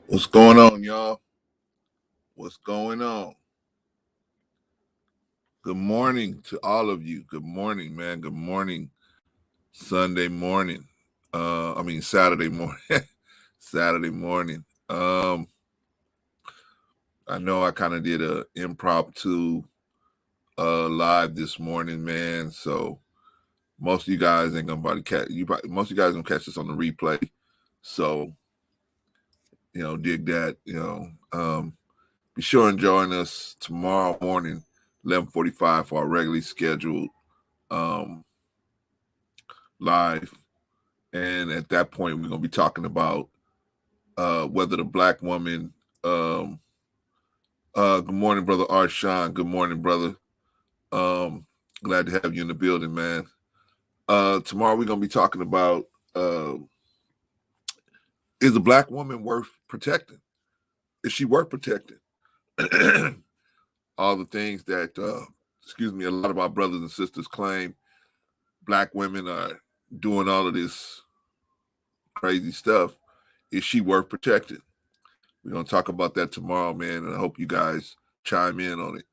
What's going on, y'all? What's going on? Good morning to all of you. Good morning, man. Good morning. Sunday morning. Saturday morning. Saturday morning. I know I kind of did a impromptu live this morning, man. So most of you guys ain't gonna catch you. Most of you guys gonna catch this on the replay. So dig that. Be sure and join us tomorrow morning, 11:45 for our regularly scheduled live. And at that point, we're going to be talking about whether the black woman. Good morning, Brother Arshawn. Good morning, brother. Glad to have you in the building, man. Tomorrow, we're going to be talking about is a black woman worth protecting? Is she worth protecting? All the things that, a lot of our brothers and sisters claim black women are doing all of this crazy stuff. Is she worth protecting? We're gonna talk about that tomorrow, man, and I hope you guys chime in on it.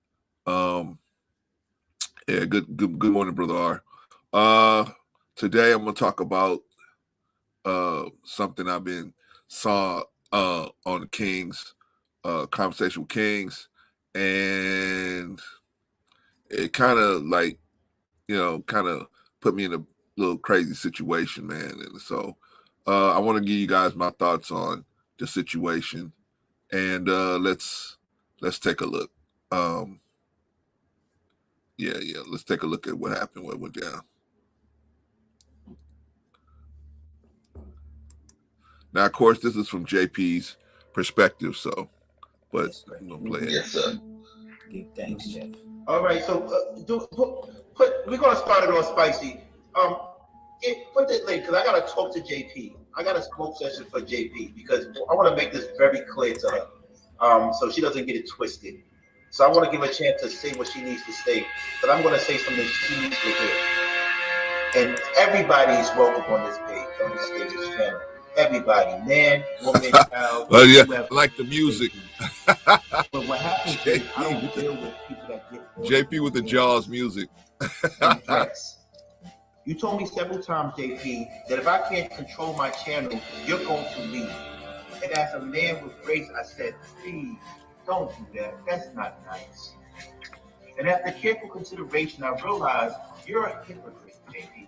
Good morning, brother R. Today I'm gonna talk about something I've been saw on the Kings, Conversation with Kings, and it kind of put me in a little crazy situation, man. And so I want to give you guys my thoughts on the situation, and let's take a look. Let's take a look at what happened, what went down. Now, of course, this is from JP's perspective, so, but I'm gonna play it. Yes, sir. Thanks, Jeff. All right, so we're gonna start it on spicy. Put that link because I gotta talk to JP. I got a smoke session for JP because I want to make this very clear to her, so she doesn't get it twisted. So I want to give her a chance to say what she needs to say, but I'm gonna say something she needs to hear. And everybody is welcome on this page, on this stage, channel. Everybody, man, woman, child. Yeah, I like the music. But what happens is I don't deal with people that get JP with the Jaws music. and threats. You told me several times, JP, that if I can't control my channel, you're going to leave. And as a man with grace, I said, please, don't do that. That's not nice. And after careful consideration, I realized you're a hypocrite, JP.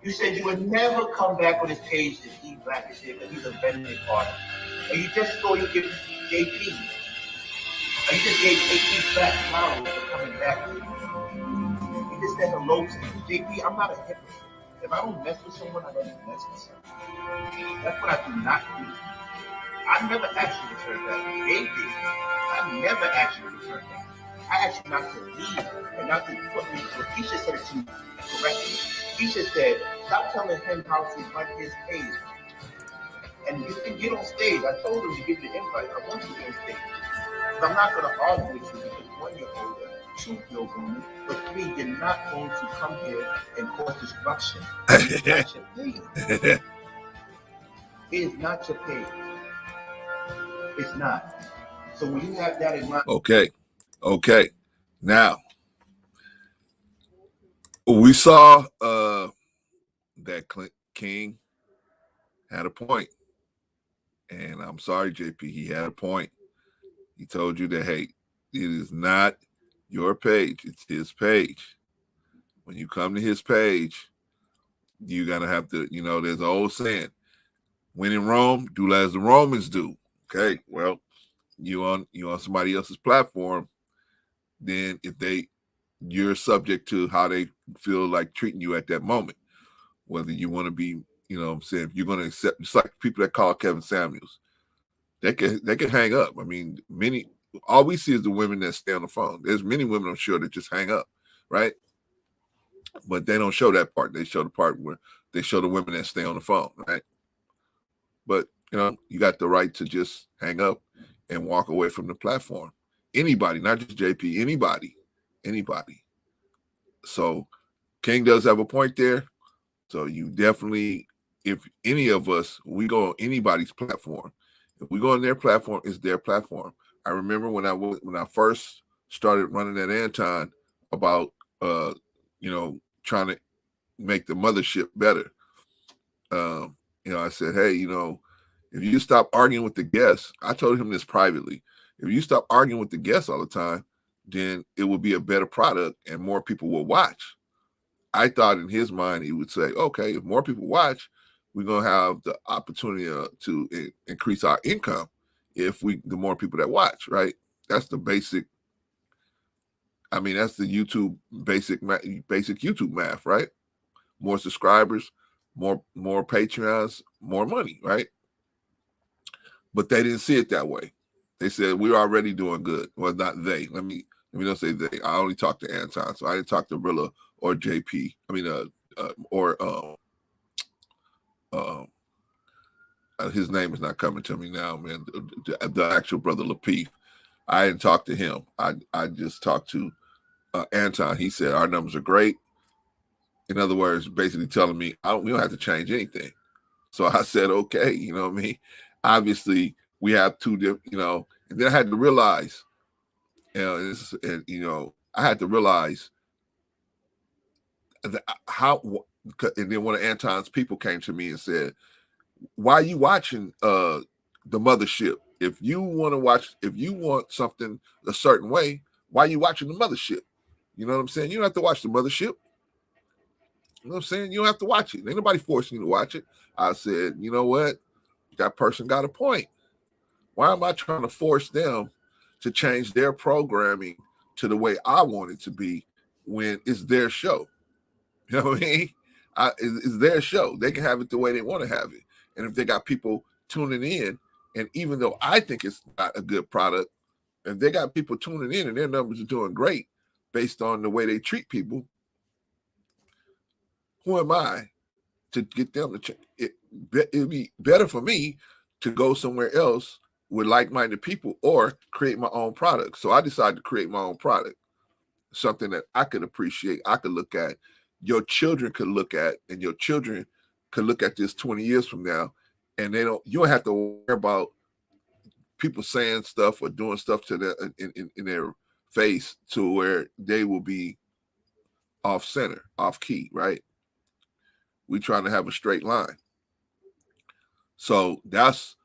You said you would never come back on this page to see Black and shit because he's a benefit party. And you just thought you give JP. And you just gave JP back flowers for coming back. You just said hello to me. JP, I'm not a hypocrite. If I don't mess with someone, I don't mess with someone. That's what I do not do. I never asked you to turn back. They did. I never asked you to turn back. I asked you not to leave and not to put me. But Keisha said it to me correctly. Keisha said, stop telling him how to run his page. And you can get on stage. I told him to give you the invite. I want you to get on stage. But I'm not going to argue with you because one, you're older, two, you're woman, but three, you're not going to come here and cause disruption. It's not your page. It is not your page. It's not. So when you have that in mind. Okay. Now, we saw that King had a point. And I'm sorry, JP, he had a point. He told you that, hey, it is not your page, it's his page. When you come to his page, you're going to have to, there's an old saying, when in Rome, do as the Romans do. Okay, well, you on somebody else's platform, then you're subject to how they feel like treating you at that moment. Whether you want to be, if you're going to accept, just like people that call Kevin Samuels, they can hang up. I mean, all we see is the women that stay on the phone. There's many women, I'm sure, that just hang up, right? But they don't show that part. They show the part where they show the women that stay on the phone, right? But, you got the right to just hang up and walk away from the platform. Anybody, not just JP, anybody. So King does have a point there. So you definitely, if any of us, we go on anybody's platform If we go on their platform, it's their platform. I remember when I first started running at Anton about trying to make the mothership better. I said, hey, if you stop arguing with the guests, I told him this privately. If you stop arguing with the guests all the time, then it will be a better product and more people will watch. I thought in his mind he would say, okay, if more people watch, we're gonna have the opportunity to increase our income the more people that watch, right? That's the basic. I mean, that's the YouTube basic YouTube math, right? More subscribers, more Patreons, more money, right? But they didn't see it that way. They said we're already doing good. Well, not they. Let me not say they. I only talked to Anton, so I didn't talk to Rilla or JP. I mean, his name is not coming to me now, man. The actual brother Lapeef. I didn't talk to him. I just talked to Anton. He said our numbers are great. In other words, basically telling me we don't have to change anything. So I said, okay, you know what I mean? Obviously, we have two different, and then I had to realize, I had to realize that and then one of Anton's people came to me and said, why are you watching the mothership? If you want something a certain way, why are you watching the mothership? You know what I'm saying? You don't have to watch the mothership. You know what I'm saying? You don't have to watch it. Ain't nobody forcing you to watch it. I said, you know what? That person got a point. Why am I trying to force them to change their programming to the way I want it to be when it's their show? You know what I mean? It's their show. They can have it the way they want to have it. And if they got people tuning in, and even though I think it's not a good product, if they got people tuning in and their numbers are doing great based on the way they treat people, who am I to get them to it'd be better for me to go somewhere else with like-minded people or create my own product. So I decided to create my own product, something that I could appreciate, I could look at, your children could look at, and your children could look at this 20 years from now, and you don't have to worry about people saying stuff or doing stuff to their in their face to where they will be off center, off key, right? We're trying to have a straight line. So that's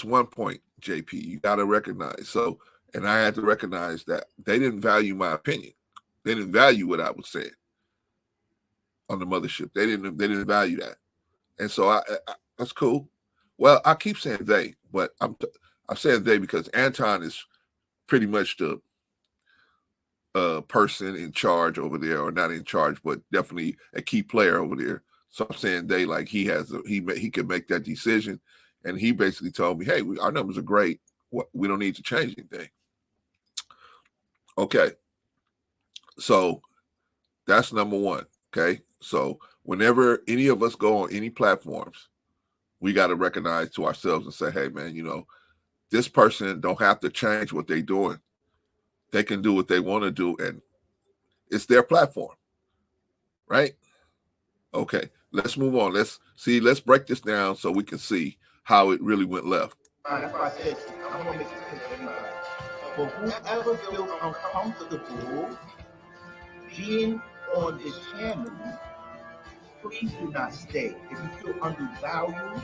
one point, JP. You got to recognize. So, and I had to recognize that they didn't value my opinion. They didn't value what I was saying on the mothership. They didn't value that. And so I that's cool. Well, I keep saying they, but I'm saying they because Anton is pretty much the person in charge over there, or not in charge, but definitely a key player over there. So I'm saying they, like he could make that decision, and he basically told me, "Hey, our numbers are great. We don't need to change anything." Okay, so that's number one. Okay, so whenever any of us go on any platforms, we got to recognize to ourselves and say, "Hey, man, this person don't have to change what they're doing. They can do what they want to do, and it's their platform, right?" Okay, let's move on. Let's break this down so we can see how it really went left. That's why I said I'm gonna make this clear to everybody. For whoever feels uncomfortable being on this channel, please do not stay. If you feel undervalued,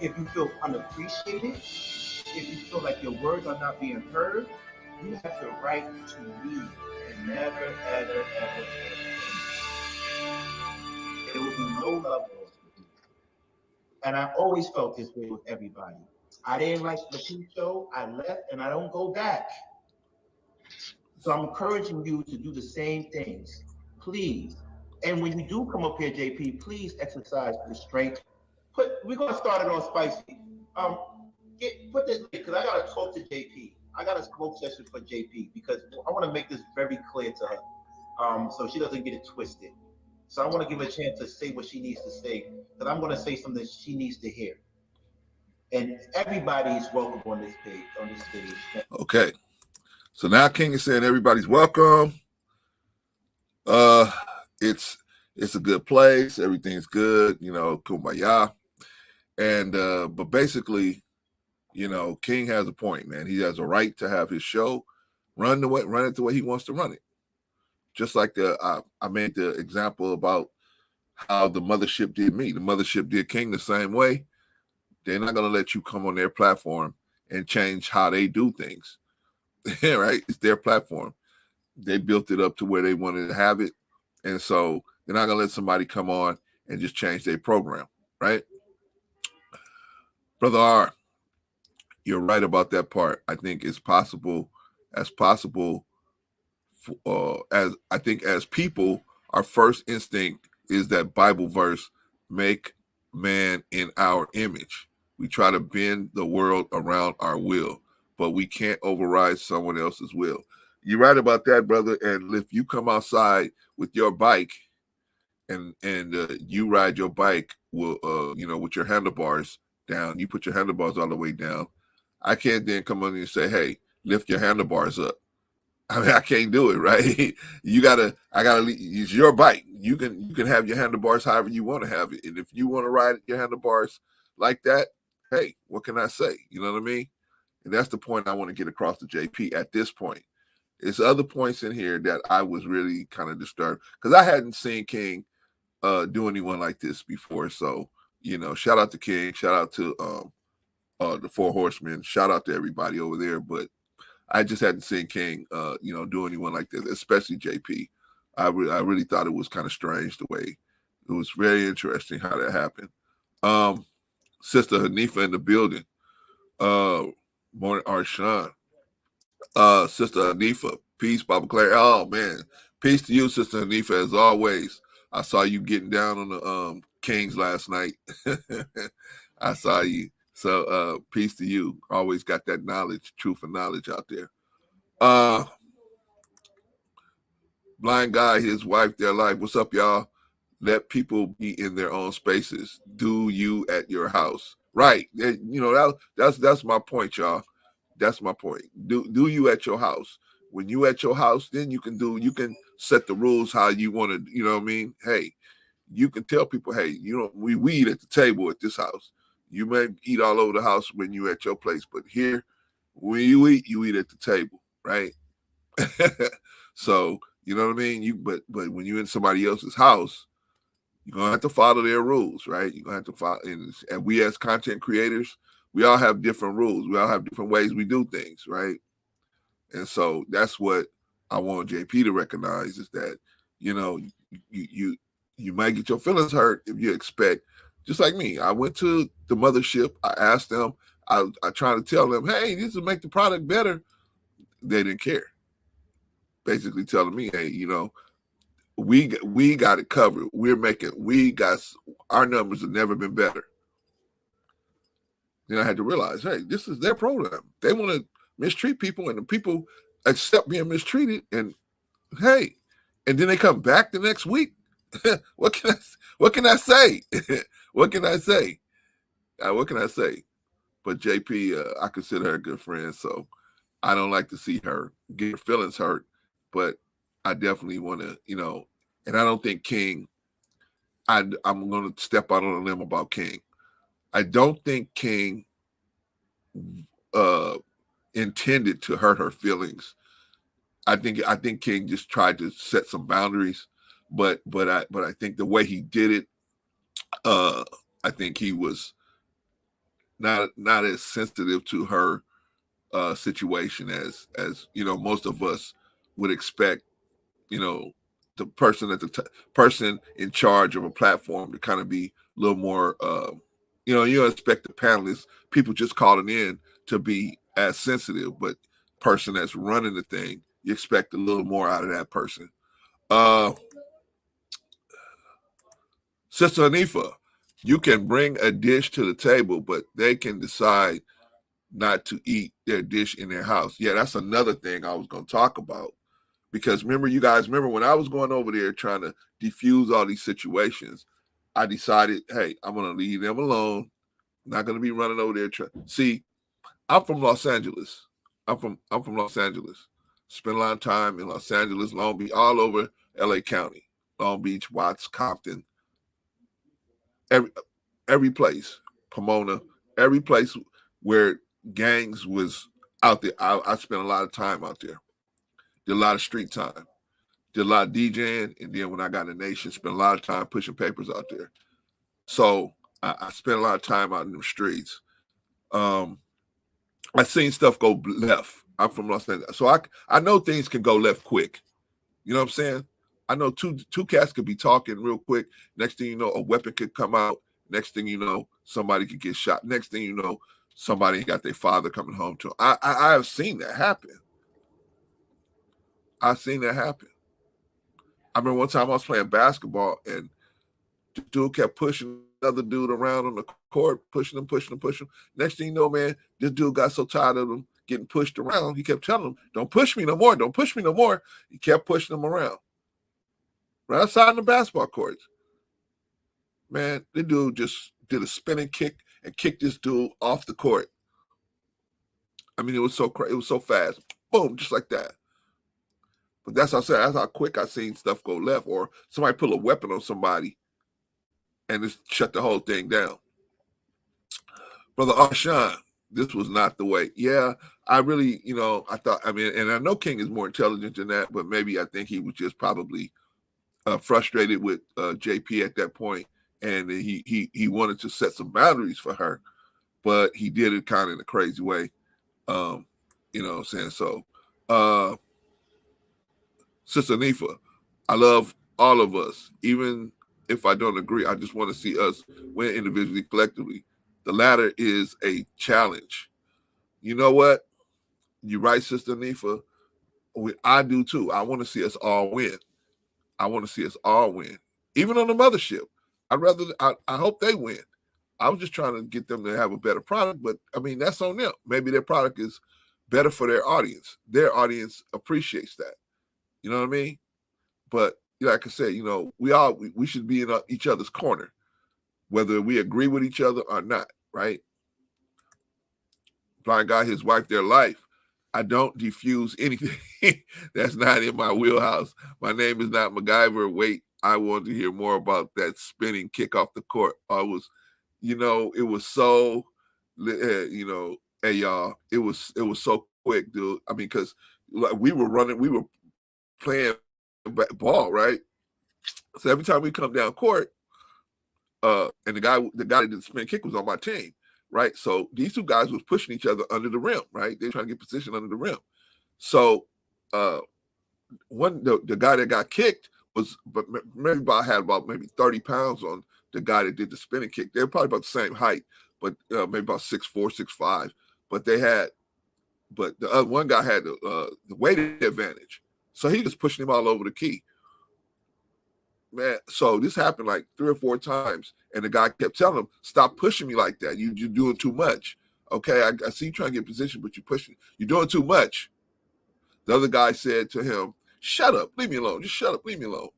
if you feel unappreciated, if you feel like your words are not being heard, you have the right to leave and never, ever, ever. There will be no love lost with you. And I always felt this way with everybody. I didn't like the Peep Show. I left and I don't go back. So I'm encouraging you to do the same things, please. And when you do come up here, JP, please exercise restraint. We're gonna start it on spicy. Put this because I gotta talk to JP. I got a smoke session for JP because I want to make this very clear to her, so she doesn't get it twisted. So I want to give her a chance to say what she needs to say, because I'm going to say something she needs to hear. And everybody is welcome on this stage. Okay. So now King is saying everybody's welcome. It's a good place. Everything's good, kumbaya. And but basically, you know, King has a point, man. He has a right to have his show, run it the way he wants to run it. Just like I made the example about how the mothership did me. The mothership did King the same way. They're not going to let you come on their platform and change how they do things. Right? It's their platform. They built it up to where they wanted to have it. And so they're not going to let somebody come on and just change their program. Right? Brother R, you're right about that part. I think it's possible, as I think as people, our first instinct is that Bible verse, make man in our image. We try to bend the world around our will, but we can't override someone else's will. You're right about that, brother. And if you come outside with your bike and you ride your bike with with your handlebars down, you put your handlebars all the way down. I can't then come on and say, hey, lift your handlebars up. I mean, I can't do it, right? I gotta use your bike. You can have your handlebars however you want to have it. And if you want to ride your handlebars like that, hey, what can I say? You know what I mean? And that's the point I want to get across to JP at this point. There's other points in here that I was really kind of disturbed because I hadn't seen King do anyone like this before. So, you know, shout out to King, shout out to the Four Horsemen, shout out to everybody over there. But I just hadn't seen King, do anyone like this, especially JP. I really thought it was kind of strange the way it was. Very interesting how that happened. Sister Hanifa in the building. Morning, Arshawn. Sister Hanifa, peace, Baba Claire. Oh man, peace to you, Sister Hanifa, as always. I saw you getting down on the Kings last night. I saw you. So peace to you. Always got that knowledge, truth and knowledge out there. Blind guy, his wife, their life. What's up, y'all? Let people be in their own spaces. Do you at your house? Right. That's my point, y'all. That's my point. Do you at your house? When you at your house, then you can set the rules how you want to, you know what I mean? Hey, you can tell people, hey, we eat at the table at this house. You may eat all over the house when you at your place, but here, when you eat at the table, right? So, you know what I mean? But when you're in somebody else's house, you're gonna have to follow their rules, right? You're gonna have to follow, and we as content creators, we all have different rules. We all have different ways we do things, right? And so that's what I want JP to recognize is that, you might get your feelings hurt if you expect, just like me. I went to the mothership. I asked them. I tried to tell them, hey, this will make the product better. They didn't care. Basically telling me, hey, we got it covered. Our numbers have never been better. Then I had to realize, hey, this is their program. They want to mistreat people, and the people accept being mistreated. And hey, and then they come back the next week. What can I say? What can I say? What can I say? But JP, I consider her a good friend, so I don't like to see her get her feelings hurt. But I definitely want to, and I don't think King. I'm going to step out on a limb about King. I don't think King intended to hurt her feelings. I think King just tried to set some boundaries, but I think the way he did it, I think he was not as sensitive to her situation as most of us would expect. The person person in charge of a platform to kind of be a little more. You expect the panelists, people just calling in, to be as sensitive, but person that's running the thing, you expect a little more out of that person. Sister Hanifa, you can bring a dish to the table, but they can decide not to eat their dish in their house. Yeah, that's another thing I was going to talk about. Because remember when I was going over there trying to diffuse all these situations, I decided, hey, I'm going to leave them alone. I'm not going to be running over there. See, I'm from Los Angeles. I'm from Los Angeles. Spent a lot of time in Los Angeles, Long Beach, all over LA County, Long Beach, Watts, Compton, every place. Pomona, every place where gangs was out there. I spent a lot of time out there. Did a lot of street time. Did a lot of DJing, and then when I got in the nation, spent a lot of time pushing papers out there. So I spent a lot of time out in the streets. I seen stuff go left. I'm from Los Angeles, so I know things can go left quick. You know what I'm saying? I know two cats could be talking real quick. Next thing you know, a weapon could come out. Next thing you know, somebody could get shot. Next thing you know, somebody got their father coming home to them. I have seen that happen. I've seen that happen. I remember one time I was playing basketball and the dude kept pushing another dude around on the court, pushing him. Next thing you know, man, this dude got so tired of him getting pushed around, he kept telling him, don't push me no more. Don't push me no more. He kept pushing him around. Right outside in the basketball courts. Man, the dude just did a spinning kick and kicked this dude off the court. I mean, it was so crazy. It was so fast. Boom, just like that. But that's how I said, that's how quick I seen stuff go left, or somebody pull a weapon on somebody and just shut the whole thing down. Brother Arshawn, this was not the way. Yeah, I really, I thought, I mean, and I know King is more intelligent than that, but maybe I think he was just probably frustrated with JP at that point, and he wanted to set some boundaries for her, but he did it kind of in a crazy way. You know what I'm saying? So, Sister Nifa, I love all of us. Even if I don't agree, I just want to see us win individually, collectively. The latter is a challenge. You know what? You're right, Sister Nifa. I do too. I want to see us all win. I want to see us all win. Even on the mothership. I hope they win. I was just trying to get them to have a better product, but I mean, that's on them. Maybe their product is better for their audience. Their audience appreciates that. You know what I mean? But like I said, we should be in each other's corner, whether we agree with each other or not, right? Blind guy, his wife, their life. I don't diffuse anything that's not in my wheelhouse. My name is not MacGyver. Wait, I want to hear more about that spinning kick off the court. It was so, hey y'all, it was so quick, dude. I mean, because like we were playing ball, right? So every time we come down court, and the guy that did the spin kick was on my team, right? So these two guys was pushing each other under the rim, right? They're trying to get position under the rim. So the guy that got kicked had about 30 pounds on the guy that did the spinning kick. They're probably about the same height, but maybe about 6'4", 6'5". But the other one guy had the weight advantage. So he was pushing him all over the key. Man, so this happened like 3 or 4 times, and the guy kept telling him, "Stop pushing me like that. You're doing too much. Okay, I see you trying to get position, but you're doing too much." The other guy said to him, "Shut up, leave me alone. Just shut up, leave me alone."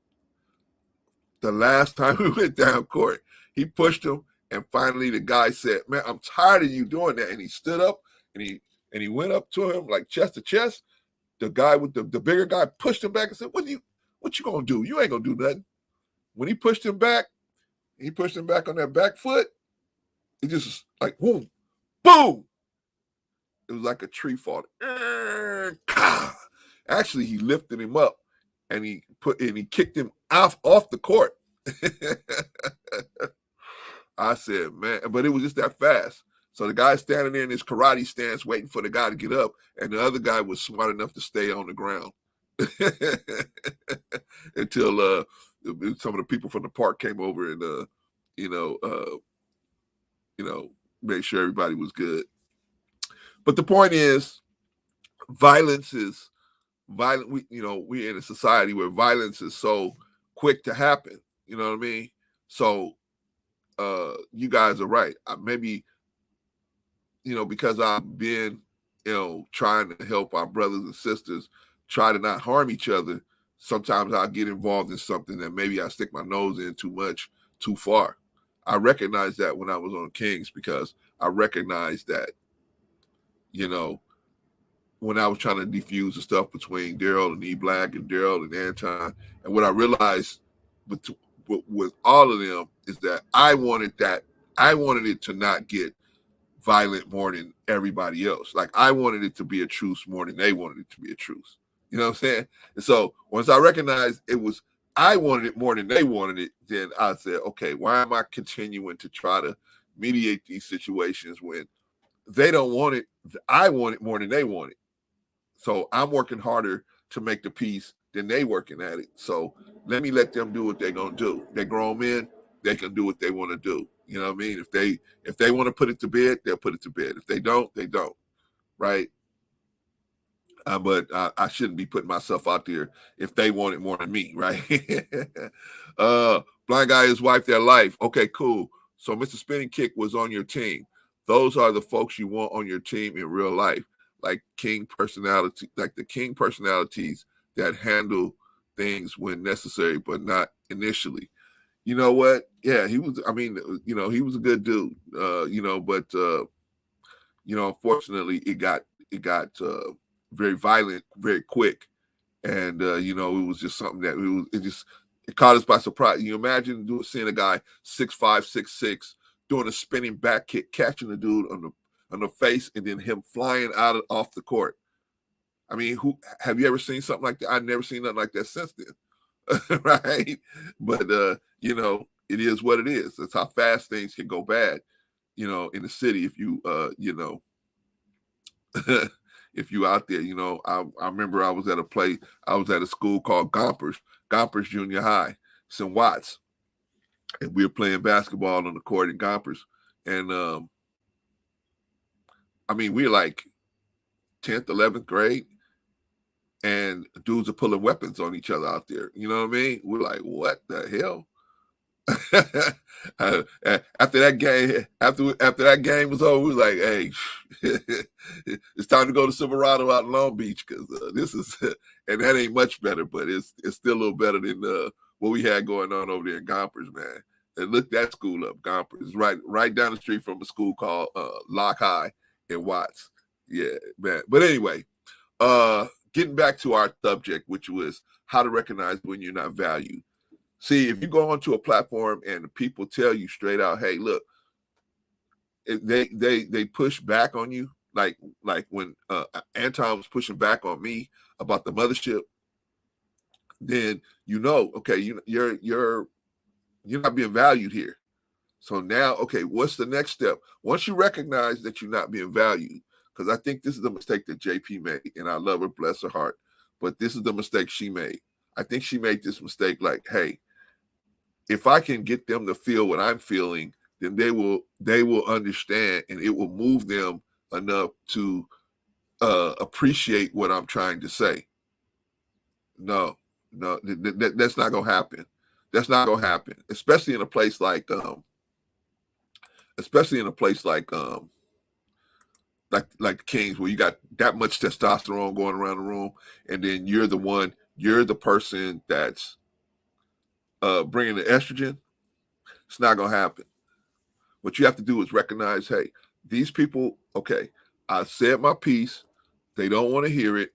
The last time we went down court, he pushed him, and finally the guy said, "Man, I'm tired of you doing that." And he stood up and he went up to him like chest to chest. The guy with the bigger guy pushed him back and said, What you gonna do? You ain't gonna do nothing." When he pushed him back on that back foot. It just like boom, boom. It was like a tree falling. Actually, he lifted him up and he kicked him off the court. I said, man, but it was just that fast. So the guy standing there in his karate stance waiting for the guy to get up, and the other guy was smart enough to stay on the ground until some of the people from the park came over and made sure everybody was good. But the point is, violence is violent. We're in a society where violence is so quick to happen. You know what I mean? So you guys are right. Maybe, because I've been, trying to help our brothers and sisters try to not harm each other, sometimes I'll get involved in something that maybe I stick my nose in too much, too far. I recognized that when I was on Kings, because I recognized that, when I was trying to defuse the stuff between Daryl and E Black and Daryl and Anton, and what I realized with all of them is that I wanted that I wanted it to not get violent more than everybody else. Like I wanted it to be a truce more than they wanted it to be a truce. You know what I'm saying? And so once I recognized it was I wanted it more than they wanted it, then I said, okay, why am I continuing to try to mediate these situations when they don't want it? I want it more than they want it. So I'm working harder to make the peace than they working at it. So let them do what they're gonna do. They're grown men, they can do what they want to do. You know what I mean? If they want to put it to bed, they'll put it to bed. If they don't, they don't. Right? But I shouldn't be putting myself out there if they want it more than me, right? Blind guy, his wife, their life. Okay, cool. So Mr. Spinning Kick was on your team. Those are the folks you want on your team in real life, like king personality, like the king personalities that handle things when necessary, but not initially. You know what? Yeah, he was. I mean, he was a good dude. But unfortunately, it got very violent very quick, and it was just something that it caught us by surprise. You imagine seeing a guy 6'5", 6'6", doing a spinning back kick, catching the dude on the face, and then him flying off the court. I mean, who have you ever seen something like that? I've never seen nothing like that since then, right? But it is what it is. That's how fast things can go bad, in the city if you if you out there. I remember I was at a school called Gompers Junior High. It's in Watts. And we were playing basketball on the court in Gompers. And we're like 10th, 11th grade. And dudes are pulling weapons on each other out there. You know what I mean? We're like, what the hell? After that game was over, we was like, hey, it's time to go to Silverado out in Long Beach, because this is and that ain't much better, but it's still a little better than what we had going on over there in Gompers, man. And look that school up, Gompers. It's right down the street from a school called Lock High in Watts. Yeah, man. But anyway, getting back to our subject, which was how to recognize when you're not valued. See, if you go onto a platform and people tell you straight out, hey, look, they push back on you, like when Anton was pushing back on me about the mothership, then okay, you're not being valued here. So now, okay, what's the next step? Once you recognize that you're not being valued, because I think this is the mistake that JP made, and I love her, bless her heart, but this is the mistake she made. I think she made this mistake like, hey, if I can get them to feel what I'm feeling, then they will understand, and it will move them enough to appreciate what I'm trying to say. No, that's not gonna happen. That's not gonna happen, especially in a place like like Kings, where you got that much testosterone going around the room, and then you're the person that's bringing the estrogen. It's not gonna happen. What you have to do is recognize, hey, these people, okay, I said my piece. They don't want to hear it.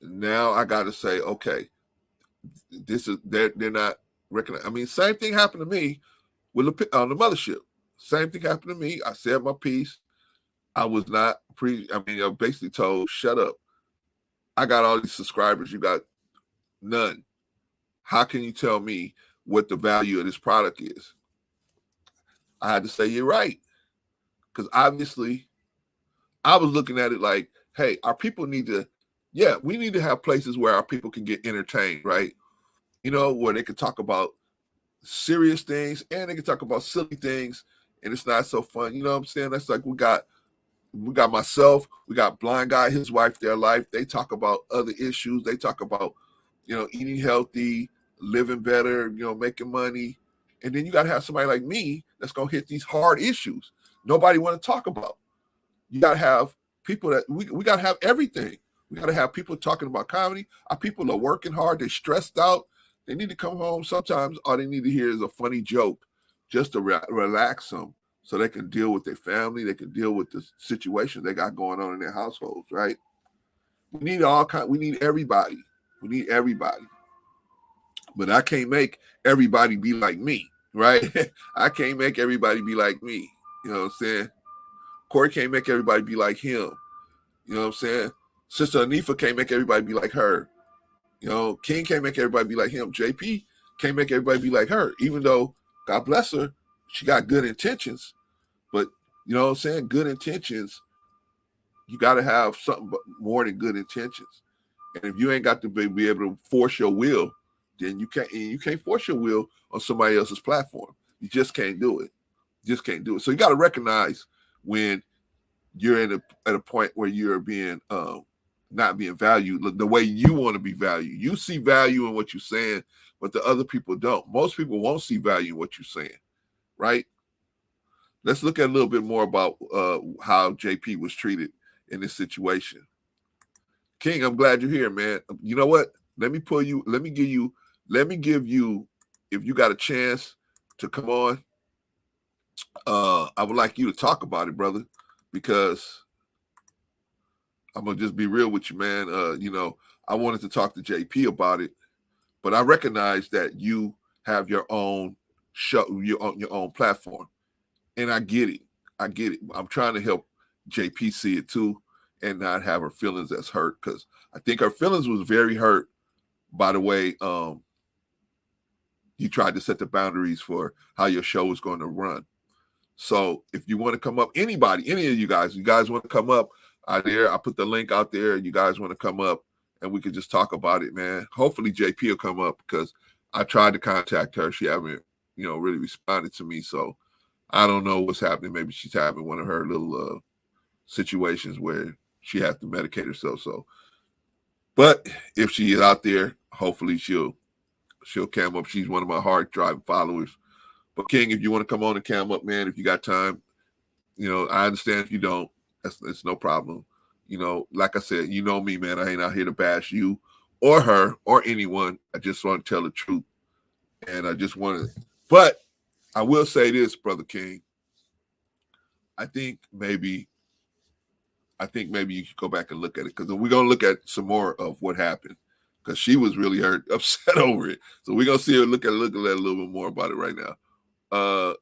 Now I got to say, okay, they're not recognizing. Same thing happened to me on the mothership. Same thing happened to me. I said my piece. I was not I basically told, shut up. I got all these subscribers. You got none. How can you tell me what the value of this product is? I had to say, you're right. Because obviously, I was looking at it like, hey, our people we need to have places where our people can get entertained, right? Where they can talk about serious things and they can talk about silly things, and it's not so fun. You know what I'm saying? That's like we got myself, we got Blind Guy, his wife, their life. They talk about other issues. They talk about, eating healthy, living better, making money. And then you got to have somebody like me that's going to hit these hard issues nobody want to talk about. You got to have people that we got to have everything. We got to have people talking about comedy. Our people are working hard. They're stressed out. They need to come home sometimes. All they need to hear is a funny joke just to relax them so they can deal with their family. They can deal with the situation they got going on in their households, right? We need we need everybody. We need everybody. But I can't make everybody be like me, right? I can't make everybody be like me. You know what I'm saying? Corey can't make everybody be like him. You know what I'm saying? Sister Anifa can't make everybody be like her. You know, King can't make everybody be like him. JP can't make everybody be like her. Even though, God bless her, she got good intentions. But, you know what I'm saying? Good intentions, you got to have something more than good intentions. And if you ain't got to be able to force your will, then you can't force your will on somebody else's platform. You just can't do it. You just can't do it. So you got to recognize when you're at a point where you're being not being valued the way you want to be valued. You see value in what you're saying, but the other people don't. Most people won't see value in what you're saying, right? Let's look at a little bit more about how JP was treated in this situation. King, I'm glad you're here, man. You know what? Let me give you, if you got a chance to come on, I would like you to talk about it, brother, because I'm gonna just be real with you, man. You know, I wanted to talk to JP about it, but I recognize that you have your own show, your own platform, and I get it. I get it. I'm trying to help JP see it too, and not have her feelings as hurt, because I think her feelings was very hurt by the way you tried to set the boundaries for how your show was going to run. So if you want to come up, anybody, any of you guys want to come up out there, I put the link out there. You guys want to come up and we could just talk about it, man. Hopefully JP will come up, because I tried to contact her. She haven't, really responded to me. So I don't know what's happening. Maybe she's having one of her little situations where she has to medicate herself. So, but if she is out there, hopefully she'll cam up. She's one of my hard driving followers. But King, if you want to come on and cam up, man, if you got time, I understand if you don't. It's no problem. Like I said, you know me, man. I ain't out here to bash you or her or anyone. I just want to tell the truth. And I just want to, but I will say this, Brother King. I think maybe you should go back and look at it, because we're going to look at some more of what happened, because she was really upset over it. So we're going to see her look at a little bit more about it right now.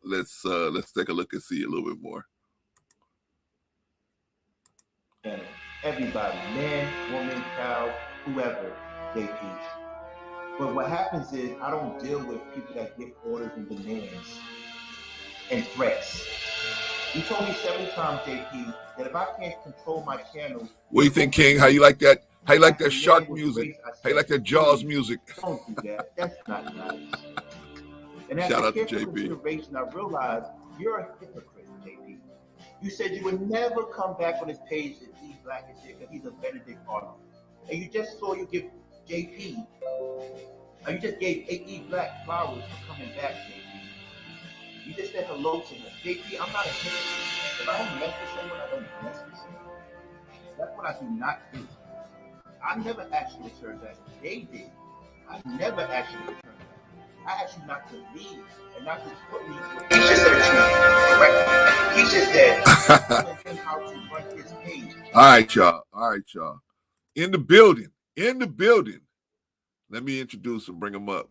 Let's take a look and see a little bit more. Everybody, man, woman, child, whoever, JP. But what happens is I don't deal with people that give orders and demands and threats. You told me several times, JP, that if I can't control my channel. What do you think, King? How you like that? How you like that shark music? How you like that Jaws music? Don't do that. That's not nice. And Shout after out to careful JP. consideration, I realized you're a hypocrite, JP. You said you would never come back on his page if he's black and shit, because he's a Benedict artist. And you just saw you give JP, you just gave A.E. Black flowers for coming back, JP. You just said hello to him. JP, I'm not a hypocrite. If I don't mess with someone, I don't mess with someone. That's what I do not do. I never asked you to turn back. They did. I never asked you to turn back. I asked you not to leave and not to put me. He just said to me, he just said, telling him how to run his page. All right, y'all. In the building. Let me introduce him, bring him up.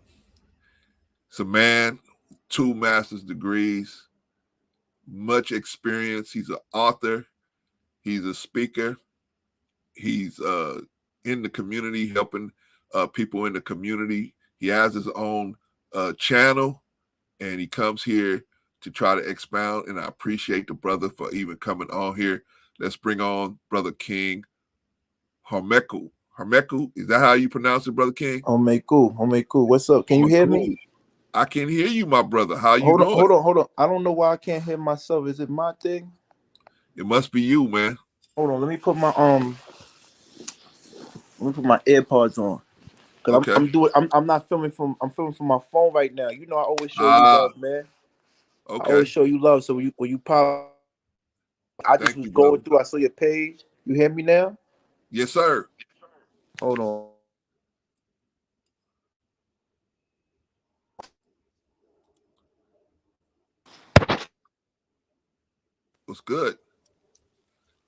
It's a man, 2 master's degrees, much experience. He's an author. He's a speaker. He's in the community, helping people in the community. He has his own channel, and he comes here to try to expound, and I appreciate the brother for even coming on here. Let's bring on Brother King Harmeku. Harmeku, is that how you pronounce it, Brother King? Homeku. What's up? Can you hear me? I can hear you, my brother. How you doing? Hold on. I don't know why I can't hear myself. Is it my thing? It must be you, man. Hold on. Let me put my AirPods on. Cause Okay. I'm not filming from my phone right now. You know I always show you love, man. Okay. I always show you love. So when you pop, I just was going through. I saw your page. You hear me now? Yes, sir. Hold on. What's good?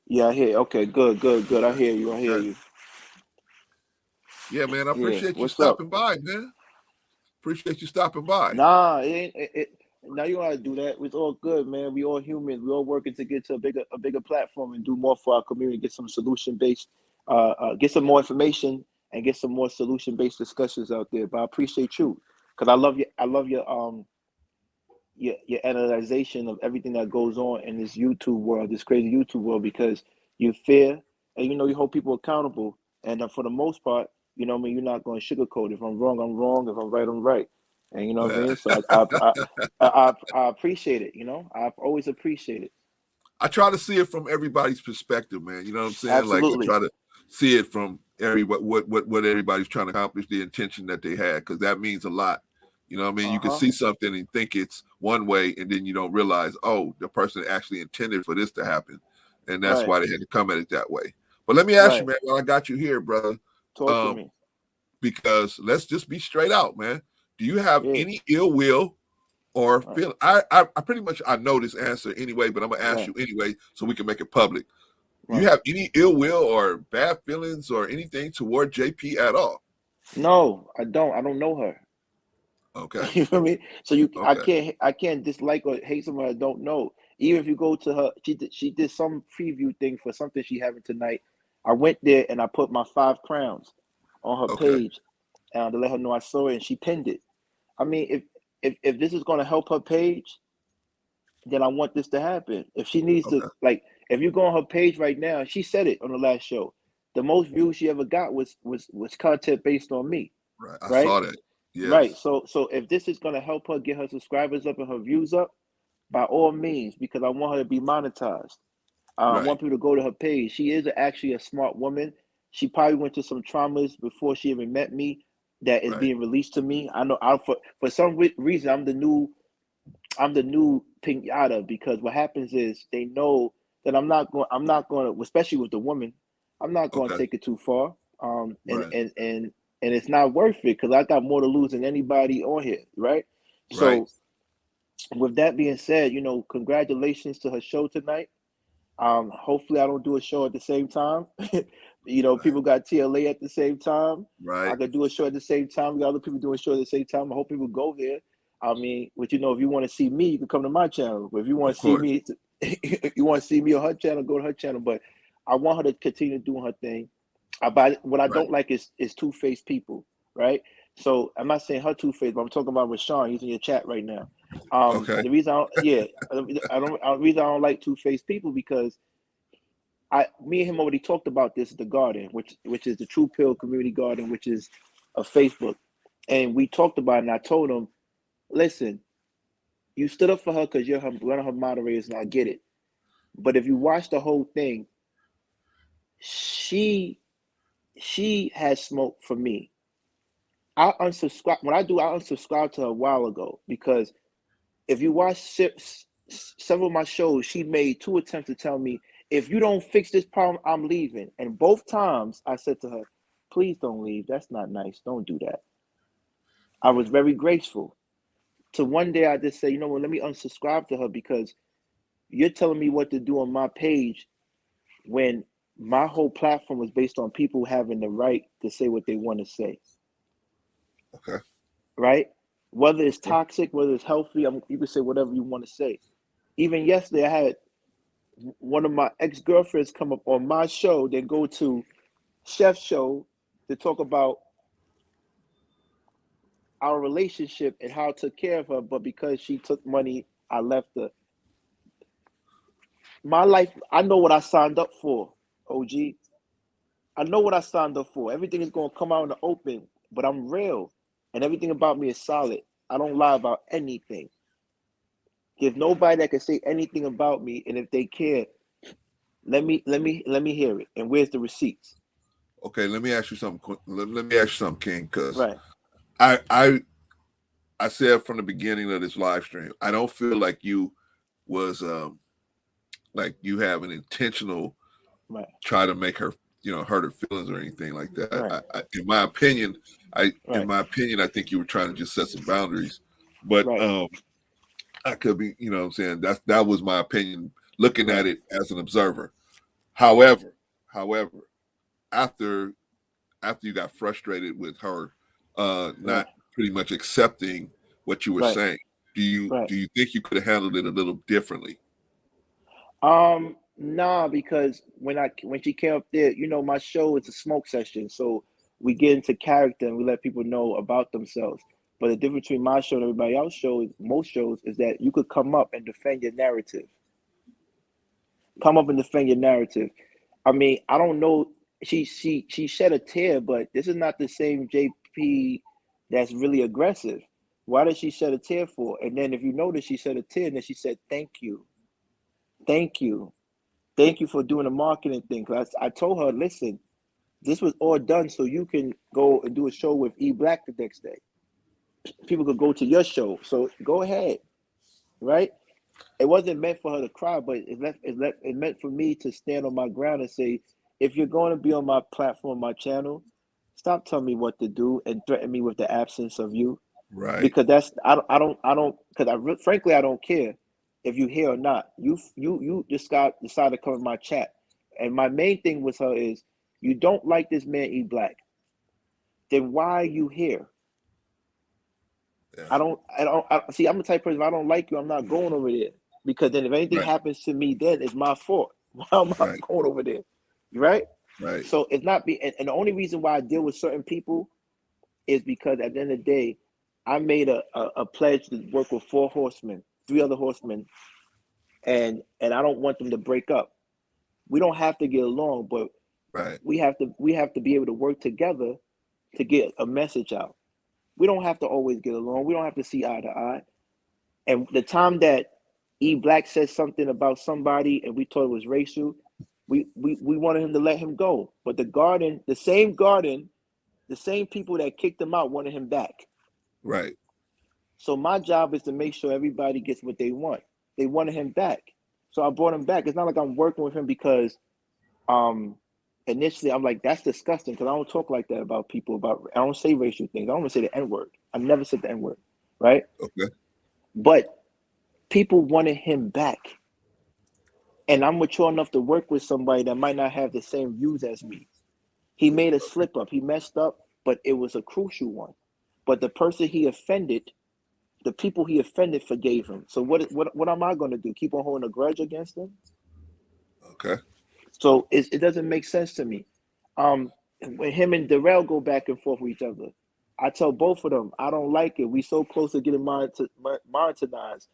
Yeah, I hear. Okay, good. I hear you. Yeah, man. I appreciate you What's stopping up? by, man. Appreciate you stopping by. Nah, it Now you gotta do that. It's all good, man. We all human. We all working to get to a bigger platform and do more for our community. Get some solution based, get some more information and get some more solution based discussions out there. But I appreciate you because I love your analyzation of everything that goes on in this YouTube world, this crazy YouTube world, because you fear and you hold people accountable. And for the most part, I mean, you're not going to sugarcoat. If I'm wrong, I'm wrong. If I'm right, I'm right. And you know what I mean. So I appreciate it. I've always appreciated. I try to see it from everybody's perspective, man. You know what I'm saying? Like I Absolutely. try to see it from what everybody's trying to accomplish, the intention that they had, because that means a lot. You know what I mean? You can see something and think it's one way, and then you don't realize, oh, the person actually intended for this to happen, and that's why they had to come at it that way. But let me ask you, man, while I got you here, brother, Talk to me. because let's just be straight out, man. Do you have Yeah. any ill will or feel? I pretty much I know this answer anyway, but I'm gonna ask you anyway so we can make it public. Do you have any ill will or bad feelings or anything toward JP at all? No, I don't. I don't know her. Okay. You feel me? So Okay. I can't dislike or hate someone I don't know. Even if you go to her, she did some preview thing for something she having tonight. I went there and I put my 5 crowns on her Okay. page to let her know I saw it, and she pinned it. I mean, if this is gonna help her page, then I want this to happen. If she needs to, Okay. like, if you go on her page right now, she said it on the last show. The most views she ever got was content based on me, Right. I right? saw that. Right. Yes. So if this is gonna help her get her subscribers up and her views up, by all means, because I want her to be monetized. I Right. want people to go to her page. She is actually a smart woman. She probably went through some traumas before she even met me that is Right. being released to me. I know for some reason I'm the new pinata, because what happens is they know that I'm not going to, especially with the woman, I'm not going to Okay. take it too far. And Right. and and and it's not worth it because I got more to lose than anybody on here, right? Right. So with that being said, congratulations to her show tonight. Hopefully I don't do a show at the same time. Right. People got TLA at the same time. I Right. could do a show at the same time. We got other people doing a show at the same time. I hope people go there. I mean, but if you want to see me, you can come to my channel. But if you want Of to see course. me, you want to see me on her channel, go to her channel. But I want her to continue doing her thing. But what I Right. don't like is two-faced people, right? So I'm not saying her two-faced, but I'm talking about Rashawn. He's in your chat right now. Okay. The reason the reason I don't like two-faced people because me and him already talked about this at the garden, which is the True Pill Community Garden, which is a Facebook, and we talked about it. And I told him, listen, you stood up for her because you're one of her moderators, and I get it. But if you watch the whole thing, she has smoke for me. I unsubscribe when I do. I unsubscribed to her a while ago because if you watch several of my shows, she made 2 attempts to tell me, if you don't fix this problem, I'm leaving. And both times I said to her, please don't leave. That's not nice. Don't do that. I was very graceful. So one day I just say, you know what, let me unsubscribe to her because you're telling me what to do on my page when my whole platform was based on people having the right to say what they want to say. Okay. Right? Whether it's toxic, whether it's healthy, you can say whatever you want to say. Even yesterday, I had one of my ex-girlfriends come up on my show, then go to Chef's show to talk about our relationship and how I took care of her, but because she took money, I left her. My life, I know what I signed up for, OG. I know what I signed up for. Everything is going to come out in the open, but I'm real, and everything about me is solid. I don't lie about anything. There's nobody that can say anything about me, and if they can, let me hear it. And where's the receipts? Okay. Let me ask you something. Let me ask you something, King, because Right. I I I said from the beginning of this live stream, I don't feel like you was like you have an intentional Right. try to make her hurt her feelings or anything like that. Right. In my opinion, Right. I think you were trying to just set some boundaries, but Right. I could be, what I'm saying, that was my opinion looking at Right. it as an observer. However, after you got frustrated with her Right. not pretty much accepting what you were Right. saying, Right. you think you could have handled it a little differently? Nah, because when she came up there, my show is a smoke session, so we get into character and we let people know about themselves. But the difference between my show and everybody else's shows, most shows, is that you could come up and defend your narrative. Come up and defend your narrative. I mean, I don't know. She shed a tear, but this is not the same JP that's really aggressive. Why did she shed a tear for? And then if you notice, she shed a tear and then she said, "Thank you, thank you, thank you for doing the marketing thing." Cause I told her, listen, this was all done so you can go and do a show with E Black the next day. People could go to your show, so go ahead, right? It wasn't meant for her to cry, but it meant for me to stand on my ground and say, if you're going to be on my platform, my channel, stop telling me what to do and threaten me with the absence of you, Right. because that's I don't because frankly I don't care if you here or not. You just decided to come in my chat, and my main thing with her is you don't like this man E Black, then why are you here? Yeah. I see. I'm the type of person. If I don't like you, I'm not going over there, because then if anything Right. happens to me, then it's my fault. Why am I Right. going over there? Right. Right. So it's not and the only reason why I deal with certain people is because at the end of the day, I made a pledge to work with 4 horsemen, 3 other horsemen, and I don't want them to break up. We don't have to get along, but Right. we have to be able to work together to get a message out. We don't have to always get along. We don't have to see eye to eye. And the time that E Black said something about somebody and we thought it was racial, we wanted him to let him go. But the same people that kicked him out wanted him back. Right. So my job is to make sure everybody gets what they want. They wanted him back. So I brought him back. It's not like I'm working with him because initially I'm like, that's disgusting, because I don't talk like that about people. I don't say racial things. I don't even say the N-word. I never said the N-word, right? Okay. But people wanted him back. And I'm mature enough to work with somebody that might not have the same views as me. He made a slip up. He messed up, but it was a crucial one. But the person he offended, the people he offended forgave him. So what am I going to do? Keep on holding a grudge against him? Okay. So it doesn't make sense to me. When him and Darrell go back and forth with each other, I tell both of them, I don't like it. We so close to getting monetized.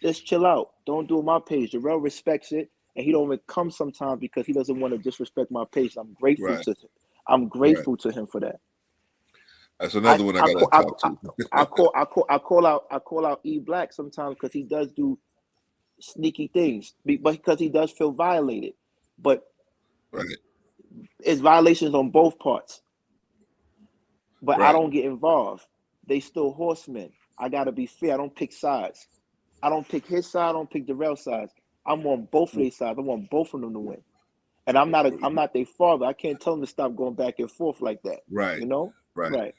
Just chill out. Don't do my page. Darrell respects it, and he don't even come sometimes because he doesn't want to disrespect my page. I'm grateful Right. to him. I'm Right. grateful to him for that. That's another one I got to talk to. I call out E Black sometimes because he does do sneaky things, but because he does feel violated. But Right. it's violations on both parts. But I Right. don't get involved. They still horsemen. I gotta be fair. I don't pick sides. I don't pick his side. I don't pick Darrell's sides. I'm on both of their sides. I want both of them to win. And I'm not their father. I can't tell them to stop going back and forth like that. Right. You know? Right. Right.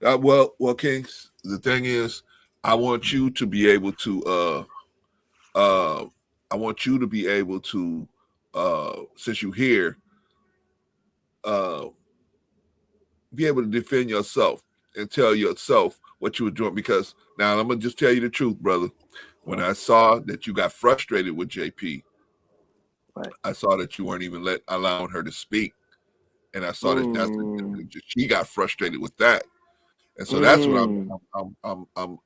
Right. Well, Kings. The thing is, I want you to be able to. I want you to be able to. Since you're here, be able to defend yourself and tell yourself what you were doing. Because now I'm gonna just tell you the truth, brother. When I saw that you got frustrated with JP, Right. I saw that you weren't even allowing her to speak, and I saw that she got frustrated with that, and so that's what I'm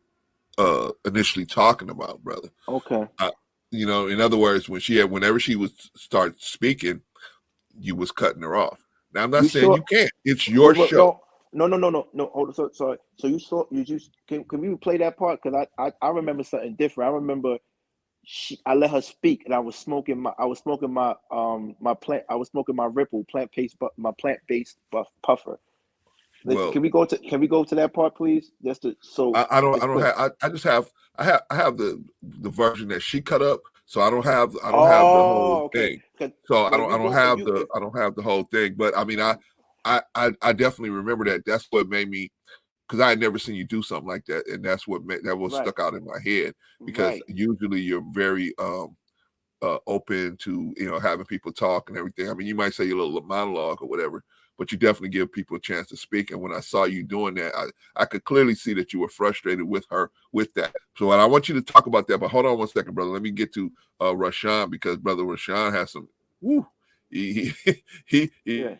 initially talking about, brother. Okay. In other words, whenever she would start speaking, you was cutting her off. Now I'm not You saying saw you can't. It's your show. no. Hold on. Sorry. So you saw can we play that part? Because I remember something different. I remember I let her speak, and I was smoking my Ripple plant based puffer. Well, Can we go to that part, please? Just to, so I don't it's quick. I have the version that she cut up, so I don't have the whole Okay. thing. So Well, I don't have the whole thing. But I mean, I definitely remember that. That's what made me, because I had never seen you do something like that, and that's what right, stuck out in my head. Because right, usually you're very open to having people talk and everything. I mean, you might say your little monologue or whatever, but you definitely give people a chance to speak. And when I saw you doing that, I could clearly see that you were frustrated with her with that. So I want you to talk about that. But hold on one second, brother. Let me get to Rashawn, because brother Rashawn has some. Woo, he Yeah.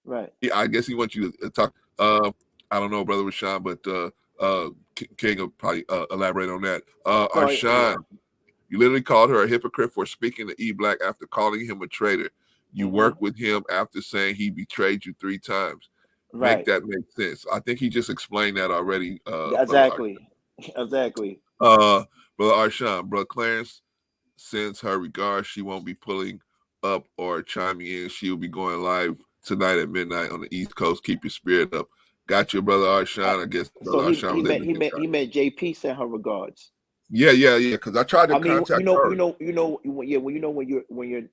Right. I guess he wants you to talk. I don't know, brother Rashawn, but King will probably elaborate on that. Arshawn, you literally called her a hypocrite for speaking to E Black after calling him a traitor. You worked with him after saying he betrayed you 3 times. Right. Make that make sense. I think he just explained that already. Exactly. Exactly. Brother Arshawn, brother Clarence sends her regards. She won't be pulling up or chiming in. She'll be going live tonight at midnight on the East Coast. Keep your spirit up. Got you, brother Arshawn. I guess So brother Arshawn he meant JP sent her regards. Yeah. Because I tried to contact her.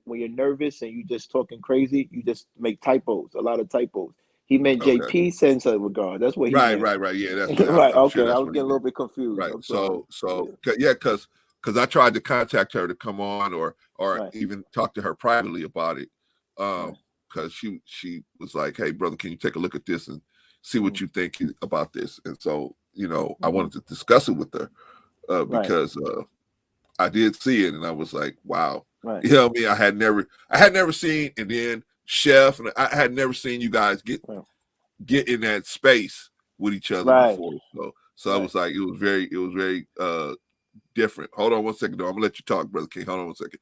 When you're nervous and you just talking crazy, you just make typos, a lot of typos. He meant JP sends her regards. That's what he meant. Right. Yeah, that's right. I'm okay, sure that's I was getting a little bit confused. Right. I'm sorry. Because I tried to contact her to come on or Right. even talk to her privately about it. Right. Because she was like, "Hey, brother, can you take a look at this and see what you think about this?" And so, I wanted to discuss it with her because I did see it and I was like, "Wow." Right. You know what I mean? I had never seen, and then Chef, and I had never seen you guys get in that space with each other before. So I was like, it was very different. Hold on one second, though. I'm gonna let you talk, Brother King. Hold on one second.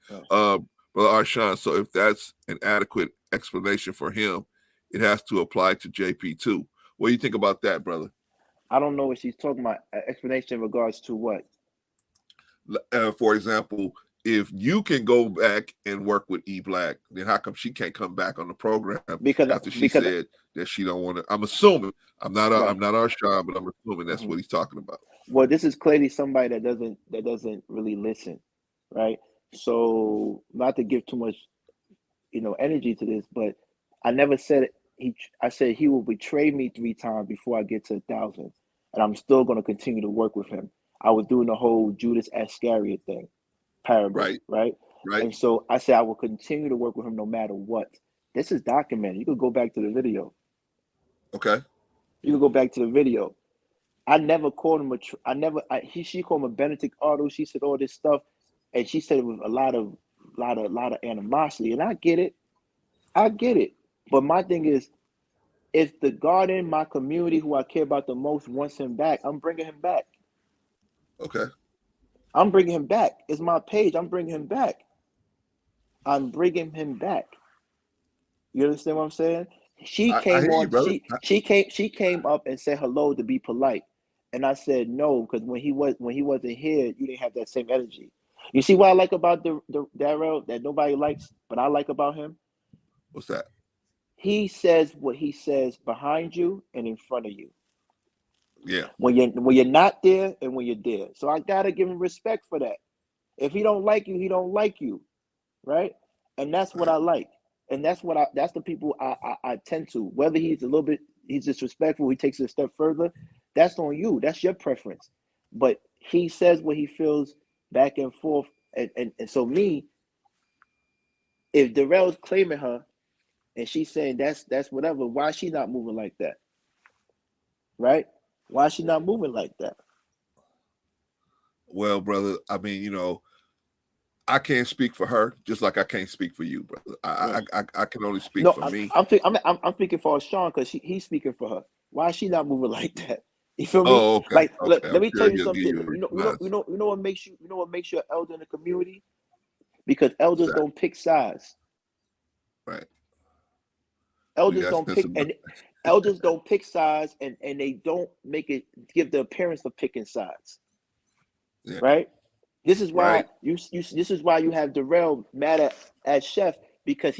Brother Arshawn, so if that's an adequate explanation for him, it has to apply to JP too. What do you think about that, brother? I don't know what she's talking about. Explanation in regards to what? For example, if you can go back and work with E Black, then how come she can't come back on the program after she said that she don't want to? I'm assuming I'm not Arshawn, but I'm assuming that's what he's talking about. Well, this is clearly somebody that doesn't really listen, right? So not to give too much, energy to this, but I never said I said he will betray me 3 times before I get to 1,000, and I'm still going to continue to work with him. I was doing the whole Judas Iscariot thing, parable, right? And so I said I will continue to work with him no matter what. This is documented. You could go back to the video. Okay. You could go back to the video. I never called him she called him a Benedict Otto. She said all this stuff, and she said it was a lot of animosity. And I get it. But my thing is, if the God in my community who I care about the most wants him back, I'm bringing him back. Okay. I'm bringing him back. It's my page. I'm bringing him back. You understand what I'm saying? She came she came up and said hello to be polite. And I said no, because when he wasn't here, you didn't have that same energy. You see what I like about the Darrell that nobody likes, but I like about him? What's that? He says what he says behind you and in front of you. Yeah. When you're not there and when you're there. So I gotta give him respect for that. If he don't like you, he don't like you. Right? And that's what I like. And that's the people I tend to. Whether he's disrespectful, he takes it a step further, that's on you. That's your preference. But he says what he feels back and forth. And so me, if Darrell's claiming her and she's saying that's whatever, why is she not moving like that? Right? Why is she not moving like that? Well, brother, I mean, I can't speak for her, just like I can't speak for you, brother. I can only speak for me. I'm speaking for Sean because he's speaking for her. Why is she not moving like that? You feel me? Oh, okay. Let me tell you something. You know what makes you an elder in the community? Because elders don't pick sides. Right. Elders don't pick sides, and they don't give the appearance of picking sides. Yeah. Right? This is why this is why you have Darrell mad at Chef, because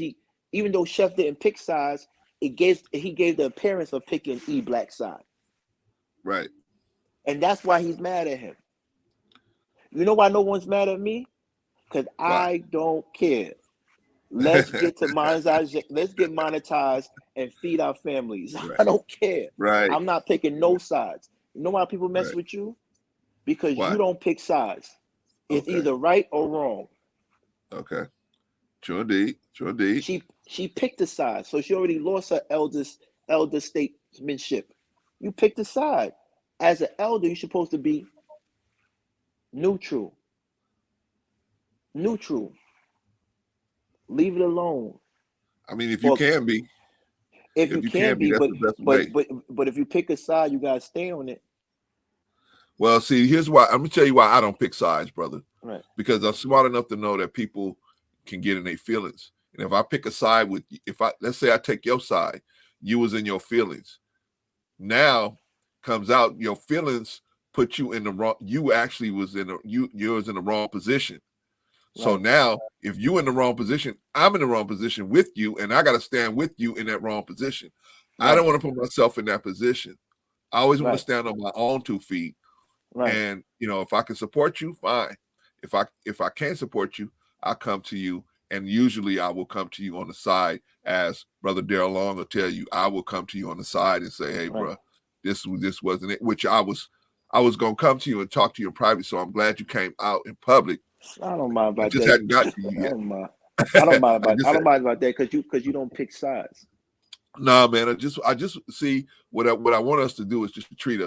even though Chef didn't pick sides, he gave the appearance of picking E Black side. Right. And that's why he's mad at him. You know why no one's mad at me? Because I don't care. Let's get to monetize. Let's get monetized and feed our families. Right. I don't care. Right. I'm not picking no sides. You know why people mess with you? Because you don't pick sides. It's either right or wrong. Okay. Sure did. Sure did. She picked a side, so she already lost her elder statesmanship. You picked a side. As an elder, you're supposed to be neutral. Neutral. Leave it alone. I mean, if you Or can be, if you can be, that's the best way. but if you pick a side, you gotta stay on it. Well, see, here's why. I'm gonna tell you why I don't pick sides, brother. Right. Because I'm smart enough to know that people can get in their feelings. And if I pick a side with, let's say I take your side, you was in your feelings. Now comes out your feelings put you in the wrong. You actually was in you was in the wrong position. So Right. now, if you in the wrong position, I'm in the wrong position with you, and I got to stand with you in that wrong position. I Right. don't want to put myself in that position. I always want to Right. stand on my own 2 feet. Right. And if I can support you, fine. If I can't support you, I'll come to you. And usually I will come to you on the side, as Brother Daryl Long will tell you. I will come to you on the side and say, hey, Right. bro, this wasn't it. Which I was gonna come to you and talk to you in private. So I'm glad you came out in public. I don't mind I about just that. hadn't got to you I yet. don't mind. I don't mind about I don't mind about that because you don't pick sides. No, man. I just see what I want us to do is just treat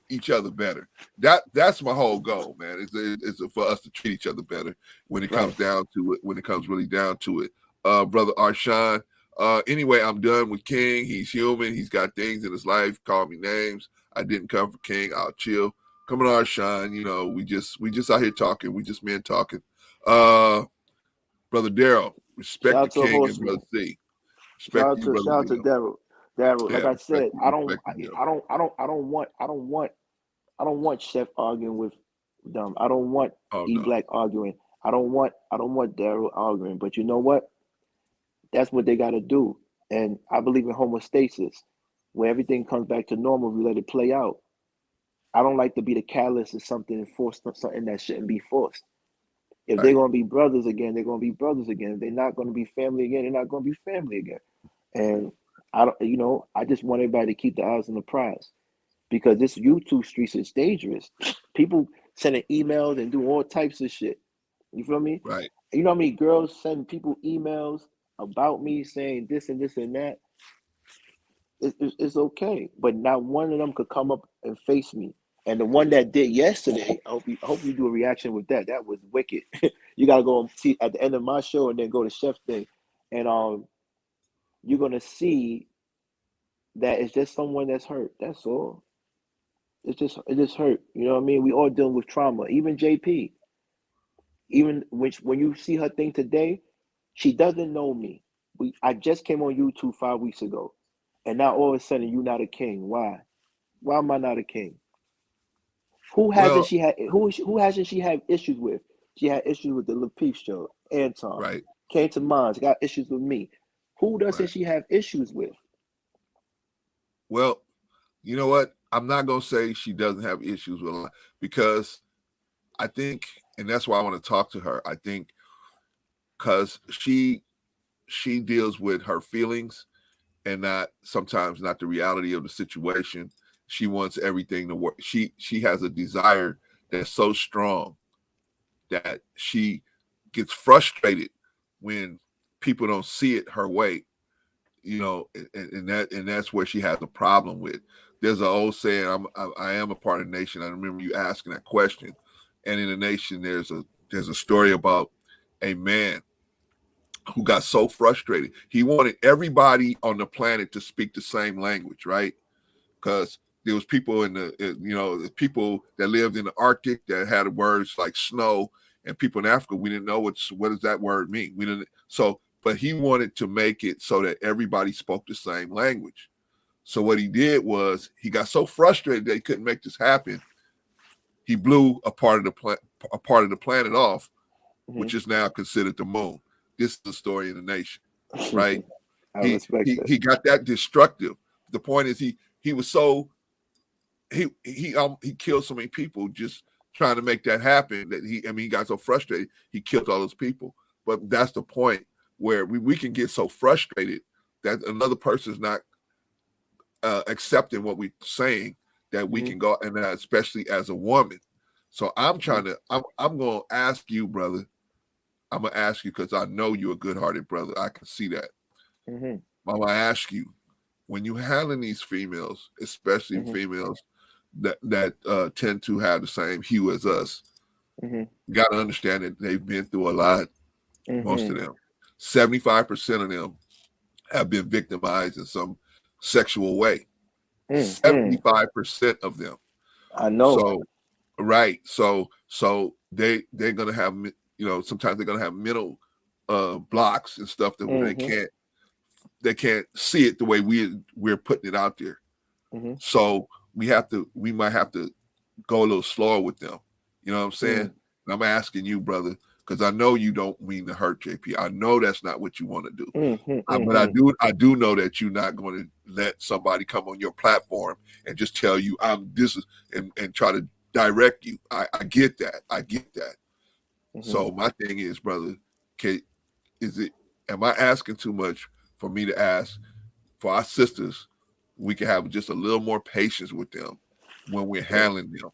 each other better. That's my whole goal, man. It's for us to treat each other better when it comes Right. down to it. When it comes really down to it, brother Arshawn. Anyway, I'm done with King. He's human. He's got things in his life. Call me names. I didn't come for King. I'll chill. Come on, Arshawn. We just out here talking. We just men talking. Brother Daryl, respect Shout the out to a King and horseman. brother C. Respect you, brother Shout out to Daryl. Daryl. Daryl, Yeah, like I said, I don't respect you, Daryl. want Chef arguing with them. I don't want Oh E no. Black arguing. I don't want Daryl arguing. But you know what? That's what they gotta do. And I believe in homeostasis, where everything comes back to normal, we let it play out. I don't like to be the catalyst of something and force something that shouldn't be forced. If they're Right. gonna be brothers again, they're gonna be brothers again. If they're not gonna be family again, they're not gonna be family again. And I don't, I just want everybody to keep the eyes on the prize because this YouTube streets is dangerous. People sending emails and doing all types of shit. You feel me? Right. You know how many girls send people emails about me saying this and this and that? It's okay, but not one of them could come up and face me. And the one that did yesterday, I hope you do a reaction with that. That was wicked. You gotta go and see at the end of my show and then go to Chef's thing, and you're gonna see that it's just someone that's hurt. That's all. It just hurt. You know what I mean? We all dealing with trauma. Even JP. Even when you see her thing today, she doesn't know me. I just came on YouTube 5 weeks ago, and now all of a sudden you're not a king. Why? Why am I not a king? Well, Who hasn't she had issues with? She had issues with the Lapeef show, Anton. right. Came to Mons, got issues with me. Who doesn't Right. she have issues with? Well, you know what? I'm not gonna say she doesn't have issues with a lot because I think, and that's why I want to talk to her. I think because she deals with her feelings and sometimes not the reality of the situation. She wants everything to work. She has a desire that's so strong that she gets frustrated when people don't see it her way, and that's where she has a problem with. There's an old saying, I am a part of the nation. I remember you asking that question. And in the nation, there's a story about a man who got so frustrated. He wanted everybody on the planet to speak the same language, right? Because there was people people that lived in the Arctic that had words like snow, and people in Africa, we didn't know what does that word mean. We didn't. So, but he wanted to make it so that everybody spoke the same language. So what he did was he got so frustrated that he couldn't make this happen. He blew a part of the planet off, Mm-hmm. which is now considered the moon. This is the story of the nation, right? I He respect he that. he got that destructive. The point is he was so he killed so many people just trying to make that happen that he got so frustrated he killed all those people. But that's the point where we can get so frustrated that another person's not accepting what we're saying that we Mm-hmm. can go, and especially as a woman. So I'm Mm-hmm. trying to I'm going to ask you, brother, I'm gonna ask you because I know you're a good-hearted brother. I can see that. Mm-hmm. I'm gonna ask you, when you handling these females, especially Mm-hmm. females that tend to have the same hue as us, Mm-hmm. you got to understand that they've been through a lot. Most of Mm-hmm. them, 75% of them have been victimized in some sexual way. Mm-hmm. 75% of them. I know. So right. So they're gonna have, sometimes they're gonna have mental blocks and stuff that Mm-hmm. they can't see it the way we're putting it out there. Mm-hmm. So we might have to go a little slower with them. You know what I'm saying? Mm. And I'm asking you, brother, because I know you don't mean to hurt JP. I know that's not what you want to do. Mm-hmm. But I Mm-hmm. do know that you're not going to let somebody come on your platform and just tell you and try to direct you. I get that. I get that. Mm-hmm. So my thing is, brother, am I asking too much for me to ask for our sisters? We can have just a little more patience with them when we're Right. handling them.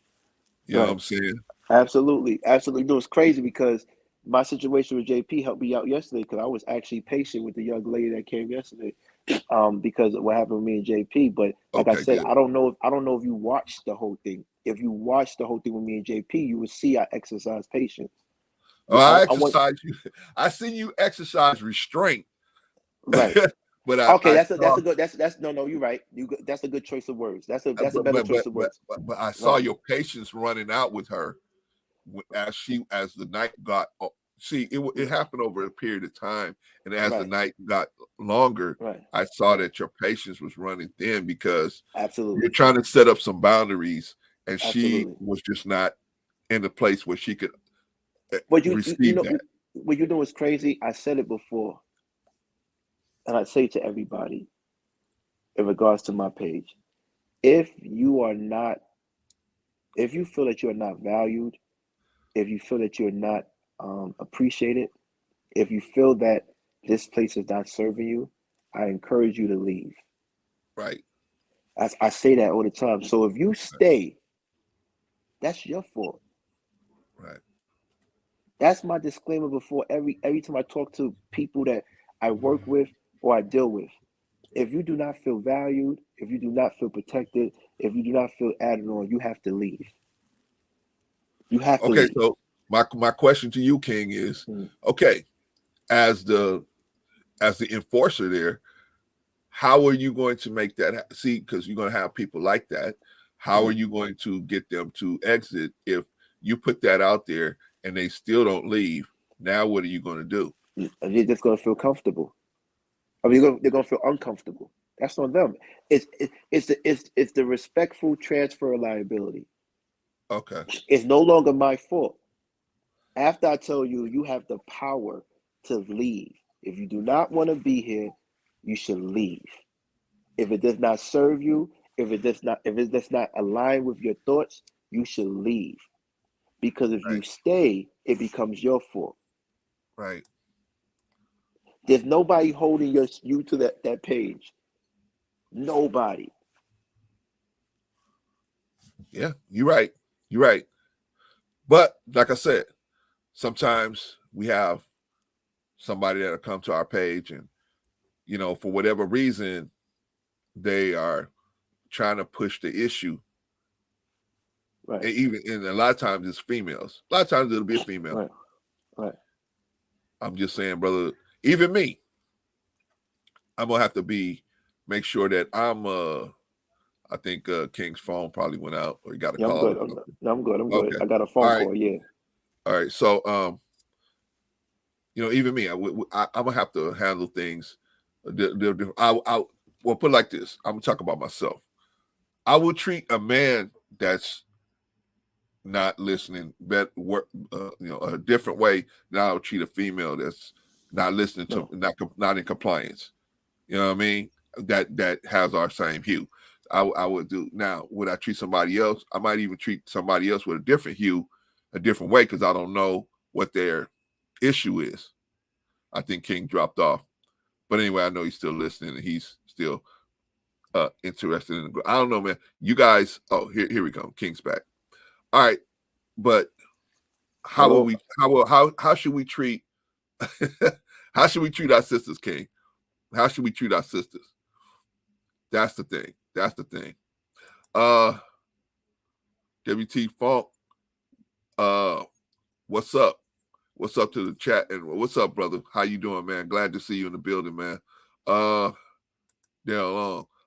You know what Right. I'm saying? Absolutely. Absolutely. No, it's crazy because my situation with JP helped me out yesterday because I was actually patient with the young lady that came yesterday. Because of what happened with me and JP. But like I Okay, said, good. I don't know if you watched the whole thing. If you watched the whole thing with me and JP, you would see I exercise patience. Oh, I want I see you exercise restraint, right. but Okay, I that's saw a good that's no, you're right. That's a good choice of words. That's a better choice of words. but I saw Right. your patience running out with her as the night got. See, it happened over a period of time, and as the Right. night got longer, Right. I saw Right. that your patience was running thin because you're Absolutely. trying to set up some boundaries, and she Absolutely. was just not in a place where she could But you receive know that. what you know is crazy. I said it before, and I say it to everybody in regards to my page. If you are not, if you feel that you are not valued, if you feel that you're not appreciated, if you feel that this place is not serving you, I encourage you to leave. Right, I say that all the time. So if you right, stay, that's your fault. right. That's my disclaimer before every time I talk to people that I work with or I deal with. If you do not feel valued, if you do not feel protected, if you do not feel added on, you have to leave. You have to Okay, leave. so my question to you, King, is Mm, okay, as the enforcer there, how are you going to make that see? Because you're going to have people like that. How are mm. you going to get them to exit if you put that out there and they still don't leave? Now, what are you going to do? They're just gonna feel comfortable. I mean, they're gonna feel uncomfortable. That's on them. It's the respectful transfer of liability. Okay, It's no longer my fault. After I tell you, you have the power to leave. If you do not want to be here, you should leave. If it does not serve you, if it does not align with your thoughts, you should leave. Because if you right, stay, it becomes your fault. right. There's nobody holding you to that page. Nobody. Yeah, you're right. You're right. But like I said, sometimes we have somebody that'll come to our page and for whatever reason they are trying to push the issue. Right. And even and a lot of times it's females. A lot of times it'll be a female. Right. Right. I'm just saying, brother, even me, I'm gonna have to make sure that I think King's phone probably went out or he got a Yeah, I'm call or good. something. I'm good. I'm good. Okay. I got a All phone right. call. Yeah. All right. So even me, I'm gonna have to handle things. Well, put it like this. I'm gonna talk about myself. I will treat a man that's not listening a different way than I'll treat a female that's not listening to No. not in compliance. You know what I mean? That has our same hue. I would do now. Would I treat somebody else? I might even treat somebody else with a different hue, a different way, because I don't know what their issue is. I think King dropped off, but anyway, I know he's still listening and he's still interested in the. I don't know, man. You guys. Oh, here we go. King's back. All right, but how will Hello. we? How should we treat How should we treat our sisters, King? How should we treat our sisters? That's the thing. That's the thing. WT Funk, what's up? What's up to the chat? And what's up, brother? How you doing, man? Glad to see you in the building, man. Long.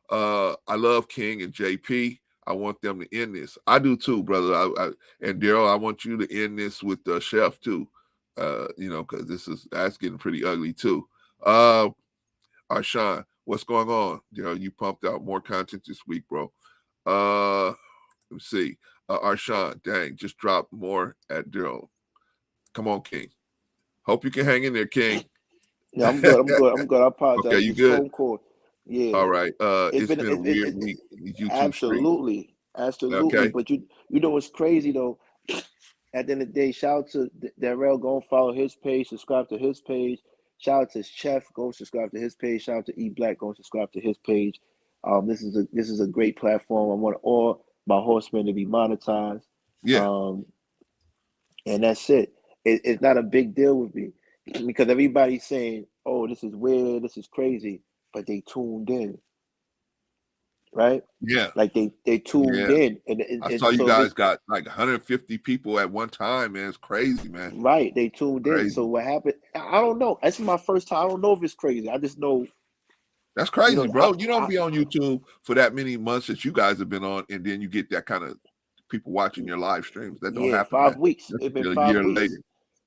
I love King and JP. I want them to end this. I do too, brother. And Daryl, I want you to end this with the chef too. Because that's getting pretty ugly too. Arshawn, what's going on? Daryl, you pumped out more content this week, bro. Let me see. Arshawn, dang, just dropped more at Daryl. Come on, King. Hope you can hang in there, King. Yeah, I'm good. I apologize. Okay, you this good? phone call. Yeah. All right. It's been a weird week. YouTube absolutely. Okay. But you know what's crazy though? At the end of the day, shout out to Darrell. Go and follow his page. Subscribe to his page. Shout out to Chef. Go subscribe to his page. Shout out to E Black. Go and subscribe to his page. This is a great platform. I want all my horsemen to be monetized. Yeah. And that's it. It's not a big deal with me because everybody's saying, "Oh, this is weird. This is crazy," but they tuned in, right? Yeah. Like they tuned in, and I saw you guys got like 150 people at one time, man. It's crazy, man. Right, they tuned in. So what happened? I don't know. That's my first time. I don't know if it's crazy. I just know. That's crazy, bro. You don't be on YouTube for that many months that you guys have been on, and then you get that kind of people watching your live streams. That don't happen. 5 weeks. That's It's been a 5 year weeks. later.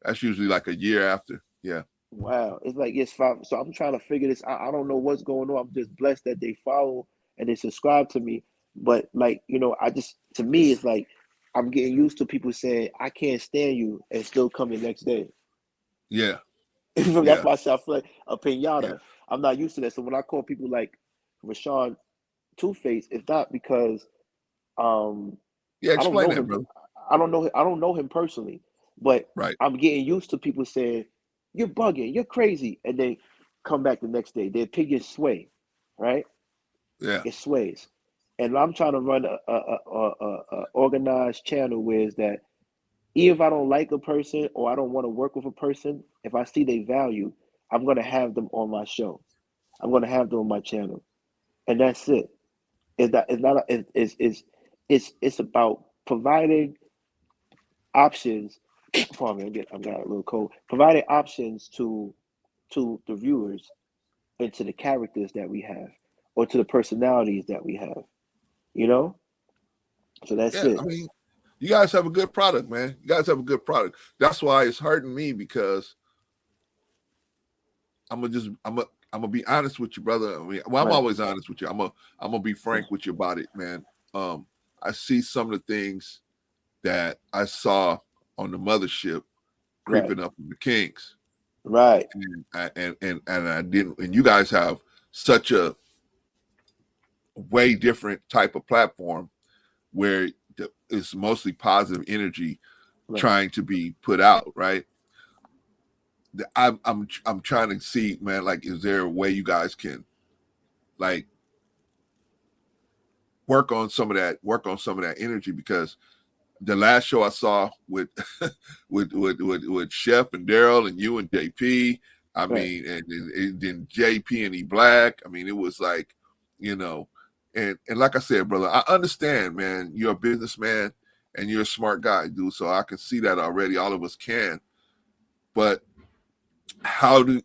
That's usually like a year after. Yeah. Wow. It's 5. So I'm trying to figure this. I don't know what's going on. I'm just blessed that they follow and they subscribe to me. But to me, it's like I'm getting used to people saying I can't stand you and still come the next day. Yeah. That's why I feel like a pinata. Yeah. I'm not used to that. So when I call people like Rashawn Two-Face, it's not because explain that, brother. I don't know him personally, but right. I'm getting used to people saying you're bugging, you're crazy, and they come back the next day. Their opinions sway, right? Yeah, it sways. And I'm trying to run a organized channel where is that even if I don't like a person or I don't want to work with a person, if I see their value, I'm gonna have them on my show. I'm gonna have them on my channel, and that's it. It's about providing options. Pardon me, I've got a little cold. Providing options to the viewers and to the characters that we have, or to the personalities that we have. You know, so that's it. I mean, you guys have a good product, man. You guys have a good product. That's why it's hurting me because I'm gonna be honest with you, brother. I mean, I'm always honest with you. I'm gonna be frank with you about it, man. I see some of the things that I saw on the mothership creeping up in the Kings, right? And I didn't. And you guys have such a way different type of platform where it's mostly positive energy trying to be put out, right? I'm trying to see, man, like, is there a way you guys can like work on some of that energy? Because the last show I saw with with Chef and Daryl and you and JP, I mean, and then JP and E Black, I mean, it was like, and like I said, brother, I understand, man, you're a businessman and you're a smart guy, dude. So I can see that already. All of us can. But how do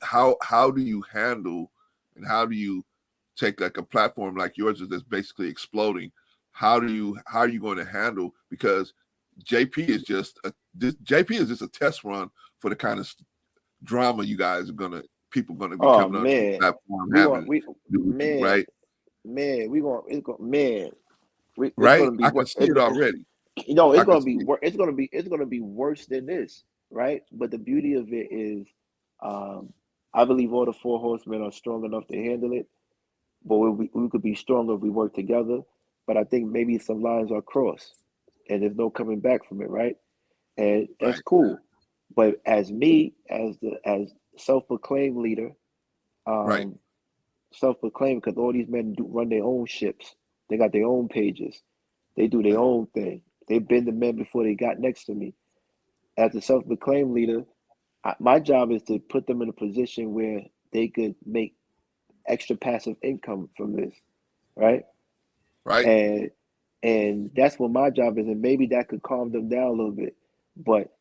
you handle and how do you take like a platform like yours that's basically exploding? How are you going to handle, because JP is just a test run for the kind of drama you guys are people going to be coming onto the platform right? Man, it's right? gonna be I can see it already. It's gonna be worse than this, right? But the beauty of it is, I believe all the 4 horsemen are strong enough to handle it. But we could be stronger if we work together. But I think maybe some lines are crossed, and there's no coming back from it, right? And that's cool. But as self-proclaimed leader, self-proclaimed, because all these men run their own ships. They got their own pages. They do their own thing. They've been the men before they got next to me. As a self-proclaimed leader, my job is to put them in a position where they could make extra passive income from this, right? Right. And that's what my job is, and maybe that could calm them down a little bit. But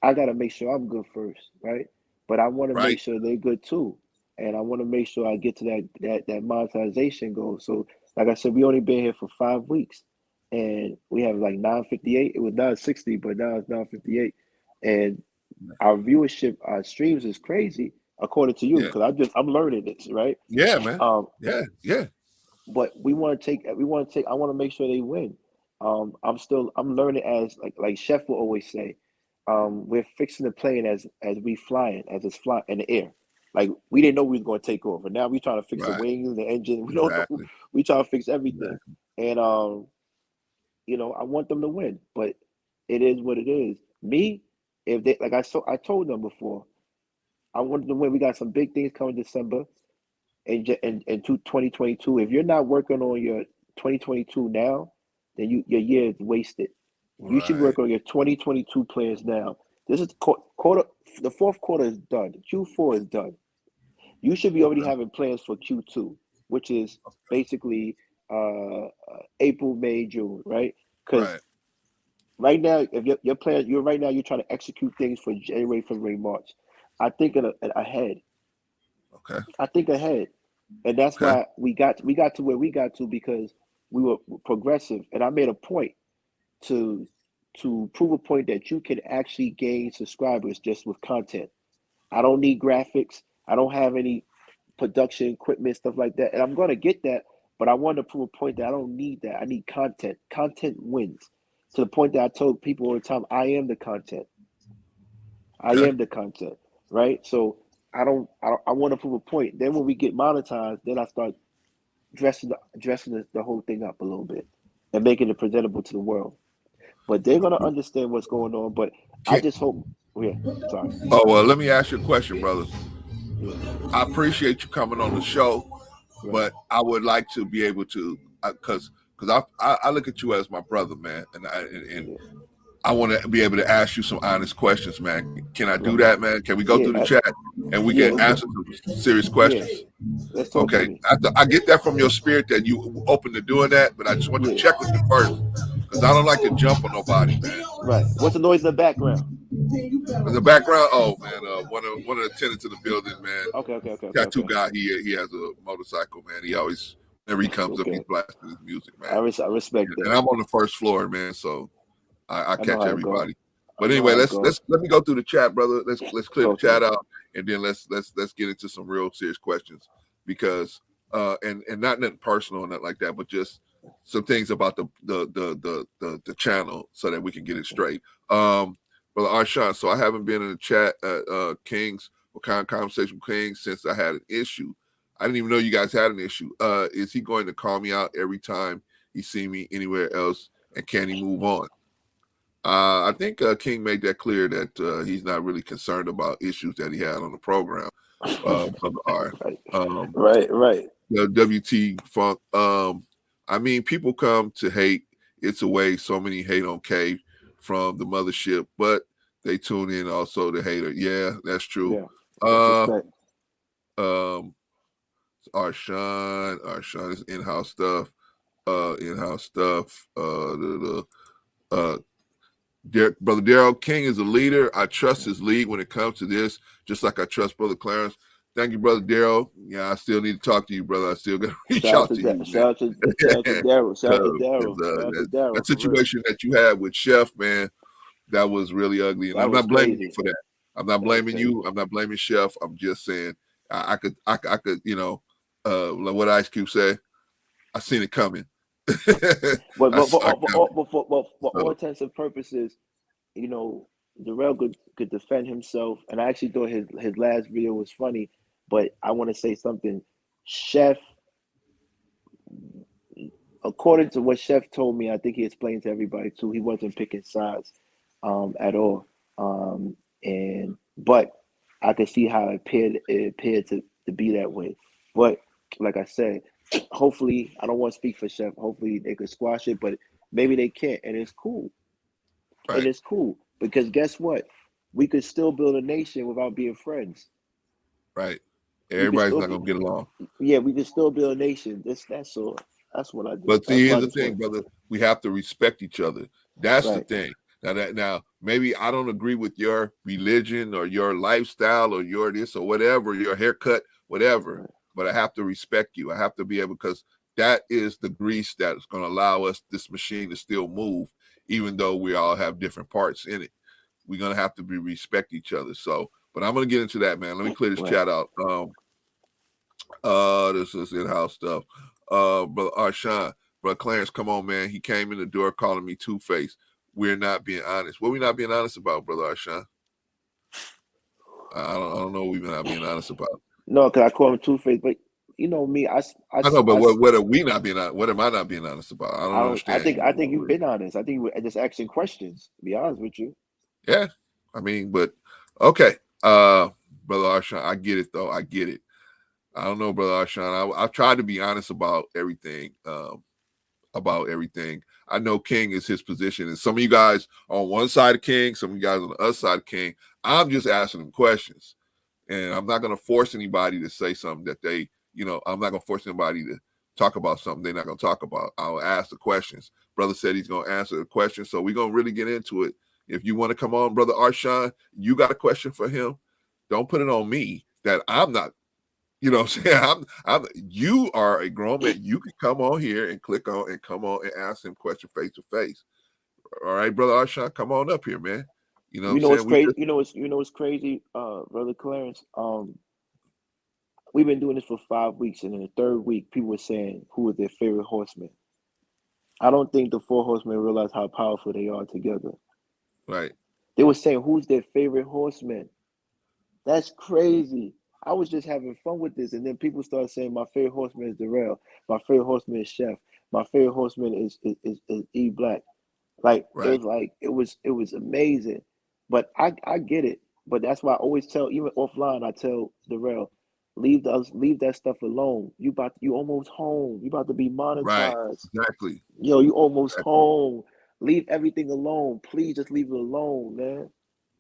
I got to make sure I'm good first, right? But I want to make Right. sure they're good too, and I want to make sure I get to that monetization goal. So, like I said, we only been here for 5 weeks, and we have like 958. It was 960, but now it's 958, and our viewership, our streams is crazy according to you, Yeah. because I'm learning this, right? Yeah, man. Um, Yeah. but we want to take, I want to make sure they win. I'm learning, as like Chef will always say, we're fixing the plane as we flying, as it's flying in the air. Like, we didn't know we was going to take off, and now we trying to fix the Right. wings, the engine. We don't know. Exactly. We trying to fix everything, Exactly. and I want them to win, but it is what it is. Me, if they, like I told them before, I want them to win. We got some big things coming December and 2022. If you're not working on your 2022 now, then your year is wasted. You should Right. work on your 2022 plans now. This is quarter. The fourth quarter is done. Q4 is done. You should be already Okay. having plans for Q2, which is basically April, May, June, right? Because Right. right now, if your plan, you're trying to execute things for January, February, March. I think ahead. Okay. I think ahead, and that's Okay. why we got to where we got to, because we were progressive, and I made a point to prove a point that you can actually gain subscribers just with content. I don't need graphics. I don't have any production equipment, stuff like that, and I'm gonna get that. But I want to prove a point that I don't need that. I need content. Content wins. To the point that I told people all the time, I am the content. I Okay. am the content, right? So I want to prove a point. Then when we get monetized, then I start dressing the whole thing up a little bit and making it presentable to the world. But they're gonna understand what's going on. But I Can, just hope. Yeah, sorry. oh well, let me ask you a question, brother. Yeah, I appreciate you coming on the show, right. but I would like to be able to, because I look at you as my brother, man, and Yeah, I want to be able to ask you some honest questions, man. Can I do right. that, man? Can we go Yeah, through the chat and we yeah. can Let's answer go. some serious Yeah, questions? let's talk to Okay, me. I get that from your spirit that you open to doing that, but I just want to Yeah, check with you first because I don't like to jump on nobody, man. right. What's the noise in the background? In the background, oh man, one of the tenants in the building, man, tattoo Okay. guy. He has a motorcycle, man. He always whenever he comes up, he's Okay. blasting his music, man. I respect And that. I'm on the first floor, man, so I I know catch how it go. everybody. I But know anyway, how it let's go. let me go through the chat, brother. Let's clear the Talk to me. chat out, and then let's get into some real serious questions because and not nothing personal and nothing like that, but just some things about the channel so that we can get it straight. Brother Arshawn, so I haven't been in the chat at Kings or Conversation with Kings since I had an issue. I didn't even know you guys had an issue. Is he going to call me out every time he see me anywhere else, and can he move on? I think King made that clear that he's not really concerned about issues that he had on the program. Brother R. Right. Um, Right. WT Funk. I mean, people come to hate. It's a way. So many hate on K from the mothership, but they tune in also to hater. Yeah, that's true. Yeah. That's Uh, respect. um, Arshawn is in-house stuff. In-house stuff. Uh, Brother Daryl King is a leader. I trust his lead when it comes to this, just like I trust Brother Clarence. Thank you, Brother Daryl. Yeah, I still need to talk to you, brother. I still got to reach Shout out out to to you, man. shout out to Daryl. Shout out to Daryl. Shout out to That Daryl, for real. situation that you had with Chef, man, that was really ugly. And That I'm was not blaming you crazy. for that. I'm not That was blaming you. crazy. I'm not blaming Chef. I'm just saying I could, like what Ice Cube say, I seen it coming. But I but but, saw it coming. for all So, intents and purposes, Darrell could defend himself, and I actually thought his last video was funny. But I want to say something. Chef, according to what Chef told me, I think he explained to everybody too. He wasn't picking sides, at all. And but I could see how it appeared to be that way. But like I said, hopefully I don't want to speak for Chef. Hopefully they could squash it, but maybe they can't, and it's cool. And right. it's cool because guess what? we could still build a nation without being friends. Right. We could Everybody's still not be, gonna get along. yeah, we could still build a nation. That's all. That's what I do. But see, That's why here's I the just thing, want. brother. We have to respect each other. That's the Right. thing. Now maybe I don't agree with your religion or your lifestyle or your this or whatever, your haircut, whatever. Right. But I have to respect you. I have to be able, because that is the grease that's going to allow us, this machine, to still move, even though we all have different parts in it. We're gonna have to be respect each other. So, but I'm gonna get into that, man. Let me clear this Right. chat out. This is in-house stuff. Brother Arshawn, brother Clarence, come on, man. He came in the door calling me two-faced. We're not being honest. What we not being honest about, brother Arshawn? I don't know what we're not being honest about. No, because I call him Two Face, but you know me, I know, but what are we not being honest? What am I not being honest about? I I don't don't. understand. I think you've been honest. I think we're just asking questions. To be honest with you. Yeah, I mean, but okay, brother Arshawn, I get it though. I get it. I don't know, brother Arshawn. I've tried to be honest about everything. I know King is his position, and some of you guys on one side of King, some of you guys on the other side of King. I'm just asking them questions, and I'm not going to force anybody to say something that they, I'm not going to force anybody to talk about something they're not going to talk about. I'll ask the questions. Brother said he's going to answer the questions, so we're going to really get into it. If you want to come on, brother Arshawn, you got a question for him. Don't put it on me that I'm not. You know what I'm saying? You are a grown man. You can come on here and click on and come on and ask him question face to face. All right, brother Arshawn, come on up here, man. You know what You I'm know what's saying? crazy? You know what's crazy, brother Clarence. We've been doing this for 5 weeks, and in the third week, people were saying who was their favorite horseman. I don't think the four horsemen realize how powerful they are together. Right. They were saying who's their favorite horseman. That's crazy. I was just having fun with this, and then people started saying my favorite horseman is Darrell. My favorite horseman is Chef. My favorite horseman is E Black. Right. It was amazing. But I get it. But that's why I always tell, even offline, I tell Darrell, leave that stuff alone. You almost home. You about to be Right. monetized. Exactly. Yo, you almost Exactly. home. Leave everything alone. Please just leave it alone, man.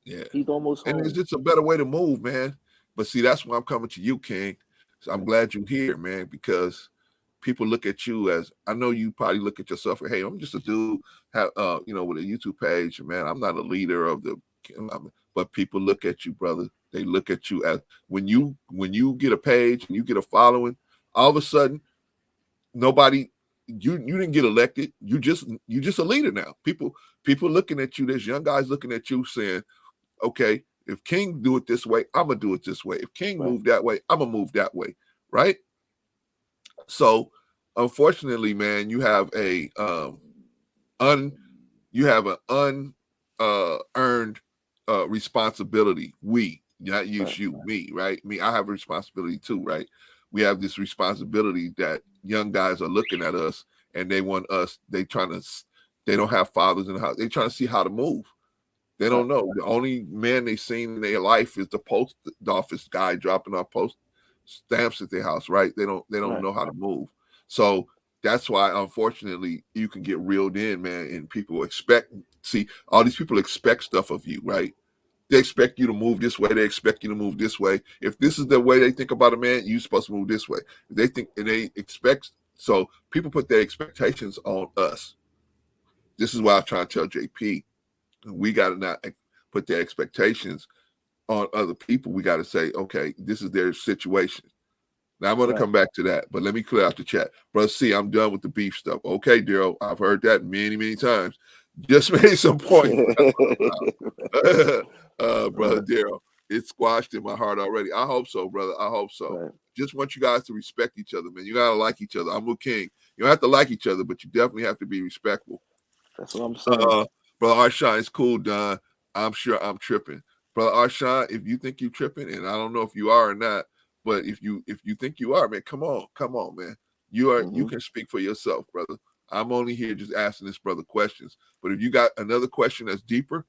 Yeah. He's almost And home. it's just a better way to move, man. But see, that's why I'm coming to you, King. So I'm glad you're here, man, because people look at you as, I know you probably look at yourself and, hey, I'm just a dude, with a YouTube page, man. I'm not a leader of but people look at you, brother. They look at you as, when you get a page and you get a following, all of a sudden, nobody, you didn't get elected. You just a leader now. People looking at you. There's young guys looking at you saying, okay, if King do it this way, I'm gonna do it this way. If King move that way, I'm gonna move that way, right? So, unfortunately, man, you have an earned responsibility. We, not you, me, right? Me, I have a responsibility too, right? We have this responsibility that young guys are looking at us and they want us. They don't have fathers in the house. They trying to see how to move. They don't know. The only man they seen in their life is the post office guy dropping off post stamps at their house, right? They don't know how to move. So that's why, unfortunately, you can get reeled in, man, and people see, all these people expect stuff of you, right? They expect you to move this way. They expect you to move this way. If this is the way they think about a man, you're supposed to move this way. They think, and they expect, so people put their expectations on us. This is why I'm trying to tell JP, we got to not put their expectations on other people. We got to say, okay, this is their situation. Now I'm going to come back to that, but let me clear out the chat. Brother C, I'm done with the beef stuff. Okay, Daryl, I've heard that many, many times. Just made some points. Brother Daryl, it's squashed in my heart already. I hope so, brother. I hope so. Just want you guys to respect each other, man. You got to like each other. I'm with King. You don't have to like each other, but you definitely have to be respectful. That's what I'm saying. Brother Arshawn, it's cool, Don. I'm sure I'm tripping. Brother Arshawn, if you think you're tripping, and I don't know if you are or not, but if you think you are, man, come on, man. You can speak for yourself, brother. I'm only here just asking this brother questions. But if you got another question that's deeper,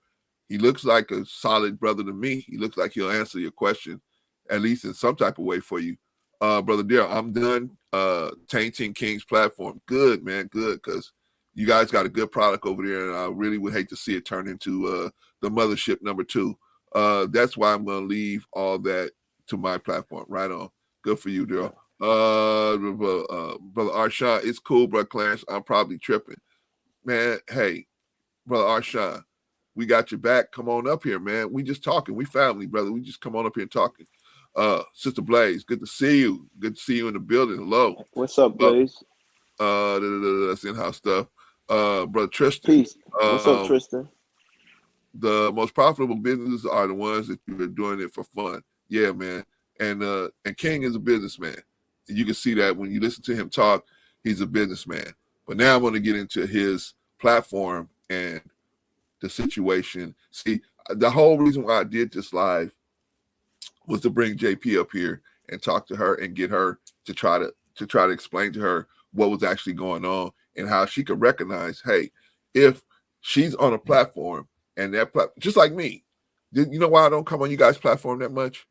he looks like a solid brother to me. He looks like he'll answer your question, at least in some type of way for you. Brother Daryl, I'm done tainting King's platform. Good, man, good, because you guys got a good product over there, and I really would hate to see it turn into the mothership number 2. That's why I'm going to leave all that to my platform. Right on. Good for you, Daryl. Brother Arshawn, it's cool, brother Clarence. I'm probably tripping. Man, hey, brother Arshawn, we got your back. Come on up here, man. We just talking. We family, brother. We just come on up here and talking. Sister Blaze, good to see you. Good to see you in the building. Hello. What's up, Blaze? That's in-house stuff. Brother Tristan. Peace. What's up, Tristan? The most profitable businesses are the ones that you're doing it for fun. Yeah, man. And King is a businessman. You can see that when you listen to him talk, he's a businessman. But now I'm going to get into his platform and the situation. See, the whole reason why I did this live was to bring JP up here and talk to her and get her to try to explain to her what was actually going on and how she could recognize, hey, if she's on a platform and that just like me, you know why I don't come on you guys' platform that much?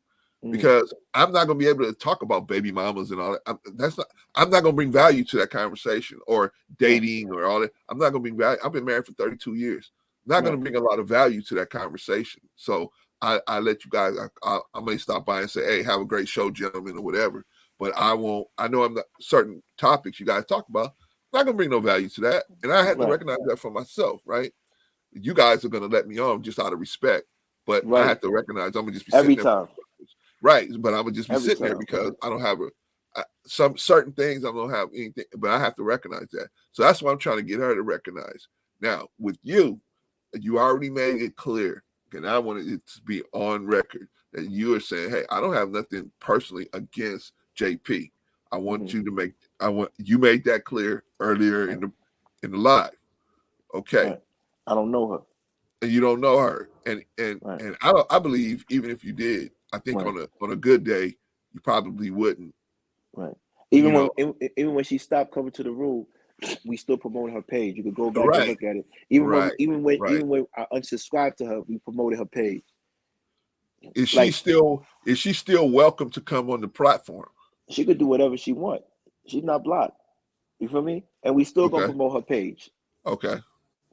Because I'm not going to be able to talk about baby mamas and all that. I'm not going to bring value to that conversation or dating or all that. I'm not going to bring value. I've been married for 32 years. Not going to bring a lot of value to that conversation. So I let you guys, I may stop by and say, hey, have a great show, gentlemen, or whatever. But I won't, I know I'm not certain topics you guys talk about. I'm not going to bring no value to that. And I have to recognize that for myself, right? You guys are going to let me on just out of respect. But I have to recognize I'm going to just be sitting every there. time. Right, but I would just be Every sitting there time. because I don't have some certain things I don't have anything, but I have to recognize that. So that's why I'm trying to get her to recognize. Now, with you already made it clear, and I wanted it to be on record that you are saying, "Hey, I don't have nothing personally against JP. I want you to you made that clear earlier in the live. Okay, I don't know her. And you don't know her, and I believe even if you did, I think on a good day you probably wouldn't. Right. Even when she stopped coming to the room, we still promoted her page. You could go back and look at it. Even when I unsubscribed to her, we promoted her page. Is she still welcome to come on the platform? She could do whatever she wants. She's not blocked. You feel me? And we still gonna promote her page. Okay.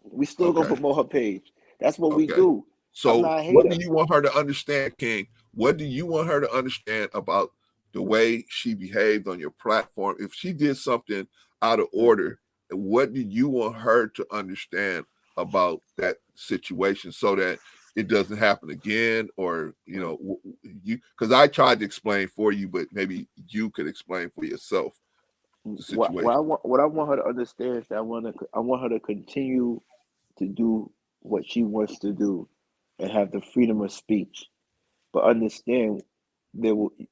We still gonna promote her page. That's what we do. So what do you want her to understand, King? What do you want her to understand about the way she behaved on your platform? If she did something out of order, what do you want her to understand about that situation so that it doesn't happen again? Or, because I tried to explain for you, but maybe you could explain for yourself the situation. What I want her to understand is that I want her to continue to do what she wants to do and have the freedom of speech, but understand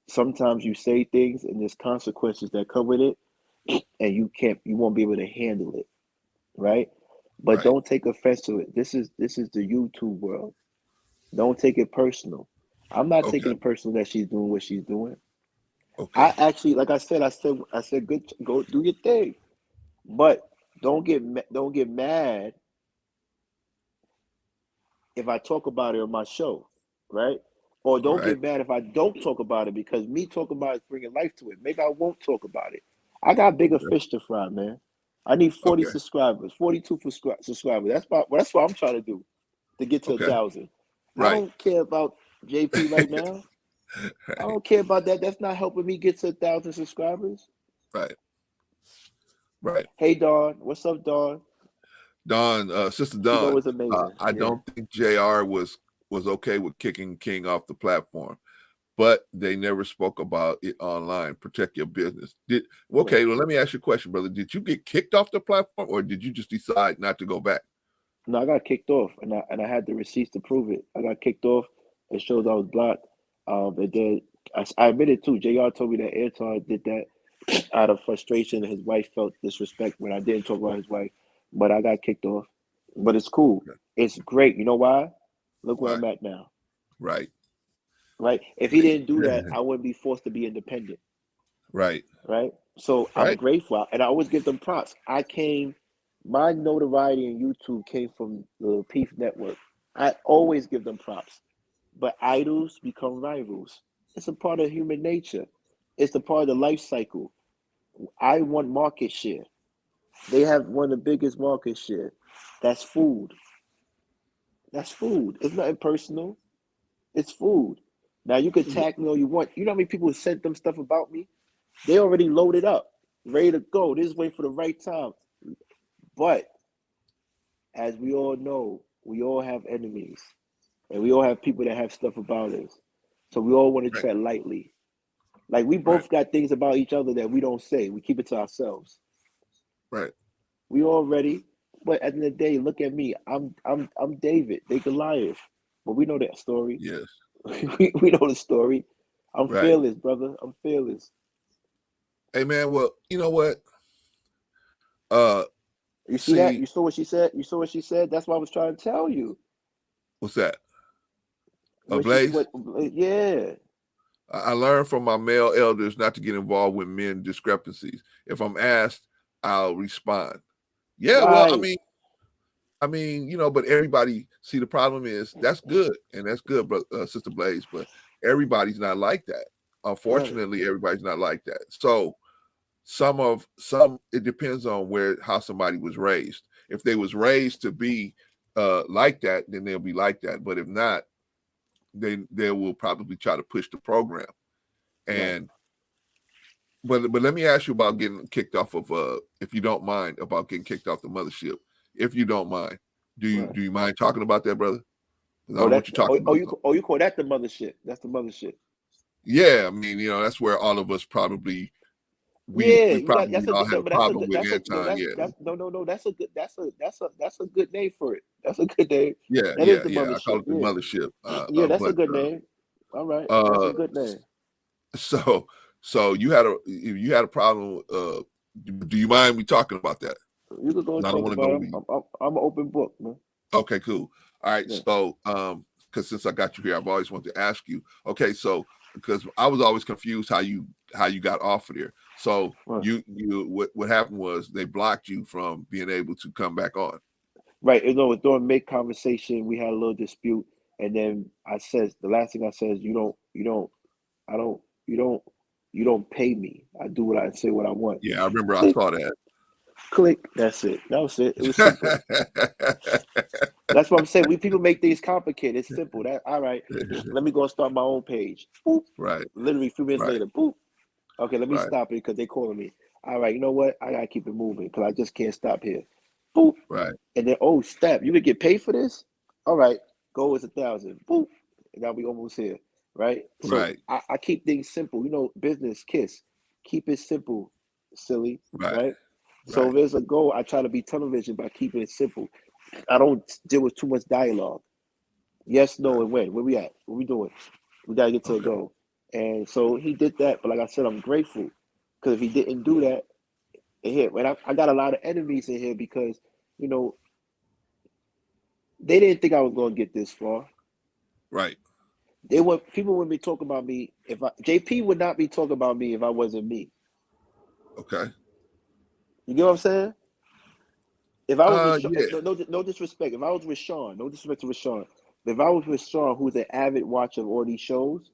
sometimes you say things and there's consequences that come with it, and you won't be able to handle it, right? But don't take offense to it. This is the YouTube world. Don't take it personal. I'm not taking it personal that she's doing what she's doing. I actually, like I said, good, go do your thing, but don't get mad if I talk about it on my show, right? Or don't get mad if I don't talk about it, because me talking about it is bringing life to it. Maybe I won't talk about it. I got bigger fish to fry, man. I need 40 subscribers, 42 subscribers. That's what I'm trying to do to get to 1,000. I don't care about JP right now. I don't care about that. That's not helping me get to 1,000 subscribers. Right. Hey, Dawn. What's up, Dawn? Dawn, Sister Dawn. Was amazing. I don't think JR was okay with kicking King off the platform, but they never spoke about it online. Protect your business. Well, let me ask you a question, brother. Did you get kicked off the platform, or did you just decide not to go back? No, I got kicked off, and I had the receipts to prove it. I got kicked off. It shows I was blocked. And then I admitted too. JR told me that Airtar did that out of frustration. His wife felt disrespect when I didn't talk about his wife, but I got kicked off. But it's cool. It's great. You know why? Look where I'm at now. Right. If he didn't do that, I wouldn't be forced to be independent. Right. So I'm grateful, and I always give them props. My notoriety in YouTube came from the Peace Network. I always give them props. But idols become rivals. It's a part of human nature. It's a part of the life cycle. I want market share. They have one of the biggest market share. That's food. It's nothing personal. It's food. Now you can tag me all you want. You know how many people sent them stuff about me? They already loaded up, ready to go. They just waiting for the right time. But as we all know, we all have enemies, and we all have people that have stuff about us. So we all want to Right. tread lightly. Like we Right. both got things about each other that we don't say. We keep it to ourselves. Right. We all ready, but at the end of the day, look at me. I'm David. They Goliath, but we know that story. Yes. we know the story. I'm Right. fearless, brother. I'm fearless. Hey man, well, you know what? Uh You see that? see, You saw what she said? You saw what she said? That's what I was trying to tell you. what's that? When she Blaze? what yeah. I learned from my male elders not to get involved with men discrepancies. If I'm asked, I'll respond. Yeah, well, Right. but everybody see the problem is that's good and that's good, Sister Blaze, but everybody's not like that. Right. Unfortunately, everybody's not like that. So some it depends on how somebody was raised. If they was raised to be like that, then they'll be like that. But if not, they will probably try to push the program. Right. And but let me ask you about getting kicked off of if you don't mind, about getting kicked off the mothership. If you don't mind, do Right. you mind talking about that, brother? 'Cause I Oh, don't want you talking about something. you call that the mother shit. That's the mother shit. Yeah, I mean, that's where all of us probably Yeah, we you got probably that's a all good had a but that's a problem good with Anton. Yeah, that's no, that's a good that's a good name for it. That's a good name. yeah, That is yeah, the yeah. mother I call shit. it the Yeah. mothership. Yeah, that's a But good name. All right. That's a uh, good name. so you had a problem. Do you mind me talking about that? You could go and I don't talk want to go about it. leave. I'm an open book, man. Okay, cool. All right, Yeah. so because since I got you here, I've always wanted to ask you. Okay, so because I was always confused how you got off of there. So Right. what happened was they blocked you from being able to come back on. Right. You know, during mid conversation, we had a little dispute, and then I said the last thing I said is I don't, you don't, you don't pay me. I do what I say what I want. Yeah, I remember I Click, saw that. click. That's it. That was it. It was simple. That's what I'm saying. We people make things complicated. It's simple. That all right. Let me go and start my own page. Boop. Right, Literally a few minutes right, later. Boop. Okay, let me right, stop it because they're calling me. All right, you know what? I gotta keep it moving because I just can't stop here. Boop. right, And then oh snap, you could get paid for this? All right, goal is 1,000. Boop. And now we almost here. Right? So right, I keep things simple. You know, business kiss. Keep it simple, silly. right, Right? So right. if there's a goal, I try to be television by keeping it simple. I don't deal with too much dialogue. Yes, no, Right. and when. Where we at? What we doing? We gotta get to a Okay. goal. And so he did that, but like I said, I'm grateful. Because if he didn't do that, in here, and I got a lot of enemies in here because, you know, they didn't think I was gonna get this far. Right. People would be talking about me if JP would not be talking about me if I wasn't me. Okay. You get what I'm saying? If I was with Yeah. no disrespect, if I was with Sean, no disrespect to Rashawn, if I was with Sean, who's an avid watcher of all these shows,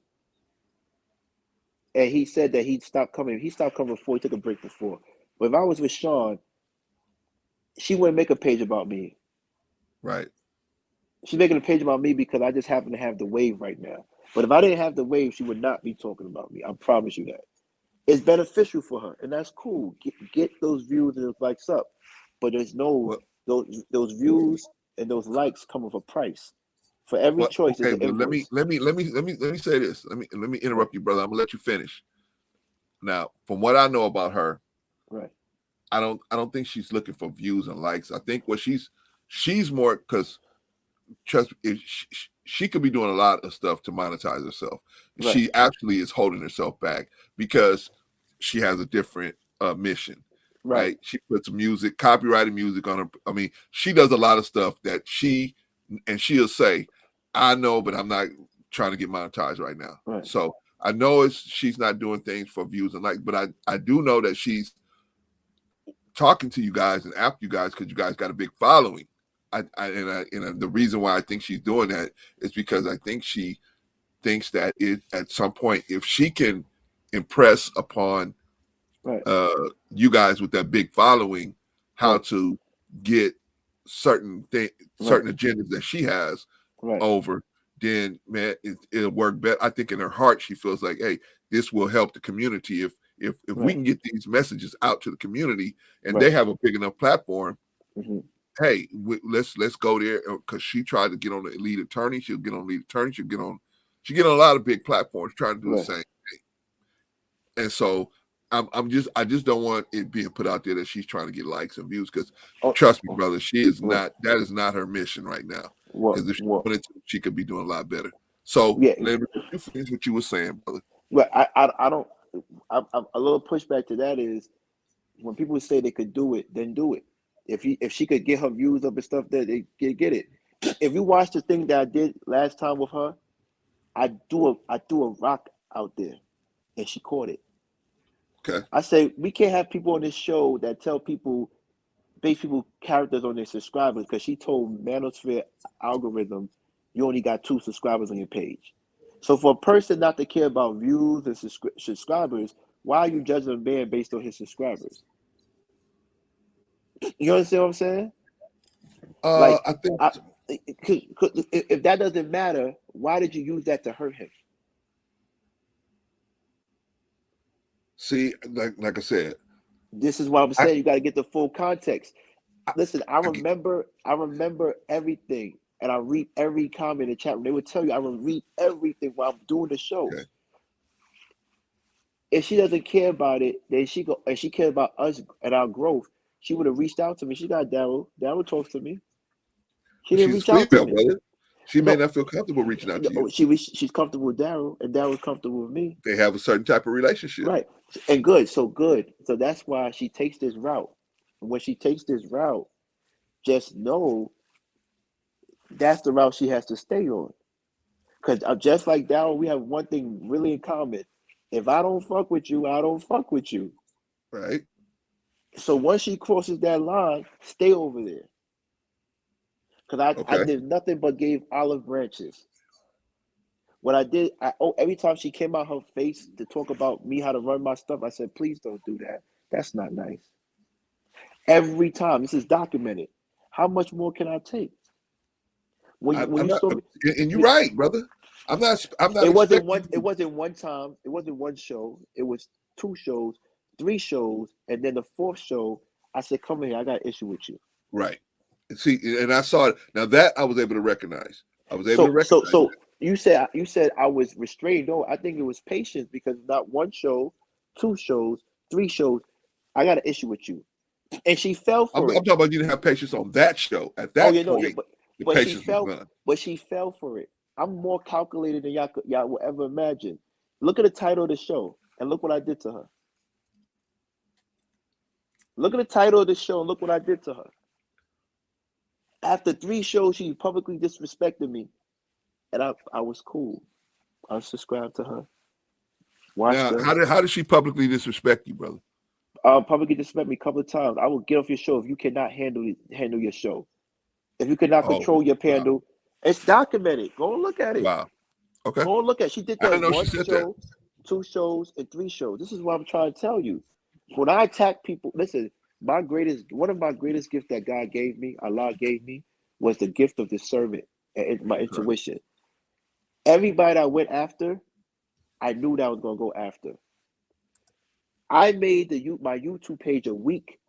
and he said that he stopped coming before, he took a break before. But if I was with Sean, she wouldn't make a page about me. Right. She's making a page about me because I just happen to have the wave right now. But if I didn't have the wave, she would not be talking about me. I promise you that. It's beneficial for her, and that's cool. Get those views and those likes up. But there's no Well, those views and those likes come with a price. For every choice, there's okay. an Well, invoice. let me say this. Let me Right, interrupt you, brother. I'm gonna let you finish. Now, from what I know about her, right, I don't think she's looking for views and likes. I think what she's more because trust me, she could be doing a lot of stuff to monetize herself. right, She actually is holding herself back because she has a different mission, right, right? She puts music, copyrighted music on her. I mean, she does a lot of stuff that she'll say, I know, but I'm not trying to get monetized right now. right, So I know she's not doing things for views and likes, but I do know that she's talking to you guys and after you guys because you guys got a big following. The reason why I think she's doing that is because I think she thinks that at some point if she can impress upon right, you guys with that big following how right, to get certain right, certain agendas that she has right, over, then man, it'll work better. I think in her heart she feels like, hey, this will help the community if we Right. can get these messages out to the community and Right. they have a big enough platform. Mm-hmm. Hey, let's go there, because she tried to get on the lead attorney. She'll get on lead attorney. She get on a lot of big platforms trying to do the Right. same thing. And so I just don't want it being put out there that she's trying to get likes and views, because Oh, trust me, brother, she is well, not. That is not her mission right now. well, Because if she well, wanted to, she could be doing a lot better. So yeah. let you finish what you were saying, brother. But I don't. I'm a little pushback to that is when people say they could do it, then do it. If she could get her views up and stuff, that they get it. If you watch the thing that I did last time with her, I threw a rock out there, and she caught it. Okay. I say we can't have people on this show that tell people base people characters on their subscribers, because she told Manosphere algorithm you only got 2 subscribers on your page. So for a person not to care about views and subscribers, why are you judging a man based on his subscribers? You understand what I'm saying? Like, I think. if that doesn't matter, why did you use that to hurt him? See, like I said, This is what I'm saying. You got to get the full context. I, Listen, I I get, remember everything, and I read every comment in the chat room. They would tell you I will read everything while I'm doing the show. okay. If she doesn't care about it, then she cared about us and our growth, she would have reached out to me. She got Daryl. Daryl talks to me. She But didn't she's a reach out to female, me. brother. She may No, not feel comfortable reaching out to you. she's comfortable with Daryl, and Daryl's comfortable with me. They have a certain type of relationship. Right. And good. So good. So that's why she takes this route. And when she takes this route, just know that's the route she has to stay on. Because just like Daryl, we have one thing really in common. If I don't fuck with you, I don't fuck with you. Right. So once she crosses that line, stay over there. Because I Okay. did nothing but gave olive branches. What I did, every time she came out her face to talk about me, how to run my stuff, I said, please don't do that. That's not nice. Every time. This is documented. How much more can I take? When I'm you not, saw me, and you're right, brother. I'm not it wasn't expecting one. It you. wasn't one time. It wasn't one show. It was 2 shows, 3 shows, and then the 4th show. I said, "Come here. I got an issue with you." Right. See, and I saw it. Now that I was able to recognize. I was able to So, so, recognize so you said I was restrained. No, I think it was patience, because not 1 show, 2 shows, 3 shows. I got an issue with you, and she fell I'm for it. talking about you didn't have patience on that show. At Oh that yeah, no, yeah, point, the but she patience was fell, gone. for it. I'm more calculated than y'all will ever imagine. Look at the title of the show, and look what I did to her. Look at the title of the show, and look what I did to her. After 3 shows, she publicly disrespected me, and I was cool. I subscribed to her, watched Now, her. how did she publicly disrespect you, brother? Publicly disrespect me a couple of times. I will get off your show if you cannot handle your show. If you cannot Oh, control your wow, handle, it's documented. Go and look at it. wow. Okay, Go and look at it. She did I that didn't know she 1 said that. show, 2 shows, and 3 shows. This is what I'm trying to tell you. When I attack people, listen, one of my greatest gifts that God gave me, Allah gave me, was the gift of discernment and my Okay. intuition. Everybody that I went after, I knew that I was gonna go after. I made my YouTube page a week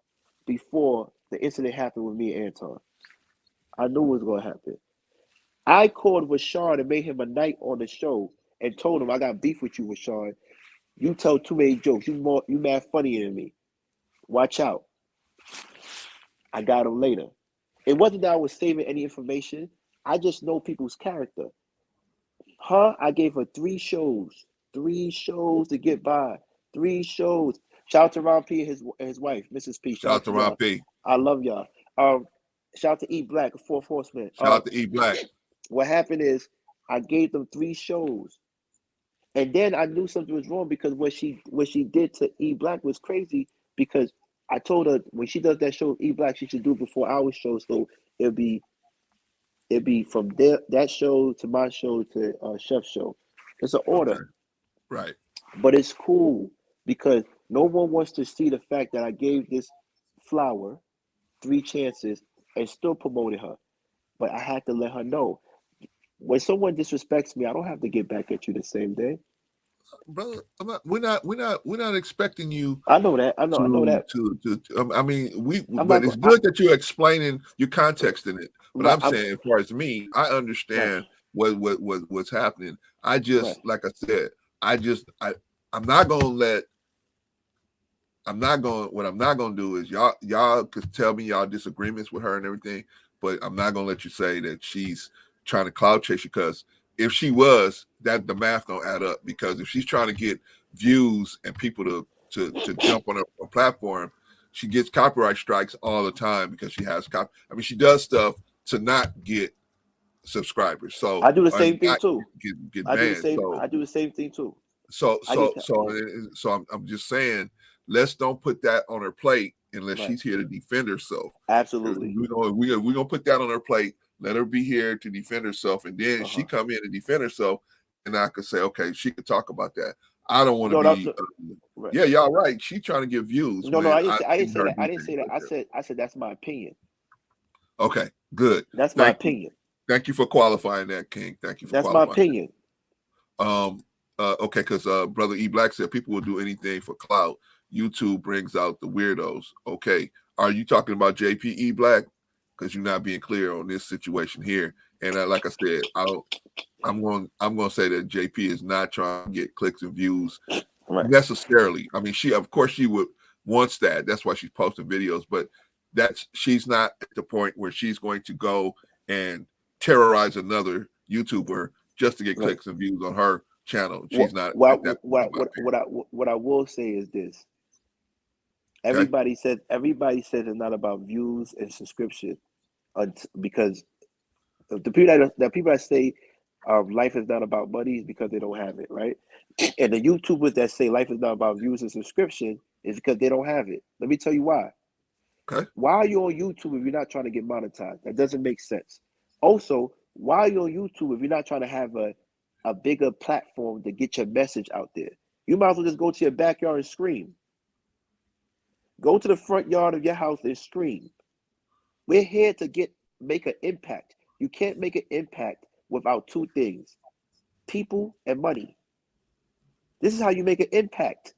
before the incident happened with me and Anton. I knew it was gonna happen. I called Rashawn and made him a night on the show and told him I got beef with you, Rashawn. You tell too many jokes. You mad funnier than me. Watch out. I got him later. It wasn't that I was saving any information. I just know people's character. I gave her 3 shows to get by. 3 shows. Shout out to Ron P and his wife, Mrs. P. Shout Shout out out to to Ron y'all. P. I love y'all. Shout out to E Black, 4th Horseman. Shout out to E Black. What happened is I gave them 3 shows. And then I knew something was wrong, because what she did to E Black was crazy, because I told her when she does that show E Black, she should do it before our show, so it'll be from that show to my show to Chef's show. It's an order, Okay, right. but it's cool because no one wants to see the fact that I gave this flower 3 chances and still promoted her. But I had to let her know when someone disrespects me, I don't have to get back at you the same day. Brother, we're not expecting you. I know that. I know that. I mean, But it's good that you're explaining your context in it. But right, I'm saying, as far as me, I understand what's happening. I just, like I said, I'm not gonna let. What I'm not gonna do is y'all could tell me y'all disagreements with her and everything, but I'm not gonna let you say that she's trying to cloud chase you, because if she was, that the math don't add up. Because if she's trying to get views and people to jump on her platform, she gets copyright strikes all the time because she has I mean, she does stuff to not get subscribers. So I do the same thing too. Get I do the banned. same. So I do the same thing too. so I'm just saying, let's don't put that on her plate unless she's here to defend herself. Absolutely. We're gonna put that on her plate. Let her be here to defend herself, and then she come in and defend herself, and I could say, okay, she could talk about that. I don't want to be. Yeah, y'all right. She's trying to get views. No, I didn't say that. I didn't say that. I said that's my opinion. Okay, good. That's my opinion. Thank you for qualifying that, King. Thank you for qualifying. That's my opinion. Okay, because Brother E Black said people will do anything for clout. YouTube brings out the weirdos. Okay, are you talking about JPE Black? Because you're not being clear on this situation here. And like I said, I'm going to say that JP is not trying to get clicks and views necessarily. I mean, she would wants that. That's why she's posting videos. But she's not at the point where she's going to go and terrorize another YouTuber just to get clicks and views on her channel. She's not. What I will say is this. Everybody says it's not about views and subscription, because the people that say life is not about money is because they don't have it, right? And the YouTubers that say life is not about views and subscription is because they don't have it. Let me tell you why. Okay. Why are you on YouTube if you're not trying to get monetized? That doesn't make sense. Also, why are you on YouTube if you're not trying to have a bigger platform to get your message out there? You might as well just go to your backyard and scream. Go to the front yard of your house and scream. We're here to make an impact. You can't make an impact without two things: people and money. This is how you make an impact.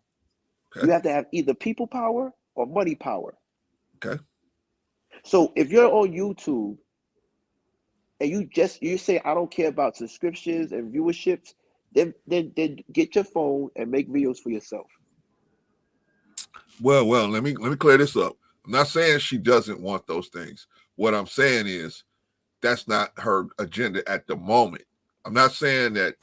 Okay. You have to have either people power or money power. Okay. So if you're on YouTube and you say I don't care about subscriptions and viewerships, then get your phone and make videos for yourself. Well, let me clear this up. I'm not saying she doesn't want those things. What I'm saying is that's not her agenda at the moment. I'm not saying that,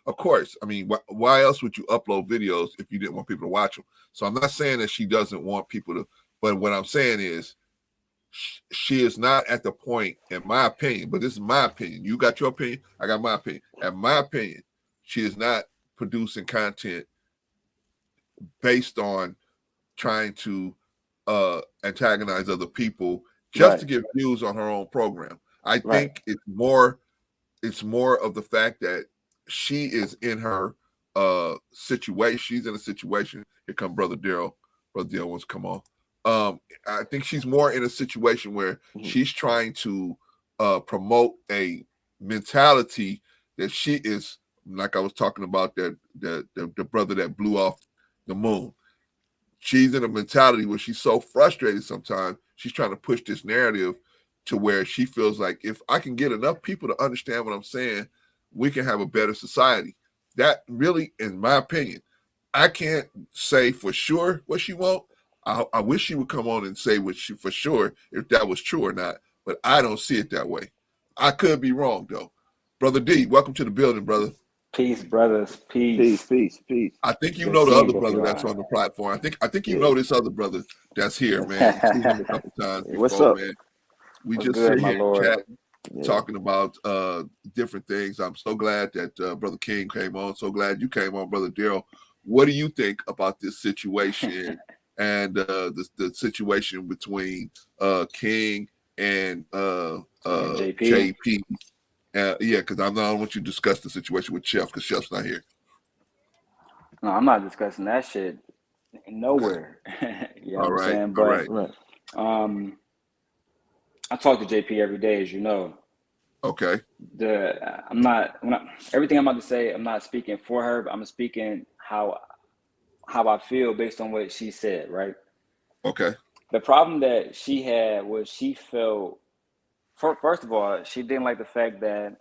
of course. I mean, why else would you upload videos if you didn't want people to watch them? So I'm not saying that she doesn't want people to, but what I'm saying is she is not at the point, in my opinion, but this is my opinion. You got your opinion, I got my opinion. In my opinion, she is not producing content based on trying to antagonize other people just to get views on her own program. I think it's more of the fact that she is in her situation. She's in a situation. Here come Brother Daryl. Brother Daryl wants to come on. I think she's more in a situation where she's trying to promote a mentality that she is, like I was talking about, that the brother that blew off the moon. She's in a mentality where she's so frustrated sometimes. She's trying to push this narrative to where she feels like if I can get enough people to understand what I'm saying, we can have a better society. That really, in my opinion, I can't say for sure what she wants. I wish she would come on and say what she for sure if that was true or not, but I don't see it that way. I could be wrong though. Brother D, welcome to the building, brother. Peace, brothers. Peace. I think you know the other brother that's on the platform. I think you know this other brother that's here, man. You've seen him a couple times before, What's up? man. We What's just good, sit here Lord? chatting, talking about different things. I'm so glad that Brother King came on. So glad you came on, Brother Daryl. What do you think about this situation and the situation between King and JP? Because I don't want you to discuss the situation with Chef because Chef's not here. No, I'm not discussing that shit nowhere. You know what I'm saying? But I talk to JP every day, as you know. Okay. Everything I'm about to say, I'm not speaking for her, but I'm speaking how I feel based on what she said, right? Okay. The problem that she had was she felt, first of all, she didn't like the fact that,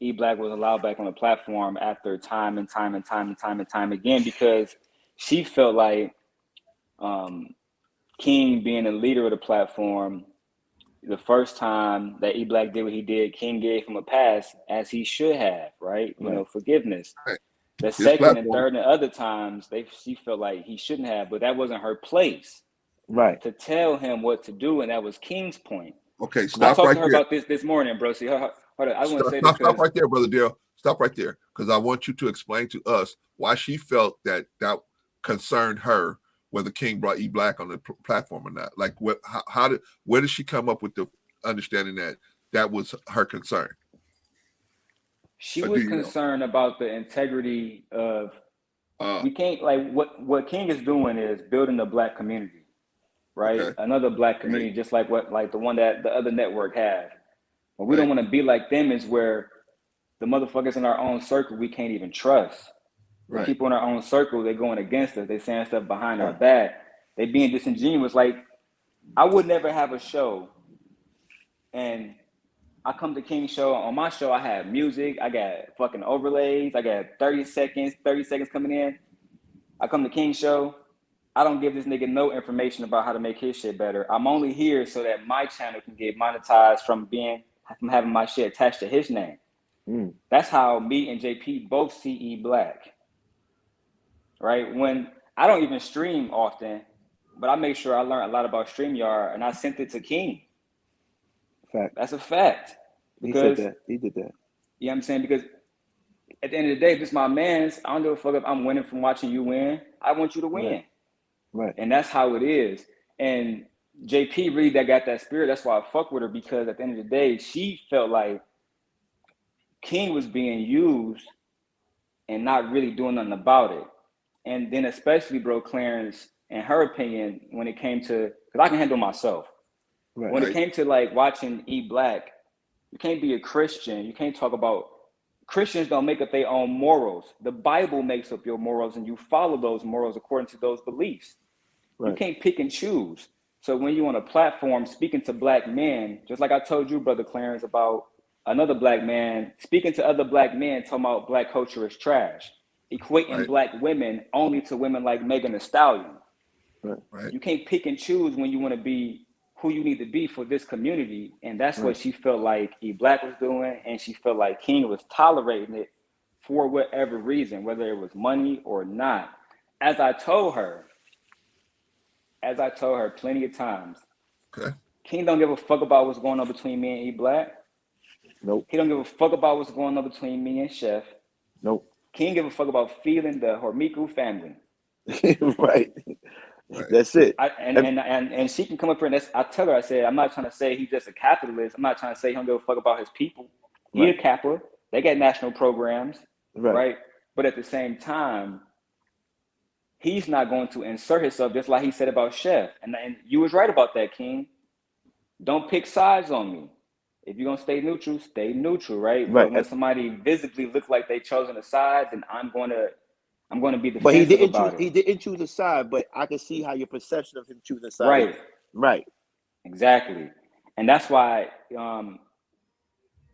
E Black was allowed back on the platform after time and time and time and time and time again, because she felt like King, being a leader of the platform, the first time that E Black did what he did, King gave him a pass, as he should have, right? Forgiveness. Right. The His second and platform. third and other times, she felt like he shouldn't have, but that wasn't her place to tell him what to do, and that was King's point. Okay, I stop talked right to her there. about this morning, bro. See, hold on. I want to say this Stop because right there, brother Dale. Stop right there, because I want you to explain to us why she felt that concerned her, whether King brought E Black on the platform or not. Like, where did she come up with the understanding that was her concern? she Or do was you know? concerned about the integrity of. We can't, like, what King is doing is building a Black community, right? Okay. Another Black community, Right. just like the one that the other network has. But we Right. don't want to be like them, is where the motherfuckers in our own circle we can't even trust. The Right. people in our own circle, they're going against us. They saying stuff behind our back. They being disingenuous. Like, I would never have a show, and I come to King's show. On my show, I have music. I got fucking overlays. I got 30 seconds coming in. I come to King's show. I don't give this nigga no information about how to make his shit better. I'm only here so that my channel can get monetized from having my shit attached to his name. That's how me and JP both see E Black. Right? When I don't even stream often, but I make sure I learn a lot about StreamYard, and I sent it to King. Fact. That's a fact. Because he did that. You know what I'm saying? Because at the end of the day, if it's my man's, I don't give a fuck if I'm winning from watching you win. I want you to win. Right. And that's how it is. And JP really got that spirit. That's why I fuck with her, because at the end of the day, she felt like King was being used and not really doing nothing about it. And then especially, bro, Clarence, in her opinion, when it came to, because I can handle myself. Right. When it came to like watching E Black, you can't be a Christian. You can't talk about, Christians don't make up their own morals. The Bible makes up your morals, and you follow those morals according to those beliefs. Right. You can't pick and choose. So when you're on a platform speaking to Black men, just like I told you, Brother Clarence, about another Black man speaking to other Black men, talking about Black culture is trash, equating Black women only to women like Megan Thee Stallion. Right. You can't pick and choose when you want to be who you need to be for this community. And that's what she felt like E Black was doing. And she felt like King was tolerating it for whatever reason, whether it was money or not. As I told her plenty of times, King don't give a fuck about what's going on between me and E Black. Nope. He don't give a fuck about what's going on between me and Chef. Nope. King give a fuck about feeding the Hormiku family. Right. That's it. And she can come up here, and I tell her, I said, I'm not trying to say he's just a capitalist. I'm not trying to say he don't give a fuck about his people. He a Kappa. They got national programs, right? But at the same time, he's not going to insert himself, just like he said about Chef. And you was right about that, King. Don't pick sides on me. If you're going to stay neutral, right? But when somebody visibly look like they chosen a side, then I'm going to be defensive about it. He didn't choose a side, but I can see how your perception of him choosing a side. Right. Exactly. And that's why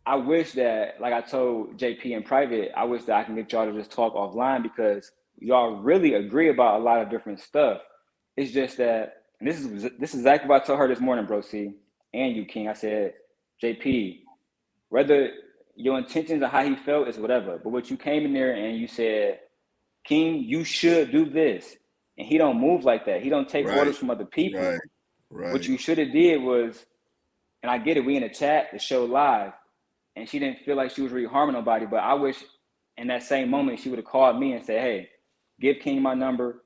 I wish that, like I told JP in private, I wish that I can get y'all to just talk offline, because y'all really agree about a lot of different stuff. It's just that, and this is exactly what I told her this morning, bro, C, and you, King. I said, JP, whether your intentions or how he felt is whatever, but what you came in there and you said, King, you should do this. And he don't move like that. He don't take orders from other people. What you should have did was, and I get it, we in a chat, the show live, and she didn't feel like she was really harming nobody, but I wish in that same moment she would have called me and said, hey, give King my number.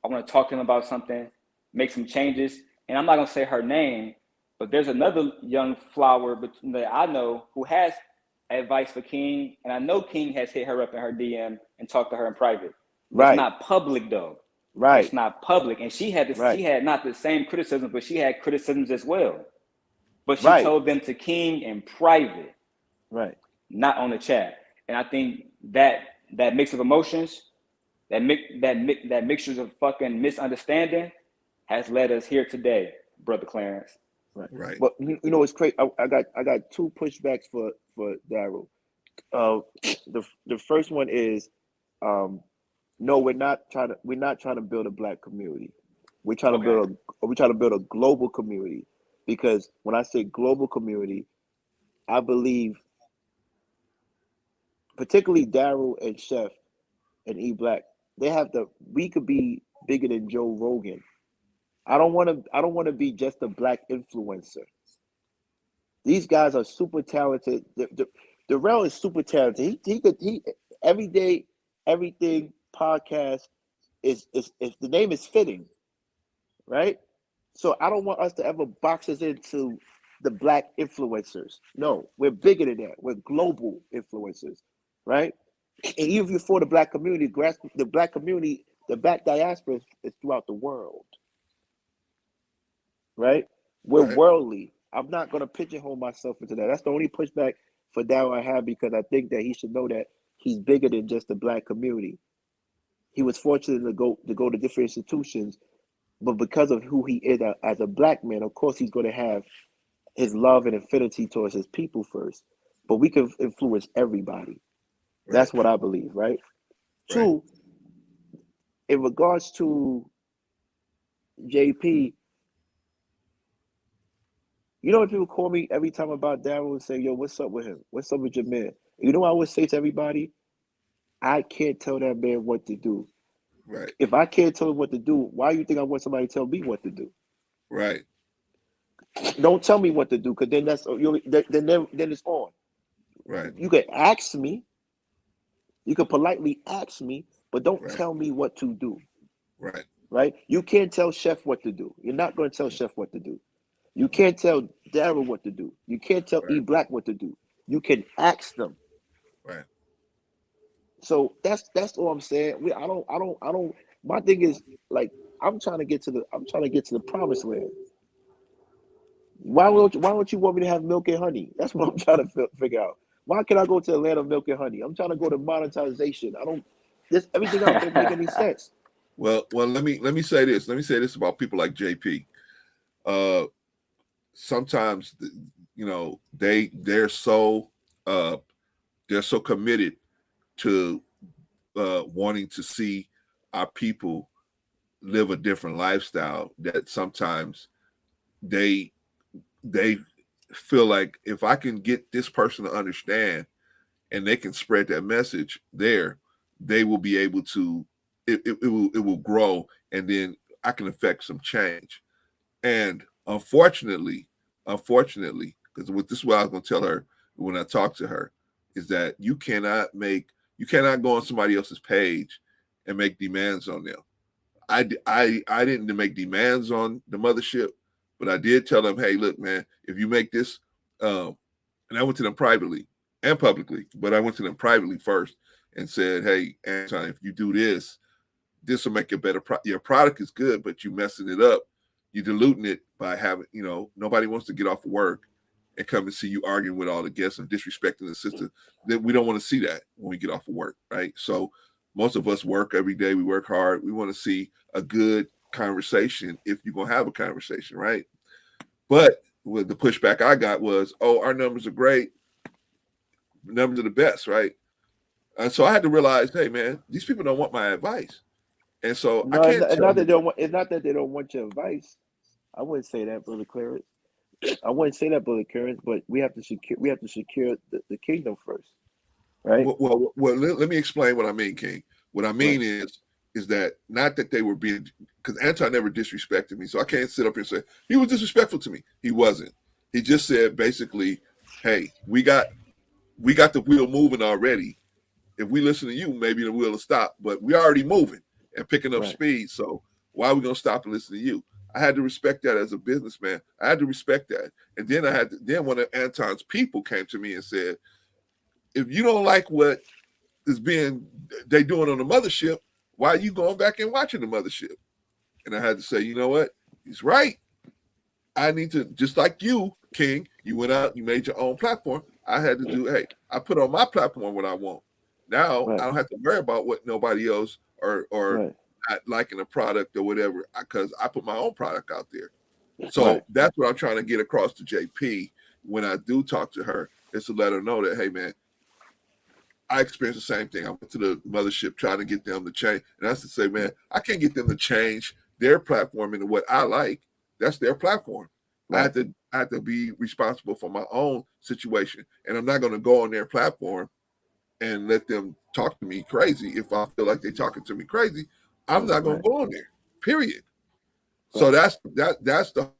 I want to talk to him about something, make some changes. And I'm not going to say her name, but there's another young flower that I know who has advice for King, and I know King has hit her up in her DM and talked to her in private. It's not public though. It's not public. And she had she had not the same criticism, but she had criticisms as well. but she Right. told them to King in private, Right. not on the chat. And I think that mix of emotions, that mixtures of fucking misunderstanding has led us here today, Brother Clarence. Right. But you know what's crazy? I got two pushbacks for Daryl. The first one is, no, we're not trying to build a black community. We're trying to build a global community, because when I say global community, I believe particularly Daryl and Chef and E Black, we could be bigger than Joe Rogan. I don't want to be just a black influencer. These guys are super talented. Darrell is super talented. He every day, everything podcast is the name is fitting, right? So I don't want us to ever box us into the black influencers. No, we're bigger than that. We're global influencers, right? And even if you're for the black community, the black community, the black diaspora is throughout the world, right? We're Right. worldly. I'm not going to pigeonhole myself into that. That's the only pushback for Dow I have, because I think that he should know that he's bigger than just the black community. He was fortunate to go to different institutions, but because of who he is as a black man, of course he's going to have his love and affinity towards his people first. But we can influence everybody. That's what I believe, right? Two, in regards to JP, you know what people call me every time about Daryl and say, yo, what's up with him? What's up with your man? You know what I would say to everybody? I can't tell that man what to do. Right. If I can't tell him what to do, why do you think I want somebody to tell me what to do? Right. Don't tell me what to do, because then it's on. Right. You can ask me. You can politely ask me, but don't tell me what to do. Right. Right? You can't tell Chef what to do. You're not going to tell Chef what to do. You can't tell Daryl what to do. You can't tell E Black what to do. You can ask them. Right. So that's all I'm saying. I don't. My thing is, like, I'm trying to get to the promised land. Why don't you want me to have milk and honey? That's what I'm trying to figure out. Why can I go to the land of milk and honey? I'm trying to go to monetization. Everything else don't make any sense. Well, let me say this. Let me say this about people like JP. Sometimes, you know, they're so committed to wanting to see our people live a different lifestyle that sometimes they feel like, if I can get this person to understand and they can spread that message there, they will be able to, it will grow, and then I can affect some change. And unfortunately, because this is what I was going to tell her when I talked to her, is that you cannot go on somebody else's page and make demands on them. I didn't make demands on the mothership, but I did tell them, hey, look, man, if you make this, and I went to them privately and publicly, but I went to them privately first and said, hey, Anton, if you do this will make it better. Your product is good, but you messing it up. You're diluting it by having, nobody wants to get off of work and come and see you arguing with all the guests and disrespecting the sister. That we don't want to see that when we get off of work, right? So most of us work every day. We work hard. We want to see a good conversation if you're going to have a conversation, right? But with the pushback I got was, oh, our numbers are great. Numbers are the best, right? And so I had to realize, hey, man, these people don't want my advice. And so No, I can't it's tell not them. it's not that they don't want your advice. I wouldn't say that, Brother Clarence. I wouldn't say that, Brother Clarence, but we have to secure the kingdom first, right? Well, let me explain what I mean, King. What I mean is that not that they were being, because Anton never disrespected me, so I can't sit up here and say he was disrespectful to me. He wasn't. He just said basically, hey, we got the wheel moving already. If we listen to you, maybe the wheel will stop, but we're already moving and picking up speed. So why are we going to stop and listen to you? I had to respect that as a businessman. I had to respect that. And then then one of Anton's people came to me and said, if you don't like what they doing on the mothership, why are you going back and watching the mothership? And I had to say, you know what? He's right. I need to, just like you, King, you went out, you made your own platform. I had to do, hey, I put on my platform what I want. Now I don't have to worry about what nobody else or not liking a product or whatever, because I put my own product out there. So that's what I'm trying to get across to JP when I do talk to her, is to let her know that, hey, man, I experienced the same thing. I went to the mothership trying to get them to change. And that's to say, man, I can't get them to change their platform into what I like. That's their platform. I had to be responsible for my own situation. And I'm not going to go on their platform and let them talk to me crazy. If I feel like they're talking to me crazy, I'm not going to go on there. Period. So that's the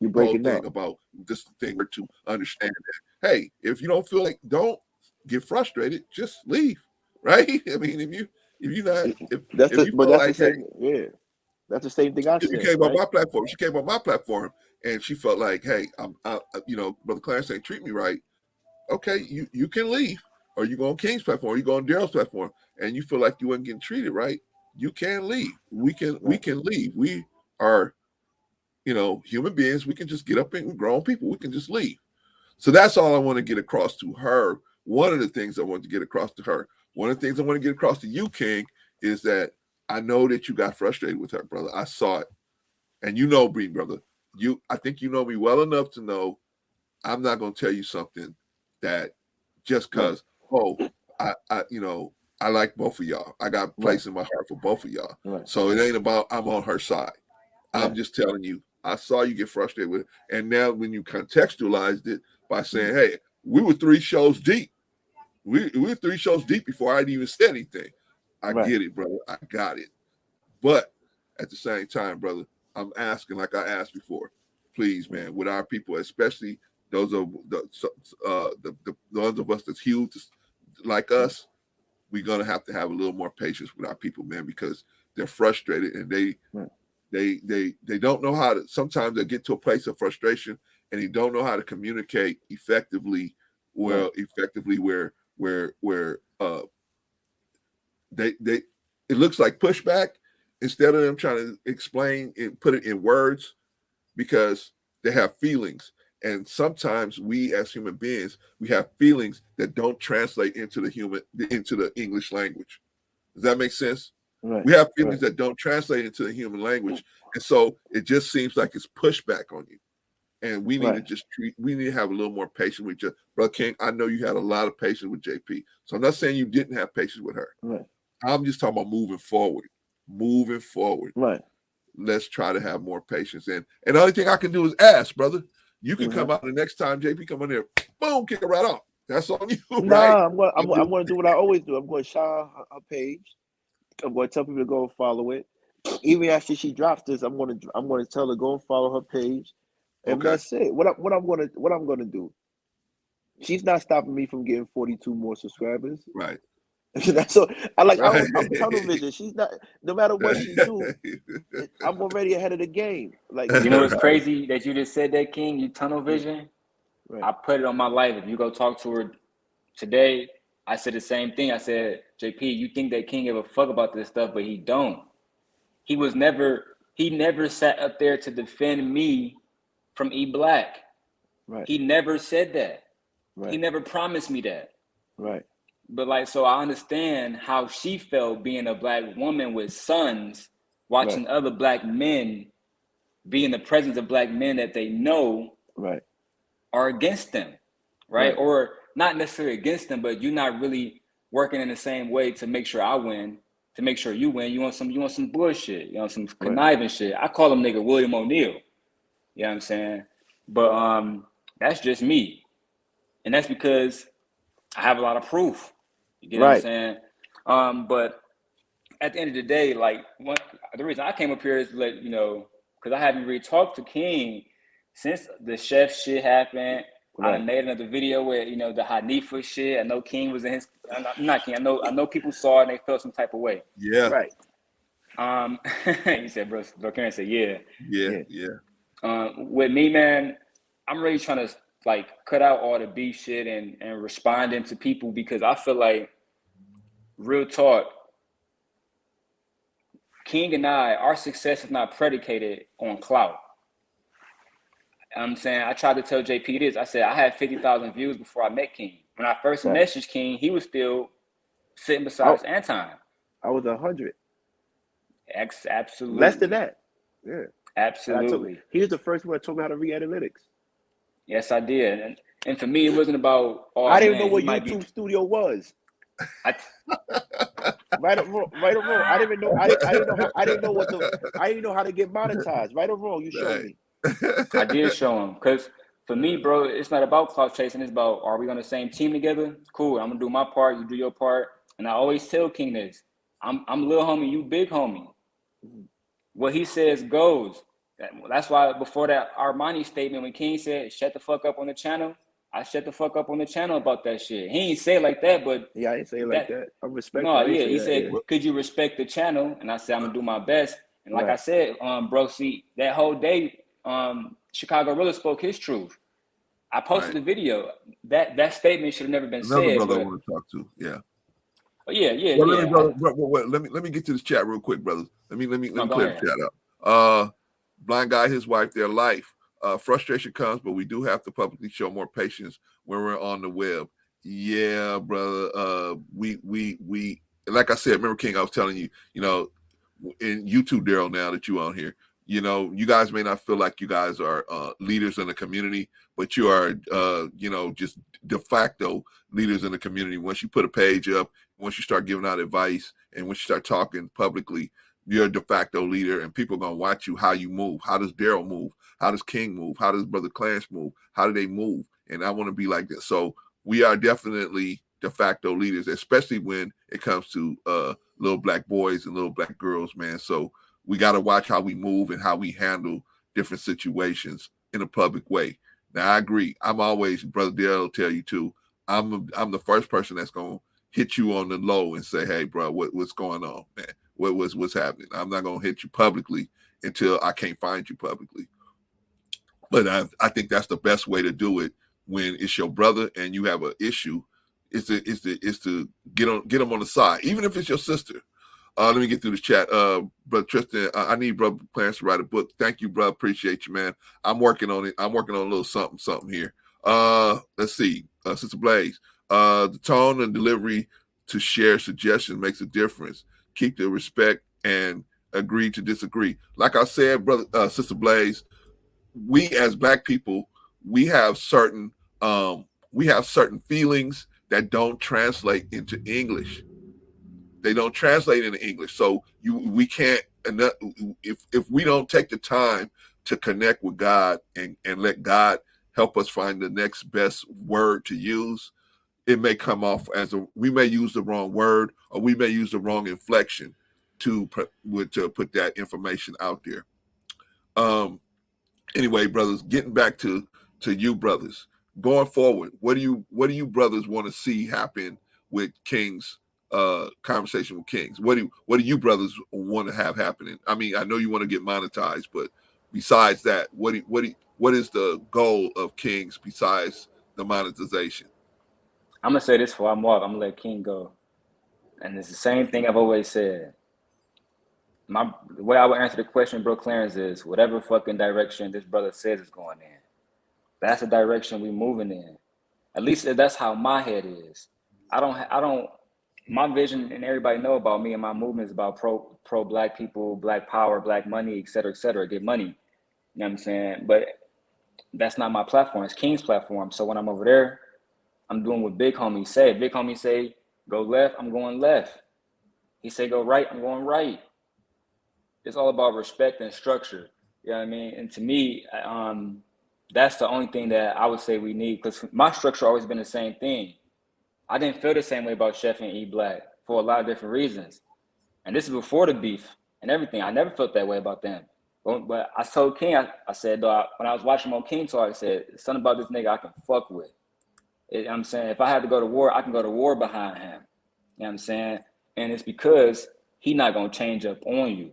whole thing about this thing, to understand that, hey, if you don't feel like, don't get frustrated, just leave. Right? I mean, if you not, if you feel like, hey, that's the same thing I said. You came on my platform. She came on my platform, and she felt like, hey, Brother Clarence ain't treat me right. Okay, you can leave, or you go on King's platform, or you go on Daryl's platform, and you feel like you weren't getting treated right. You can leave. We can leave. We are, human beings. We can just get up and grown people. We can just leave. So that's all I want to get across to her. One of the things I want to get across to her. One of the things I want to get across to you, King, is that I know that you got frustrated with her, brother. I saw it. And you know me, brother. I think you know me well enough to know I'm not going to tell you something that just because, I like both of y'all. I got a place in my heart for both of y'all. So it ain't about I'm on her side. I'm just telling you, I saw you get frustrated with it. And now when you contextualized it by saying, hey, we were 3 shows deep. We were 3 shows deep before I'd even said anything. I get it, brother. I got it. But at the same time, brother, I'm asking, like I asked before, please, man, with our people, especially those of the ones of us that's huge like us, we're gonna have to have a little more patience with our people, man, because they're frustrated and they don't know how to. Sometimes they get to a place of frustration and they don't know how to communicate effectively. Effectively where they it looks like pushback instead of them trying to explain and put it in words, because they have feelings. And sometimes we as human beings, we have feelings that don't translate into the English language. Does that make sense? We have feelings that don't translate into the human language. And so it just seems like it's pushback on you. And we need to we need to have a little more patience with you. Brother King, I know you had a lot of patience with JP. So I'm not saying you didn't have patience with her. I'm just talking about moving forward. Let's try to have more patience. And the only thing I can do is ask, brother. You can come out the next time JP come in there, boom, kick it right off. That's on you, right? I'm going to do what I always do. I'm going to share her page. I'm going to tell people to go and follow it. Even after she drops this, I'm going to tell her go and follow her page, and that's it. What I'm going to do. She's not stopping me from getting 42 more subscribers. Right. That's so. I'm tunnel vision. She's not. No matter what she do, I'm already ahead of the game. Like, you know, what's crazy that you just said that, King. You tunnel vision. I put it on my life. If you go talk to her today, I said the same thing. I said, JP, you think that King give a fuck about this stuff, but he don't. He never sat up there to defend me from E Black. He never said that. He never promised me that. But so I understand how she felt being a Black woman with sons, watching other Black men be in the presence of Black men that they know are against them, or not necessarily against them, but you're not really working in the same way to make sure I win, to make sure you win. You want some bullshit, some conniving shit. I call him nigga William O'Neal. You know what I'm saying? But that's just me, and that's because I have a lot of proof. You get what I'm saying? But at the end of the day, the reason I came up here is to let you know, because I haven't really talked to King since the chef shit happened. I made another video where the Hanifa shit. I know King was in his. I'm not King. I know people saw it and they felt some type of way. Yeah. He said, bro Karen said, yeah. With me, man, I'm really trying to cut out all the beef shit and responding to people, because I feel like, real talk, King and our success is not predicated on clout. I'm saying, I tried to tell JP this. I said, I had 50,000 views before I met King. When I first messaged King, he was still sitting beside Anton. I was 100. Absolutely. Less than that. Yeah. Absolutely. He was the first one that told me how to read analytics. Yes, I did. And for me, it wasn't about, I didn't even know what YouTube Studio was. Right or wrong. I didn't even know. I didn't know how to get monetized. Right or wrong, you showed me. I did show him, because for me, bro, it's not about clout chasing. It's about, are we on the same team together? Cool. I'm gonna do my part. You do your part. And I always tell King this: I'm little homie, you big homie. What he says goes. That's why before that Armani statement, when King said, "Shut the fuck up on the channel," I shut the fuck up on the channel about that shit. He ain't say it like that, but yeah, I didn't say it like that. I respect. No, yeah, he said, "Could you respect the channel?" And I said, "I'm gonna do my best." And like I said, bro, see, that whole day, Chicago really spoke his truth. I posted the video. That statement should have never been said. Another brother I want to talk to. Yeah. Yeah. Let me get to this chat real quick, brothers. Let me clear the chat up. Blind guy, his wife, their life. Frustration comes, but we do have to publicly show more patience when we're on the web. Yeah, brother. We like I said, remember King, I was telling you, in YouTube, Daryl, now that you on here, you guys may not feel like you guys are leaders in the community, but you are, just de facto leaders in the community. Once you put a page up, once you start giving out advice, and once you start talking publicly, you're a de facto leader, and people are going to watch you, how you move. How does Daryl move? How does King move? How does Brother Clarence move? How do they move? And I want to be like this. So we are definitely de facto leaders, especially when it comes to little black boys and little black girls, man. So we got to watch how we move and how we handle different situations in a public way. Now, I agree. I'm always, Brother Daryl will tell you too, I'm the first person that's going to hit you on the low and say, hey, bro, what's going on, man? What's happening? I'm not going to hit you publicly until I can't find you publicly. But I think that's the best way to do it when it's your brother and you have an issue, is to get them on the side, even if it's your sister. Let me get through the chat. Brother Tristan, I need Brother Clarence to write a book. Thank you, brother. Appreciate you, man. I'm working on it. I'm working on a little something here. Let's see. Sister Blaze, the tone and delivery to share suggestions makes a difference. Keep the respect and agree to disagree. Like I said, brother, Sister Blaze, we as black people, we have certain feelings that don't translate into English. They don't translate into English. So we can't, if we don't take the time to connect with God and let God help us find the next best word to use, it may come off as we may use the wrong word, or we may use the wrong inflection to put that information out there. Anyway, brothers, getting back to you brothers, going forward, what do you brothers want to see happen with King's conversation with Kings? What do you brothers want to have happening? I mean, I know you want to get monetized, but besides that, what is the goal of Kings besides the monetization? I'm gonna say this before I'm off. I'm gonna let King go, and it's the same thing I've always said. The way I would answer the question, bro, Clarence, is whatever fucking direction this brother says is going in, that's the direction we moving in. At least that's how my head is. I don't. My vision, and everybody know about me and my movement, is about pro black people, black power, black money, et cetera, get money. You know what I'm saying? But that's not my platform. It's King's platform. So when I'm over there, I'm doing what Big Homie say. Big Homie say, go left, I'm going left. He say, go right, I'm going right. It's all about respect and structure. You know what I mean? And to me, that's the only thing that I would say we need, because my structure always been the same thing. I didn't feel the same way about Chef and E Black for a lot of different reasons. And this is before the beef and everything. I never felt that way about them. But I told King, I said, dog, when I was watching him on King Talk, I said, something about this nigga I can fuck with. I'm saying, if I had to go to war, I can go to war behind him. You know what I'm saying? And it's because he not going to change up on you. You know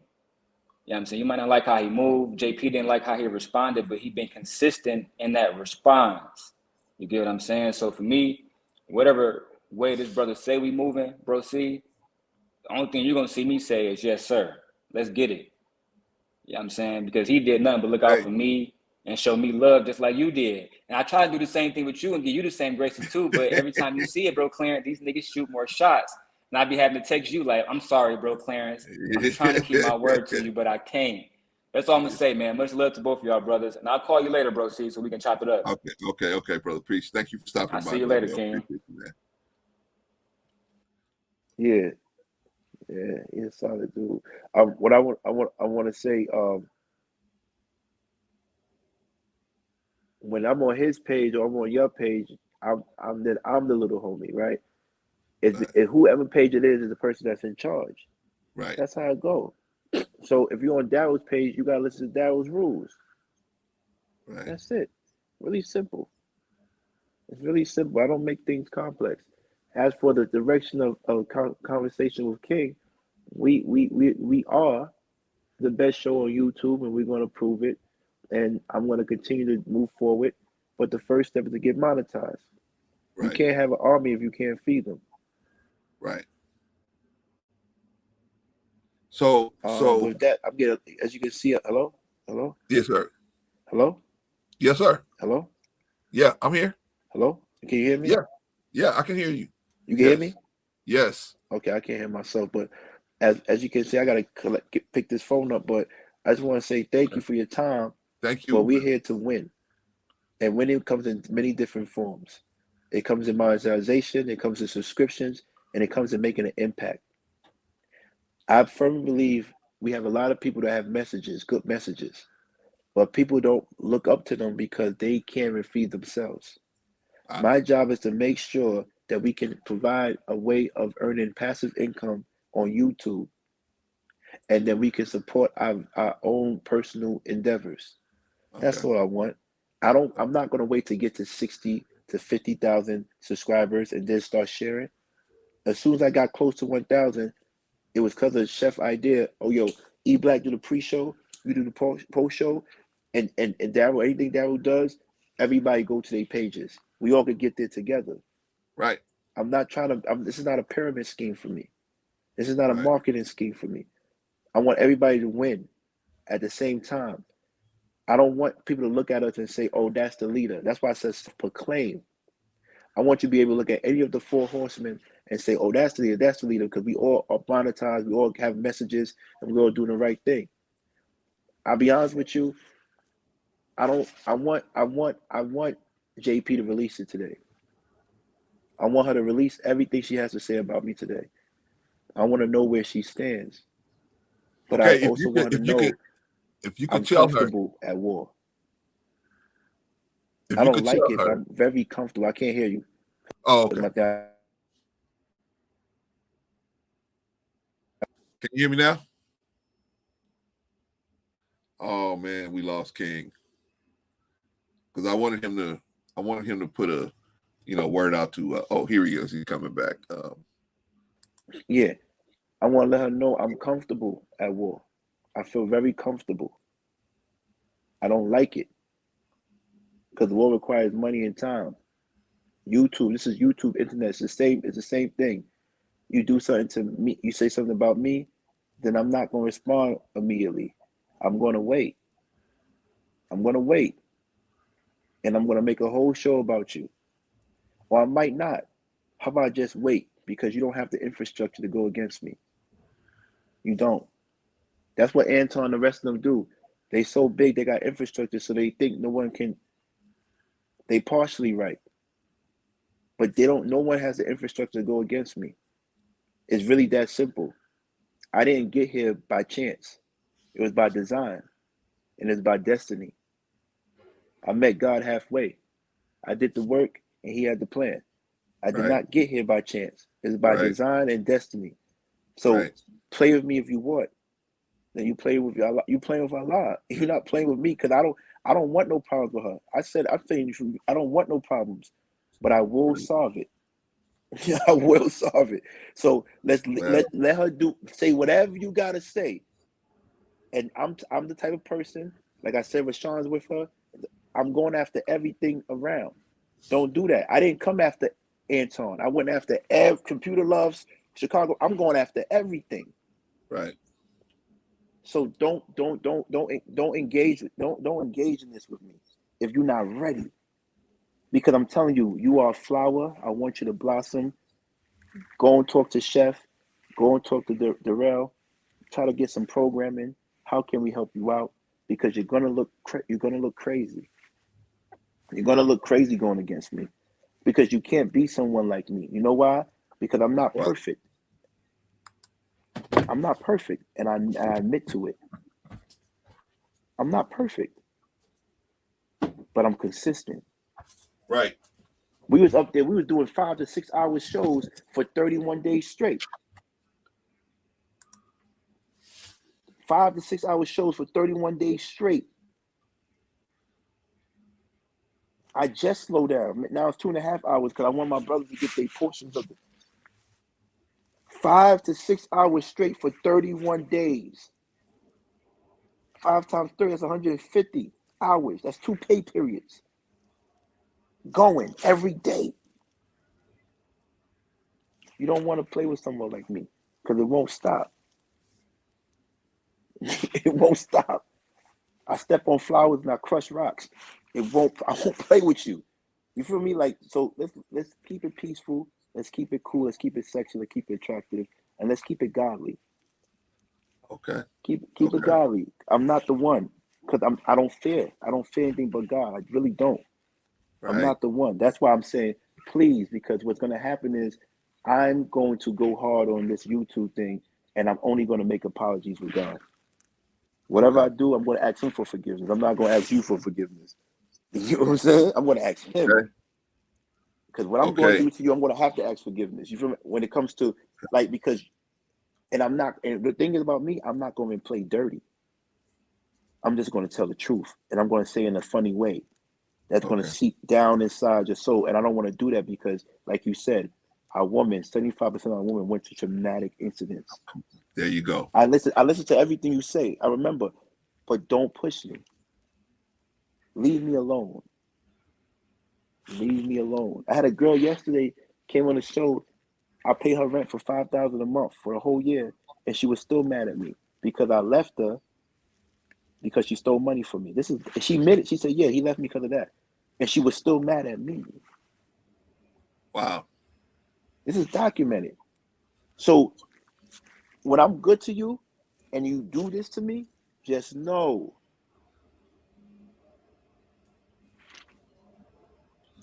what I'm saying? You might not like how he moved. JP didn't like how he responded, but he been consistent in that response. You get what I'm saying? So for me, whatever way this brother say we moving, bro, see, the only thing you're going to see me say is, yes, sir. Let's get it. You know what I'm saying? Because he did nothing but look out for me and show me love just like you did. And I try to do the same thing with you and give you the same graces too. But every time you see it, bro, Clarence, these niggas shoot more shots. And I be having to text you like, I'm sorry, bro, Clarence. I'm trying to keep my word to you, but I can't. That's all I'm gonna say, man. Much love to both of y'all, brothers. And I'll call you later, bro, C, so we can chop it up. Okay, brother. Peace. Thank you for stopping by. I'll see you later, King. Yeah, he's a solid dude. What I want to say, when I'm on his page or I'm on your page, I'm the little homie, right? If whoever page it is the person that's in charge. Right. That's how it goes. So if you're on Daryl's page, you gotta listen to Daryl's rules. Right. That's it. Really simple. It's really simple. I don't make things complex. As for the direction of conversation with King, we are the best show on YouTube, and we're going to prove it. And I'm going to continue to move forward. But the first step is to get monetized. Right. You can't have an army if you can't feed them. Right. So with that, I'm getting, as you can see, hello? Yes, sir. Hello? Yes, sir. Hello? Yeah, I'm here. Hello? Can you hear me? Yeah, I can hear you. You can hear me? Yes. Okay, I can't hear myself, but as you can see, I gotta pick this phone up. But I just want to say thank you for your time. Thank you. But we're here to win, and winning comes in many different forms. It comes in monetization, it comes in subscriptions, and it comes in making an impact. I firmly believe we have a lot of people that have messages, good messages, but people don't look up to them because they can't even feed themselves. My job is to make sure that we can provide a way of earning passive income on YouTube, and then we can support our own personal endeavors. That's all I want. I'm not gonna wait to get to 60 to 50,000 subscribers and then start sharing. As soon as I got close to 1,000, it was because of Chef idea. Oh, yo, E Black do the pre-show, you do the post show, and Daryl, anything Daryl does, everybody go to their pages. We all could get there together. Right. I'm not trying to. This is not a pyramid scheme for me. This is not a marketing scheme for me. I want everybody to win at the same time. I don't want people to look at us and say, "Oh, that's the leader." That's why I says proclaim. I want you to be able to look at any of the four horsemen and say, "Oh, that's the leader," because we all are monetized, we all have messages, and we're all doing the right thing. I'll be honest with you. I want JP to release it today. I want her to release everything she has to say about me today. I want to know where she stands. But I also want to know if you could I'm tell comfortable at war. If I you don't could like tell it, her, but I'm very comfortable. I can't hear you. Oh, okay. Can you hear me now? Oh man, we lost King. Because I wanted him to put a word out to oh, here he is. He's coming back. Yeah. I want to let her know I'm comfortable at war. I feel very comfortable. I don't like it. Because war requires money and time. YouTube, this is YouTube, internet. It's the same thing. You do something to me, you say something about me, then I'm not going to respond immediately. I'm going to wait. And I'm going to make a whole show about you. Or I might not. How about I just wait? Because you don't have the infrastructure to go against me. You don't. That's what Anton and the rest of them do. They so big, they got infrastructure, so they think no one can. They partially right. But no one has the infrastructure to go against me. It's really that simple. I didn't get here by chance. It was by design. And it's by destiny. I met God halfway. I did the work and he had the plan. I did not get here by chance. It's by design and destiny. So play with me if you want. Then you play with Allah. You playing with Allah. You're not playing with me because I don't want no problems with her. I'm saying you should, I don't want no problems, but I will solve it. I will solve it. So let her say whatever you gotta say. And I'm the type of person, like I said, Rashawn's with her. I'm going after everything around. Don't do that. I didn't come after Anton. I went after Computer Loves Chicago. I'm going after everything. Right. So don't engage in this with me if you're not ready. Because I'm telling you, you are a flower. I want you to blossom. Go and talk to Chef. Go and talk to Darrell. Try to get some programming. How can we help you out? Because you're gonna look crazy. You're gonna look crazy going against me. Because you can't be someone like me. You know why? Because I'm not perfect. I'm not perfect, and I admit to it. I'm not perfect, but I'm consistent. Right. We was up there. We was doing 5 to 6 hour shows for 31 days straight. 5 to 6 hour shows for 31 days straight. I just slowed down. Now it's 2.5 hours because I want my brothers to get their portions of it. 5 to 6 hours straight for 31 days. 5 times 30, that's 150 hours. That's 2 pay periods. Going every day. You don't want to play with someone like me because it won't stop. It won't stop. I step on flowers and I crush rocks. I won't play with you. You feel me? Like, so let's keep it peaceful. Let's keep it cool. Let's keep it sexy. Let's keep it attractive. And let's keep it godly. Okay. Keep it godly. I'm not the one. Because I don't fear. I don't fear anything but God. I really don't. Right. I'm not the one. That's why I'm saying, please, because what's going to happen is I'm going to go hard on this YouTube thing, and I'm only going to make apologies with God. Whatever I do, I'm going to ask him for forgiveness. I'm not going to ask you for forgiveness. You know what I'm saying? I'm going to ask him. Okay. Because what I'm going to do to you, I'm going to have to ask forgiveness. You feel me? When it comes to, like, because, and I'm not, and the thing is about me, I'm not going to play dirty. I'm just going to tell the truth. And I'm going to say it in a funny way. That's going to seep down inside your soul. And I don't want to do that because, like you said, our women, 75% of our women went to traumatic incidents. There you go. I listen to everything you say. I remember, but don't push me. Leave me alone. Leave me alone. I had a girl yesterday came on the show. I pay her rent for $5,000 a month for a whole year, and she was still mad at me because I left her because she stole money from me. She admitted. She said, "Yeah, he left me because of that," and she was still mad at me. Wow. This is documented. So when I'm good to you, and you do this to me, just know.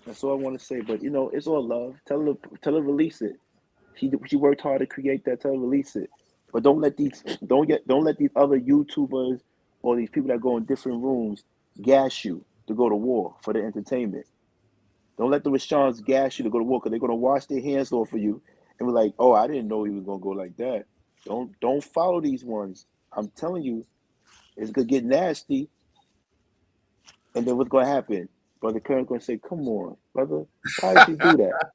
That's all I want to say. But it's all love. Tell her release it. She worked hard to create that. Tell her release it. But don't let these other YouTubers or these people that go in different rooms gas you to go to war for the entertainment. Don't let the Rashans gas you to go to war because they're gonna wash their hands off of you and be like, "Oh, I didn't know he was gonna go like that." Don't follow these ones. I'm telling you, it's gonna get nasty. And then what's gonna happen? Brother Kern's gonna say, "Come on, brother, why did you do that?"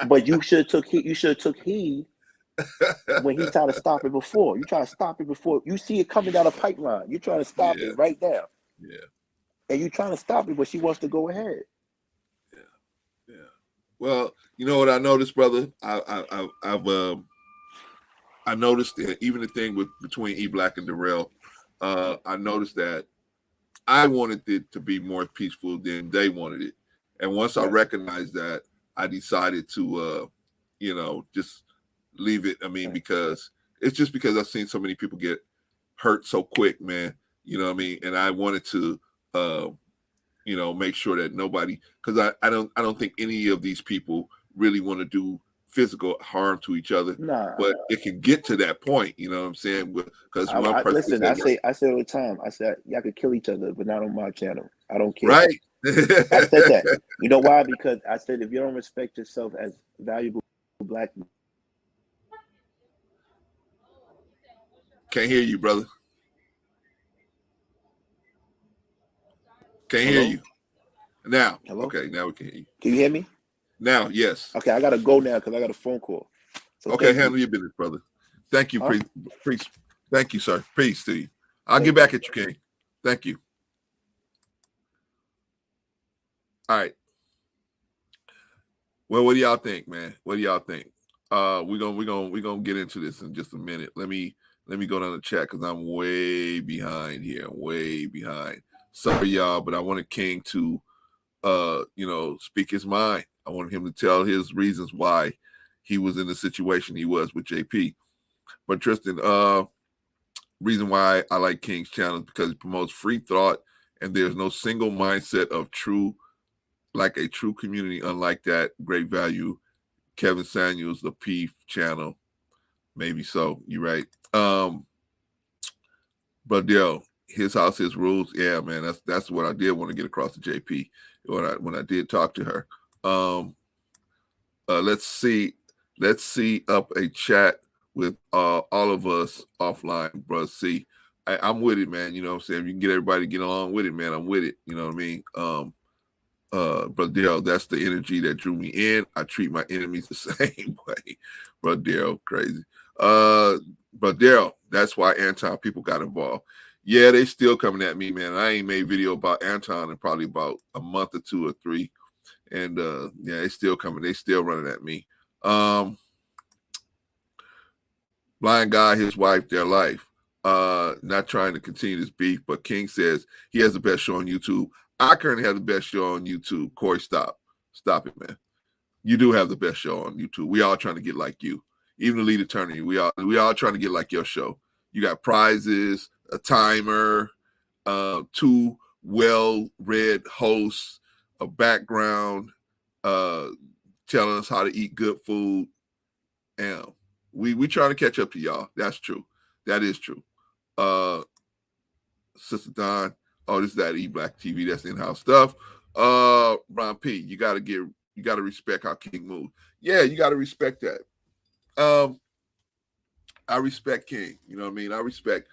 But you should have took heed. You should have took heed when he tried to stop it before. You try to stop it before. You see it coming down a pipeline. You trying to stop it right now. Yeah. And you trying to stop it, but she wants to go ahead. Yeah. Well, you know what I noticed, brother? I noticed that even the thing between E Black and Darrell, I noticed that I wanted it to be more peaceful than they wanted it. And once I recognized that, I decided to just leave it. I mean, because it's just because I've seen so many people get hurt so quick, man. You know what I mean? And I wanted to make sure that nobody, because I don't think any of these people really want to do physical harm to each other. Nah. But it can get to that point, you know what I'm saying? Because one person listen, I say all the time, I said y'all could kill each other, but not on my channel. I don't care. Right. I said that. You know why? Because I said if you don't respect yourself as valuable black man. Can't hear you, brother. Can't hear you. Now. Hello? Okay, now we can hear you. Can you hear me? Now, yes. Okay, I gotta go now because I got a phone call. So okay, handle your business, brother. Thank you, priest. Thank you, sir. Peace to you. I'll get back at you, King. Thank you. All right. Well, what do y'all think, man? What do y'all think? We're gonna get into this in just a minute. Let me Let me go down the chat because I'm way behind here. Way behind. Sorry, y'all, but I wanted King to, speak his mind. I wanted him to tell his reasons why he was in the situation he was with JP. But Tristan, reason why I like King's channel is because it promotes free thought, and there's no single mindset of a true community. Unlike that, great value. Kevin Samuels, the P channel, maybe so. You're right. But his house, his rules. Yeah, man, that's what I did want to get across to JP when I did talk to her. Let's see up a chat with all of us offline, bro. See, I'm with it, man. You know what I'm saying? If you can get everybody to get along with it, man, I'm with it. You know what I mean? But Daryl, that's the energy that drew me in. I treat my enemies the same way. Bro, Daryl, crazy. But Daryl, that's why Anton people got involved. Yeah, they still coming at me, man. I ain't made video about Anton in probably about a month or 2 or 3. And yeah, they still coming. They still running at me. Blind guy, his wife, their life. Not trying to continue this beef, but King says he has the best show on YouTube. I currently have the best show on YouTube. Corey, stop it, man. You do have the best show on YouTube. We all trying to get like you. Even the lead attorney, we all trying to get like your show. You got prizes, a timer, 2 well-read hosts, a background, telling us how to eat good food. And we trying to catch up to y'all. That's true. That is true. Sister Don, oh, this is that E-Black TV. That's in-house stuff. Ron P, you gotta respect how King moves. Yeah, you gotta respect that. I respect King. You know what I mean? I respect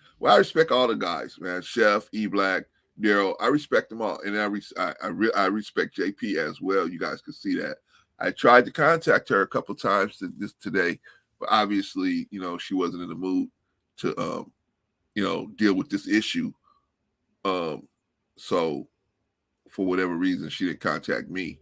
all the guys, man. Chef, E-Black, Daryl. I respect them all, and I respect JP as well. You guys can see that. I tried to contact her a couple times today, but obviously, she wasn't in the mood to, deal with this issue. So for whatever reason, she didn't contact me.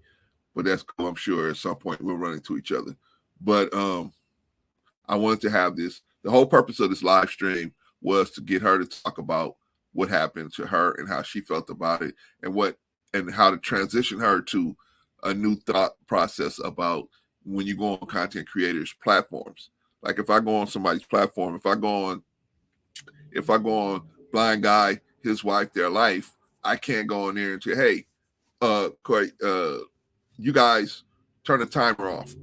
But that's cool. I'm sure at some point we'll run into each other. But I wanted to have this. The whole purpose of this live stream was to get her to talk about what happened to her and how she felt about it, and how to transition her to a new thought process about when you go on content creators platforms. Like if I go on somebody's platform, if I go on Blind Guy, his wife, their life, I can't go in there and say, hey, Corey, you guys turn the timer off.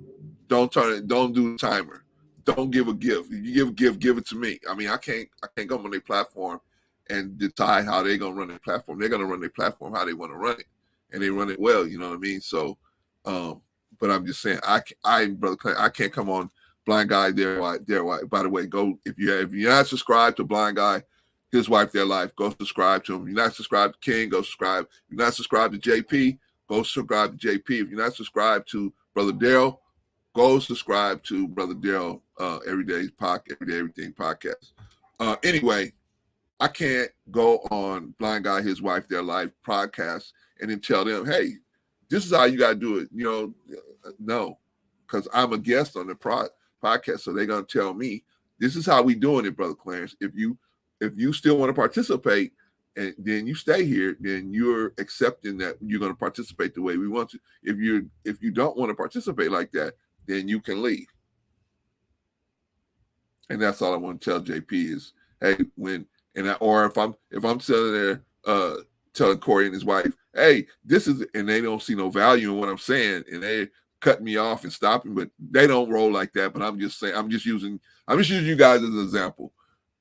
Don't do the timer. Don't give a gift. If you give a gift, give it to me. I mean, I can't go on their platform and decide how they're gonna run their platform. They're gonna run their platform how they want to run it, and they run it well. You know what I mean? So, but I'm just saying, Brother Clint, I can't come on Blind Guy, their wife. By the way, go if you're not subscribed to Blind Guy, his wife, their life, go subscribe to him. If you're not subscribed to King, go subscribe. If you're not subscribed to JP, go subscribe to JP. If you're not subscribed to Brother Daryl, go subscribe to Brother Daryl, Everyday Everything podcast. Anyway, I can't go on Blind Guy, his wife, their life podcast and then tell them, hey, this is how you got to do it. No, because I'm a guest on the podcast. So they're going to tell me, this is how we doing it, Brother Clarence. If you still want to participate, and then you stay here, then you're accepting that you're going to participate the way we want to. If you don't want to participate like that, then you can leave. And that's all I want to tell JP is, hey, if I'm sitting there telling Corey and his wife, hey, this is, and they don't see no value in what I'm saying, and they cut me off and stopping, but they don't roll like that. But I'm just using you guys as an example.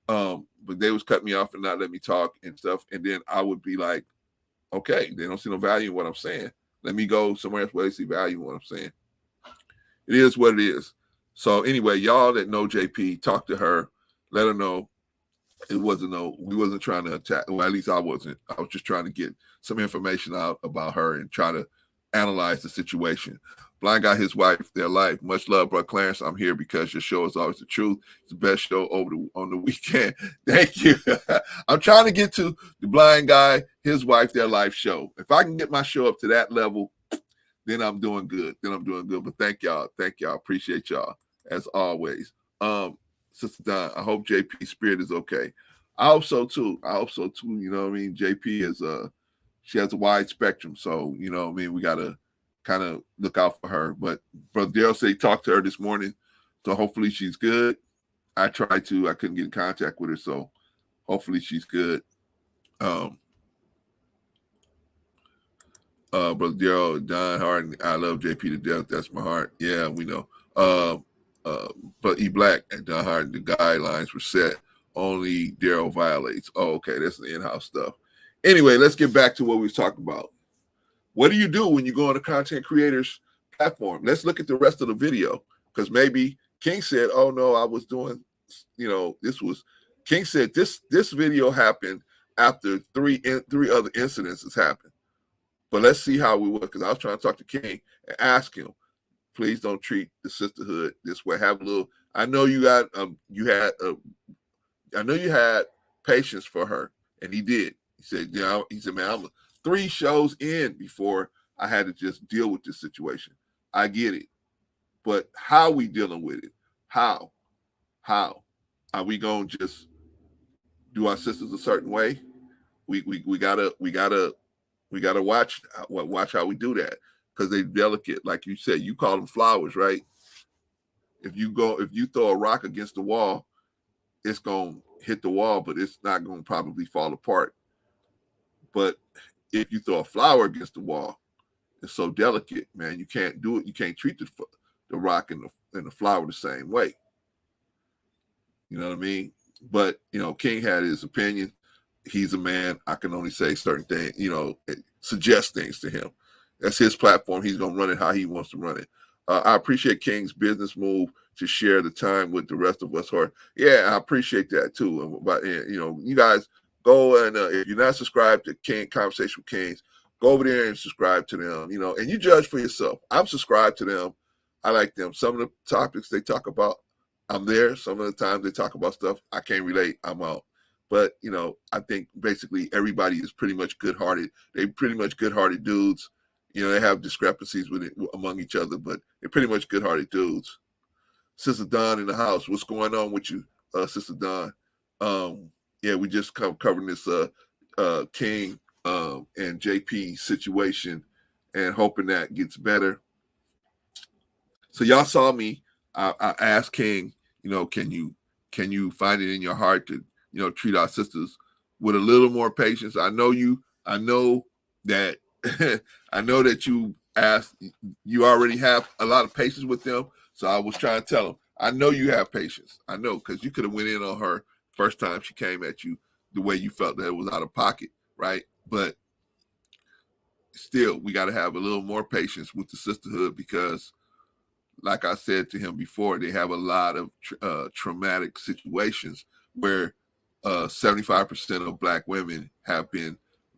But they was cut me off and not let me talk and stuff. And then I would be like, okay, they don't see no value in what I'm saying. Let me go somewhere else where they see value in what I'm saying. It is what it is. So anyway, y'all that know JP, talk to her, let her know we wasn't trying to attack. Well, at least I wasn't. I was just trying to get some information out about her and try to analyze the situation. Blind Guy, his wife, their life. Much love, Brother Clarence. I'm here because your show is always the truth. It's the best show on the weekend. Thank you. I'm trying to get to the Blind Guy, his wife, their life show. If I can get my show up to that level, then I'm doing good. But thank y'all. Appreciate y'all as always. Sister Don, I hope JP's spirit is okay. I hope so too. You know what I mean? JP is she has a wide spectrum, so you know what I mean, we gotta kind of look out for her. But Brother Dale said he talked to her this morning, so hopefully she's good. I tried to, I couldn't get in contact with her, so hopefully she's good. Brother Daryl, Don Harden, I love JP to death. That's my heart. Yeah, we know. But E Black and Don Harden, the guidelines were set. Only Daryl violates. Oh, okay, that's the in-house stuff. Anyway, let's get back to what we was talking about. What do you do when you go on a content creator's platform? Let's look at the rest of the video, because maybe King said, "Oh no, I was doing, you know, this was." King said this video happened after three other incidents has happened. But let's see how we work, because I was trying to talk to King and ask him, please don't treat the sisterhood this way. Have a little. I know you got I know you had patience for her, and he did. He said, yeah. He said, man, I'm 3 shows in before I had to just deal with this situation. I get it, but how we dealing with it? How are we gonna just do our sisters a certain way? We gotta watch how we do that, because they're delicate. Like you said, you call them flowers, right? If you throw a rock against the wall, it's gonna hit the wall, but it's not gonna probably fall apart. But if you throw a flower against the wall, it's so delicate, man. You can't do it. You can't treat the rock and the flower the same way. You know what I mean? But you know, King had his opinion. He's a man. I can only say certain things, you know, suggest things to him. That's his platform. He's going to run it how he wants to run it. I appreciate King's business move to share the time with the rest of us. Or yeah, I appreciate that too. But you know, you guys go and if you're not subscribed to King Conversation with Kings, go over there and subscribe to them. You know, and you judge for yourself. I'm subscribed to them. I like them. Some of the topics they talk about, I'm there. Some of the times they talk about stuff I can't relate, I'm out. But, you know, I think basically everybody is pretty much good-hearted. They're pretty much good-hearted dudes. You know, they have discrepancies with it among each other, but they're pretty much good-hearted dudes. Sister Don in the house. What's going on with you, Sister Don? Yeah, we just covering this King and JP situation and hoping that gets better. So y'all saw me. I asked King, you know, can you find it in your heart to, you know, treat our sisters with a little more patience? I know that I know that you already have a lot of patience with them. So I was trying to tell them, I know you have patience. I know, because you could have went in on her first time she came at you the way you felt that it was out of pocket, right? But still, we got to have a little more patience with the sisterhood, because like I said to him before, they have a lot of traumatic situations where 75% of Black women have been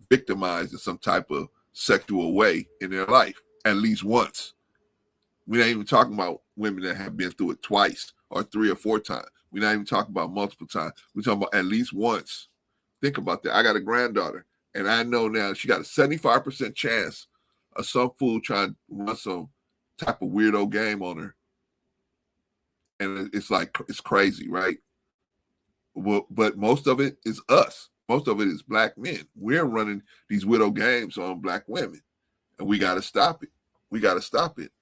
victimized in some type of sexual way in their life, at least once. We're not even talking about women that have been through it twice or 3 or 4 times. We're not even talking about multiple times. We're talking about at least once. Think about that. I got a granddaughter, and I know now she got a 75% chance of some fool trying to run some type of weirdo game on her. And it's like, it's crazy, right? Well, but most of it is us. Most of it is Black men. We're running these widow games on Black women, and we got to stop it. We got to stop it.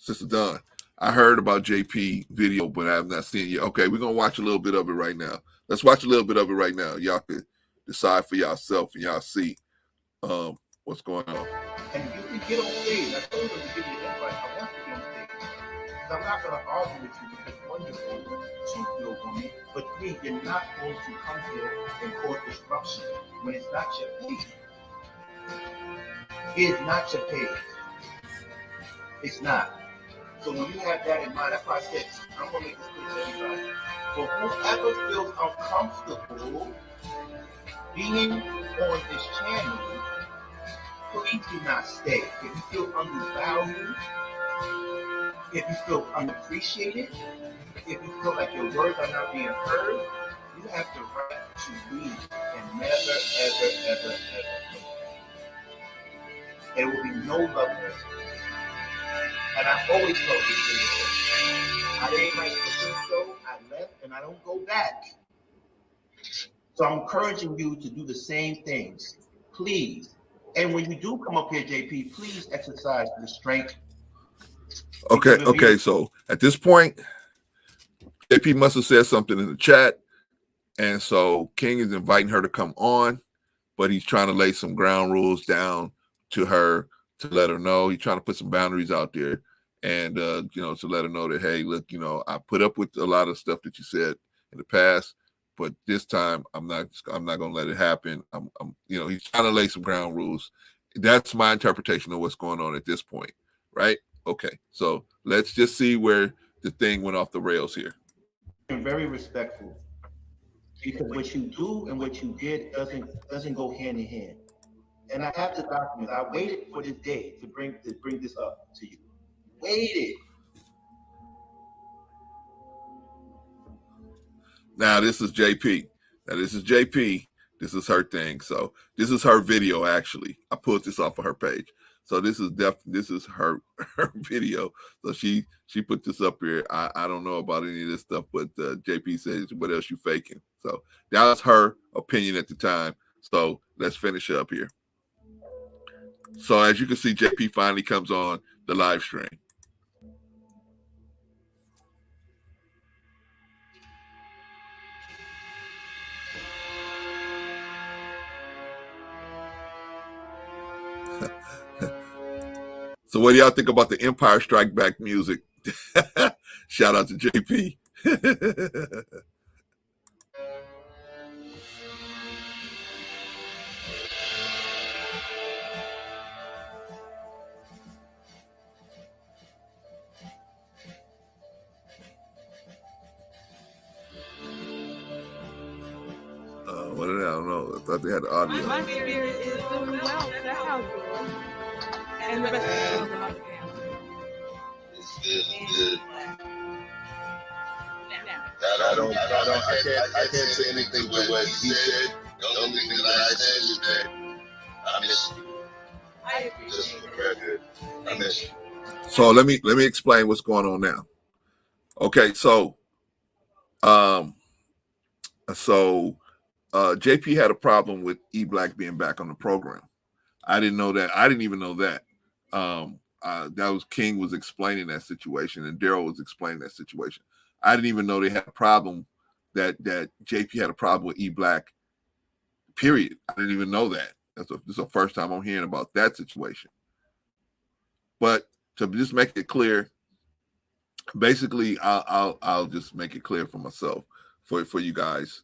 Sister Dawn, I heard about JP video, but I have not seen it yet. Okay, we're going to watch a little bit of it right now. Let's watch a little bit of it right now. Y'all can decide for yourself and y'all see what's going on. And you can get on stage. I told them to give me an invite. I want to be on stage. Because I'm not going to argue with you, because 1, you're over, 2, you're a woman, but 3, you're not going to come here and cause disruption when it's not your place. It's not your place. It's not. So when you have that in mind, that's why I said, I'm going to make this clear to everybody. For whoever feels uncomfortable being on this channel, please do not stay. If you feel undervalued, if you feel unappreciated, if you feel like your words are not being heard, you have the right to leave and never, ever, ever, ever. There will be no love lost. And I always felt this way. I didn't like the first show, I left, and I don't go back. So I'm encouraging you to do the same things, please. And when you do come up here, JP, please exercise restraint. Okay. So at this point, JP must have said something in the chat, and so King is inviting her to come on, but he's trying to lay some ground rules down to her to let her know. He's trying to put some boundaries out there, and to let her know that, hey, look, I put up with a lot of stuff that you said in the past, but this time I'm not going to let it happen. He's trying to lay some ground rules. That's my interpretation of what's going on at this point, right? Okay, so let's just see where the thing went off the rails here. I'm very respectful, because what you do and what you did doesn't go hand in hand. And I have the documents. I waited for this day to bring this up to you. Waited. Now this is JP. This is her thing. So this is her video. Actually, I pulled this off of her page. So this is her video. So she put this up here. I don't know about any of this stuff, but JP says, "What else you faking?" So that was her opinion at the time. So let's finish up here. So as you can see, JP finally comes on the live stream. So what do y'all think about the Empire Strike Back music? Shout out to JP. What did I don't know? I thought they had the audio. My spirit is doing well. That's how it feels. And the rest of the family. It's good. I can't say anything but what he said. The only thing that I said is that I miss you. I Just for the record, I miss you. So let me explain what's going on now. Okay, so JP had a problem with E Black being back on the program. I didn't know that. I didn't even know that. That was King was explaining that situation, and Daryl was explaining that situation. I didn't even know they had a problem that JP had a problem with E Black. Period. I didn't even know that. This is the first time I'm hearing about that situation. But to just make it clear, basically, I'll just make it clear for myself, for you guys,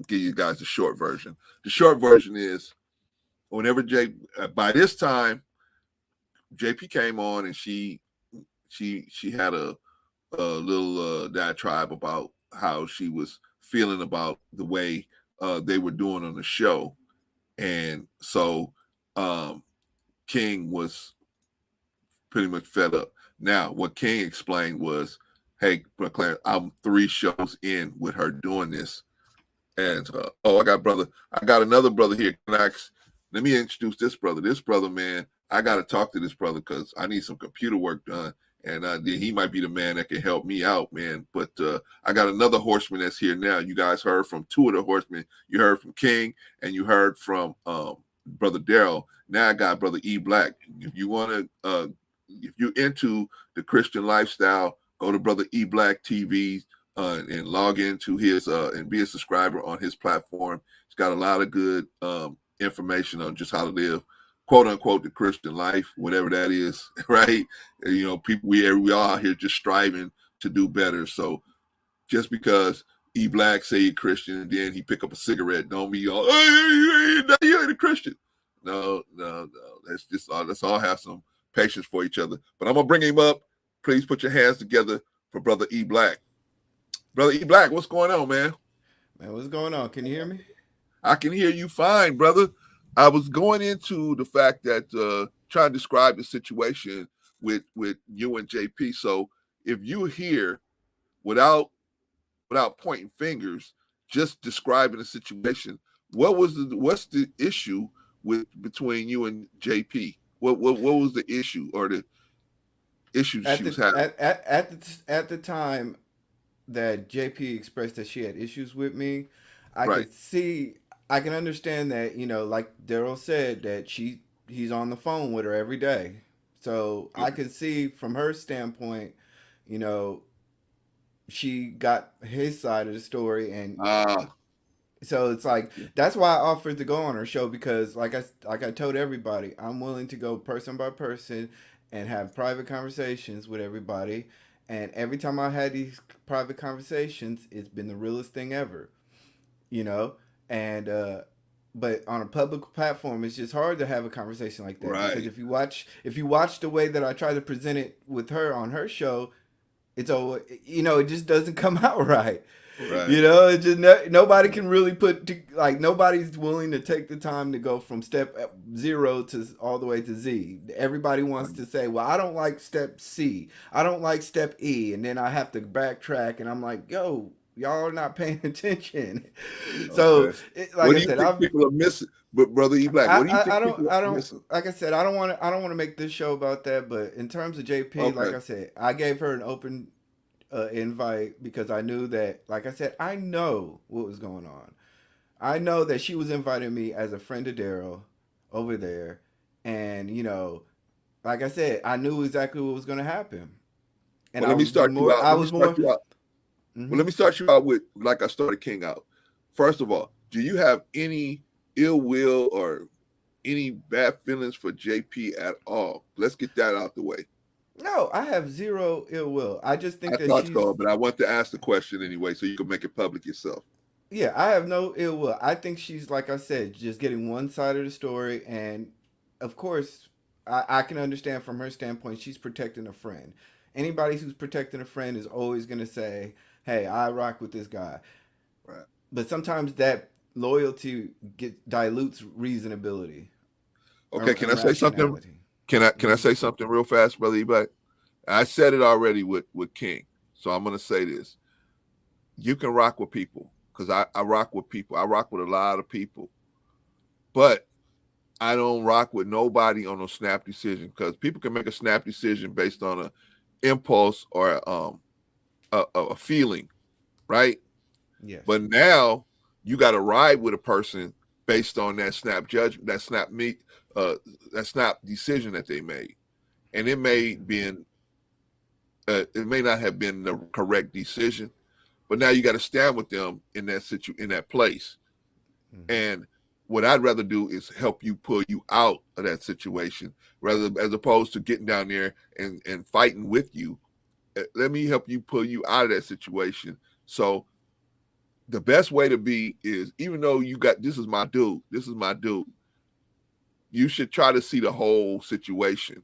give you guys the short version. The short version is, whenever by this time, JP came on and she had a little diatribe about how she was feeling about the way they were doing on the show, and so King was pretty much fed up. Now, what King explained was, "Hey, Clarence, I'm 3 shows in with her doing this, and I got another brother here. Let me introduce this brother. This brother, man, I got to talk to this brother because I need some computer work done, and he might be the man that can help me out, man. But I got another horseman that's here now. You guys heard from 2 of the horsemen. You heard from King, and you heard from Brother Daryl. Now I got Brother E Black. If you want to, if you're into the Christian lifestyle, go to Brother E Black TV and log into his and be a subscriber on his platform. He's got a lot of good information on just how to live, quote unquote, the Christian life, whatever that is, right? People, we all out here just striving to do better. So just because E Black say he's Christian and then he pick up a cigarette, don't be all, hey, you ain't a Christian. No. Let's all have some patience for each other. But I'm gonna bring him up. Please put your hands together for Brother E Black. Brother E Black, what's going on, man? Man, what's going on? Can you hear me? I can hear you fine, brother. I was going into the fact that trying to describe the situation with you and JP. So if you're here without pointing fingers, just describing the situation, what's the issue between you and JP? What was the issue or the issues At she was the having. at the time that JP expressed that she had issues with me, I Right. could see, I can understand that, like Daryl said, that he's on the phone with her every day. So I Okay. could see from her standpoint, you know, she got his side of the story, and Ah, so it's like that's why I offered to go on her show, because like I told everybody, I'm willing to go person by person and have private conversations with everybody. And every time I had these private conversations, it's been the realest thing ever, you know. And but on a public platform, it's just hard to have a conversation like that, because right, if you watch the way that I try to present it with her on her show, it's all, it just doesn't come out right. right. It just nobody can really like, nobody's willing to take the time to go from step zero to all the way to Z. Everybody wants Right. to say, well, I don't like step C, I don't like step E, and then I have to backtrack, and I'm like, yo, y'all are not paying attention. So Okay. like What I do you said, think people are missing? But brother E Black, what do you think people I are don't, missing? like I said, I don't want to make this show about that. But in terms of JP, like Okay. I said, I gave her an open invite, because I knew that, like I said, I know what was going on. I know that she was inviting me as a friend of Daryl over there, and like I said, I knew exactly what was going to happen, and Well, I let me was start you more, out. I Let me was start more. you out. Well, Hmm. let me start you out with like I started King out. First of all, do you have any ill will or any bad feelings for JP at all? Let's get that out the way. No, I have zero ill will. I just I think that thought she's. so, but I want to ask the question anyway so you can make it public yourself. Yeah, I have no ill will. I think she's, like I said, just getting one side of the story, and of course, I can understand from her standpoint, she's protecting a friend. Anybody who's protecting a friend is always going to say, "Hey, I rock with this guy," Right. but sometimes that loyalty dilutes reasonability Okay, can and I say something? rationality. Can I Hmm. say something real fast, brother E Black? I said it already with King. So I'm gonna say this. You can rock with people because I rock with people. I rock with a lot of people. But I don't rock with nobody on a snap decision because people can make a snap decision based on a impulse or a feeling, right? Yes. But now you got to ride with a person based on that snap judgment, uh, that snap decision that they made, and it may not have been the correct decision, but now you got to stand with them in that place. Hmm. And what I'd rather do is help you pull you out of that situation, rather as opposed to getting down there and fighting with you. Let me help you pull you out of that situation. So the best way to be is, even though you got this is my dude. You should try to see the whole situation.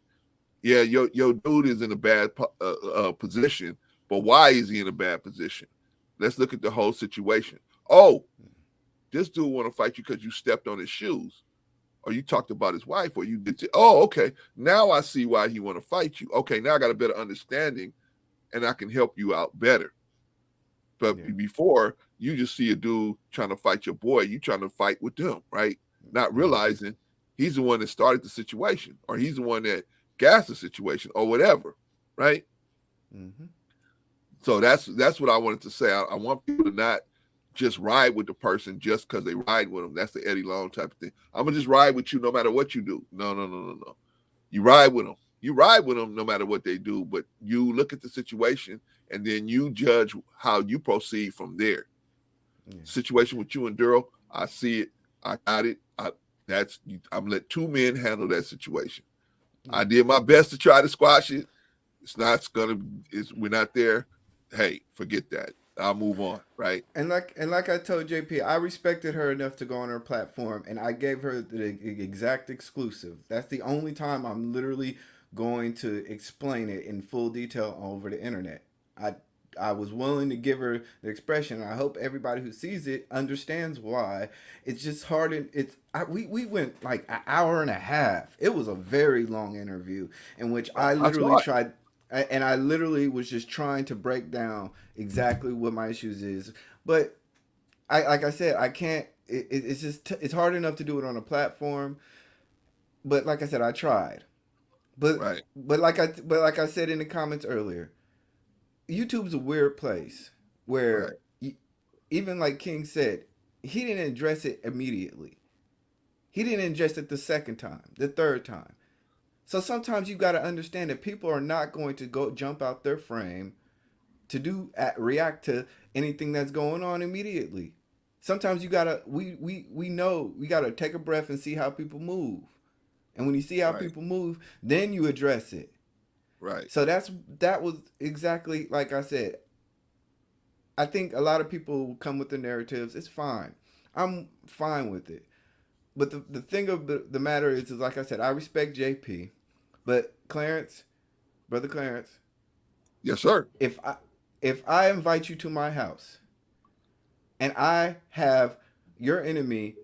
Yeah, your dude is in a bad position, but why is he in a bad position? Let's look at the whole situation. Oh, this dude want to fight you because you stepped on his shoes, or you talked about his wife, or you did. Oh, okay. Now I see why he want to fight you. Okay, now I got a better understanding, and I can help you out better. But Yeah. before, you just see a dude trying to fight your boy, you trying to fight with them, right? Not Hmm. realizing he's the one that started the situation, or he's the one that gassed the situation, or whatever, right? Hmm. So that's what I wanted to say. I want people to not just ride with the person just because they ride with them. That's the Eddie Long type of thing. I'm gonna just ride with you no matter what you do. No, no, no, no, no. You ride with them. You ride with them no matter what they do, but you look at the situation and then you judge how you proceed from there. Yeah. Situation with you and Daryl, I see it. I got it. I'm gonna let two men handle that situation. I Yeah. did my best to try to squash it. It's not gonna. We're not there. Hey, forget that. I'll move on. Right. And like I told JP, I respected her enough to go on her platform, and I gave her the exact exclusive. That's the only time I'm literally going to explain it in full detail over the internet. I I was willing to give her the expression. And I hope everybody who sees it understands why. It's just hard. We went like an hour and a half. It was a very long interview in which I I literally saw it. tried, and I literally was just trying to break down exactly what my issues is. But like I said, I can't. It's just it's hard enough to do it on a platform. But like I said, I tried. But Right. like I said in the comments earlier, YouTube's a weird place Right. where even like King said, he didn't address it immediately. He didn't address it the second time, the third time. So sometimes you got to understand that people are not going to go jump out their frame to react to anything that's going on immediately. Sometimes you gotta we know we gotta take a breath and see how people move. And when you see how Right. people move, then you address it. Right. So that was exactly like I said. I think a lot of people come with the narratives. It's fine. I'm fine with it. But the thing of the matter is like I said, I respect JP, but Clarence, brother Clarence, Yes, sir. if I invite you to my house and I have your enemy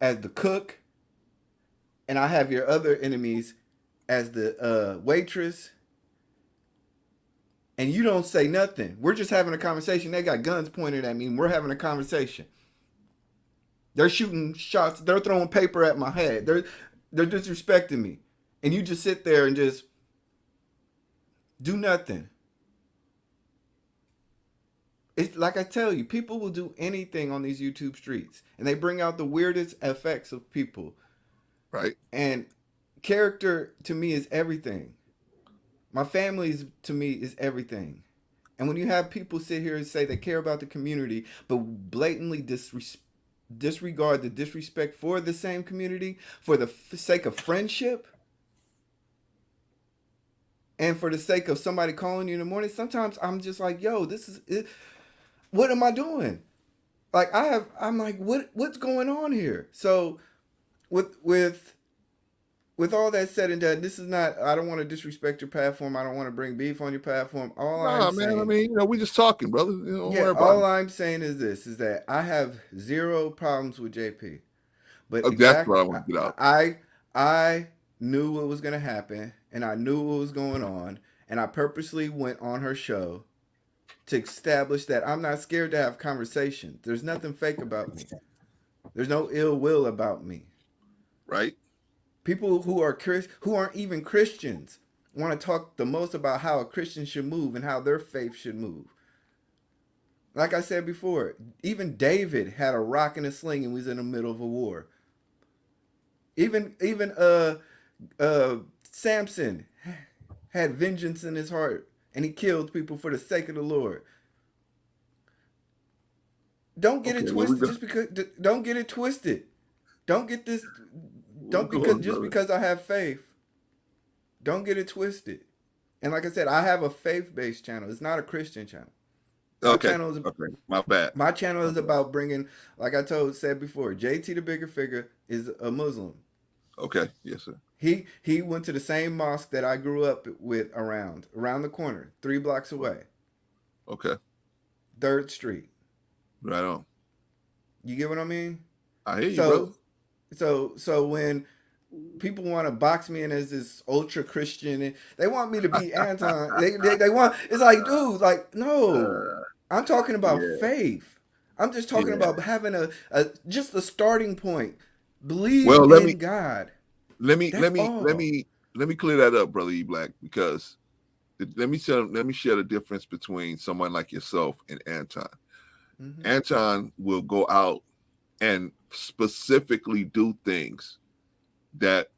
as the cook and I have your other enemies as the waitress and you don't say nothing. We're just having a conversation. They got guns pointed at me and we're having a conversation. They're shooting shots. They're throwing paper at my head. They're disrespecting me. And you just sit there and just do nothing. It's like I tell you, people will do anything on these YouTube streets. And they bring out the weirdest effects of people. Right. And character to me is everything. My family to me is everything. And when you have people sit here and say they care about the community, but blatantly disregard the disrespect for the same community for the sake of friendship and for the sake of somebody calling you in the morning, sometimes I'm just like, yo, this is it. What am I doing? Like I'm like, what's going on here? So with all that said and done, this is not. I don't want to disrespect your platform. I don't want to bring beef on your platform. All I'm Nah, man. I saying, mean, we just talking, brother. Don't yeah, worry about all it. I'm saying is this: is that I have zero problems with JP, but That's what I exactly, want to get out. I knew what was gonna happen, and I knew what was going on, and I purposely went on her show to establish that I'm not scared to have conversations. There's nothing fake about me. There's no ill will about me. Right. People who aren't even Christians want to talk the most about how a Christian should move and how their faith should move. Like I said before, even David had a rock and a sling and was in the middle of a war. Even Samson had vengeance in his heart and he killed people for the sake of the Lord. Don't get it Okay. Where we twisted go? just because don't get it twisted. Don't get this Where we don't because going, just brother? because I have faith. Don't get it twisted. And like I said, I have a faith-based channel. It's not a Christian channel. My Okay. channel is Okay. My bad. my channel My is bad. about bringing, like I said before, JT the bigger figure is a Muslim. Okay. Yes, sir. He went to the same mosque that I grew up with around the corner, 3 blocks away, Okay. 3rd Street. Right on. You get what I mean? I hear you, brother. So when people want to box me in as this ultra Christian, and they want me to be Anton. They want. It's like, dude, like, no. Uh, I'm talking about yeah. faith. I'm just talking Yeah. about having just a starting point. Believe Well, in God. let me That's let me let all. me let me clear that up, brother E Black, because let me share the difference between someone like yourself and Anton. Hmm. Anton will go out and specifically do things that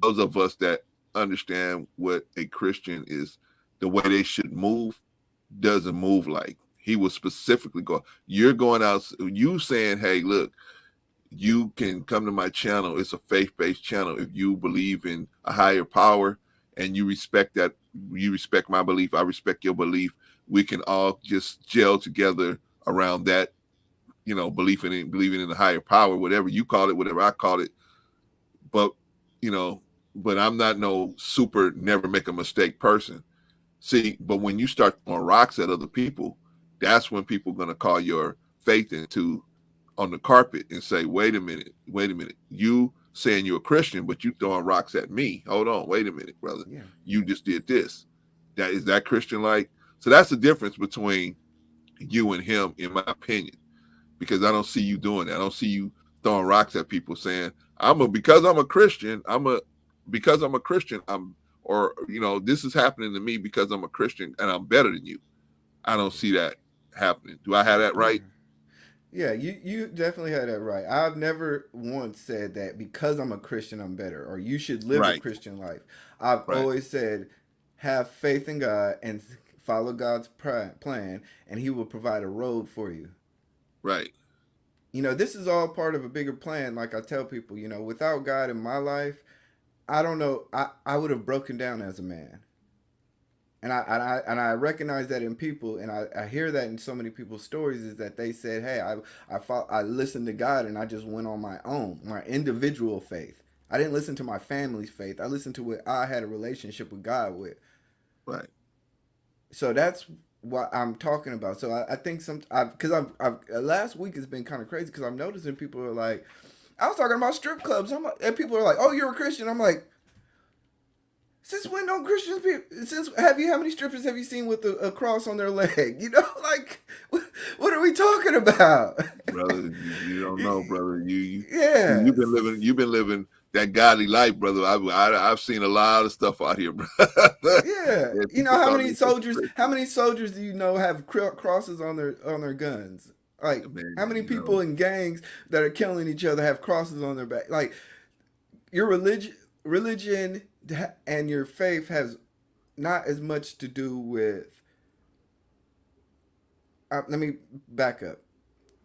those of us that understand what a Christian is, the way they should move, doesn't move like. He will specifically go. You're going out. You saying, "Hey, look, you can come to my channel. It's a faith-based channel. If you believe in a higher power and you respect that, you respect my belief. I respect your belief. We can all just gel together around that. Believing in a higher power, whatever you call it, whatever I call it. But you know, but I'm not no super never make a mistake person. See, but when you start throwing rocks at other people, that's when people are gonna call your faith into on the carpet and say, wait a minute. You saying you're a Christian, but you throwing rocks at me. Hold on, wait a minute, brother. Yeah. You just did this. That Christian like? So that's the difference between you and him, in my opinion. Because I don't see you doing that. I don't see you throwing rocks at people saying, because I'm a Christian, I'm a because I'm a Christian, this is happening to me because I'm a Christian and I'm better than you. I don't see that happening. Do I have that Yeah. right? Yeah, you definitely had that right. I've never once said that because I'm a Christian I'm better or you should live a Right, Christian life. I've right, always said have faith in God and follow God's plan and he will provide a road for you. right. This is all part of a bigger plan. Like I tell people, without God in my life, I don't know, I would have broken down as a man. And I recognize that in people, and I hear that in so many people's stories is that they said, "Hey, I listened to God, and I just went on my own, my individual faith. I didn't listen to my family's faith. I listened to what I had a relationship with God with." Right. So that's what I'm talking about. So I think because I've last week has been kind of crazy because I'm noticing people are like, I was talking about strip clubs, and people are like, "Oh, you're a Christian." I'm like, since when don't Christians be? How many strippers have you seen with a cross on their leg? Like what are we talking about, Brother? You don't know, brother. Yeah, You've been living that godly life, brother. I've seen a lot of stuff out here, brother. yeah. Yeah, people How thought many they were soldiers? How Christian. many soldiers do you know have crosses on their guns? Like how Man, many people in gangs that are killing each other have crosses on their back? Like your religion and your faith has not as much to do with. Let me back up.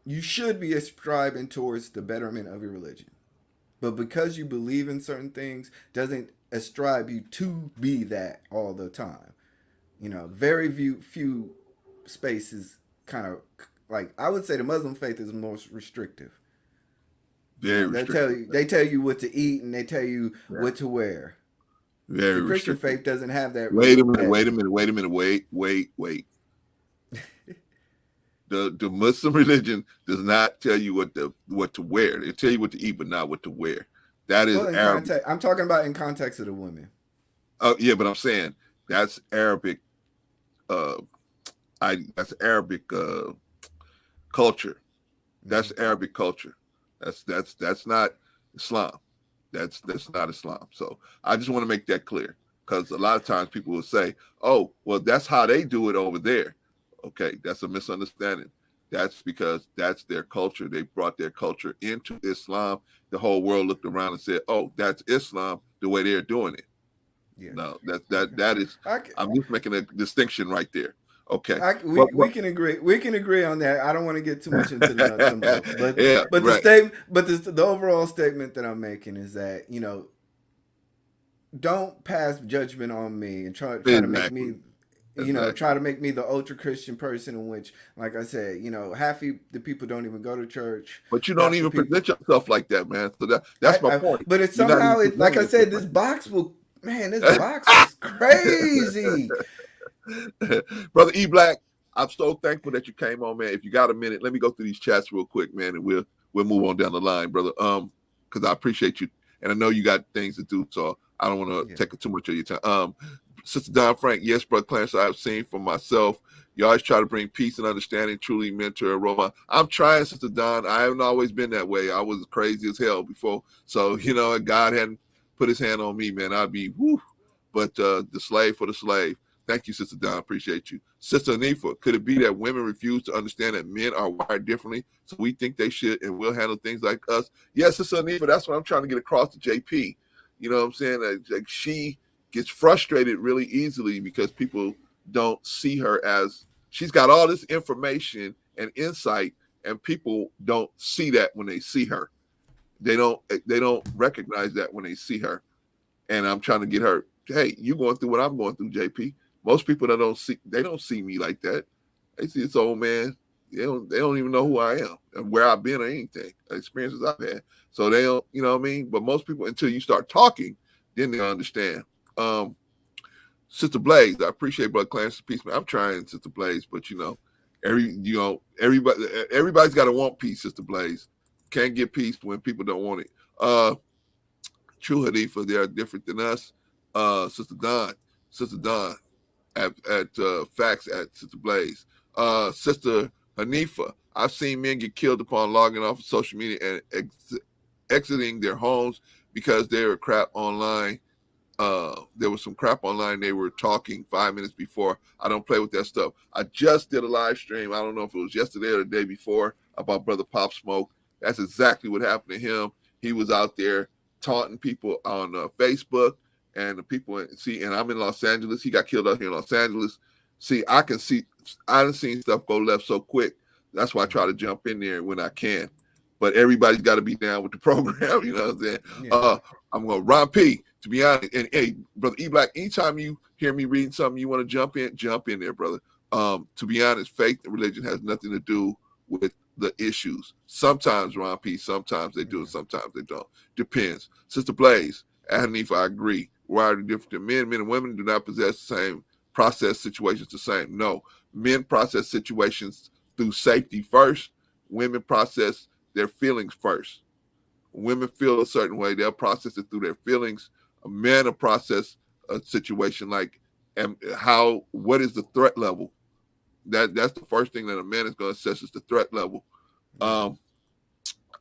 You should be ascribing towards the betterment of your religion, but because you believe in certain things, doesn't ascribe you to be that all the time. Very few spaces kind of like I would say the Muslim faith is most restrictive. very restricted. They tell you what to eat and they tell you Yeah, what to wear. very The Christian restricted. faith doesn't have that. Wait a minute. That Wait a minute. Wait a minute. Wait. The Muslim religion does not tell you what to wear. They tell you what to eat, but not what to wear. That is well, in Arabic. context, I'm talking about in context of the women. Oh yeah, but I'm saying that's Arabic. Uh, that's Arabic culture. That's Mm-hmm. Arabic culture. That's not Islam. That's not Islam. So I just want to make that clear because a lot of times people will say, "Oh, well, that's how they do it over there." Okay, that's a misunderstanding. That's because that's their culture. They brought their culture into Islam. The whole world looked around and said, "Oh, that's Islam. The way they're doing it." Yeah. No, Okay. that is. I, I'm just making a distinction right there. Okay, we can agree. We can agree on that. I don't want to get too much into the nuts and bolts, but yeah, the right. statement, but the overall statement that I'm making is that don't pass judgment on me and try to make Exactly. me Exactly. try to make me the ultra Christian person in which, like I said, half the people don't even go to church. But you don't Half the even people, present yourself like that, man. So that's my point. but it's You're not even somehow it, like presenting I said, yourself this like box will. Man, this box is crazy. that. Brother E Black, I'm so thankful that you came on, man. If you got a minute, let me go through these chats real quick, man, and we'll move on down the line, brother. Because I appreciate you, and I know you got things to do, so I don't want to Yeah. take too much of your time. Sister Don Frank, yes, brother Clarence, I've seen for myself. You always try to bring peace and understanding, truly mentor a role model. I'm trying, Sister Don. I haven't always been that way. I was crazy as hell before. So, God hadn't put his hand on me, man, I'd be whoo. But the slave for the slave. Thank you, Sister Don. Appreciate you. Sister Anifa, could it be that women refuse to understand that men are wired differently? So we think they should and will handle things like us? Yes, Sister Anifa, that's what I'm trying to get across to JP. You know what I'm saying? Like she gets frustrated really easily because people don't see her as she's got all this information and insight, and people don't see that when they see her. They don't recognize that when they see her. And I'm trying to get her, hey, you going through what I'm going through, JP. Most people that don't see me like that. They see this old man. They don't even know who I am and where I've been or anything, experiences I've had. So they don't, you know what I mean? But most people, until you start talking, then they understand. Um, Sister Blaze, I appreciate Brother Clarence peace, man. I'm trying, Sister Blaze, but everybody's got to want peace, Sister Blaze. Can't get peace when people don't want it. True Hanifa, they are different than us. Sister Don, at Facts at Sister Blaze. Sister Hanifa, I've seen men get killed upon logging off of social media and exiting their homes because they were crap online. there was some crap online. They were talking 5 minutes before. I don't play with that stuff. I just did a live stream. I don't know if it was yesterday or the day before about Brother Pop Smoke. That's exactly what happened to him. He was out there taunting people on Facebook, and the people and I'm in Los Angeles. He got killed out here in Los Angeles. See, I done seen stuff go left so quick. That's why I try to jump in there when I can. But everybody's got to be down with the program. You know what I'm saying? Yeah. I'm going to Ron P. To be honest, and hey, Brother E Black, anytime you hear me reading something you want to jump in there, brother. To be honest, faith and religion has nothing to do with the issues. Sometimes, Ron P., sometimes they do, sometimes they don't. Depends. Sister Blaze, Hanifa, I agree. Why are they different than men? Men and women do not possess the same process situations the same. No, men process situations through safety first. Women process their feelings first. Women feel a certain way, they'll process it through their feelings. A man will process a situation like, what is the threat level? That's the first thing that a man is going to assess is the threat level. Blind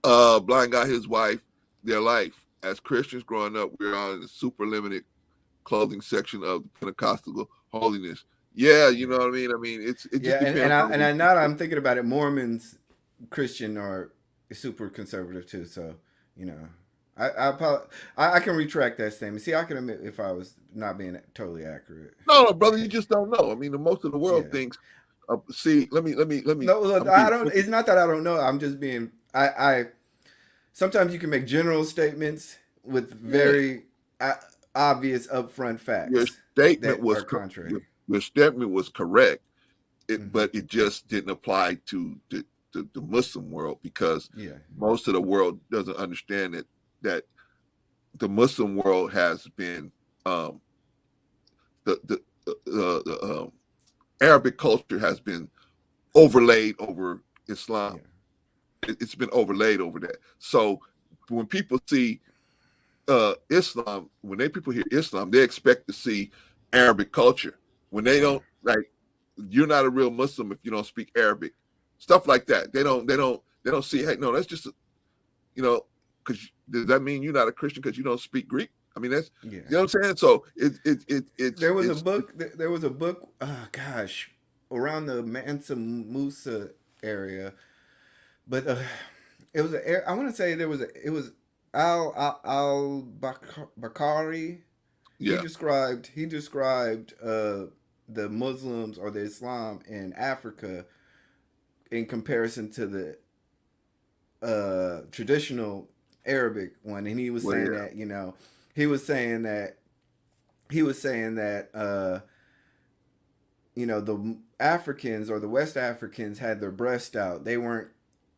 guy, his wife, their life. As Christians growing up, we're on the super limited clothing section of the Pentecostal holiness. Yeah, you know what I mean? I mean, it just depends. And now that I'm thinking about it, Mormons, Christian are super conservative too. So, you know, I can retract that statement. See, I can admit if I was not being totally accurate. No, brother, you just don't know. I mean, most of the world thinks. See, let me. No, look, I don't. It's not that I don't know. I'm just being. I sometimes you can make general statements with very obvious upfront facts. Your statement was contrary. Your statement was correct, but it just didn't apply to the Muslim world because most of the world doesn't understand that the Muslim world has been the Arabic culture has been overlaid over Islam. It's been overlaid over that. So when people see Islam, people hear Islam, they expect to see Arabic culture. When they don't, like, you're not a real Muslim if you don't speak Arabic. Stuff like that. They don't see, hey, no, that's just, because does that mean you're not a Christian because you don't speak Greek? I mean, that's, you know what I'm saying? So there was a book, oh gosh, around the Mansa Musa area, but it was I want to say it was Al Bakari. He described the Muslims or the Islam in Africa in comparison to the traditional Arabic one, and he was saying that he was saying that the Africans or the West Africans had their breast out. They weren't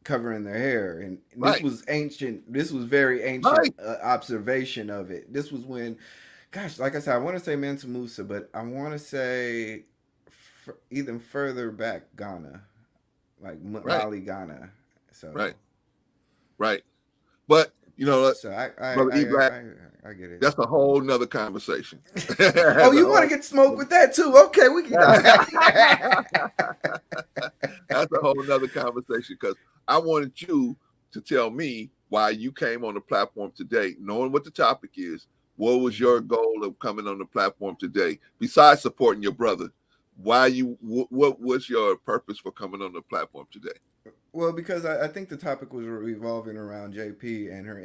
covering their hair, and this was ancient. This was very ancient observation of it. This was when, gosh, like I said, I want to say Mansa Musa, but I want to say even further back, Ghana, like Mali, Ghana. So right. But so I get it. That's a whole nother conversation. Oh, you want to get smoked with that too? Okay, we can. That's a whole nother conversation because I wanted you to tell me why you came on the platform today, knowing what the topic is. What was your goal of coming on the platform today, besides supporting your brother? What was your purpose for coming on the platform today? Well, because I think the topic was revolving around JP and her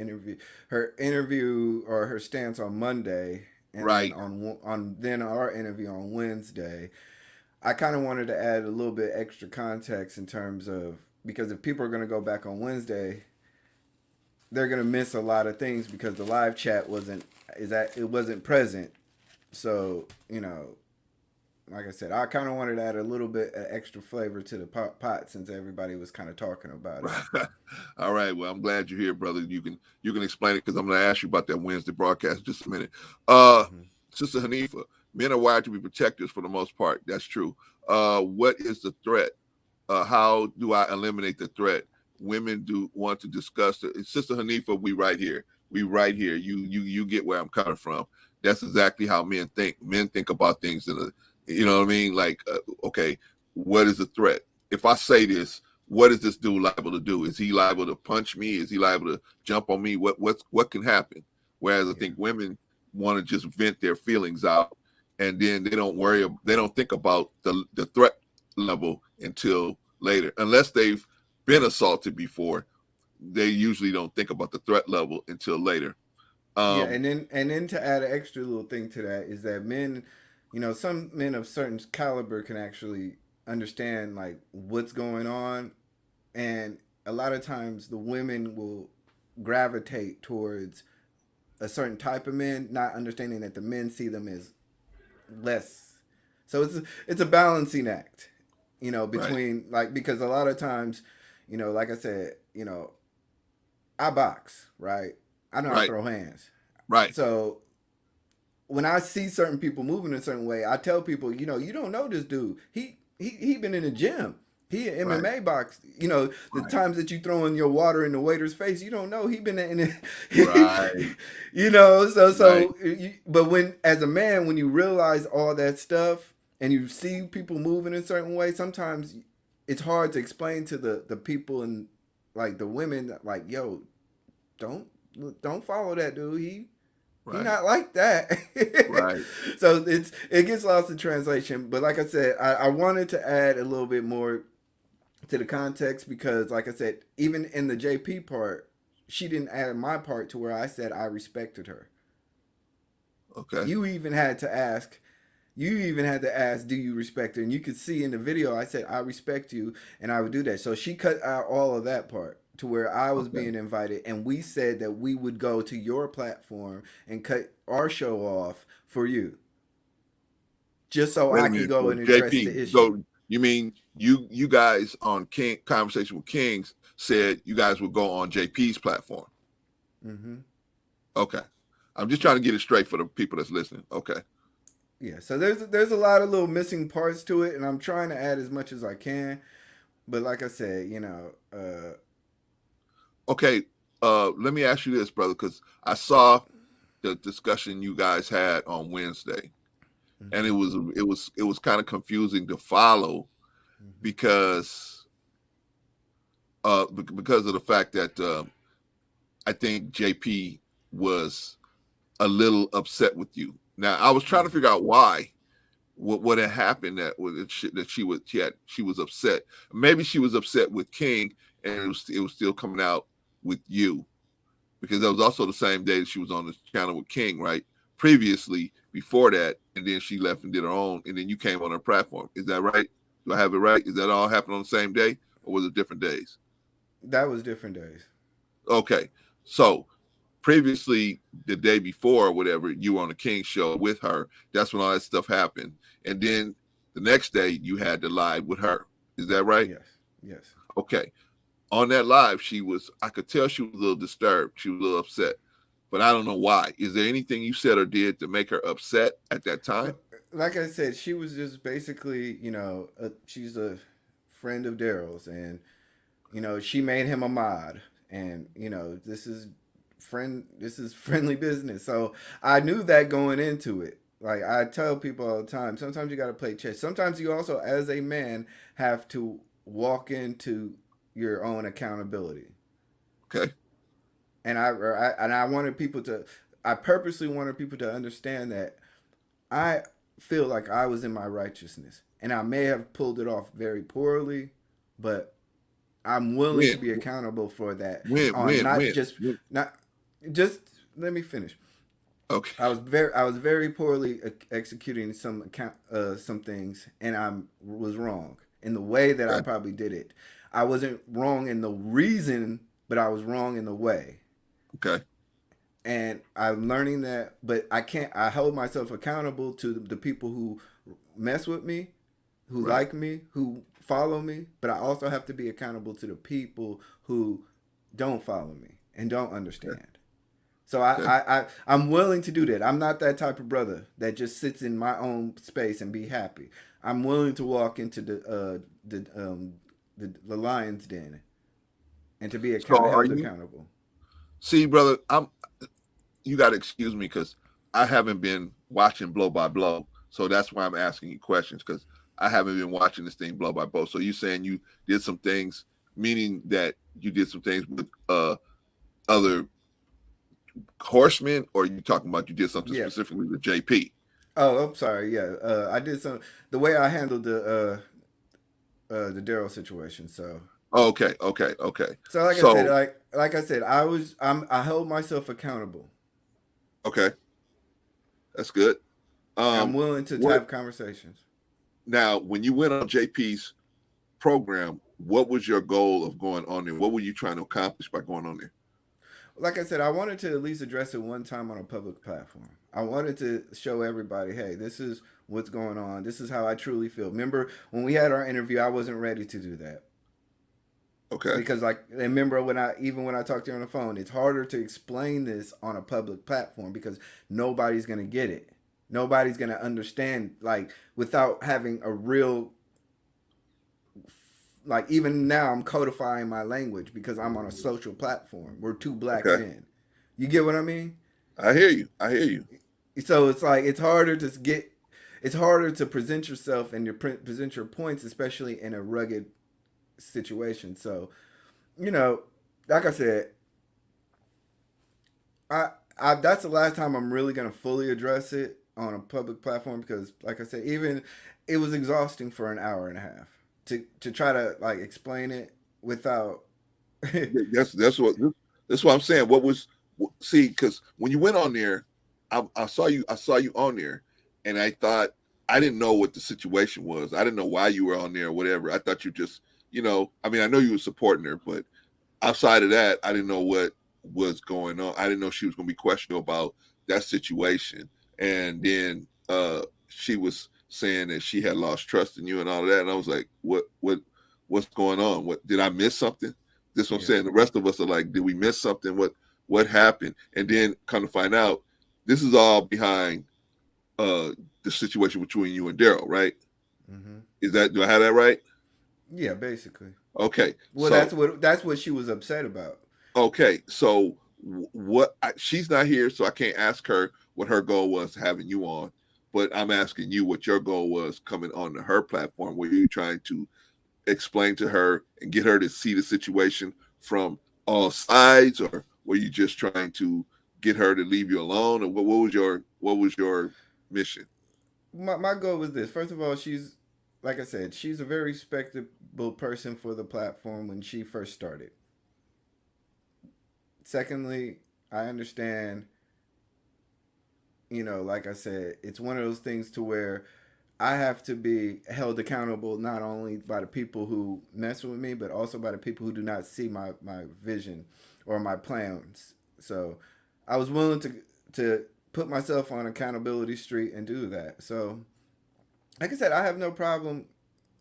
interview or her stance on Monday, and then our interview on Wednesday. I kind of wanted to add a little bit extra context in terms of, because if people are going to go back on Wednesday, they're going to miss a lot of things because the live chat wasn't present. So, like I said, I kind of wanted to add a little bit of extra flavor to the pot since everybody was kind of talking about it. All right. Well, I'm glad you're here, brother. You can explain it because I'm going to ask you about that Wednesday broadcast in just a minute. Sister Hanifa, men are wired to be protectors for the most part. That's true. What is the threat? How do I eliminate the threat? Women do want to discuss it. Sister Hanifa, we right here. You get where I'm coming from. That's exactly how men think. Men think about things in a, you know what I mean? Like, okay, what is the threat? If I say this, what is this dude liable to do? Is he liable to punch me? Is he liable to jump on me? What can happen? Whereas I think women want to just vent their feelings out, and then they don't think about the threat level until later, unless they've been assaulted before. They usually don't think about the threat level until later. Yeah, and then to add an extra little thing to that is that men, some men of certain caliber can actually understand like what's going on, and a lot of times the women will gravitate towards a certain type of men, not understanding that the men see them as less. So it's a balancing act, Right, between like because a lot of times, like I said, I box, right? I know how to right, throw hands. right, So when I see certain people moving a certain way, I tell people, you don't know this dude. He been in the gym. He an right, MMA box. The right, times that you throwing your water in the waiter's face, you don't know he been in it. right, right, But when as a man, when you realize all that stuff and you see people moving in a certain way, sometimes it's hard to explain to the people and like the women, like, yo, don't don't follow that dude. He right, not like that. right. So it gets lost in translation. But like I said, I wanted to add a little bit more to the context because, like I said, even in the JP part, she didn't add my part to where I said I respected her. Okay. You even had to ask. You even had to ask, do you respect her? And you could see in the video, I said, I respect you, and I would do that. So she cut out all of that part to where I was Okay. being invited, and we said that we would go to your platform and cut our show off for you, just so Wait I a can minute. go So and address JP, the issue. so you mean you guys on King Conversation with Kings said you guys would go on JP's platform? Mm-hmm. Okay. I'm just trying to get it straight for the people that's listening. Okay. Yeah, so there's a lot of little missing parts to it, and I'm trying to add as much as I can. But like I said, Okay. Let me ask you this, brother, because I saw the discussion you guys had on Wednesday, and mm-hmm, it was kind of confusing to follow mm-hmm, because because of the fact that I think JP was a little upset with you. Now I was trying to mm-hmm. figure out why, what had happened that she was upset. Maybe she was upset with King, and it was still coming out with you because that was also the same day that she was on the channel with King, right? Previously, before that, and then she left and did her own, and then you came on her platform. Is that right? Do I have it right? Is that all happened on the same day, or was it different days? That was different days. Okay, so previously the day before or whatever, you were on the King show with her. That's when all that stuff happened. And then the next day you had the live with her. Is that right? Yes, yes. Okay. On that live, I could tell she was a little disturbed. She was a little upset. But I don't know why. Is there anything you said or did to make her upset at that time? Like I said, she was just basically, she's a friend of Daryl's, and she made him a mod, and this is friendly business. So I knew that going into it. Like I tell people all the time, sometimes you got to play chess. Sometimes you also, as a man, have to walk into your own accountability. Okay. And I wanted people to, I purposely wanted people to understand that I feel like I was in my righteousness, and I may have pulled it off very poorly, but I'm willing to When? be accountable for that. When? On When? not When? just when? not just let me finish. Okay. I was very poorly executing some things, and I was wrong in the way that I Okay. probably did it. I wasn't wrong in the reason, but I was wrong in the way. Okay. And I'm learning that, but I can't. I hold myself accountable to the people who mess with me, who Right. like me, who follow me. But I also have to be accountable to the people who don't follow me and don't Okay. understand. So Okay. I'm willing to do that. I'm not that type of brother that just sits in my own space and be happy. I'm willing to walk into the lion's den and to be So are held you? accountable. See, brother, you got to excuse me because I haven't been watching blow by blow. So that's why I'm asking you questions because I haven't been watching this thing blow by blow. So you saying you did some things, meaning that you did some things with other Horseman, or you talking about you did something Yeah. specifically with JP? Oh, I'm sorry. Yeah. I did some the way I handled the Daryl situation. So Okay, okay, okay. so like I said, So like I said, I held myself accountable. okay, that's good. I'm Um, willing to what have conversations. now? When you went on JP's program, what was your goal of going on there? What were you trying to accomplish by going on there? Like I said, I wanted to at least address it one time on a public platform. I wanted to show everybody, hey, this is what's going on. This is how I truly feel. Remember when we had our interview, I wasn't ready to do that Okay, because, like, remember when I talked to you on the phone, it's harder to explain this on a public platform because nobody's gonna get it. Nobody's gonna understand, like, without having a real, like, even now I'm codifying my language because I'm on a social platform. We're two black okay, men. You get what I mean? I hear you. I hear you. So it's like it's harder to present yourself and present your points, especially in a rugged situation. So you know, like I said, I that's the last time I'm really gonna fully address it on a public platform because, like I said, even it was exhausting for an hour and a half to try to like explain it without. That's what I'm saying. What was see? Because when you went on there, I saw you. I saw you on there, and I thought I didn't know what the situation was. I didn't know why you were on there or whatever. I thought you just, I mean, I know you were supporting her, but outside of that, I didn't know what was going on. I didn't know she was going to be questionable about that situation. And then she was saying that she had lost trust in you and all of that. And I was like, what's going on? What did I miss something? This is what I'm Yeah. saying. The rest of us are like, did we miss something? What happened? And then come to find out, this is all behind uh the situation between you and Daryl, right? Hmm. Do I have that right? Yeah, basically. Okay. Well, So that's what she was upset about. okay, so she's not here, so I can't ask her what her goal was having you on, but I'm asking you what your goal was coming onto her platform. Were you trying to explain to her and get her to see the situation from all sides, or were you just trying to get her to leave you alone, or what was your mission? My goal was this. First of all, she's like I said, she's a very respectable person for the platform when she first started. Secondly, I understand, like I said, it's one of those things to where I have to be held accountable not only by the people who mess with me, but also by the people who do not see my vision or my plans. So I was willing to put myself on accountability street and do that. So like I said, I have no problem.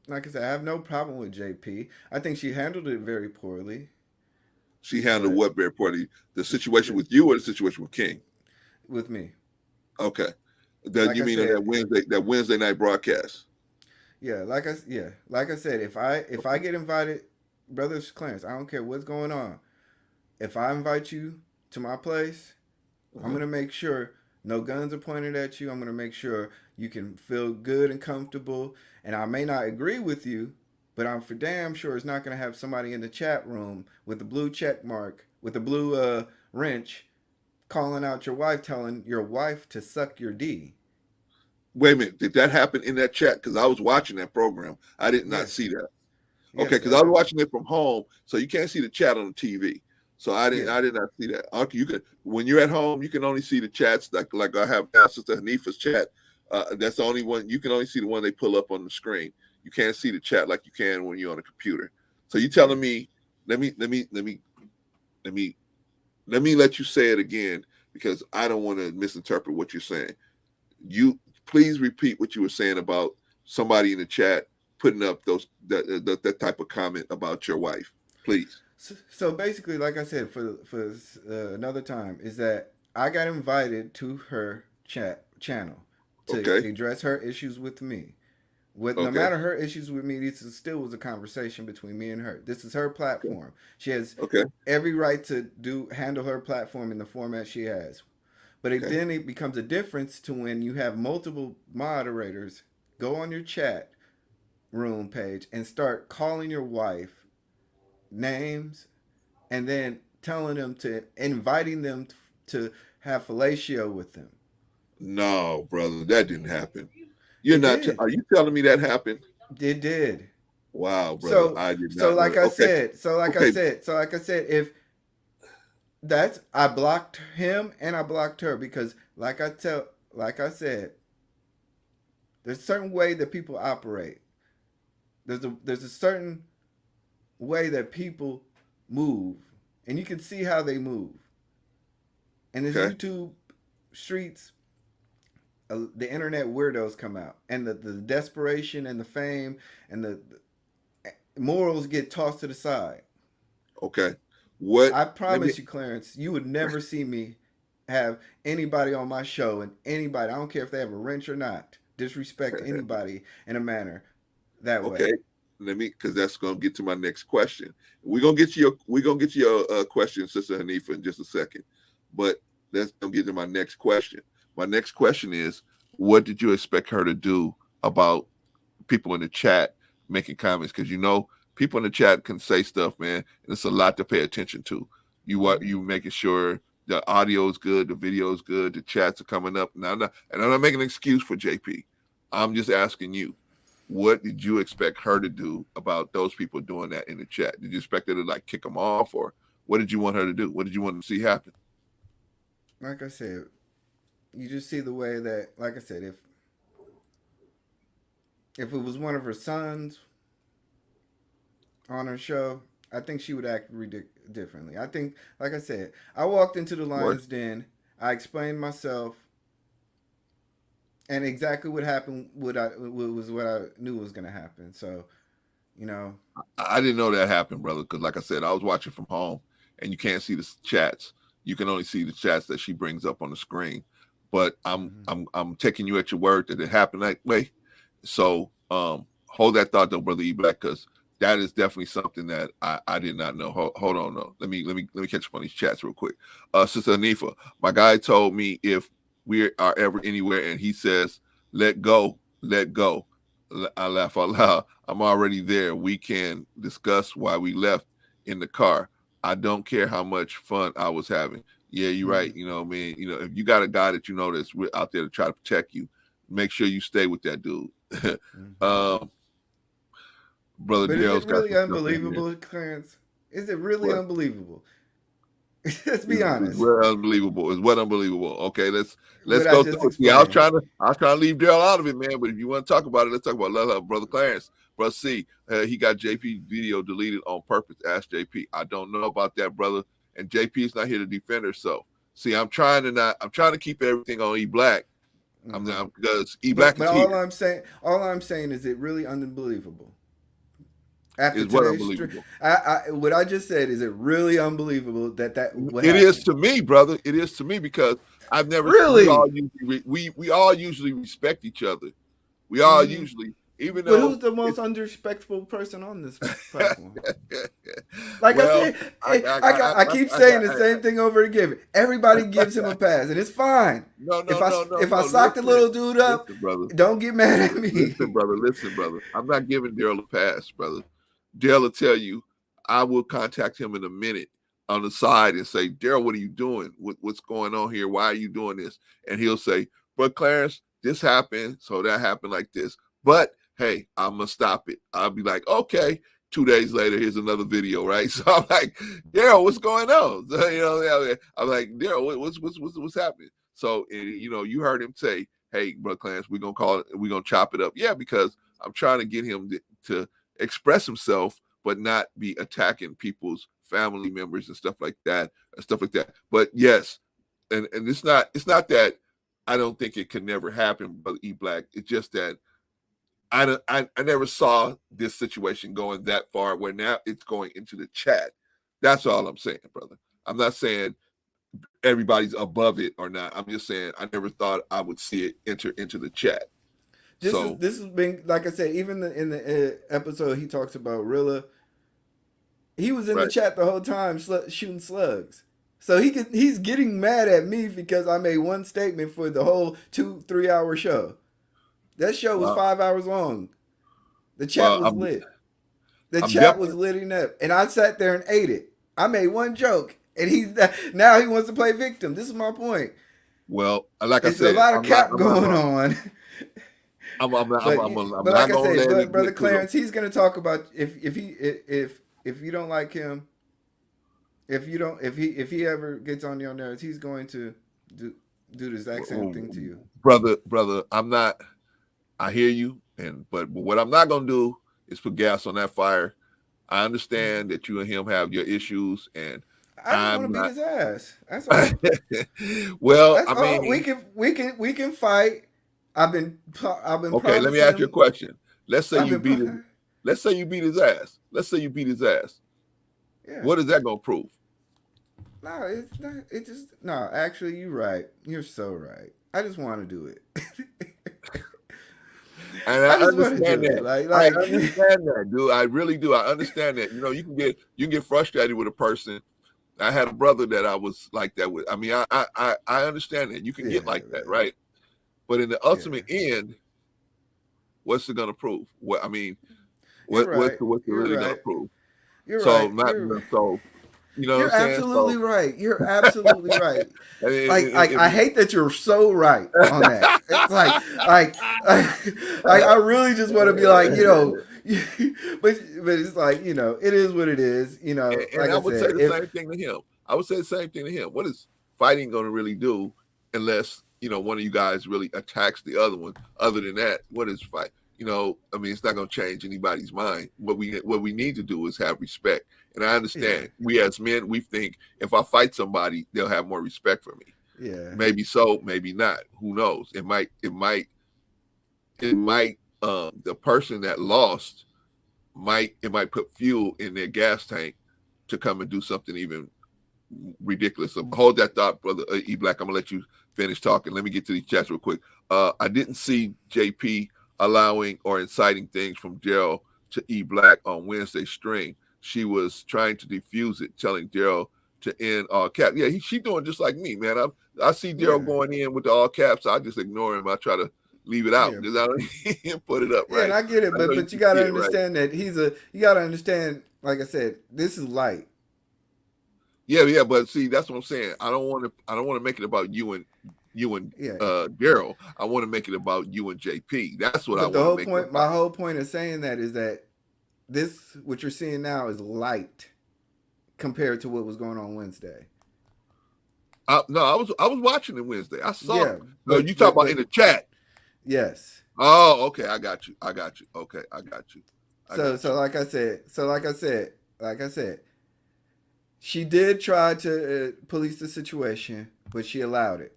Like I said, I have no problem with JP. I think she handled it very poorly, She handled but what very poorly? The situation the, with you or the situation with King? with me, Okay, then like you I mean on said, that Wednesday night broadcast? like I said, if I get invited, brother Clarence, I don't care what's going on. If I invite you to my place, I'm Uh-huh. gonna make sure no guns are pointed at you. I'm gonna make sure you can feel good and comfortable. And I may not agree with you, but I'm for damn sure it's not gonna have somebody in the chat room with the blue check mark, with the blue wrench, calling out your wife, telling your wife to suck your D. Wait a minute, did that happen in that chat? Because I was watching that program. I did not Yes, see that. Okay, yes, because that I was happened. watching it from home, so you can't see the chat on the TV. So I didn't. Yeah, I did not see that. Okay, you can when you're at home, you can only see the chats like I have now. Sister Hanifa's chat. That's the only one you can only see the one they pull up on the screen. You can't see the chat like you can when you're on a computer. So you yeah. telling me? Let me let you say it again because I don't want to misinterpret what you're saying. You please repeat what you were saying about somebody in the chat putting up that type of comment about your wife, please. So basically, like I said, for another time, is that I got invited to her channel to Okay, address her issues with me. With no okay, matter her issues with me, this still was a conversation between me and her. This is her okay, platform. She has okay, every right to handle her platform in the format she has. But okay. then it becomes a difference to when you have multiple moderators go on your chat room page and start calling your wife names and then telling them to inviting them to have fellatio with them. No, brother, that didn't happen. You're It not. did. Are you telling me that happened? It did. Wow, brother, So I did so not know like that. I Okay, said, okay, if that's I blocked him and I blocked her because like I said, there's a certain way that people operate. There's a certain way that people move, and you can see how they move. And as okay, YouTube streets, the internet weirdos come out, and the desperation and the fame and the morals get tossed to the side. okay. What? I Let me. promise you, Clarence, you would never see me have anybody on my show and anybody, I don't care if they have a wrench or not, disrespect anybody in a manner that way. Okay, let me, because that's gonna get to my next question. We're gonna get your question, Sister Hanifa, in just a second. But that's gonna get to my next question. My next question is, what did you expect her to do about people in the chat making comments? Because people in the chat can say stuff, man, and it's a lot to pay attention to. You making sure the audio is good, the video is good, the chats are coming up. And I'm not making an excuse for JP. I'm just asking you, what did you expect her to do about those people doing that in the chat? Did you expect her to like kick them off, or what did you want her to do? What did you want to see happen? Like I said, you just see the way that, like I said, if it was one of her sons on her show, I think she would act differently. I think, like I said, I walked into the What? lion's den. I explained myself, and exactly what happened. Was what I knew was going to happen. So, you know, I didn't know that happened, brother, because like I said, I was watching from home, and you can't see the chats. You can only see the chats that she brings up on the screen. But I'm taking you at your word that it happened that way. So hold that thought though, brother E Black, because that is definitely something that I did not know. Hold on, no. Let me catch up on these chats real quick. Sister Anifa, my guy told me if we are ever anywhere and he says, let go, let go. I laugh out loud. I'm already there. We can discuss why we left in the car. I don't care how much fun I was having. Yeah, you're right. You know, what I mean, if you got a guy that you know that's out there to try to protect you, make sure you stay with that dude. Brother but is it Daryl's got really some stuff in here. unbelievable, Clarence? Is it really What? unbelievable? Let's be honest. It's unbelievable. It's what unbelievable. Okay, let's What I go just through it. See, I was explained. trying to leave Daryl out of it, man. But if you want to talk about it, let's talk about it. Brother Clarence. Brother C, he got JP video deleted on purpose. Ask JP. I don't know about that, brother. And JP is not here to defend herself. See, I'm trying to keep everything on E Black. Because E Black But is here. all I'm saying is it really unbelievable. After Is what today's unbelievable. what I just said, is it really unbelievable that what It happened? is to me, brother. It is to me because I've never. Really? We all usually respect each other. We all usually, even But though. who's the most unrespectful person on this platform? Like Well, I keep saying the same thing over again. Everybody gives him a pass, and it's fine. No. If I sock the little dude up, listen, brother. don't get mad at me. Listen, brother. I'm not giving Daryl a pass, brother. Daryl will tell you, I will contact him in a minute on the side and say, Daryl, what are you doing? What's going on here? Why are you doing this? And he'll say, but Clarence, this happened, so that happened like this. But hey, I'm gonna stop it. I'll be like, okay. 2 days later, here's another video, right? So I'm like, Daryl, what's going on? So, I'm like, Daryl, what's happening? So you heard him say, hey, bro, Clarence, we're gonna chop it up. Yeah, because I'm trying to get him to express himself, but not be attacking people's family members and stuff like that. But yes, and it's not that I don't think it could never happen, Brother E Black. It's just that I never saw this situation going that far where now it's going into the chat. That's all I'm saying, brother. I'm not saying everybody's above it or not. I'm just saying I never thought I would see it enter into the chat. This has been, like I said, even in the episode he talks about Rilla. He was in the chat the whole time shooting slugs. So he's getting mad at me because I made one statement for the whole 2-3 hour show. That show was 5 hours long. The chat was lit. The chat was lighting up, and I sat there and ate it. I made one joke, and now he wants to play victim. This is my point. Well, like I It's a said, lot of cap going on. I'm Like not I gonna say, let it brother get to them. Clarence, he's gonna talk about if you don't like him, if he ever gets on your nerves, he's going to do the exact same thing to you. Brother, I'm not. I hear you, but what I'm not gonna do is put gas on that fire. I understand that you and him have your issues, and I just want I'm to beat not. his ass. That's all. Well, That's I all. mean, We can fight. I've been okay. Let me ask you a promising. question. Let's say I've you been. beat his. Let's say you beat his ass. Let's say you beat his ass. Yeah. What is that gonna prove? No, it's not. It just no. Actually, you're right. You're so right. I just want to do it. And I I just want to understand do it. that. Like I understand that, dude. I really do. I understand that. You can get frustrated with a person. I had a brother that I was like that with. I mean, I understand that. You can get like that, man. right? But in the ultimate end, what's it gonna prove? What I mean, You're what's right. it You're really gonna right. prove? You're So right. not so you know what I'm You're saying? absolutely So right. You're absolutely right. Like I it, hate that you're so right on that. It's like I really just want to be like, but it's like, it is what it is. and Like I I would say said, the if same thing to him. I would say the same thing to him. What is fighting going to really do unless one of you guys really attacks the other one? Other than that, what is fight? I mean, it's not going to change anybody's mind. What we need to do is have respect. And I understand we as men, we think if I fight somebody, they'll have more respect for me. Yeah. Maybe so, maybe not. Who knows? It might. The person that lost might put fuel in their gas tank to come and do something even ridiculous. So hold that thought, brother E Black. I'm gonna let you finish talking. Let me get to these chats real quick. I didn't see JP allowing or inciting things from Daryl to E Black on Wednesday stream. She was trying to defuse it, telling Daryl to end all caps. Yeah, she doing just like me, man. I see Daryl going in with the all caps. I just ignore him. I try to leave it out because I don't put it up Yeah, right. and I get it, but you got to understand that you got to understand. Like I said, this is light. Yeah, but see, that's what I'm saying. I don't want to make it about you and Daryl. I want to make it about you and JP. That's what I want to make it about. My whole point of saying that is that what you're seeing now is light compared to what was going on Wednesday. No, I was watching it Wednesday. I saw. Yeah, no, you talk about in the chat. Yes. Oh, okay. I got you. Okay, I got you. So like I said, she did try to police the situation, but she allowed it.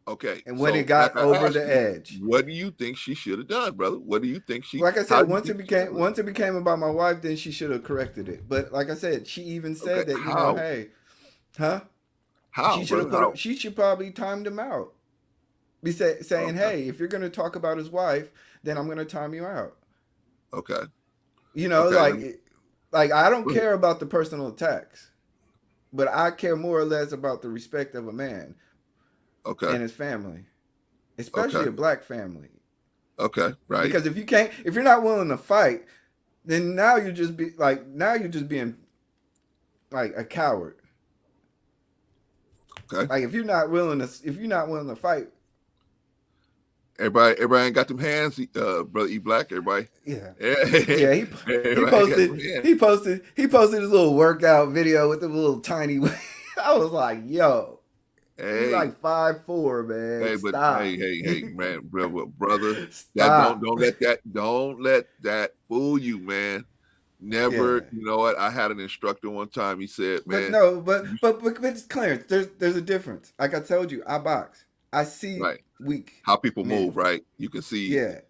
Okay. And when it got over the edge, what do you think she should have done, brother? What do you think she? Like I said, once it became about my wife, then she should have corrected it. But like I said, she even said that hey, huh? How? She should probably timed him out. Be saying, hey, if you're gonna talk about his wife, then I'm gonna time you out. Okay. Like I don't care about the personal attacks, but I care more or less about the respect of a man. Okay. And his family, especially a black family. Okay, right. Because if you're not willing to fight, then now you're just being like a coward. Okay. Like if you're not willing to fight. Everybody ain't got them hands, brother E Black. Everybody. Yeah. Yeah. He posted his little workout video with the little tiny. I was like, yo. Hey, he's like 5'4", man. Hey, but stop. Hey, man, brother. Stop. Don't let that fool you, man. Never. Yeah. You know what? I had an instructor one time. He said, man. But Clarence, there's a difference. Like I told you, I box. I see weak how people move, right? You can see. Yeah.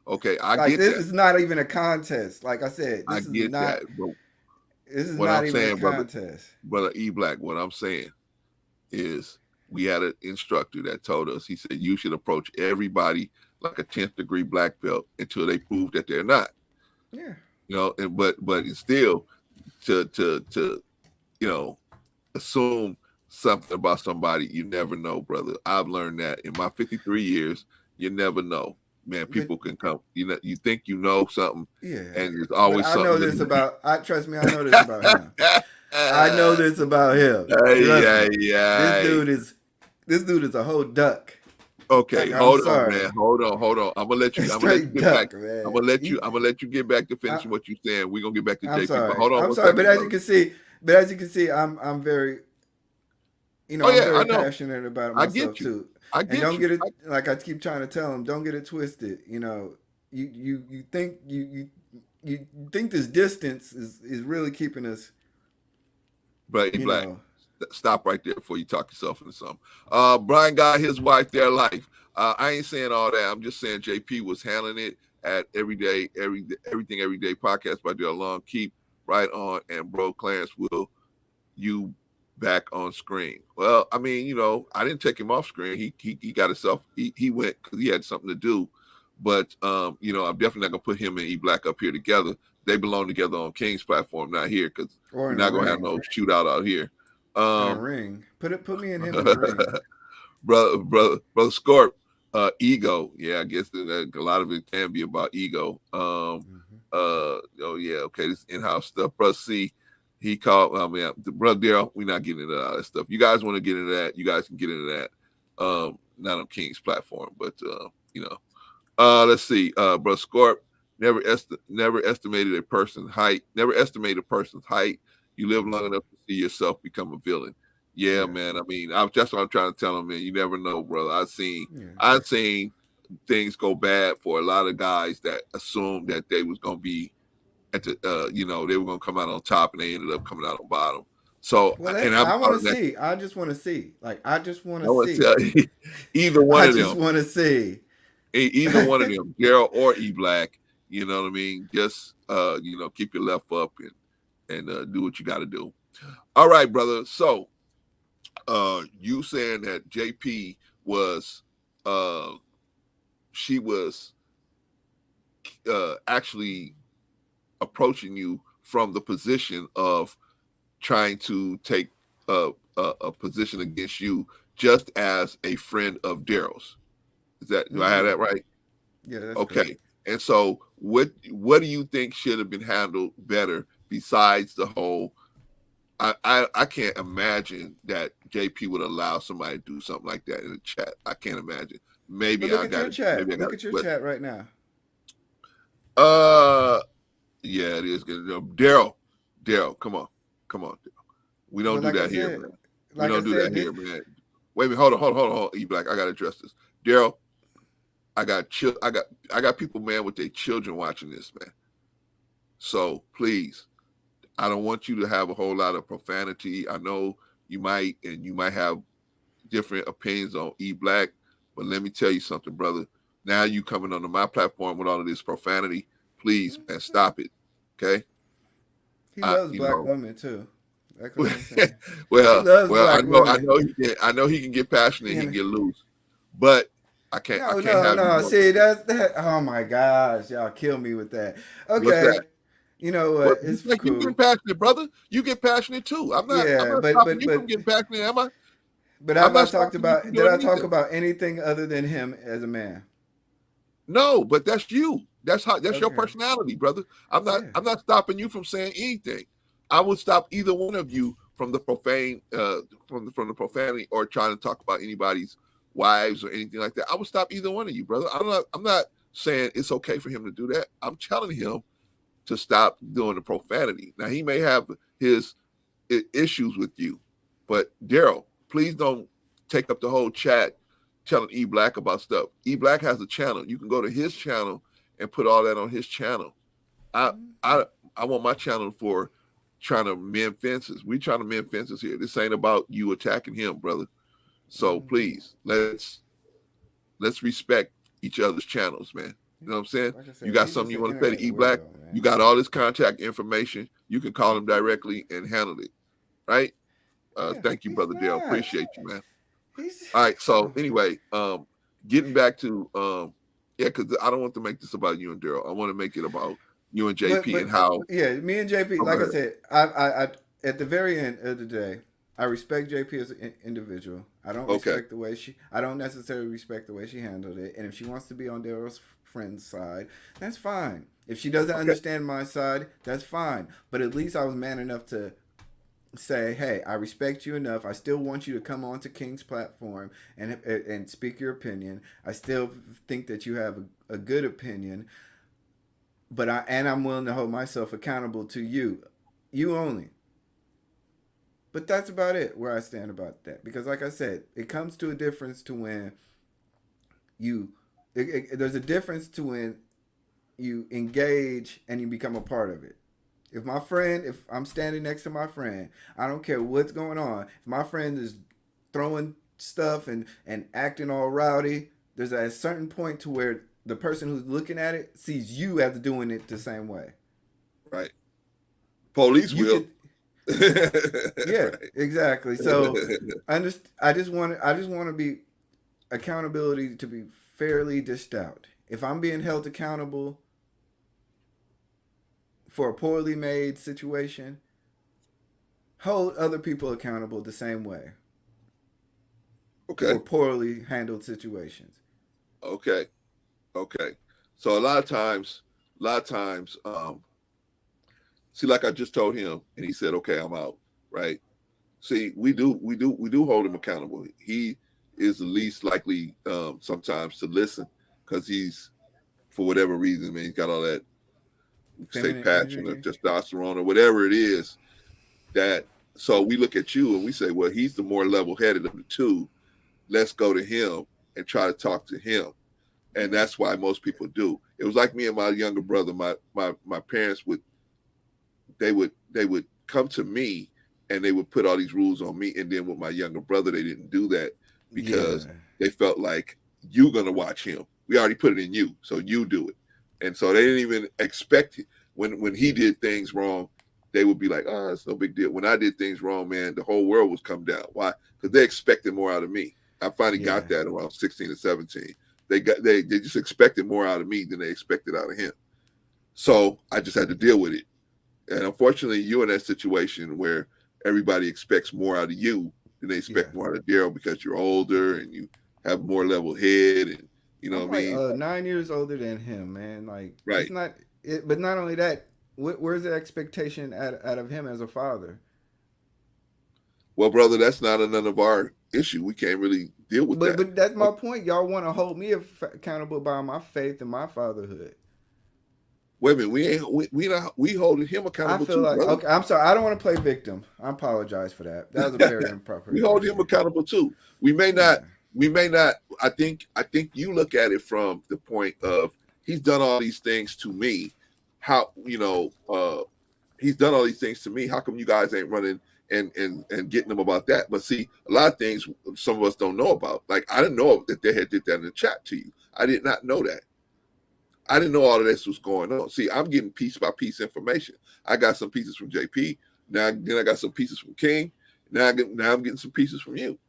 Okay, I like get this that. is not even a contest. Like I said, this is not even a contest. Brother E Black, what I'm saying is we had an instructor that told us, he said, you should approach everybody like a 10th degree black belt until they prove that they're not. Yeah. But it's still to assume something about somebody, you never know, brother. I've learned that in my 53 years, you never know. Man, people can come. You think you know something, and there's always something. Trust me, I know this about him. I know this about him. Trust Yeah, me. This yeah. dude is this dude is a whole duck. Okay, Like, I'm hold on, sorry. man. Hold on. I'm gonna let A you straight get back. duck, man. I'm gonna let you get back to I, finishing what you're saying. We're gonna get back to I'm JP. But sorry. hold on I'm one sorry, but second, as you brother. can see, I'm very, Oh I'm yeah, I very know. passionate about it I myself get you. too. I And get don't you. get it like I keep trying to tell him, don't get it twisted. You think you think this distance is really keeping us, But you Black, know. stop right there before you talk yourself into something. Brian got his wife their life. I ain't saying all that. I'm just saying JP was handling it at everything everyday podcast by Dale Long. Keep right on, and bro, Clarence will you back on screen. Well, I mean, I didn't take him off screen. He got himself. He went because he had something to do. But I'm definitely not gonna put him and E Black up here together. They belong together on King's platform, not here, because Or we're in a not gonna have ring. no shootout out here. In a Um, ring. Put me and him in a ring. brother Scorp, ego. Yeah, I guess that a lot of it can be about ego. Mm-hmm. Oh yeah, okay, this in-house stuff. Brother C, he called. I mean, brother Daryl, we're not getting into all that stuff. You guys want to get into that? You guys can get into that. Not on King's platform, but let's see. Brother Scorp, never estimated a person's height. Never estimate a person's height. You live long enough to see yourself become a villain. Yeah, Yeah. man. I mean, that's what I'm trying to tell him, man. You never know, brother. Yeah. I've seen things go bad for a lot of guys that assumed that they was gonna be at the, they were gonna come out on top, and they ended up coming out on bottom. So, Well, and that's I'm I want out to of that. see. I just want to see. Like I just want I to want to see. tell you, either one I of just them, want to see. either one of them, Daryl or E Black. You know what I mean? Just keep your left up and do what you got to do. All right, brother. So, you saying that JP was, she was actually approaching you from the position of trying to take a position against you, just as a friend of Daryl's. Do I have Yeah. that right? Yeah, that's correct. Okay. And so, what do you think should have been handled better besides the whole? I can't imagine that JP would allow somebody to do something like that in the chat. I can't imagine. But Maybe look I at got your it. chat. Maybe I got Look it. at your But chat right now. yeah, it is good. Daryl, come on. Daryl. We don't But do that here, man. We like I don't do said, that this here, man. Wait a minute, hold on, E Black. I gotta address this. Daryl, I got people, man, with their children watching this, man. So please, I don't want you to have a whole lot of profanity. I know you might have different opinions on E Black, but let me tell you something, brother. Now you coming onto my platform with all of this profanity. Please, man, stop it. Okay? he loves You black know. women too. That's all I'm saying. He well, loves I black women. know he can get passionate, he can And get loose, but I can't have you. See, that's that. Oh my gosh, y'all kill me with that. What's Okay, that? you know What what? you It's think you cool. getting passionate, brother? You get passionate too. I'm Yeah, not but stopping but you from but getting passionate, am I? but I'm have I not talked stopping you from about? Did doing I talk anything. about anything other than him as a man? No, but that's you. That's your Okay. personality, brother. Yeah. I'm not stopping you from saying anything. I would stop either one of you from the profane from the profanity or trying to talk about anybody's wives or anything like that. I would stop either one of you, brother. I'm not saying it's okay for him to do that. I'm telling him to stop doing the profanity. Now he may have his issues with you, but Daryl, please don't take up the whole chat telling E Black about stuff. E Black has a channel. You can go to his channel and put all that on his channel. I I I want my channel for trying to mend fences. We trying to mend fences here. This ain't about you attacking him, brother. So please, let's respect each other's channels, man. You know what I'm saying? Like I You said, got he's something just you an want to say internet to E Black? weirdo, You man. got all this contact information. You can call him directly and handle it. Right? Yeah, Thank you, he's brother Dale. not. Appreciate you, man. He's All right. So anyway, getting back to yeah, because I don't want to make this about you and Daryl. I want to make it about you and JP but and how. yeah, me and JP. Oh, go Like I ahead. said, I at the very end of the day, I respect JP as an individual. I don't Okay. respect the way I don't necessarily respect the way she handled it. And if she wants to be on Daryl's friend's side, that's fine. If she doesn't Okay. understand my side, that's fine. But at least I was man enough to say, hey, I respect you enough. I still want you to come onto King's platform and speak your opinion. I still think that you have a good opinion, but I'm willing to hold myself accountable to you, you only. But that's about it where I stand about that, because like I said, it comes to a difference to when you there's a difference to when you engage and you become a part of it. If I'm standing next to my friend, I don't care what's going on. If my friend is throwing stuff and acting all rowdy, there's a certain point to where the person who's looking at it sees you as doing it the same way. Right. Police You will. could, yeah, exactly. So I just want to be accountability to be fairly dished out. If I'm being held accountable for a poorly made situation, hold other people accountable the same way Okay. for poorly handled situations. Okay. Okay. So a lot of times, see, like I just told him, and he said, "Okay, I'm out." Right. See, we do hold him accountable. He is the least likely sometimes to listen because he's, for whatever reason, man, he's got all that, say, Feminine passion or energy. testosterone or whatever it is. That so we look at you and we say, well, he's the more level-headed of the two. Let's go to him and try to talk to him, and that's why most people do. It was like me and my younger brother. My parents would come to me and they would put all these rules on me, and then with my younger brother they didn't do that because Yeah. they felt like, you're gonna watch him, we already put it in you, so you do it. And so they didn't even expect it. When he did things wrong, they would be like, oh, it's no big deal. When I did things wrong, man, the whole world was come down. Why? Because they expected more out of me. I finally Yeah. got that around 16 or 17. They just expected more out of me than they expected out of him. So I just had to deal with it. And unfortunately, you're in that situation where everybody expects more out of you than they Yeah. expect more out of Daryl because you're older and you have more level head, and you know I'm what I like mean? 9 years older than him, man. Like it's Right. not. But not only that, where's the expectation out of him as a father? Well, brother, that's not none of our issue. We can't really deal with that. But that's my point. Y'all want to hold me accountable by my faith and my fatherhood. Wait a minute, we holding him I accountable feel too, like brother. okay. I'm sorry. I don't want to play victim. I apologize for that. That was a very improper We hold him expression. accountable too. We may not. Yeah. We may not. I think you look at it from the point of, he's done all these things to me. How, he's done all these things to me. How come you guys ain't running and getting them about that? But see, a lot of things some of us don't know about. Like, I didn't know that they had did that in the chat to you. I did not know that. I didn't know all of this was going on. See, I'm getting piece by piece information. I got some pieces from JP. Then I got some pieces from King. Now I'm getting some pieces from you.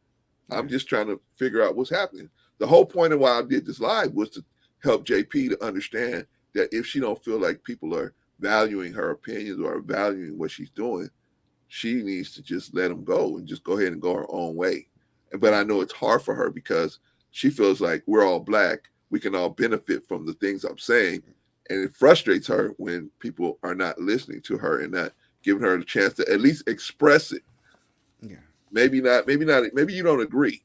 I'm Yeah. just trying to figure out what's happening. The whole point of why I did this live was to help JP to understand that if she don't feel like people are valuing her opinions or valuing what she's doing, she needs to just let them go and just go ahead and go her own way. But I know it's hard for her because she feels like we're all black. We can all benefit from the things I'm saying. And it frustrates her when people are not listening to her and not giving her the chance to at least express it. Yeah. Maybe not, maybe you don't agree.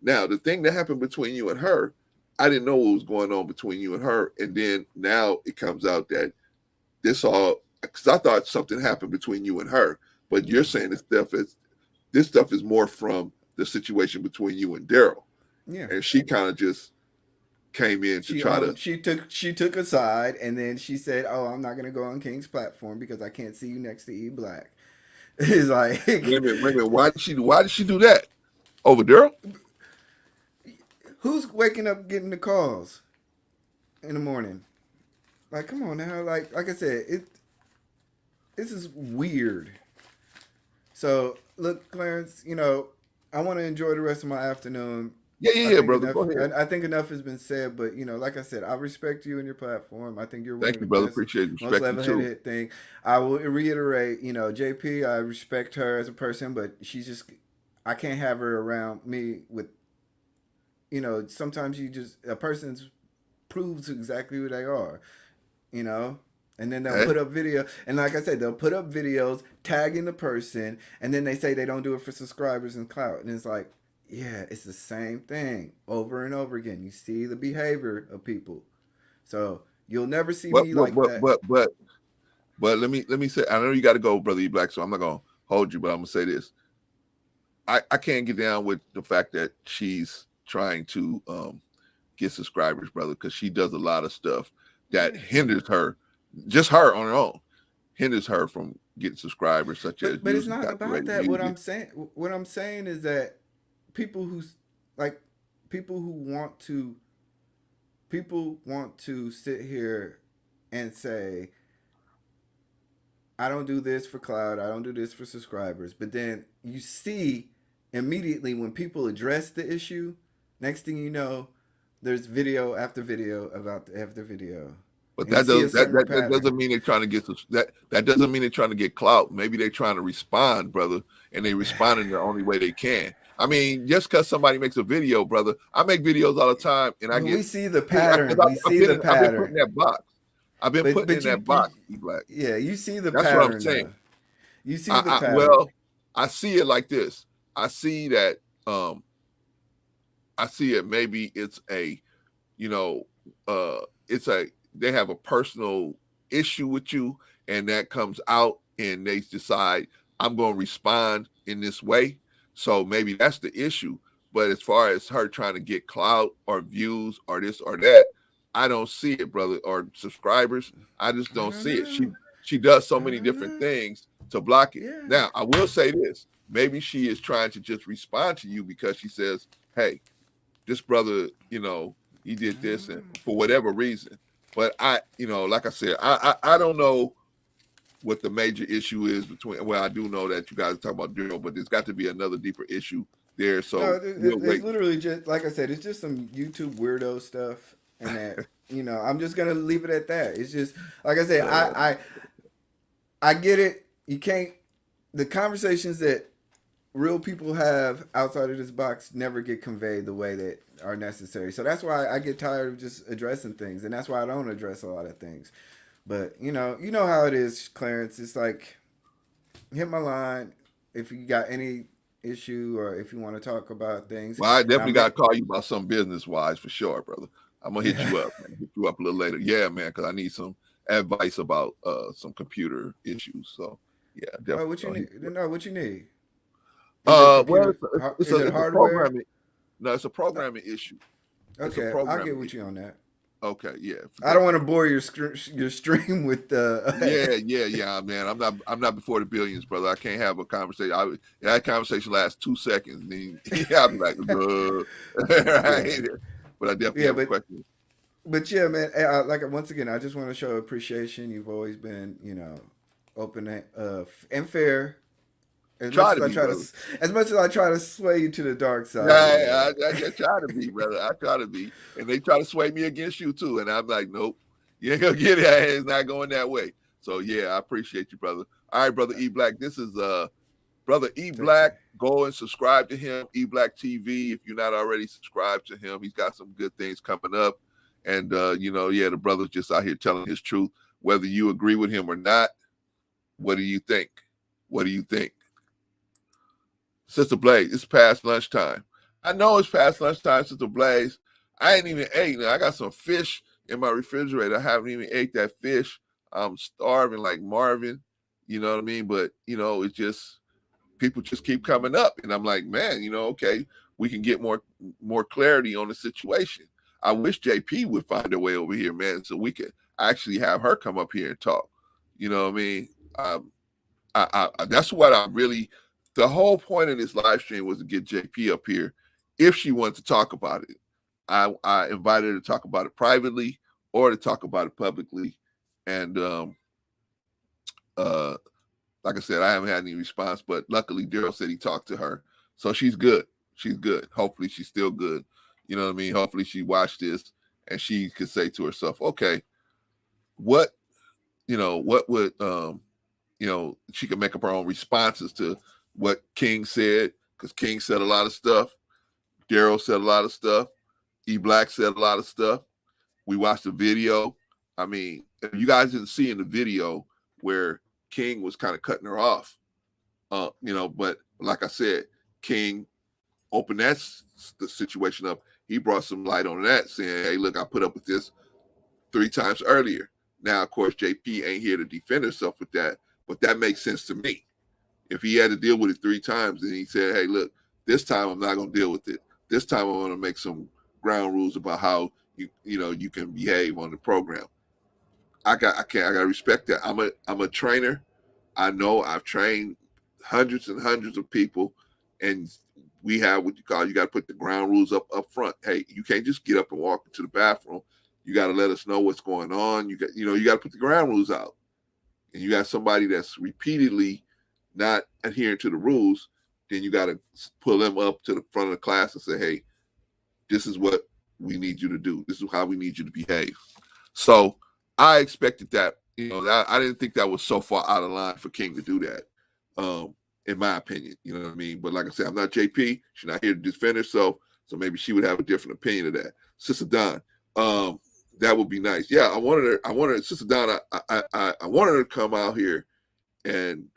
Now, the thing that happened between you and her, I didn't know what was going on between you and her. And then now it comes out that because I thought something happened between you and her, but you're No. saying this stuff is more from the situation between you and Daryl. Yeah. And she kind of just came in to try to, She took a side, and then she said, "Oh, I'm not gonna go on King's platform because I can't see you next to E Black." It's like wait a minute, why did she do that? Over Daryl? who's waking up getting the calls in the morning? Like, come on now. Like I said, this is weird. So look, Clarence, I want to enjoy the rest of my afternoon. Yeah, yeah, I yeah, think brother. enough. Go ahead. I think enough has been said, but like I said, I respect you and your platform. I think you're one Thank of you, the brother. best, Appreciate it. most Respect you too. level-headed thing. I will reiterate, JP. I respect her as a person, but I can't have her around me with, sometimes a person's proves exactly who they are, you know. And then they'll put up video, and like I said, they'll put up videos tagging the person, and then they say they don't do it for subscribers and clout, and it's like, yeah, it's the same thing over and over again. You see the behavior of people, so you'll never see me like that. But let me say, I know you got to go, Brother E Black, so I'm not gonna hold you, but I'm gonna say this: I can't get down with the fact that she's trying to get subscribers, brother, because she does a lot of stuff that hinders her, just her on her own, hinders her from getting subscribers, such as. But it's not about that. What I'm saying is that people who want to sit here and say, I don't do this for cloud, I don't do this for subscribers, but then you see immediately when people address the issue, next thing you know, there's video after video after video. But that doesn't mean they're trying to get that doesn't mean they're trying to get clout. Maybe they're trying to respond, brother, and they respond in the only way they can. I mean, just because somebody makes a video, brother, I make videos all the time, and we see the pattern. We see the pattern. I've been putting that box. I've been putting in that box. Black. Yeah, you see the pattern. That's what I'm saying. You see the pattern. Well, I see it like this. I see that. I see it. Maybe it's a, they have a personal issue with you, and that comes out, and they decide I'm going to respond in this way. So maybe that's the issue. But as far as her trying to get clout or views or this or that, I don't see it, brother, or subscribers. I just don't see it. She does so many different things to block it. Yeah. Now, I will say this. Maybe she is trying to just respond to you because she says, hey, this brother, he did this and for whatever reason. But like I said, I don't know what the major issue is between. Well, I do know that you guys are talking about Daryl, but there's got to be another deeper issue there. So no, it's literally just like I said, it's just some YouTube weirdo stuff, and that I'm just gonna leave it at that. It's just like I said, I get it. You can't. The conversations that real people have outside of this box never get conveyed the way that are necessary. So that's why I get tired of just addressing things, and that's why I don't address a lot of things. But you know how it is, Clarence. It's like, hit my line if you got any issue or if you want to talk about things. Well, I definitely got to call you about some business wise for sure, brother. I'm gonna hit you up, man. Hit you up a little later. Yeah, man, because I need some advice about some computer issues. So yeah, definitely. What you need? No, what you need? It's a programming. No, it's a programming issue. Okay, I'll get with you on that. Okay, yeah. I don't want to bore your stream with yeah, man. I'm not before the billions, brother. I can't have a conversation. That conversation lasts 2 seconds, and then I'll be like, right. But I definitely have a question. But yeah, man. Like once again, I just want to show appreciation. You've always been, open and fair. As much as I try to sway you to the dark side. I try to be, brother. I try to be. And they try to sway me against you too. And I'm like, nope, you ain't gonna get it. It's not going that way. So yeah, I appreciate you, brother. All right, brother E Black. This is brother E Black. Go and subscribe to him, E Black TV. If you're not already subscribed to him, he's got some good things coming up. And the brother's just out here telling his truth. Whether you agree with him or not, what do you think? What do you think? Sister Blaze, it's past lunchtime. I know it's past lunchtime, Sister Blaze. I ain't even ate. Now, I got some fish in my refrigerator. I haven't even ate that fish. I'm starving like Marvin. You know what I mean? But, it's just, people just keep coming up. And I'm like, man, okay, we can get more clarity on the situation. I wish JP would find a way over here, man, so we could actually have her come up here and talk. You know what I mean? That's what I really... The whole point of this live stream was to get JP up here if she wanted to talk about it. I invited her to talk about it privately or to talk about it publicly. And like I said, I haven't had any response, but luckily Daryl said he talked to her. So she's good. She's good. Hopefully she's still good. You know what I mean? Hopefully she watched this and she could say to herself, okay, what would, she could make up her own responses to what King said, because King said a lot of stuff. Daryl said a lot of stuff. E Black said a lot of stuff. We watched the video. I mean, you guys didn't see in the video where King was kind of cutting her off, but like I said, King opened the situation up. He brought some light on that, saying, "Hey, look, I put up with this 3 times earlier." Now, of course, JP ain't here to defend himself with that, but that makes sense to me. If he had to deal with it 3 times, and he said, "Hey, look, this time I'm not going to deal with it. This time I'm going to make some ground rules about how you can behave on the program." I got to respect that. I'm a trainer. I know I've trained hundreds and hundreds of people, and we have what you got to put the ground rules up front. Hey, you can't just get up and walk into the bathroom. You got to let us know what's going on. You got to put the ground rules out. And you got somebody that's repeatedly not adhering to the rules, then you got to pull them up to the front of the class and say, "Hey, this is what we need you to do. This is how we need you to behave." So I expected that. I didn't think that was so far out of line for King to do that, in my opinion. You know what I mean? But like I said, I'm not JP. She's not here to defend herself, so maybe she would have a different opinion of that. Sister Don, that would be nice. Yeah, I wanted her, Sister Don. I wanted her to come out here and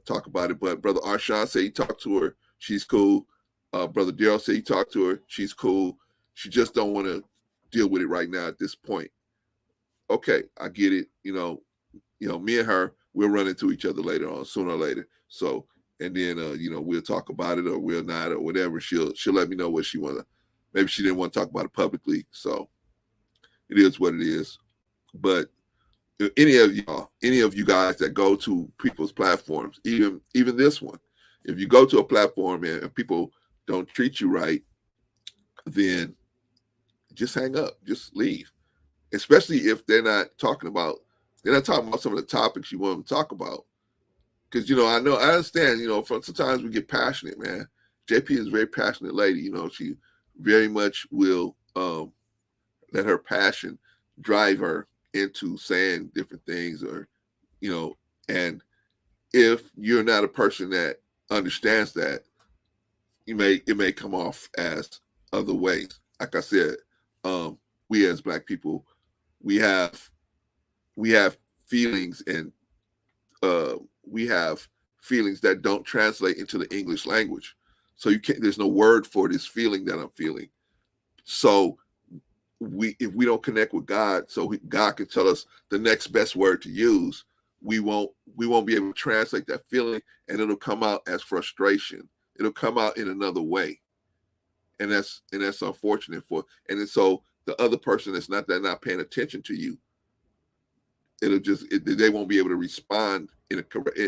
talk about it. But Brother Arshawn said he talked to her. She's cool. Brother Daryl said he talked to her. She's cool. She just don't want to deal with it right now at this point. Okay, I get it. Me and her, we'll run into each other later on, sooner or later. So, and then we'll talk about it, or we'll not, or whatever. She'll let me know what she wanna. Maybe she didn't want to talk about it publicly. So it is what it is. But any of you guys that go to people's platforms, even this one, if you go to a platform and people don't treat you right, then just hang up, just leave. Especially if they're not talking about some of the topics you want them to talk about. Because I understand. Sometimes we get passionate, man. JP is a very passionate lady. She very much will let her passion drive her into saying different things, or and if you're not a person that understands that, it may come off as other ways. Like I said, we as Black people, we have feelings, and we have feelings that don't translate into the English language. So there's no word for this feeling that I'm feeling. So if we don't connect with God, so God can tell us the next best word to use, we won't be able to translate that feeling, and it'll come out as frustration. It'll come out in another way, and that's unfortunate and then so the other person that's not paying attention to you, they won't be able to respond in a correct.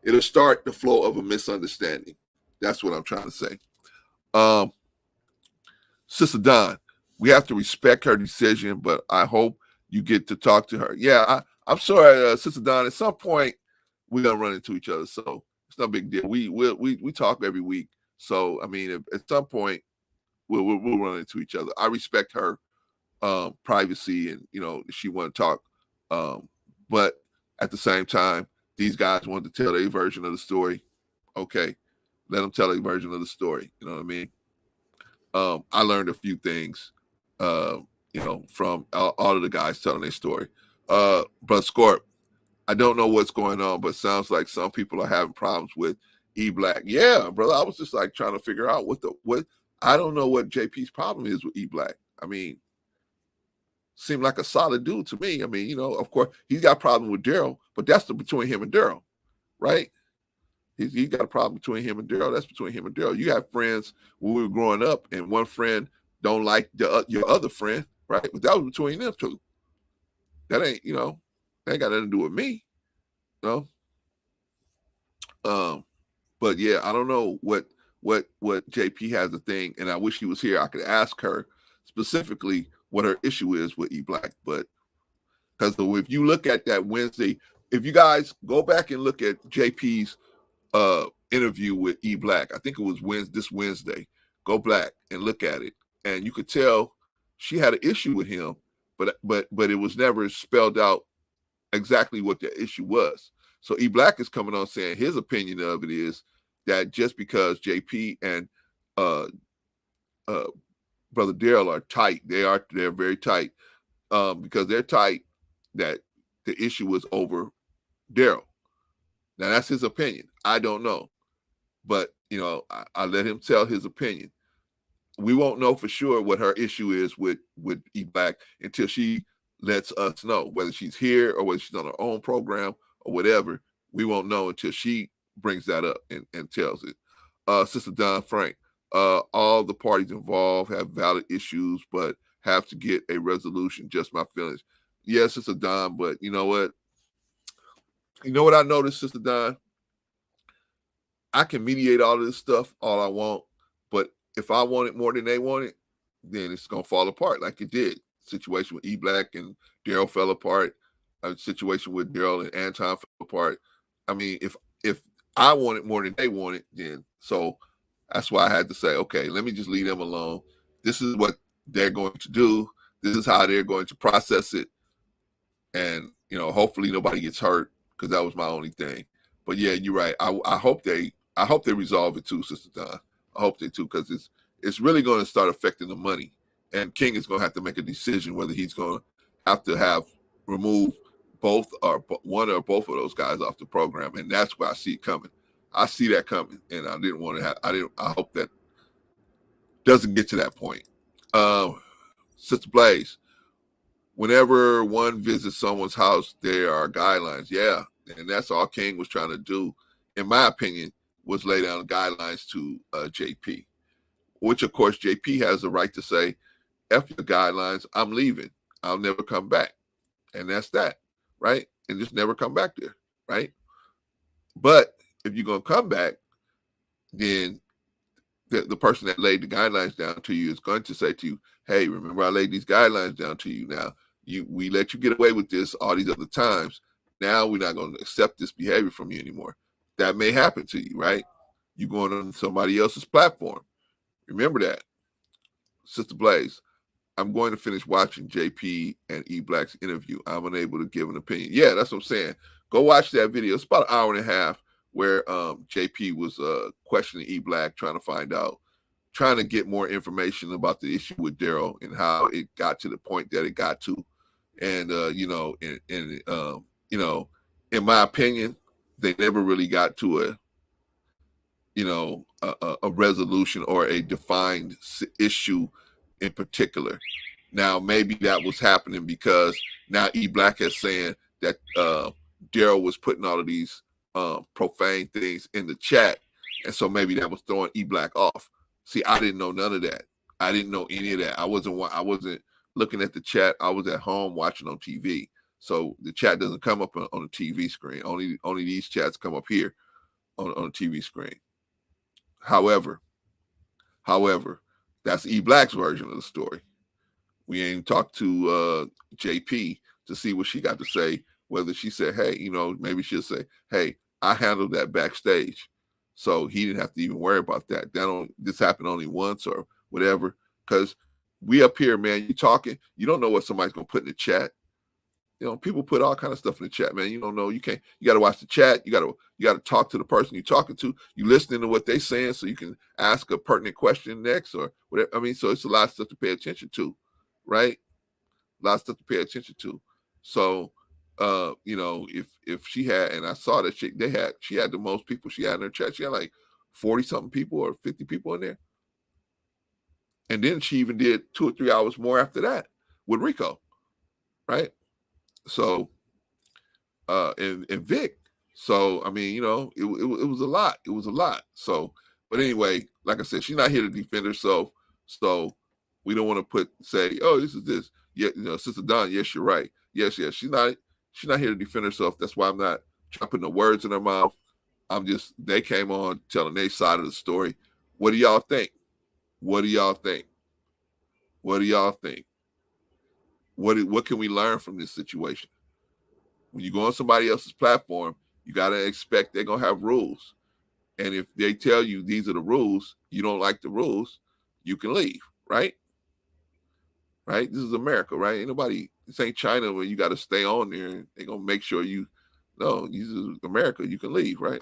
It'll start the flow of a misunderstanding. That's what I'm trying to say. Sister Don, we have to respect her decision, but I hope you get to talk to her. Yeah, I'm sorry, Sister Don. At some point, we're gonna run into each other, so it's no big deal. We talk every week, so I mean, at some point, we'll run into each other. I respect her privacy, and if she want to talk, but at the same time, these guys want to tell their version of the story. Okay, let them tell their version of the story. You know what I mean? I learned a few things, from all of the guys telling their story. But Scorp, I don't know what's going on, but sounds like some people are having problems with E-Black. Yeah, brother, I was just like trying to figure out what. I don't know what JP's problem is with E-Black. I mean, seemed like a solid dude to me. I mean, of course, he's got a problem with Daryl, but that's between him and Daryl, right? He got a problem between him and Daryl. That's between him and Daryl. You have friends when we were growing up, and one friend don't like your other friend, right? But that was between them two. That ain't, that ain't got nothing to do with me, But yeah, I don't know what JP has a thing, and I wish he was here. I could ask her specifically what her issue is with E-Black, but because if you look at that Wednesday, if you guys go back and look at JP's interview with E-Black, I think it was this Wednesday. Go back and look at it, and you could tell she had an issue with him, but it was never spelled out exactly what the issue was. So E-Black is coming on saying his opinion of it is that just because JP and Brother Daryl are tight, they're very tight, because they're tight, that the issue was over Daryl. Now that's his opinion. I don't know, but I let him tell his opinion. We won't know for sure what her issue is with E Black until she lets us know, whether she's here or whether she's on her own program or whatever. We won't know until she brings that up and tells it. Sister Don Frank, all the parties involved have valid issues, but have to get a resolution. Just my feelings. Yes, Sister Don, but you know what? You know what I noticed, Sister Don? I can mediate all of this stuff all I want, but if I want it more than they want it, then it's gonna fall apart like it did. Situation with E Black and Daryl fell apart. A situation with Daryl and Anton fell apart. I mean, if I want it more than they want it, then so that's why I had to say, okay, let me just leave them alone. This is what they're going to do. This is how they're going to process it, and hopefully nobody gets hurt because that was my only thing. But yeah, you're right. I hope they resolve it too, Sister Don. I hope they too, because it's really going to start affecting the money. And King is going to have to make a decision whether he's going to have remove both or one or both of those guys off the program. And that's where I see it coming. I see that coming, and I didn't want to have. I hope that doesn't get to that point. Sister Blaze, whenever one visits someone's house, there are guidelines. Yeah, and that's all King was trying to do, in my opinion, was lay down guidelines to JP, which of course JP has the right to say, F your guidelines, I'm leaving. I'll never come back. And that's that, right? And just never come back there, right? But if you're going to come back, then the person that laid the guidelines down to you is going to say to you, hey, remember I laid these guidelines down to you. Now, we let you get away with this all these other times. Now we're not going to accept this behavior from you anymore. That may happen to you, right? You're going on somebody else's platform. Remember that. Sister Blaze, I'm going to finish watching JP and E Black's interview. I'm unable to give an opinion. Yeah, that's what I'm saying. Go watch that video. It's about an hour and a half where JP was questioning E Black, trying to get more information about the issue with Daryl and how it got to the point that it got to. And in my opinion, they never really got to a resolution or a defined issue in particular. Now, maybe that was happening because now E Black is saying that Daryl was putting all of these profane things in the chat, and so maybe that was throwing E Black off. See, I didn't know none of that. I didn't know any of that. I wasn't looking at the chat. I was at home watching on TV, so the chat doesn't come up on the TV screen. Only these chats come up here on the TV screen. However, that's E Black's version of the story. We ain't talked to JP to see what she got to say, whether she said, hey, maybe she'll say, hey, I handled that backstage. So he didn't have to even worry about that. This happened only once or whatever. Because we up here, man, you talking, you don't know what somebody's going to put in the chat. People put all kind of stuff in the chat, man. You don't know. You got to watch the chat. You got to talk to the person you're talking to. You listening to what they're saying so you can ask a pertinent question next or whatever. I mean, so it's a lot of stuff to pay attention to, right? A lot of stuff to pay attention to. So, if she had, and I saw that she had the most people she had in her chat. She had like 40 something people or 50 people in there. And then she even did 2 or 3 hours more after that with Rico, right? So, and Vic. So, I mean, it was a lot. It was a lot. So, but anyway, like I said, she's not here to defend herself. So we don't want to say, oh, this is this. Yeah, Sister Don, yes, you're right. Yes. She's not here to defend herself. That's why I'm not trying to put no words in her mouth. They came on telling their side of the story. What do y'all think? What do y'all think? What do y'all think? What can we learn from this situation? When you go on somebody else's platform, you got to expect they're going to have rules. And if they tell you these are the rules, you don't like the rules, you can leave, right? Right? This is America, right? This ain't China where you got to stay on there and they're going to make sure this is America, you can leave, right?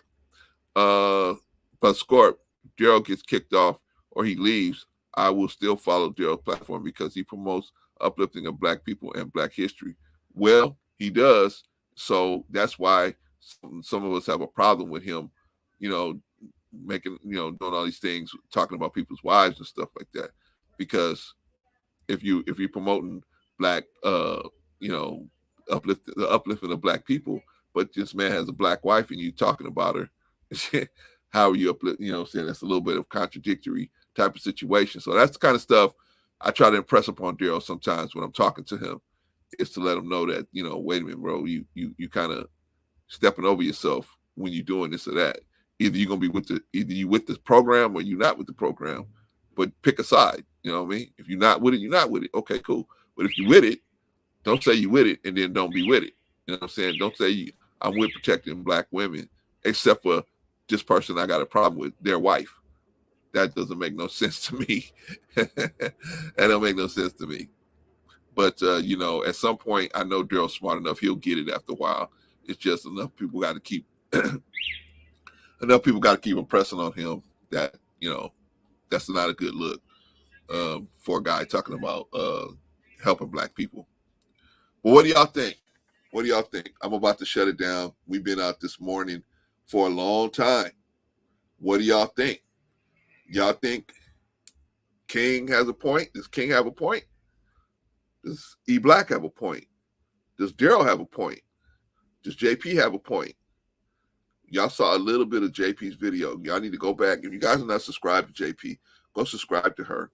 But Scorp, Daryl gets kicked off or he leaves, I will still follow Daryl's platform because he promotes uplifting of Black people and Black history. Well, he does, So that's why some of us have a problem with him, making, doing all these things, talking about people's wives and stuff like that. Because if you're promoting black, the uplifting of black people, but this man has a black wife and you talking about her, how are you uplift? Saying that's a little bit of contradictory type of situation. So that's the kind of stuff I try to impress upon Daryl sometimes when I'm talking to him, is to let him know that, wait a minute, bro, you kind of stepping over yourself when you're doing this or that. Either you're gonna be either you with this program or you're not with the program. But pick a side. You know what I mean? If you're not with it, you're not with it. Okay, cool. But if you're with it, don't say you with it and then don't be with it. You know what I'm saying? Don't say I'm with protecting black women, except for this person I got a problem with, their wife. That doesn't make no sense to me. That don't make no sense to me. But at some point, I know Daryl's smart enough; he'll get it after a while. It's just enough people got to keep impressing on him that that's not a good look for a guy talking about helping black people. But what do y'all think? What do y'all think? I'm about to shut it down. We've been out this morning for a long time. What do y'all think? Y'all think King has a point? Does King have a point? Does E Black have a point? Does Daryl have a point? Does JP have a point? Y'all saw a little bit of JP's video. Y'all need to go back. If you guys are not subscribed to JP, go subscribe to her,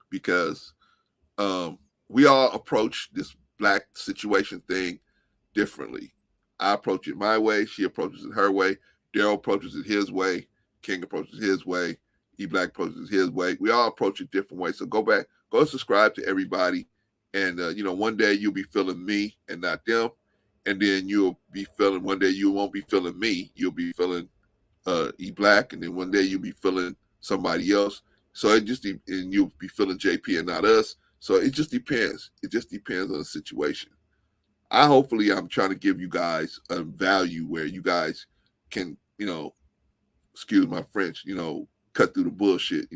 because we all approach this black situation thing differently. I approach it my way. She approaches it her way. Daryl approaches it his way. King approaches his way. E Black approaches his way. We all approach it different ways. So go back, go subscribe to everybody. And, one day you'll be feeling me and not them. And then you'll be feeling, one day you won't be feeling me. You'll be feeling E Black. And then one day you'll be feeling somebody else. So and you'll be feeling JP and not us. So it just depends. It just depends on the situation. I'm trying to give you guys a value where you guys can, excuse my French, cut through the bullshit,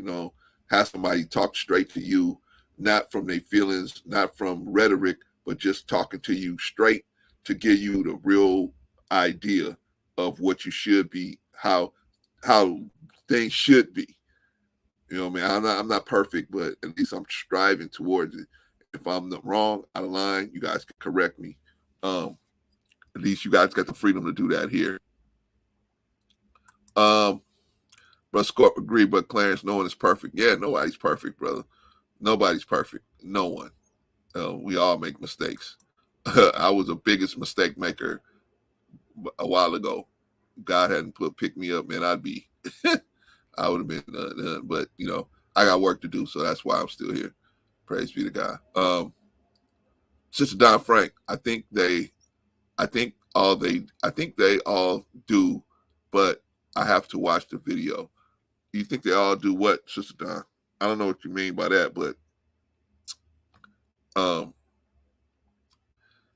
have somebody talk straight to you, not from their feelings, not from rhetoric, but just talking to you straight to give you the real idea of what you should be, how things should be. You know what I mean? I'm not perfect, but at least I'm striving towards it. If I'm wrong, out of line, you guys can correct me. At least you guys got the freedom to do that here. But Scorp agreed, but Clarence, no one is perfect. Yeah, nobody's perfect, brother. Nobody's perfect. No one. We all make mistakes. I was the biggest mistake maker a while ago. God hadn't picked me up, man, I'd be, I would have been, but I got work to do, so that's why I'm still here. Praise be to God. Sister Don Frank, I think they all do, but I have to watch the video. You think they all do what, Sister Don? I don't know what you mean by that, but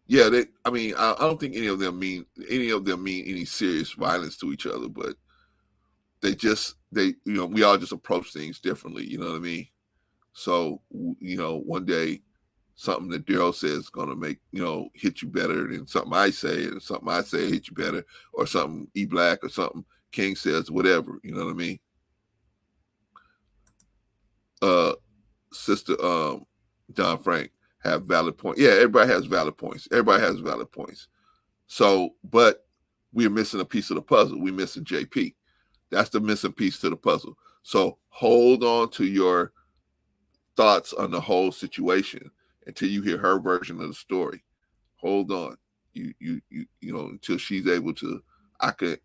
yeah, I don't think any of them mean any serious violence to each other, but we all just approach things differently, you know what I mean? So, one day something that Daryl says is going to make, hit you better than something I say, and something I say hit you better, or something E Black or something King says, whatever, you know what I mean? Sister Don Frank have valid points. Yeah, everybody has valid points. Everybody has valid points. So, but we're missing a piece of the puzzle. We're missing JP. That's the missing piece to the puzzle. So hold on to your thoughts on the whole situation until you hear her version of the story. Hold on. Until she's able to, I could,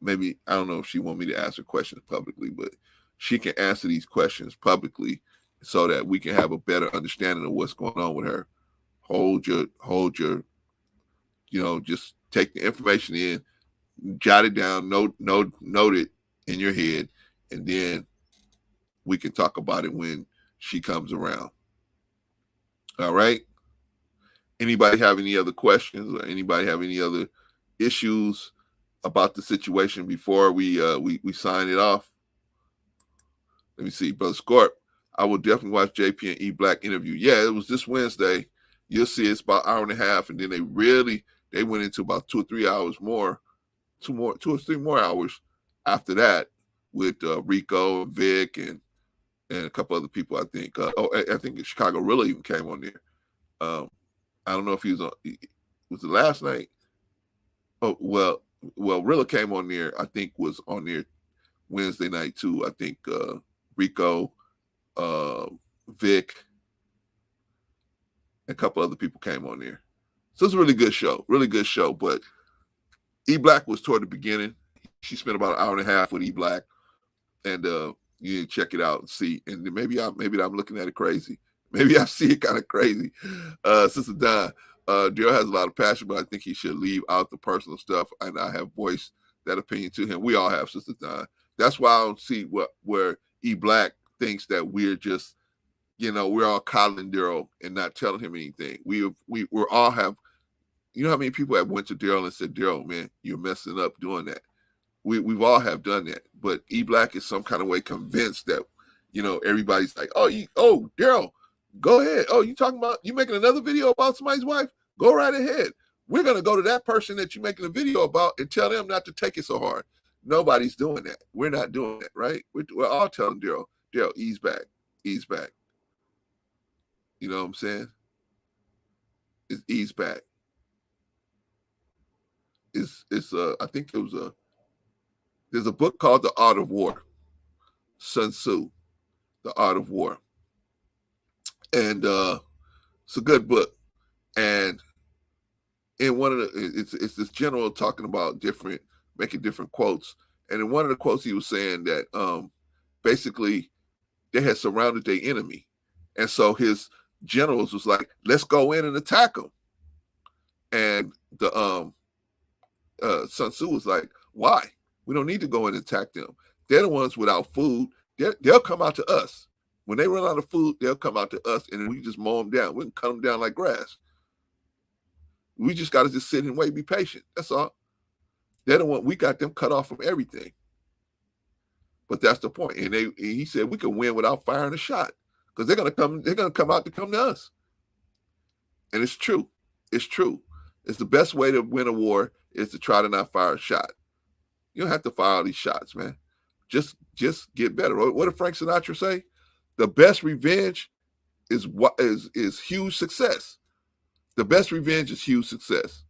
maybe, I don't know if she want me to ask her questions publicly, but she can answer these questions publicly so that we can have a better understanding of what's going on with her. Hold your, just take the information in, jot it down, note it in your head, and then we can talk about it when she comes around. All right. Anybody have any other questions, or anybody have any other issues about the situation before we sign it off? Let me see, Brother Scorp. I will definitely watch JP and E Black interview. Yeah, it was this Wednesday. You'll see it's about an hour and a half, and then they really They went into about 2 or 3 hours more, 2 or 3 more hours after that with Rico and Vic and a couple other people. I think. I think Chicago really even came on there. I don't know if he was on. Was it last night? Oh well, Rilla came on there. I think was on there Wednesday night too. I think Rico, Vic, and a couple other people came on there. So it's a really good show. But E Black was toward the beginning. She spent about an hour and a half with E Black, and you need to check it out and see. And maybe I'm looking at it crazy. Maybe I see it kind of crazy. Sister Don, Daryl has a lot of passion, but I think he should leave out the personal stuff. And I have voiced that opinion to him. We all have, Sister Don. That's why I don't see where E Black thinks that we're just, we're all coddling Daryl and not telling him anything. We're all have, how many people have went to Daryl and said, Daryl, man, you're messing up doing that. We've all have done that. But E Black is some kind of way convinced that, everybody's like, oh, Daryl, go ahead. Oh, you making another video about somebody's wife? Go right ahead. We're going to go to that person that you're making a video about and tell them not to take it so hard. Nobody's doing that. We're not doing that, right? We're all telling Daryl, ease back. You know what I'm saying? It's ease back. I think there's a book called The Art of War. Sun Tzu, The Art of War. And it's a good book. And in one of it's this general talking about making different quotes. And in one of the quotes, he was saying that basically they had surrounded their enemy. And so his generals was like, let's go in and attack them. And the Sun Tzu was like, why? We don't need to go in and attack them. They're the ones without food. They'll come out to us. When they run out of food, they'll come out to us, and then we just mow them down. We can cut them down like grass. We just got to just sit and wait, be patient. That's all. They're the one, we got them cut off from everything. But that's the point. And he said we can win without firing a shot because they're gonna come out to come to us. And it's true. It's true. It's the best way to win a war is to try to not fire a shot. You don't have to fire all these shots, man. Just get better. What did Frank Sinatra say? The best revenge is huge success. The best revenge is huge success.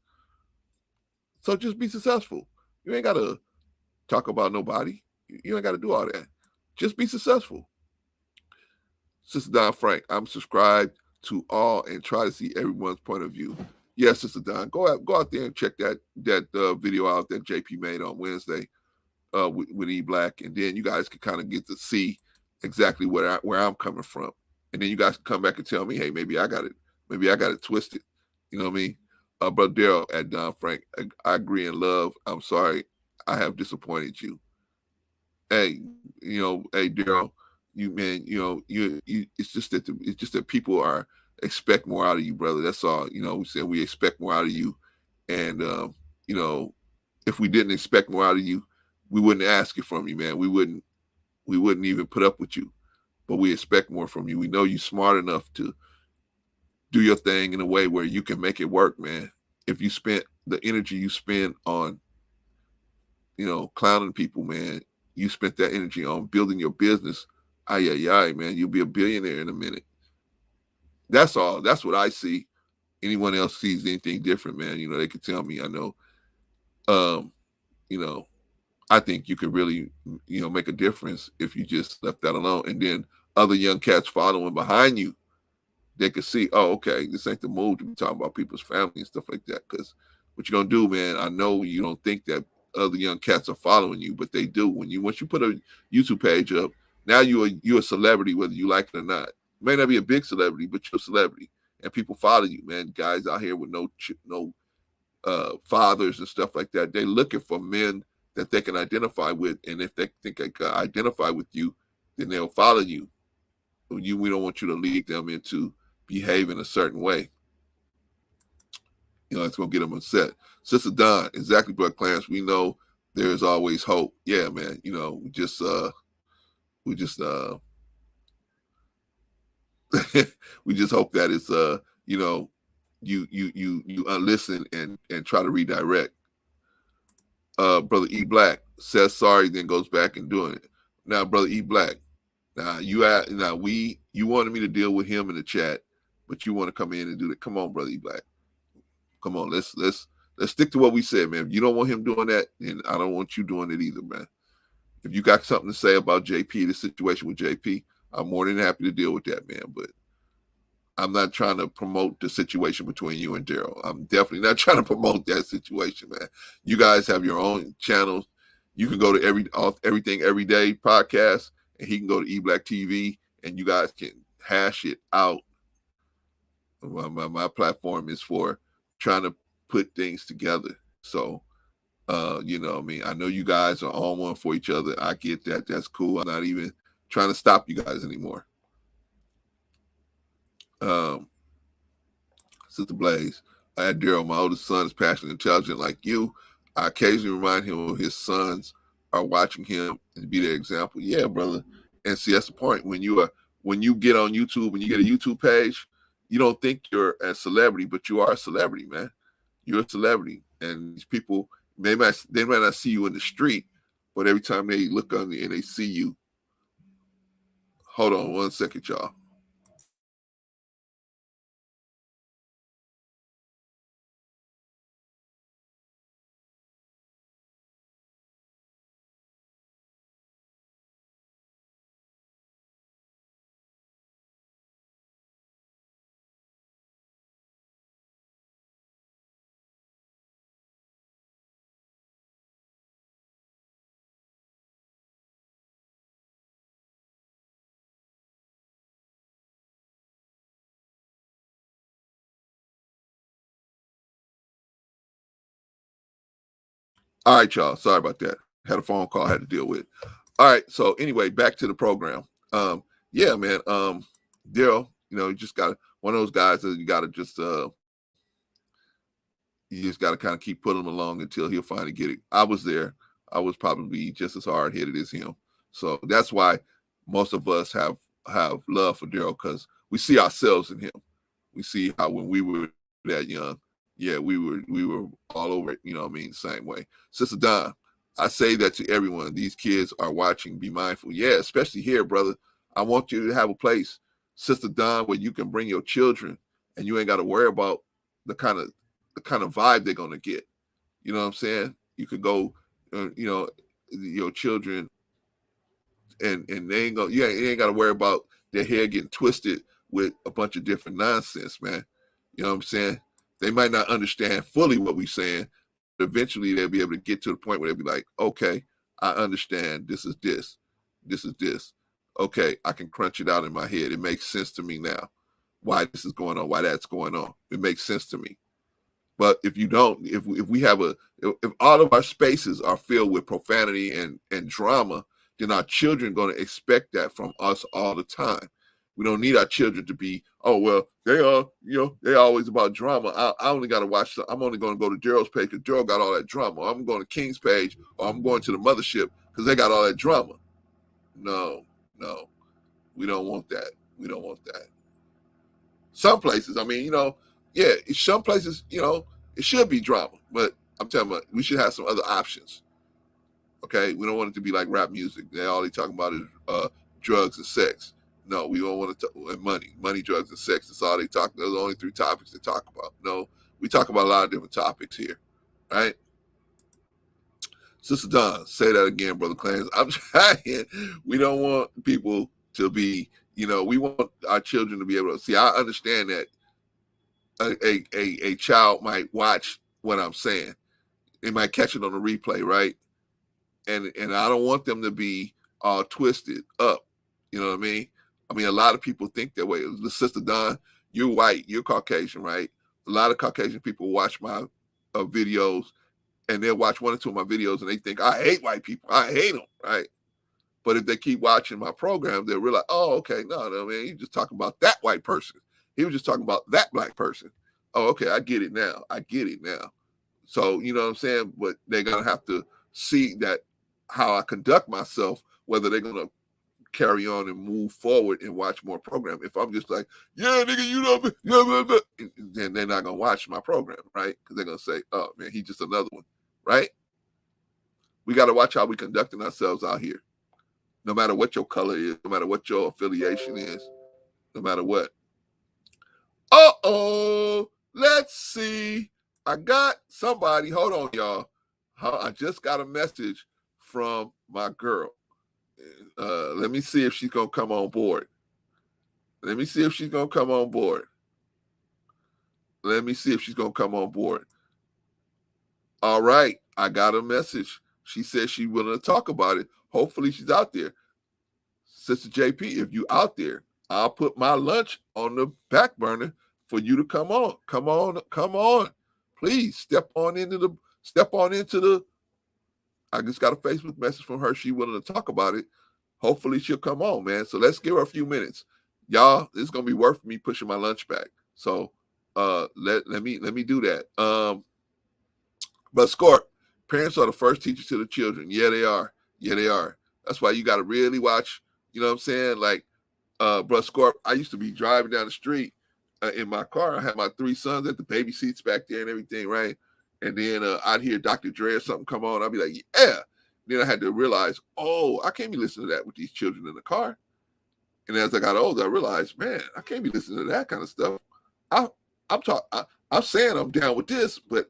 So just be successful. You ain't got to talk about nobody. You ain't got to do all that. Just be successful. Sister Don Frank, I'm subscribed to all and try to see everyone's point of view. Yes, Sister Don, go out there and check that video out that JP made on Wednesday with E Black, and then you guys can kind of get to see exactly where I'm coming from, and then you guys can come back and tell me, hey, maybe I got it twisted. You know what I mean? Brother Daryl at Don Frank, I agree in love. I'm sorry I have disappointed you. Hey, hey Daryl, you it's just that people expect more out of you, brother. That's all. We said we expect more out of you, and if we didn't expect more out of you, we wouldn't ask it from you, man. We wouldn't even put up with you, but we expect more from you. We know you're smart enough to do your thing in a way where you can make it work, man. If you spent the energy you spend on, clowning people, man, you spent that energy on building your business. Man, you'll be a billionaire in a minute. That's all. That's what I see. Anyone else sees anything different, man, they can tell me. I know. I think you could really, make a difference if you just left that alone. And then other young cats following behind you, they could see, oh, okay, this ain't the move to be talking about people's family and stuff like that. Because what you're going to do, man, I know you don't think that other young cats are following you, but they do. Once you put a YouTube page up, now you're a celebrity, whether you like it or not. You may not be a big celebrity, but you're a celebrity. And people follow you, man. Guys out here with no fathers and stuff like that, they're looking for men that they can identify with, and if they think they can identify with you, then they'll follow you. We don't want you to lead them into behaving a certain way. It's going to get them upset. Sister Don, exactly, Brother Clarence, we know there's always hope. Yeah, man, we just we just hope that it's, you listen and try to redirect. Brother E Black says sorry, then goes back and doing it. Now, Brother E Black, you wanted me to deal with him in the chat, but you want to come in and do that. Come on, Brother E Black. Come on, let's stick to what we said, man. If you don't want him doing that, then I don't want you doing it either, man. If you got something to say about JP, the situation with JP, I'm more than happy to deal with that, man. But I'm not trying to promote the situation between you and Daryl. I'm definitely not trying to promote that situation, man. You guys have your own channels. You can go to Everything Every Day podcast, and he can go to E Black TV, and you guys can hash it out. My platform is for trying to put things together. So, I know you guys are on one for each other. I get that. That's cool. I'm not even trying to stop you guys anymore. Sister Blaze, I had Daryl, my oldest son is passionate and intelligent like you. I occasionally remind him of his sons are watching him and be their example. Yeah, brother. And see, that's the point. When you get on YouTube and you get a YouTube page, you don't think you're a celebrity, but you are a celebrity, man. You're a celebrity. And these people, they might not see you in the street, but every time they look on you and they see you. Hold on 1 second, y'all. All right, y'all. Sorry about that. Had a phone call I had to deal with. All right. So anyway, back to the program. Yeah, man. Daryl, you just got one of those guys that you got to just kind of keep putting him along until he'll finally get it. I was there. I was probably just as hard headed as him. So that's why most of us have love for Daryl, because we see ourselves in him. We see how when we were that young, yeah, we were all over it, same way. Sister Don, I say that to everyone. These kids are watching. Be mindful. Yeah, especially here, brother. I want you to have a place, Sister Don, where you can bring your children and you ain't got to worry about the kind of vibe they're going to get. You know what I'm saying? You could go, your children, and they ain't going, you ain't got to worry about their hair getting twisted with a bunch of different nonsense, man. You know what I'm saying? They might not understand fully what we're saying, but eventually they'll be able to get to the point where they'll be like, okay, I understand. This is this. This is this. Okay, I can crunch it out in my head. It makes sense to me now. Why this is going on, why that's going on. It makes sense to me. But if you don't, if all of our spaces are filled with profanity and drama, then our children are going to expect that from us all the time. We don't need our children to be, oh, well, they are, they're always about drama. I only got to watch, I'm only going to go to Daryl's page because Daryl got all that drama. I'm going to King's page, or I'm going to the mothership because they got all that drama. No, we don't want that. We don't want that. Some places, yeah, some places, it should be drama, but I'm telling you, we should have some other options. Okay, we don't want it to be like rap music. All they talking about is drugs and sex. No, we don't want to talk money, drugs, and sex. That's all they talk. Those are the only 3 topics they talk about. No, we talk about a lot of different topics here, right? Sister Don, say that again, Brother Clarence. I'm trying. We don't want people to be, we want our children to be able to see. I understand that a child might watch what I'm saying. They might catch it on the replay, right? And I don't want them to be all twisted up. You know what I mean? A lot of people think that way. The Sister Don, you're white, you're Caucasian, right? A lot of Caucasian people watch my videos, and they'll watch 1 or 2 of my videos, and they think, I hate white people. I hate them, right? But if they keep watching my program, they'll realize, oh, okay, no, man, he's just talking about that white person. He was just talking about that black person. Oh, okay, I get it now. So, you know what I'm saying? But they're going to have to see that how I conduct myself, whether they're going to carry on and move forward and watch more program. If I'm just like, yeah, nigga, you know, blah, blah, blah, then they're not gonna watch my program, right? Because they're gonna say, oh man, he's just another one, right? We got to watch how we conducting ourselves out here, no matter what your color is, no matter what your affiliation is, no matter what. Let's see. I got somebody. Hold on, y'all. I just got a message from my girl. Let me see if she's gonna come on board. Let me see if she's gonna come on board. Let me see if she's gonna come on board. All right, I got a message. She said she's willing to talk about it. Hopefully she's out there. Sister JP, if you out there, I'll put my lunch on the back burner for you to come on. Come on. Please step on into the I just got a Facebook message from her. She willing to talk about it. Hopefully she'll come on, man. So let's give her a few minutes. Y'all, this is gonna be worth me pushing my lunch back. So let me do that. But Scorp, parents are the first teachers to the children. Yeah, they are. Yeah, they are. That's why you gotta really watch, you know what I'm saying? Like, bro, Scorp, I used to be driving down the street in my car. I had my 3 sons at the baby seats back there and everything, right? And then I'd hear Dr. Dre or something come on. I'd be like, yeah. Then I had to realize, oh, I can't be listening to that with these children in the car. And as I got older, I realized, man, I can't be listening to that kind of stuff. I'm saying I'm down with this, but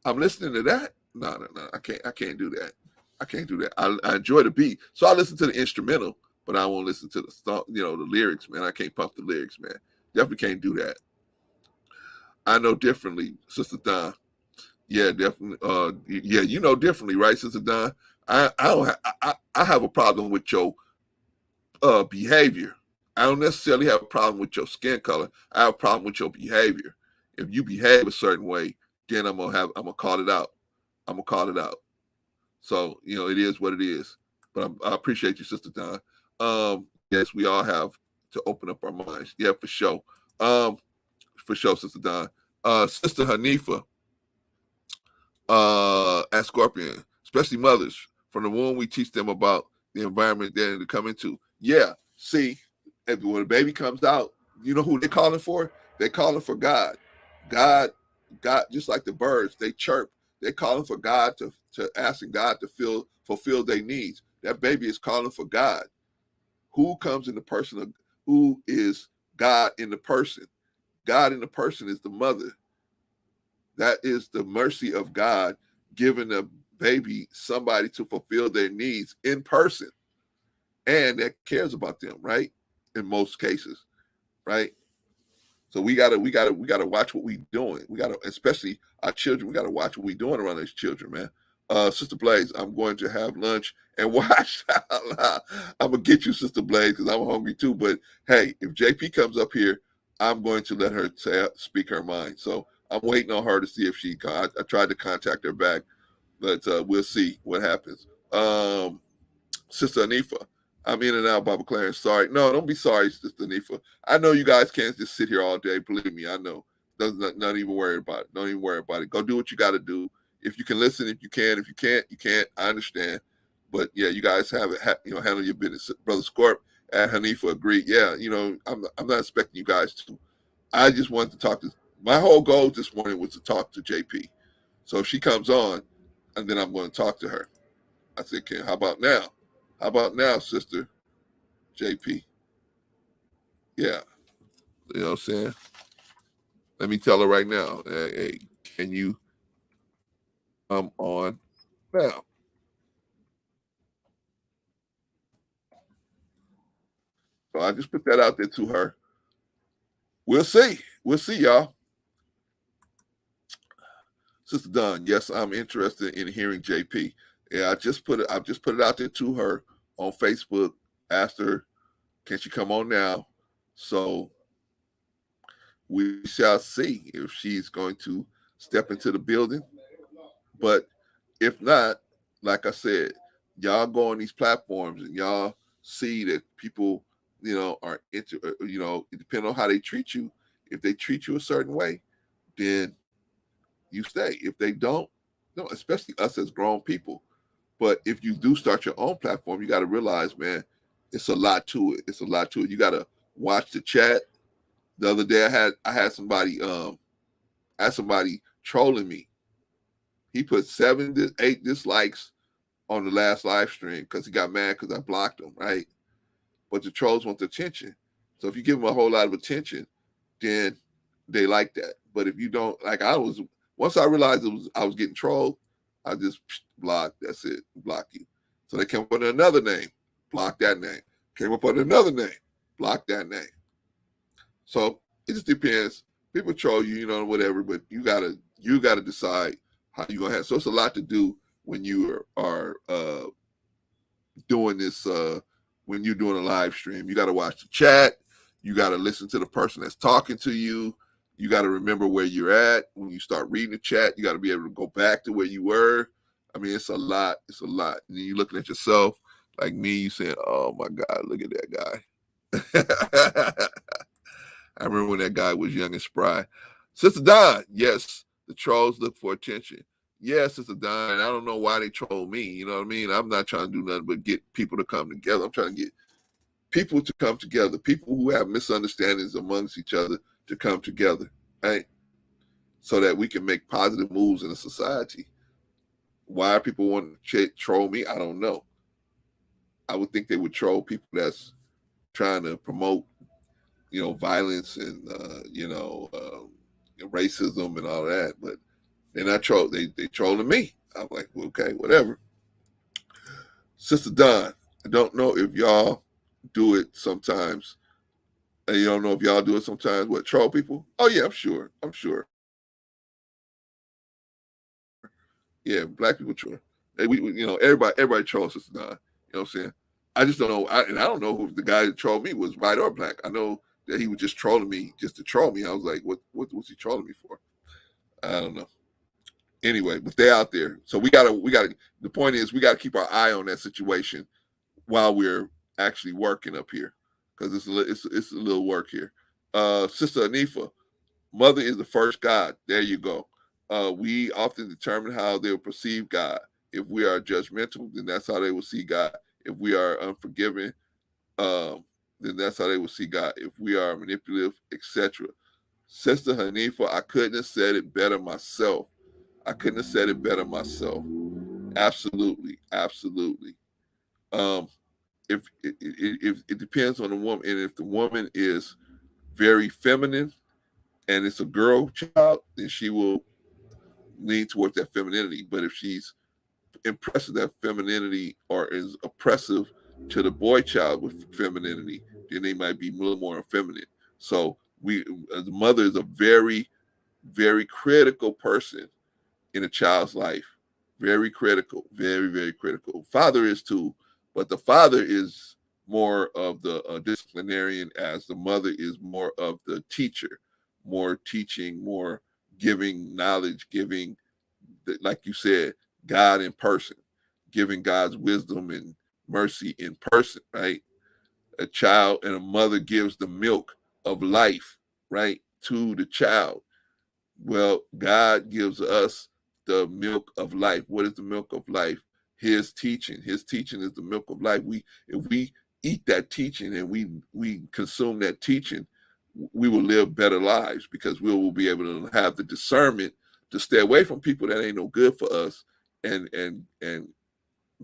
I'm listening to that. No, I can't do that. I can't do that. I enjoy the beat, so I listen to the instrumental, but I won't listen to the song, the lyrics, man. I can't pump the lyrics, man. Definitely can't do that. I know differently, Sister Don. Yeah, definitely. Yeah, you know differently, right, Sister Don? I have a problem with your behavior. I don't necessarily have a problem with your skin color. I have a problem with your behavior. If you behave a certain way, then I'm gonna call it out. I'm gonna call it out. So it is what it is. But I appreciate you, Sister Don. Yes, we all have to open up our minds. Yeah, for sure. For sure, Sister Don. Sister Hanifa, at Scorpion, especially mothers, from the womb, we teach them about the environment they're to come into. Yeah, see, when a baby comes out, you know who they're calling for? They're calling for God. God, just like the birds, they chirp. They're calling for God to asking God to fulfill their needs. That baby is calling for God. Who comes in the person of who is God in the person? God in the person is the mother. That is the mercy of God giving a baby somebody to fulfill their needs in person and that cares about them, right? In most cases, right? So we gotta watch what we doing. We gotta, especially our children, we gotta watch what we doing around these children, man. Sister Blaze, I'm going to have lunch and watch. I'm gonna get you, Sister Blaze, because I'm hungry too. But hey, if JP comes up here, I'm going to let her speak her mind. So I'm waiting on her to see if she. I tried to contact her back, but we'll see what happens. Sister Anifa, I'm in and out, Baba Clarence. Sorry. No, don't be sorry, Sister Anifa. I know you guys can't just sit here all day. Believe me, I know. Not even worry about it. Don't even worry about it. Go do what you got to do. If you can listen, if you can. If you can't, you can't. I understand. But yeah, you guys have it. Handle your business. Brother Scorp and Hanifa agreed. Yeah, I'm not expecting you guys to. I just wanted to talk to. My whole goal this morning was to talk to JP. So if she comes on, and then I'm going to talk to her. I said, "Ken, how about now? How about now, Sister JP?" Yeah, you know what I'm saying? Let me tell her right now. Hey, can you come on now? So I just put that out there to her. We'll see. We'll see, y'all. Sister Dunn, yes, I'm interested in hearing JP. Yeah, I just put it out there to her on Facebook. Asked her, can she come on now? So we shall see if she's going to step into the building. But if not, like I said, y'all go on these platforms and y'all see that people, are into, depending on how they treat you. If they treat you a certain way, then you stay. If they don't, no, especially us as grown people. But if you do start your own platform, you got to realize, man, it's a lot to it. It's a lot to it. You gotta watch the chat. The other day I had somebody trolling me. He put 7 to 8 dislikes on the last live stream because he got mad because I blocked him, right? But the trolls want the attention. So if you give them a whole lot of attention, then they like that. But if you don't, like once I realized I was getting trolled, I just blocked. That's it, block you. So they came up with another name, block that name. Came up with another name, block that name. So it just depends. People troll you, whatever, but you gotta decide how you're gonna have. So it's a lot to do when you are doing this. When you're doing a live stream, you got to watch the chat. You got to listen to the person that's talking to you. You got to remember where you're at when you start reading the chat. You got to be able to go back to where you were. I mean, it's a lot. It's a lot. And then you're looking at yourself like me. You saying, "Oh my God, look at that guy." I remember when that guy was young and spry. Sister Don, yes, the trolls look for attention. Yes, Sister Don. I don't know why they troll me. You know what I mean? I'm not trying to do nothing but get people to come together. I'm trying to get people to come together, people who have misunderstandings amongst each other to come together, right? So that we can make positive moves in a society. Why people want to troll me, I don't know. I would think they would troll people that's trying to promote, violence and, racism and all that, but they're not troll. They trolling me. I'm like, well, okay, whatever. Sister Don, I don't know if y'all do it sometimes. And you don't know if y'all do it sometimes. What, troll people? Oh yeah, I'm sure. Yeah, black people troll. Everybody trolls Sister Don. You know what I'm saying? I just don't know. I don't know if the guy that trolled me was white or black. I know that he was just trolling me just to troll me. I was like, what was he trolling me for? I don't know. Anyway, but they're out there. So we gotta, the point is we gotta keep our eye on that situation while we're actually working up here. Because it's a little work here. Sister Anifa, mother is the first God. There you go. We often determine how they'll perceive God. If we are judgmental, then that's how they will see God. If we are unforgiving, then that's how they will see God. If we are manipulative, etc. Sister Hanifa, I couldn't have said it better myself. Absolutely. If it depends on the woman, and if the woman is very feminine and it's a girl child, then she will lean towards that femininity. But if she's impressed with that femininity or is oppressive to the boy child with femininity, then they might be a little more effeminate. So the mother is a very, very critical person in a child's life. Very critical, very, very critical. Father is too, but the father is more of the disciplinarian, as the mother is more of the teacher, more teaching, more giving knowledge, giving, like you said, God in person, giving God's wisdom and mercy in person, right? A child and a mother gives the milk of life, right, to the child. Well, God gives us the milk of life. What is the milk of life? His teaching. His teaching is the milk of life. If we eat that teaching and we consume that teaching, we will live better lives, because we will be able to have the discernment to stay away from people that ain't no good for us, and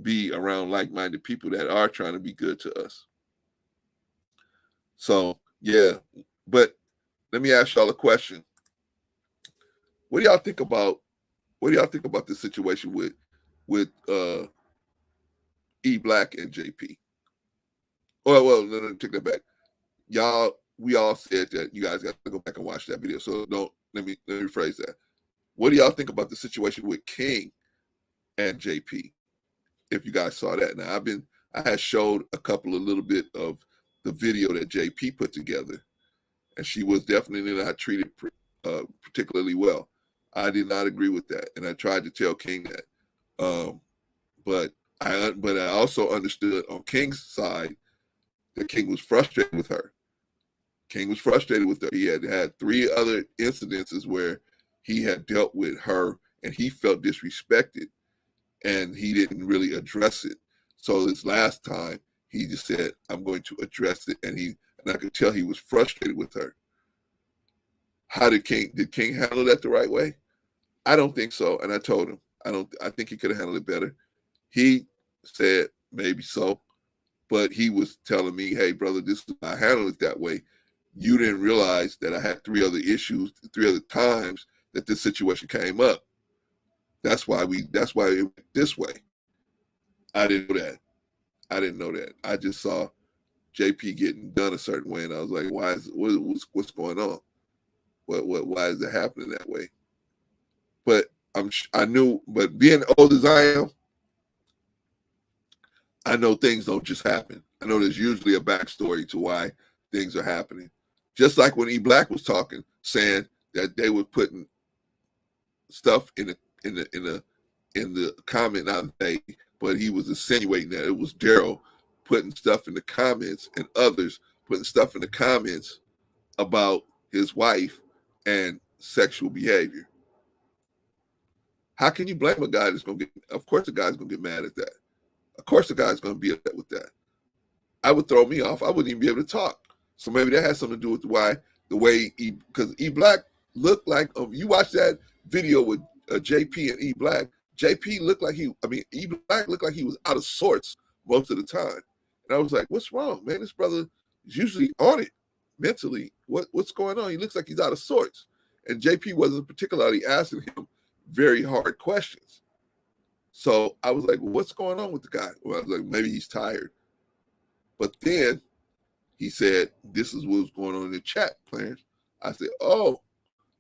be around like-minded people that are trying to be good to us. So yeah, but let me ask y'all a question. What do y'all think about this situation with E Black and JP? Oh well, no, take that back. We all said that you guys got to go back and watch that video. So let me rephrase that. What do y'all think about the situation with King and JP? If you guys saw that. Now I had showed a little bit of the video that JP put together, and she was definitely not treated particularly well. I did not agree with that, and I tried to tell King that. But I also understood on King's side that King was frustrated with her. He had 3 other incidences where he had dealt with her and he felt disrespected, and he didn't really address it. So this last time He just said, I'm going to address it. And I could tell he was frustrated with her. Did King handle that the right way? I don't think so. And I told him, I think he could have handled it better. He said, maybe so. But he was telling me, hey, brother, I handled it that way. You didn't realize that I had 3 other times that this situation came up. That's why it went this way. I didn't know that. I just saw JP getting done a certain way, and I was like, what's going on? Why is it happening that way? But I knew, but being old as I am, I know things don't just happen. I know there's usually a backstory to why things are happening. Just like when E Black was talking, saying that they were putting stuff in the comment, not they, but he was insinuating that it was Daryl putting stuff in the comments and others putting stuff in the comments about his wife and sexual behavior. How can you blame a guy that's going to get, of course the guy's going to get mad at that. Of course the guy's going to be upset with that. I would throw me off. I wouldn't even be able to talk. So maybe that has something to do with because E Black looked like, you watch that video with JP and E Black, E Black looked like he was out of sorts most of the time. And I was like, what's wrong, man? This brother is usually on it mentally. What's going on? He looks like he's out of sorts. And JP wasn't particularly asking him very hard questions. So I was like, well, what's going on with the guy? Well, I was like, maybe he's tired. But then he said, this is what's going on in the chat, Clarence. I said, oh,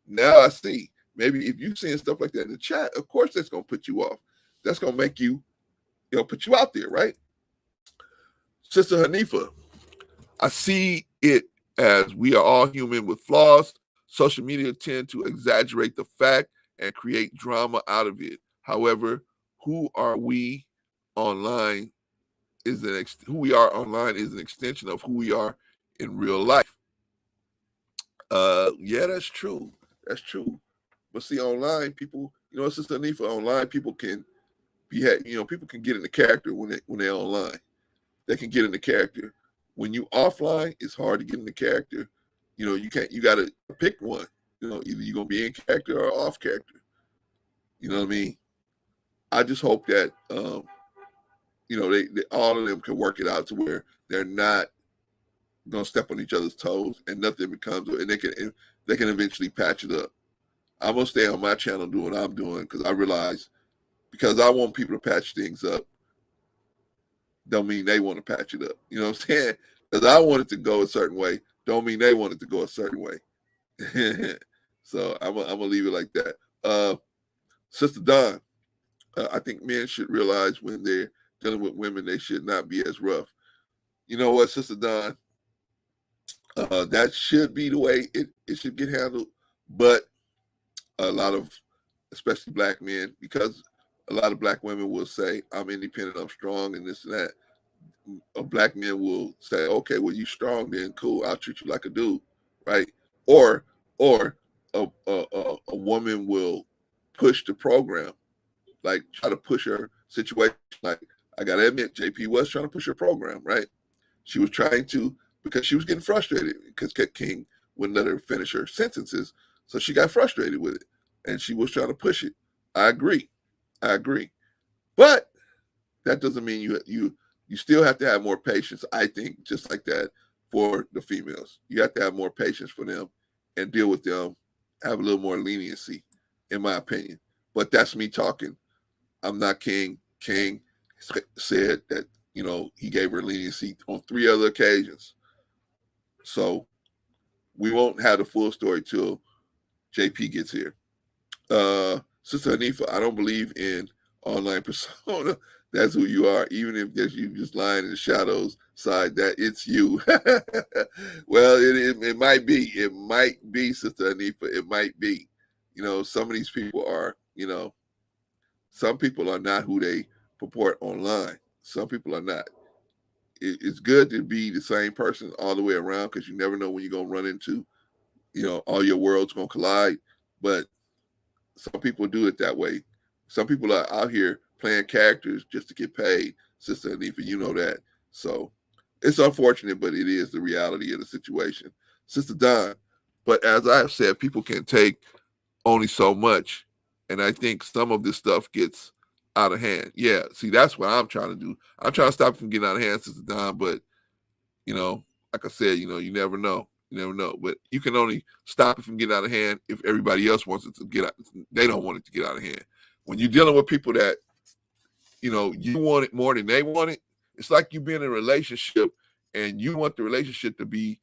now I see. Maybe if you're seeing stuff like that in the chat, of course that's going to put you off. That's going to make you, put you out there, right? Sister Hanifa, I see it as we are all human with flaws. Social media tend to exaggerate the fact and create drama out of it. However, who we are online is an extension of who we are in real life. Yeah, that's true. That's true. But see, online people, Sister Hanifa, online people can people can get in the character when they're online. They can get in the character. When you offline, it's hard to get in the character. You got to pick one. Either you're going to be in character or off character. You know what I mean? I just hope that, they all of them can work it out to where they're not going to step on each other's toes and nothing becomes, and they can eventually patch it up. I'm going to stay on my channel doing what I'm doing because I realize, because I want people to patch things up, don't mean they want to patch it up. You know what I'm saying? Because I want it to go a certain way, don't mean they want it to go a certain way. So I'm going to leave it like that. Sister Dawn, I think men should realize when they're dealing with women, they should not be as rough. You know what, Sister Dawn? That should be the way it should get handled. But a lot of, especially black men, because a lot of black women will say, I'm independent, I'm strong, and this and that. Black men will say, okay, well, you strong then, cool, I'll treat you like a dude, right? Or a woman will push the program, like try to push her situation. Like, I gotta admit, JP was trying to push her program, right? She was trying to, because she was getting frustrated because King wouldn't let her finish her sentences. So she got frustrated with it and she was trying to push it. I agree. But that doesn't mean you still have to have more patience, I think, just like that for the females. You have to have more patience for them and deal with them, have a little more leniency, in my opinion. But that's me talking. I'm not King. King said that, he gave her leniency on 3 other occasions. So we won't have the full story till JP gets here. Sister Hanifa, I don't believe in online persona. That's who you are, even if you just lying in the shadows side, that it's you. Well, it might be. It might be, Sister Hanifa. It might be. Some of these people are, some people are not who they purport online. Some people are not. It's good to be the same person all the way around because you never know when you're going to run into, all your worlds going to collide. But some people do it that way. Some people are out here playing characters just to get paid. Sister Hanifa, you know that. So It's unfortunate, but it is the reality of the situation. Sister Don, but as I have said, people can take only so much. And I think some of this stuff gets out of hand. Yeah, see, that's what I'm trying to do. I'm trying to stop it from getting out of hand, Sister Don, but like I said, you never know. You never know. But you can only stop it from getting out of hand if everybody else wants it to get out. They don't want it to get out of hand. When you're dealing with people that, you want it more than they want it, it's like you being in a relationship and you want the relationship to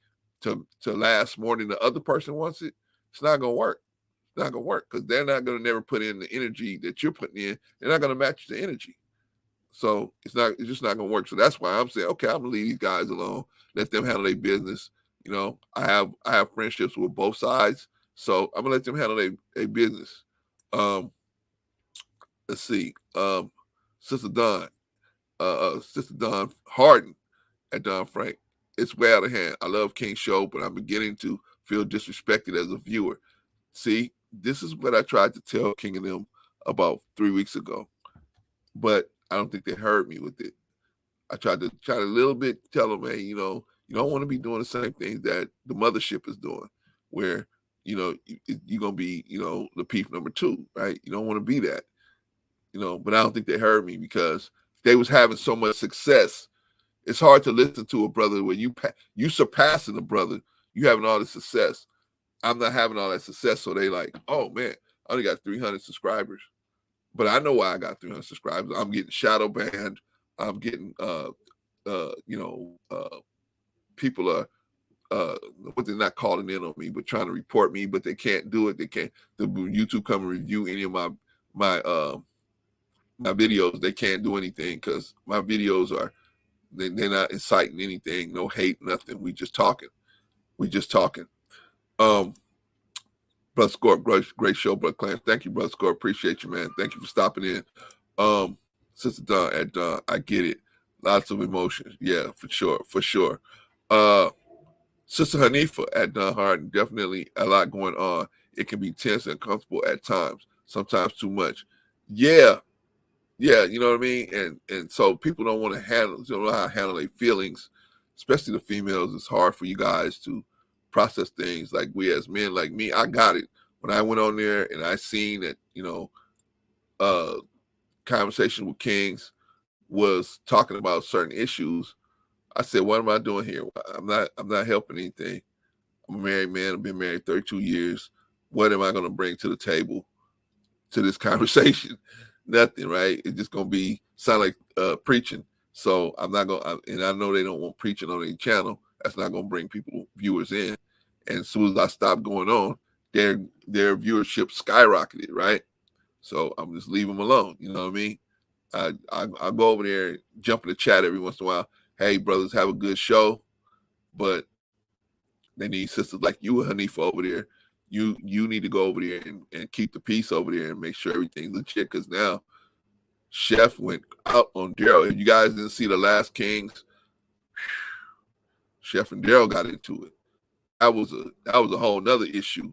last more than the other person wants it. It's not gonna work. It's not gonna work because they're not gonna never put in the energy that you're putting in. They're not gonna match the energy. So it's just not gonna work. So that's why I'm saying, okay, I'm gonna leave these guys alone, let them handle their business. I have friendships with both sides, so I'm gonna let them handle their business. Um, let's see. Sister Don, Sister Don Harden at Don Frank. It's way out of hand. I love King's show, but I'm beginning to feel disrespected as a viewer. See, this is what I tried to tell King and them about 3 weeks ago, but I don't think they heard me with it. I tried to a little bit tell them, hey, you don't want to be doing the same things that the mothership is doing, where you're gonna be the peep number 2, right? You don't want to be that, But I don't think they heard me because they was having so much success. It's hard to listen to a brother when you surpassing a brother, you having all the success. I'm not having all that success, so they like, oh man, I only got 300 subscribers, but I know why I got 300 subscribers. I'm getting shadow banned. I'm getting people are what they're not calling in on me, but trying to report me, but they can't do it. They can't. The YouTube come and review any of my videos. They can't do anything because my videos are they're not inciting anything, no hate, nothing. We just talking. Brother Score, great show, Brother Clarence. Thank you, Brother Score. Appreciate you, man. Thank you for stopping in. Sister Don at Don, I get it. Lots of emotions. Yeah, for sure. Sister Hanifa at Don Harden, definitely a lot going on. It can be tense and uncomfortable at times, sometimes too much. Yeah, you know what I mean? And so people don't want to don't know how to handle their feelings, especially the females. It's hard for you guys to process things like we as men, like me. I got it. When I went on there and I seen that, Conversation with Kings was talking about certain issues, I said, what am I doing here? I'm not helping anything. I'm a married man. I've been married 32 years. What am I going to bring to the table to this conversation? Nothing, right? It's just going to sound like preaching. So I'm not going to, and I know they don't want preaching on any channel. That's not going to bring viewers in. And as soon as I stop going on, their viewership skyrocketed, right? So I'm just leave them alone. You know what I mean? I go over there, jump in the chat every once in a while. Hey, brothers, have a good show. But they need sisters like you and Hanifa over there. You need to go over there and keep the peace over there and make sure everything's legit. Because now Chef went out on Daryl. If you guys didn't see the last Kings, Chef and Daryl got into it. That was a whole nother issue.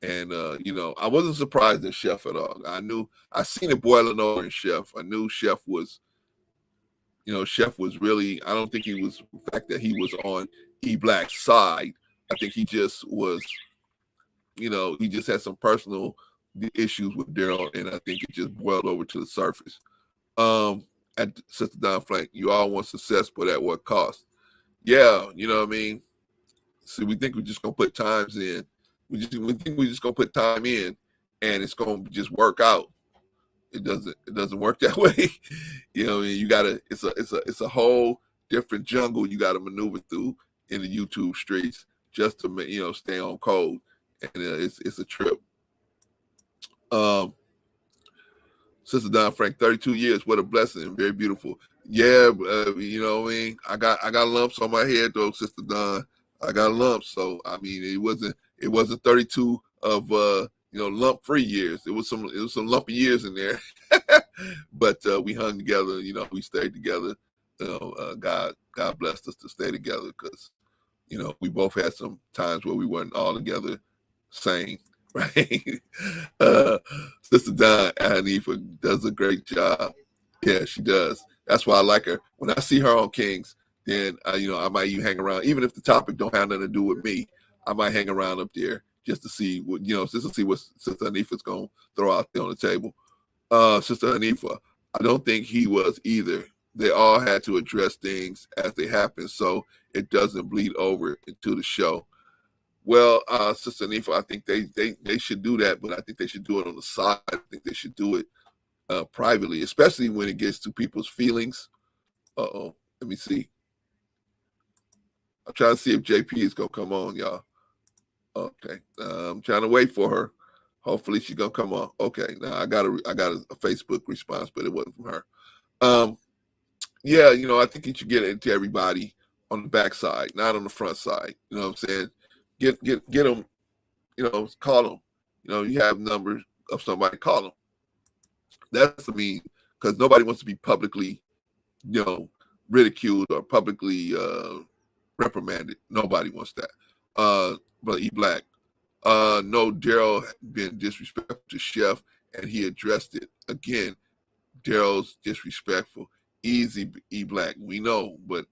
And I wasn't surprised at Chef at all. I seen it boiling over in Chef. I knew Chef was really, I don't think he was, the fact that he was on E-Black's side. I think he just was, he just had some personal issues with Daryl, and I think it just boiled over to the surface. At Sister Don Frank, you all want success, but at what cost? Yeah, you know what I mean? See, we think we're just going to put times in. We think we're just going to put time in, and it's going to just work out. It doesn't work that way. You know what I mean? You gotta, it's a whole different jungle you gotta maneuver through in the YouTube streets just to stay on code. And it's a trip. Sister Don Frank, 32 years, what a blessing, very beautiful. Yeah, you know what I mean? I got lumps on my head though, Sister Don. I got lumps, so I mean it wasn't 32 of lump-free years. It was some lumpy years in there, but we hung together. We stayed together. God blessed us to stay together because we both had some times where we weren't all together, sane, right? Sister Don Hanifa does a great job. Yeah, she does. That's why I like her. When I see her on Kings, then I might even hang around, even if the topic don't have nothing to do with me. I might hang around up there just to see what just to see what Sister Hanifa's gonna throw out there on the table. Sister Hanifa, I don't think he was either. They all had to address things as they happen, so it doesn't bleed over into the show. Well, Sister Hanifa, I think they should do that, but I think they should do it on the side. I think they should do it privately, especially when it gets to people's feelings. Uh-oh. Let me see. I'm trying to see if JP is going to come on, y'all. Okay. I'm trying to wait for her. Hopefully she's going to come on. Okay. Now I got a Facebook response, but it wasn't from her. Yeah, I think you should get it into everybody on the back side, not on the front side. You know what I'm saying? Get them, call them. You have numbers of somebody, call them. That's because nobody wants to be publicly, ridiculed or publicly reprimanded. Nobody wants that. But E Black, no, Daryl been disrespectful to Chef, and he addressed it again. Daryl's disrespectful. Easy, E Black, we know, but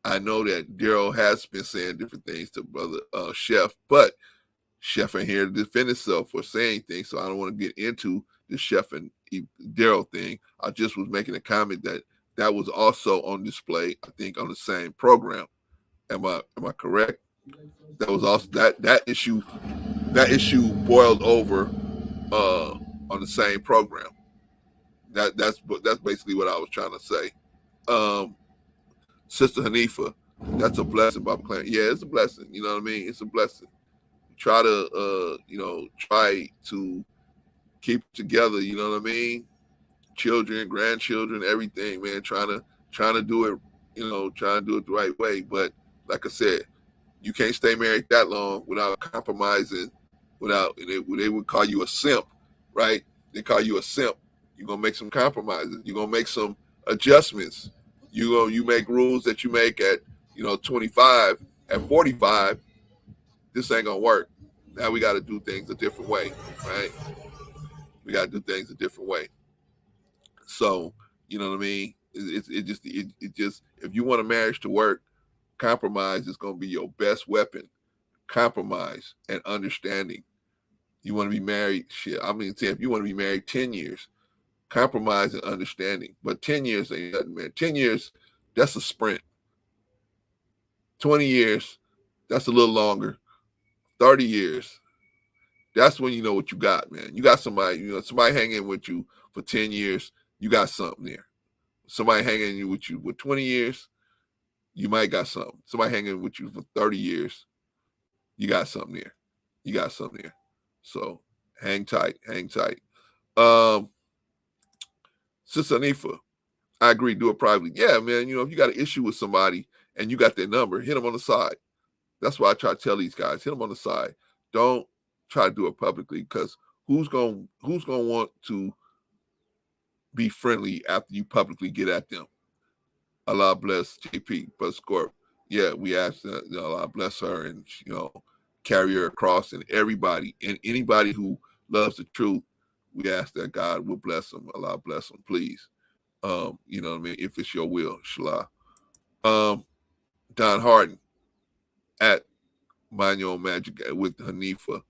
I know that Daryl has been saying different things to brother Chef, but Chef ain't here to defend himself for saying things, so I don't want to get into the Chef and Daryl thing. I just was making a comment that was also on display, I think, on the same program. Am I correct? That was also that issue boiled over on the same program. That's basically what I was trying to say. Sister Hanifa, that's a blessing, Baba Clan. Yeah, it's a blessing. You know what I mean? It's a blessing. Try to try to keep it together. You know what I mean? Children, grandchildren, everything, man. Trying to do it. Trying to do it the right way. But like I said, you can't stay married that long without compromising. They would call you a simp, right? They call you a simp. You're gonna make some compromises. You're gonna make some adjustments. You make rules that you make at 25, at 45. This ain't gonna work. Now we got to do things a different way, right? We got to do things a different way. So you know what I mean? It just if you want a marriage to work, compromise is gonna be your best weapon. Compromise and understanding. You want to be married? Shit, if you want to be married 10 years, compromise and understanding. But 10 years ain't nothing, man. 10 years, that's a sprint. 20 years, that's a little longer. 30 years, that's when you know what you got, man. You got somebody, somebody hanging with you for 10 years, you got something there. Somebody hanging with you for 20 years, you might got something. Somebody hanging with you for 30 years, you got something there. You got something there. So hang tight, hang tight. Sister Hanifa, I agree, do it privately. Yeah, man, if you got an issue with somebody and you got their number, hit them on the side. That's why I try to tell these guys, hit them on the side. Don't try to do it publicly, because who's gonna want to be friendly after you publicly get at them? Allah bless JP, but Scorp. Yeah, we ask Allah bless her and carry her across, and everybody and anybody who loves the truth, we ask that God will bless them. Allah bless them, please. You know what I mean? If it's your will, Shallah. Don Harden at Mind Your Own Magic with Hanifa.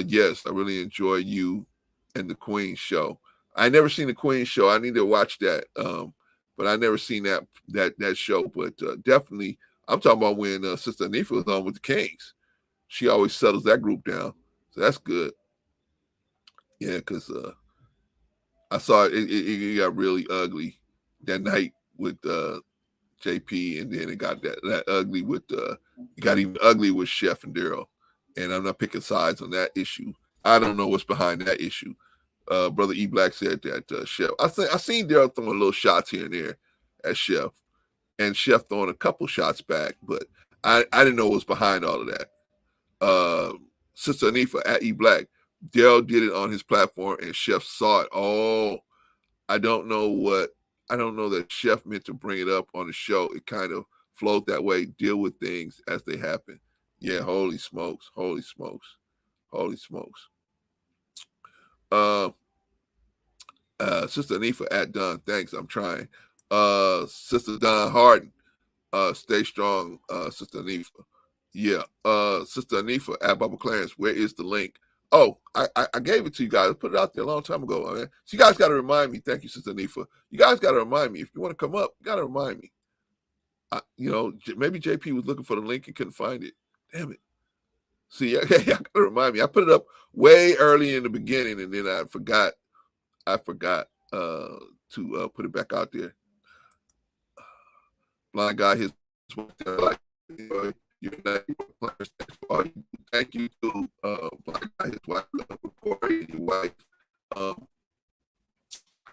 Yes, I really enjoy you and the Queen show. I never seen the Queen show. I need to watch that. But I never seen that show. But definitely, I'm talking about when Sister Hanifa was on with the Kings. She always settles that group down, so that's good. Yeah, because I saw it got really ugly that night with JP, and then it got that ugly with it got even ugly with Chef and Daryl. And I'm not picking sides on that issue. I don't know what's behind that issue. Brother E Black said that Chef. I seen Daryl throwing little shots here and there at Chef, and Chef throwing a couple shots back, but I didn't know what was behind all of that. Sister Hanifa at E Black, Daryl did it on his platform, and Chef saw it. Oh, I don't know that Chef meant to bring it up on the show. It kind of flowed that way. Deal with things as they happen. Yeah, holy smokes, holy smokes, holy smokes. Sister Hanifa at Don, thanks, I'm trying. Sister Don Harden, Stay strong, Sister Anifa. Yeah, Sister Anifa at Bubba Clarence. Where is the link? Oh, I gave it to you guys. I put it out there a long time ago, man. So you guys got to remind me. Thank you, Sister Anifa. You guys got to remind me if you want to come up. You got to remind me. Maybe JP was looking for the link and couldn't find it. Damn it. See, you got to remind me. I put it up way early in the beginning, and then I forgot. To put it back out there. Blind guy, his wife, like, thank you to blind guy, his wife, Corey, your wife. I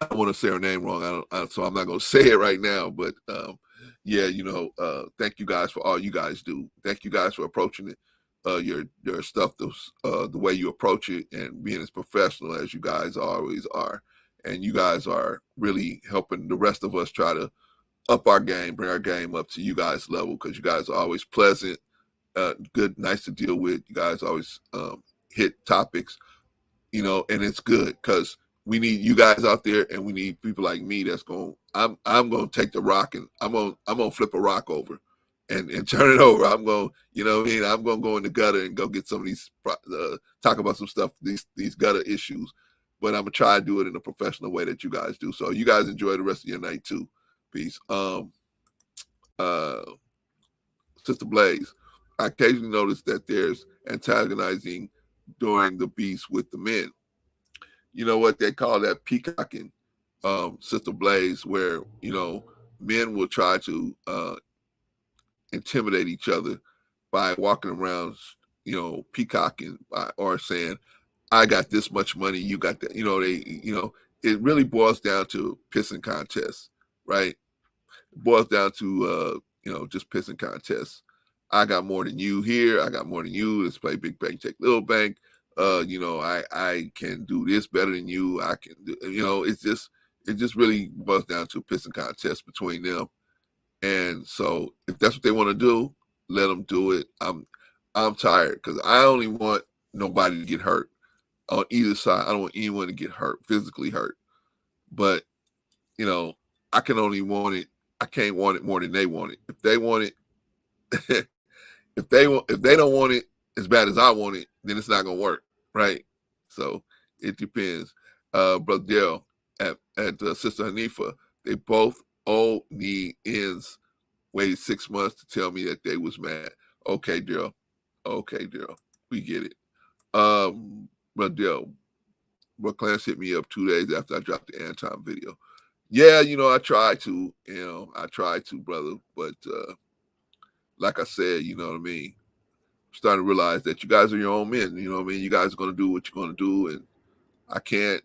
don't want to say her name wrong, so I'm not going to say it right now. But yeah, thank you guys for all you guys do. Thank you guys for approaching it, your stuff, the way you approach it, and being as professional as you guys always are. And you guys are really helping the rest of us try to up our game, bring our game up to you guys' level, because you guys are always pleasant, good, nice to deal with. You guys always hit topics, and it's good because we need you guys out there, and we need people like me that's going. I'm going to take the rock and I'm going to flip a rock over, and turn it over. I'm going, I'm going to go in the gutter and go get some of these talk about some stuff, these gutter issues, but I'm gonna try to do it in a professional way that you guys do. So you guys enjoy the rest of your night too. Peace. Sister Blaze, I occasionally notice that there's antagonizing during the beast with the men. You know what they call that? Peacocking, Sister Blaze, where men will try to intimidate each other by walking around, peacocking or saying, "I got this much money, you got that." It really boils down to pissing contests, right? It boils down to just pissing contests. I got more than you here. I got more than you. Let's play big bank, take little bank. I can do this better than you. I can do, it just really boils down to pissing contests between them. And so if that's what they want to do, let them do it. I'm tired because I only want nobody to get hurt on either side. I don't want anyone to get hurt, physically hurt. But I can only want it. I can't want it more than they want it. If they want it, if they don't want it as bad as I want it, then it's not gonna work, right? So it depends. Brother Dale at Sister Hanifa, they both need ends. Waited 6 months to tell me that they was mad. Okay, Daryl. Okay, Daryl. We get it. Brother Dale, Brother Clarence hit me up 2 days after I dropped the Anton video. Yeah, I tried to, brother. But like I said, you know what I mean? I'm starting to realize that you guys are your own men. You know what I mean? You guys are going to do what you're going to do. And I can't,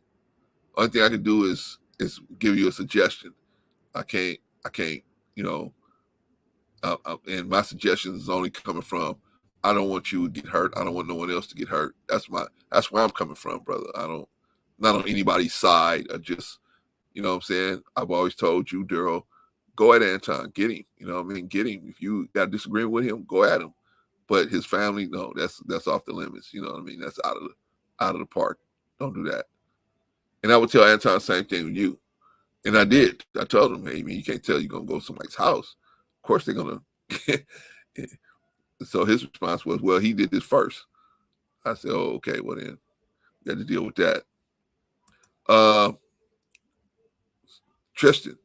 only thing I can do is give you a suggestion. I can't, and my suggestions is only coming from, I don't want you to get hurt. I don't want no one else to get hurt. That's where I'm coming from, brother. Not on anybody's side. I just, you know what I'm saying? I've always told you, Daryl, go at Anton, get him. You know what I mean? Get him. If you got disagreement with him, go at him. But his family, no, that's off the limits. You know what I mean? That's out of the park. Don't do that. And I would tell Anton the same thing with you. And I did. I told him, hey, man, you can't tell you're gonna go to somebody's house. Of course they're gonna. So his response was, well, he did this first. I said, oh, okay, well then, you got to deal with that. Tristan,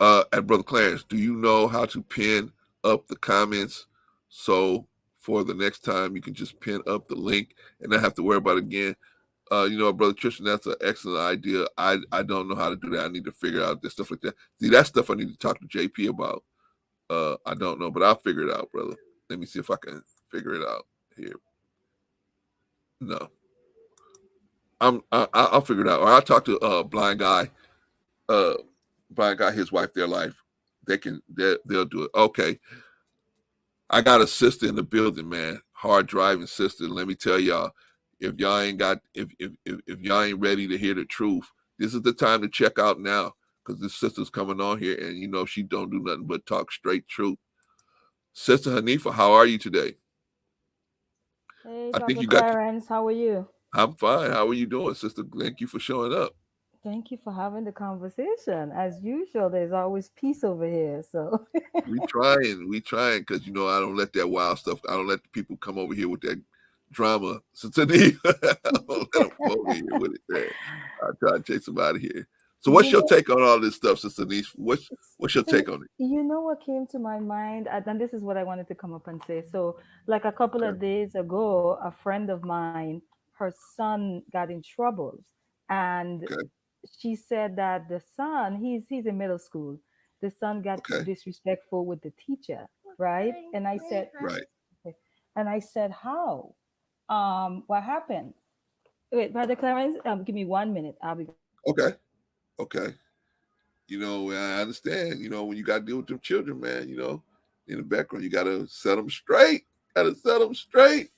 at Brother Clarence, do you know how to pin up the comments so for the next time you can just pin up the link and not have to worry about it again? Brother Tristan, that's an excellent idea. I don't know how to do that. I need to figure out this stuff like that. See, that stuff I need to talk to JP about. I don't know, but I'll figure it out, brother. Let me see if I can figure it out here. No, I'll figure it out. Or I'll talk to blind guy, his wife, their life. They'll do it. Okay. I got a sister in the building, man. Hard driving sister. Let me tell y'all, if y'all ain't ready to hear the truth, this is the time to check out now, because this sister's coming on here, and she don't do nothing but talk straight truth. Sister Hanifa, how are you today? Hey, I think Dr. you got. Clarence, how are you? I'm fine. How are you doing, sister? Thank you for showing up. Thank you for having the conversation. As usual, there's always peace over here. So, We trying, because I don't let that wild stuff. I don't let the people come over here with that drama. So today, I don't let them come over here with it, man. I try to chase them out of here. So, what's you your know, take on all this stuff, Sister Denise? What's your so take on it? you know what came to my mind, and this is what I wanted to come up and say. So, like a couple Okay, of days ago, a friend of mine, her son got in trouble, and okay, she said that the son, he's in middle school, the son got okay, disrespectful with the teacher, right? And I said, right, okay. And I said, how? What happened? Wait, Brother Clarence, give me 1 minute. I'll be. okay, okay. I understand. When you got to deal with them children, man. In the background, you got to set them straight. Got to set them straight.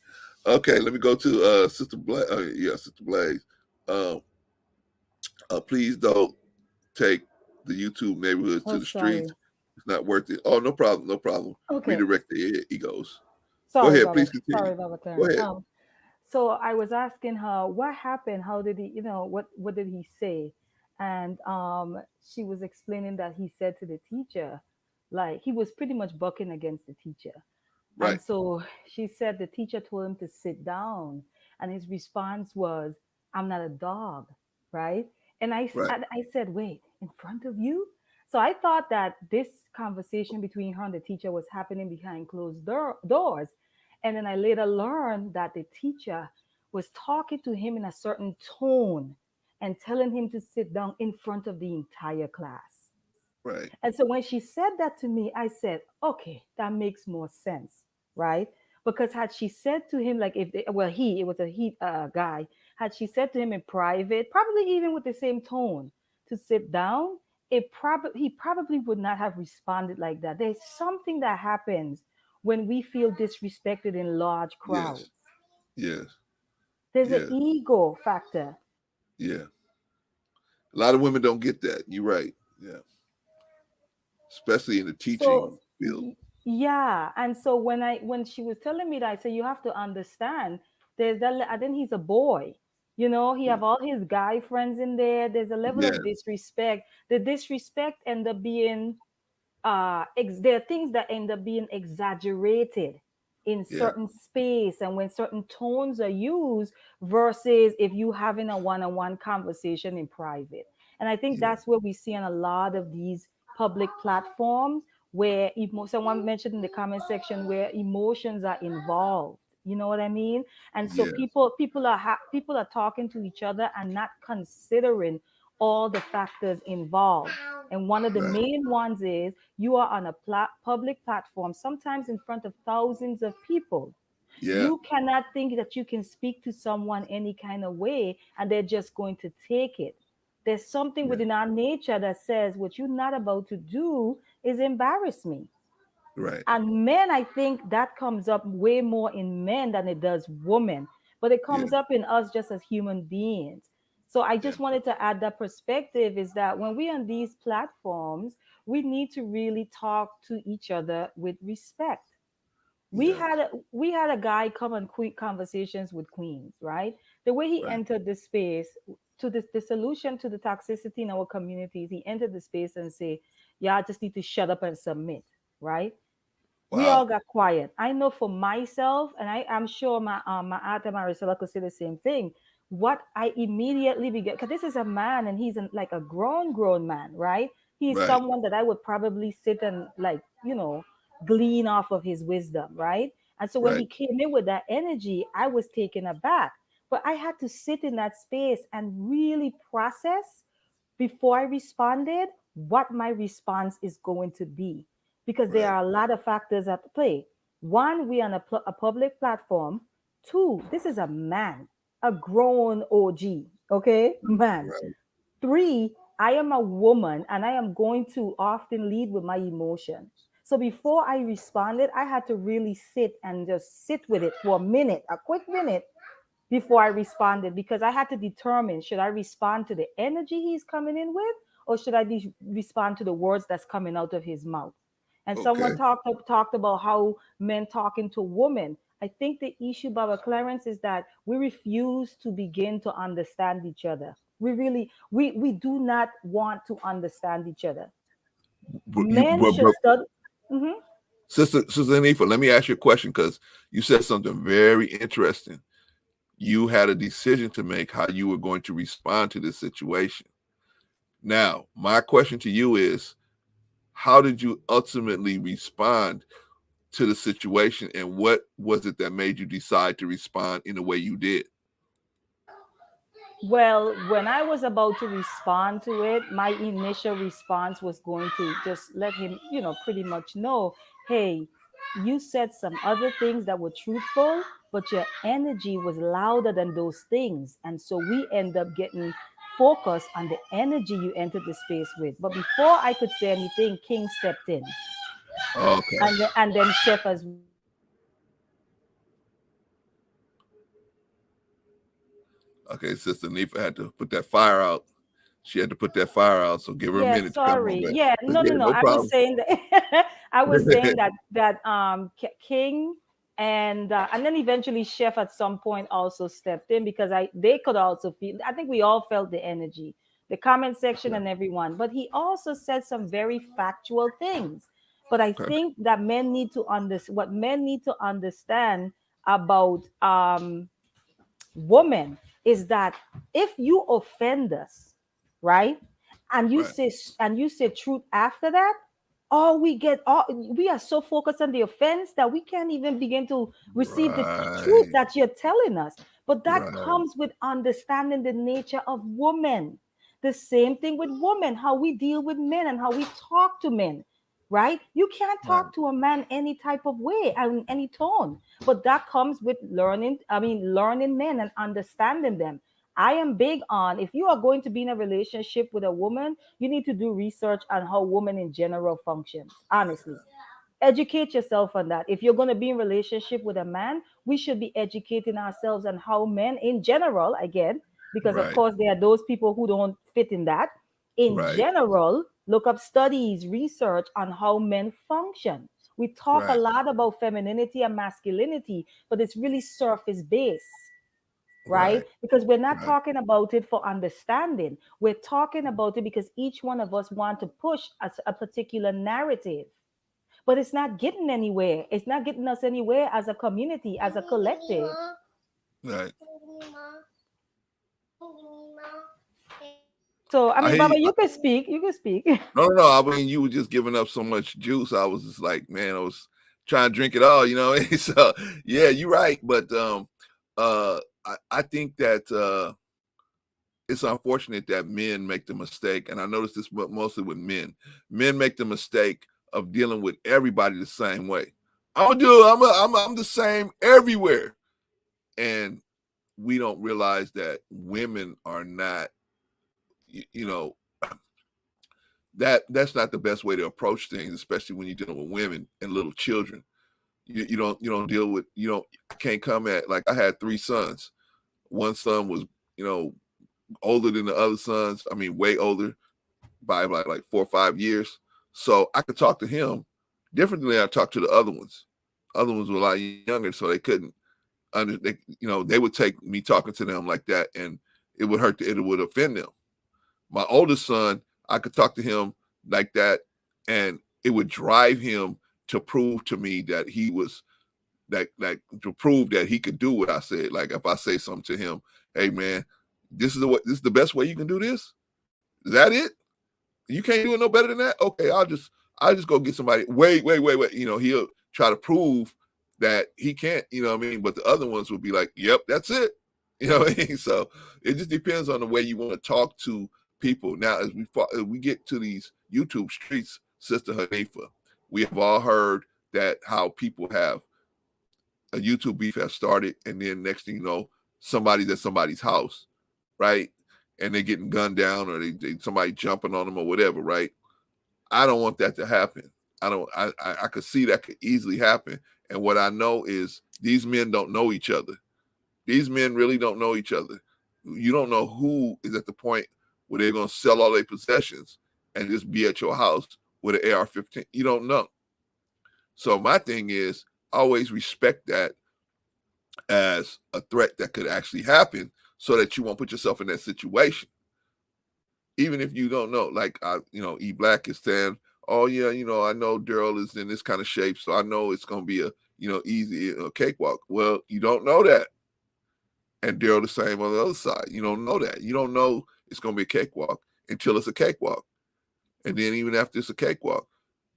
Okay, let me go to Sister Blaze. Yeah, Sister Blaze. Um, please don't take the YouTube neighborhoods Oh, to the streets. sorry. It's not worth it. Oh, no problem, no problem. Okay. Redirect the egos. Go Sorry, ahead, Baba. please continue. Sorry, Baba Go Clarence. ahead. So I was asking her what happened. How did he? What did he say? And she was explaining that he said to the teacher, like he was pretty much bucking against the teacher. And Right, so she said the teacher told him to sit down, and his response was, "I'm not a dog," right? right, And I said, "Wait, in front of you?" So I thought that this conversation between her and the teacher was happening behind closed doors, and then I later learned that the teacher was talking to him in a certain tone and telling him to sit down in front of the entire class. right. And so when she said that to me, I said, okay, that makes more sense, right? Because had she said to him, like, well, it was a guy, had she said to him in private, probably even with the same tone, to sit down, he probably would not have responded like that. There's something that happens when we feel disrespected in large crowds. Yes, yes, There's an yes, ego factor. yeah. A lot of women don't get that. You're right. Yeah, especially in the So teaching field. yeah, and so when she was telling me that, I said you have to understand. There's that. I think he's a boy. He Yeah, have all his guy friends in there. There's a level yeah, of disrespect. The disrespect end up being there are things that end up being exaggerated in yeah, certain space and when certain tones are used versus if you having a one-on-one conversation in private. And I think yeah, that's where we see on a lot of these public platforms where someone mentioned in the comment section where emotions are involved. You know what I mean? And so yeah, people are talking to each other and not considering all the factors involved. And one of the right. main ones is you are on a public platform, sometimes in front of thousands of people. Yeah, You cannot think that you can speak to someone any kind of way and they're just going to take it. There's something yeah, within our nature that says what you're not about to do is embarrass me. right, And men, I think that comes up way more in men than it does women, but it yeah, comes up in us just as human beings. So I yeah, just wanted to add that perspective is that when we're on these platforms, we need to really talk to each other with respect. yeah, We had a guy come on conversations with queens, right? The way he right. entered the space to the solution to the toxicity in our communities, he entered the space and say, "Yeah, I just need to shut up and submit," right? We all Wow. got quiet. I know for myself, and I'm sure my aunt and Maricela could say the same thing. What I immediately began, because this is a man and he's like a grown man, right? He's Right, someone that I would probably sit and like, glean off of his wisdom, right? And so when right. he came in with that energy, I was taken aback. But I had to sit in that space and really process before I responded what my response is going to be. Because there Right, are a lot of factors at play. One, we on a public platform. Two, this is a man, a grown OG, okay? Man. right. Three, I am a woman and I am going to often lead with my emotion. So before I responded, I had to really sit and just sit with it for a minute, a quick minute, before I responded because I had to determine should I respond to the energy he's coming in with or should I respond to the words that's coming out of his mouth. And someone Okay. talked about how men talking to women. I think the issue, Baba Clarence, is that we refuse to begin to understand each other. We do not want to understand each other. But Men should study. Mhm. Sister Anifa, let me ask you a question, because you said something very interesting. You had a decision to make how you were going to respond to this situation. Now, my question to you is, how did you ultimately respond to the situation, and what was it that made you decide to respond in the way you did? Well, when I was about to respond to it, my initial response was going to just let him, pretty much know, hey, you said some other things that were truthful, but your energy was louder than those things. And so we end up getting focused on the energy you entered the space with. But before I could say anything, King stepped in. Okay. And then Chef as well. Okay, Sister Anifa had to put that fire out. She had to put that fire out, so give her a Yeah, minute to come on sorry. back. Yeah, But no, no, yeah, no. no I was problem. saying that I was saying that King and then eventually Chef at some point also stepped in because they could also feel. I think we all felt the energy, the comment section Okay. and everyone. But he also said some very factual things. But I Okay. think that men need to understand what men need to understand about woman is that if you offend us, right, and you Right. say and you say truth after that, all we are so focused on the offense that we can't even begin to receive the truth Right. that you're telling us. But that Right. comes with understanding the nature of woman. The same thing with women, how we deal with men and how we talk to men, right? You can't Right. talk to a man any type of way and any tone, but that comes with learning men and understanding them. I am big on, if you are going to be in a relationship with a woman, you need to do research on how women in general functions. Honestly, educate yourself on that. If you're going to be in relationship with a man, we should be educating ourselves on how men in general, again, because of Right. course there are those people who don't fit in that. In Right. general, look up studies, research on how men function. We talk a Right. lot about femininity and masculinity, but it's really surface based, right? Right. Because we're not Right. talking about it for understanding. We're talking about it because each one of us want to push a particular narrative, but it's not getting anywhere. It's not getting us anywhere as a community, as a collective. Right. So, I I mean, hear Baba, you. you can speak. You can speak. No, no, no. I mean, you were just giving up so much juice. I was just like, man, I was trying to drink it all, you know. So yeah, you're right. But I think that it's unfortunate that men make the mistake, and I notice this mostly with men. Men make the mistake of dealing with everybody the same way. I'm gonna do. I'm the same everywhere, and we don't realize that women are not. You know, that's not the best way to approach things, especially when you're dealing with women and little children. You don't deal with I can't come at, like, I had 3 sons. One son was you know older than the other sons. I mean, way older by like 4 or 5 years. So I could talk to him differently than I talked to the other ones. Other ones were a lot younger, so they couldn't they would take me talking to them like that, and it would offend them. My oldest son, I could talk to him like that, and it would drive him to prove to me that he was to prove that he could do what I said. Like, if I say something to him, hey man, this is the best way you can do this. Is that it? You can't do it no better than that. Okay, I'll just go get somebody. Wait. He'll try to prove that he can't. You know what I mean? But the other ones will be like, yep, that's it. You know what I mean? So it just depends on the way you want to talk to people. Now, as we get to these YouTube streets, Sister Hanifa, we have all heard that how people have a YouTube beef has started, and then next thing you know, somebody's at somebody's house, right? And they're getting gunned down, or somebody jumping on them or whatever, right? I don't want that to happen. I don't. I could see that could easily happen. And what I know is these men don't know each other. These men really don't know each other. You don't know who is at the point where they're going to sell all their possessions and just be at your house with an AR-15. You don't know. So my thing is, always respect that as a threat that could actually happen, so that you won't put yourself in that situation. even if you don't know, like E Black is saying, oh yeah, I know Daryl is in this kind of shape, so I know it's gonna be a easy cakewalk. Well, you don't know that, and Daryl the same on the other side. You don't know that. You don't know it's gonna be a cakewalk until it's a cakewalk, and then even after it's a cakewalk,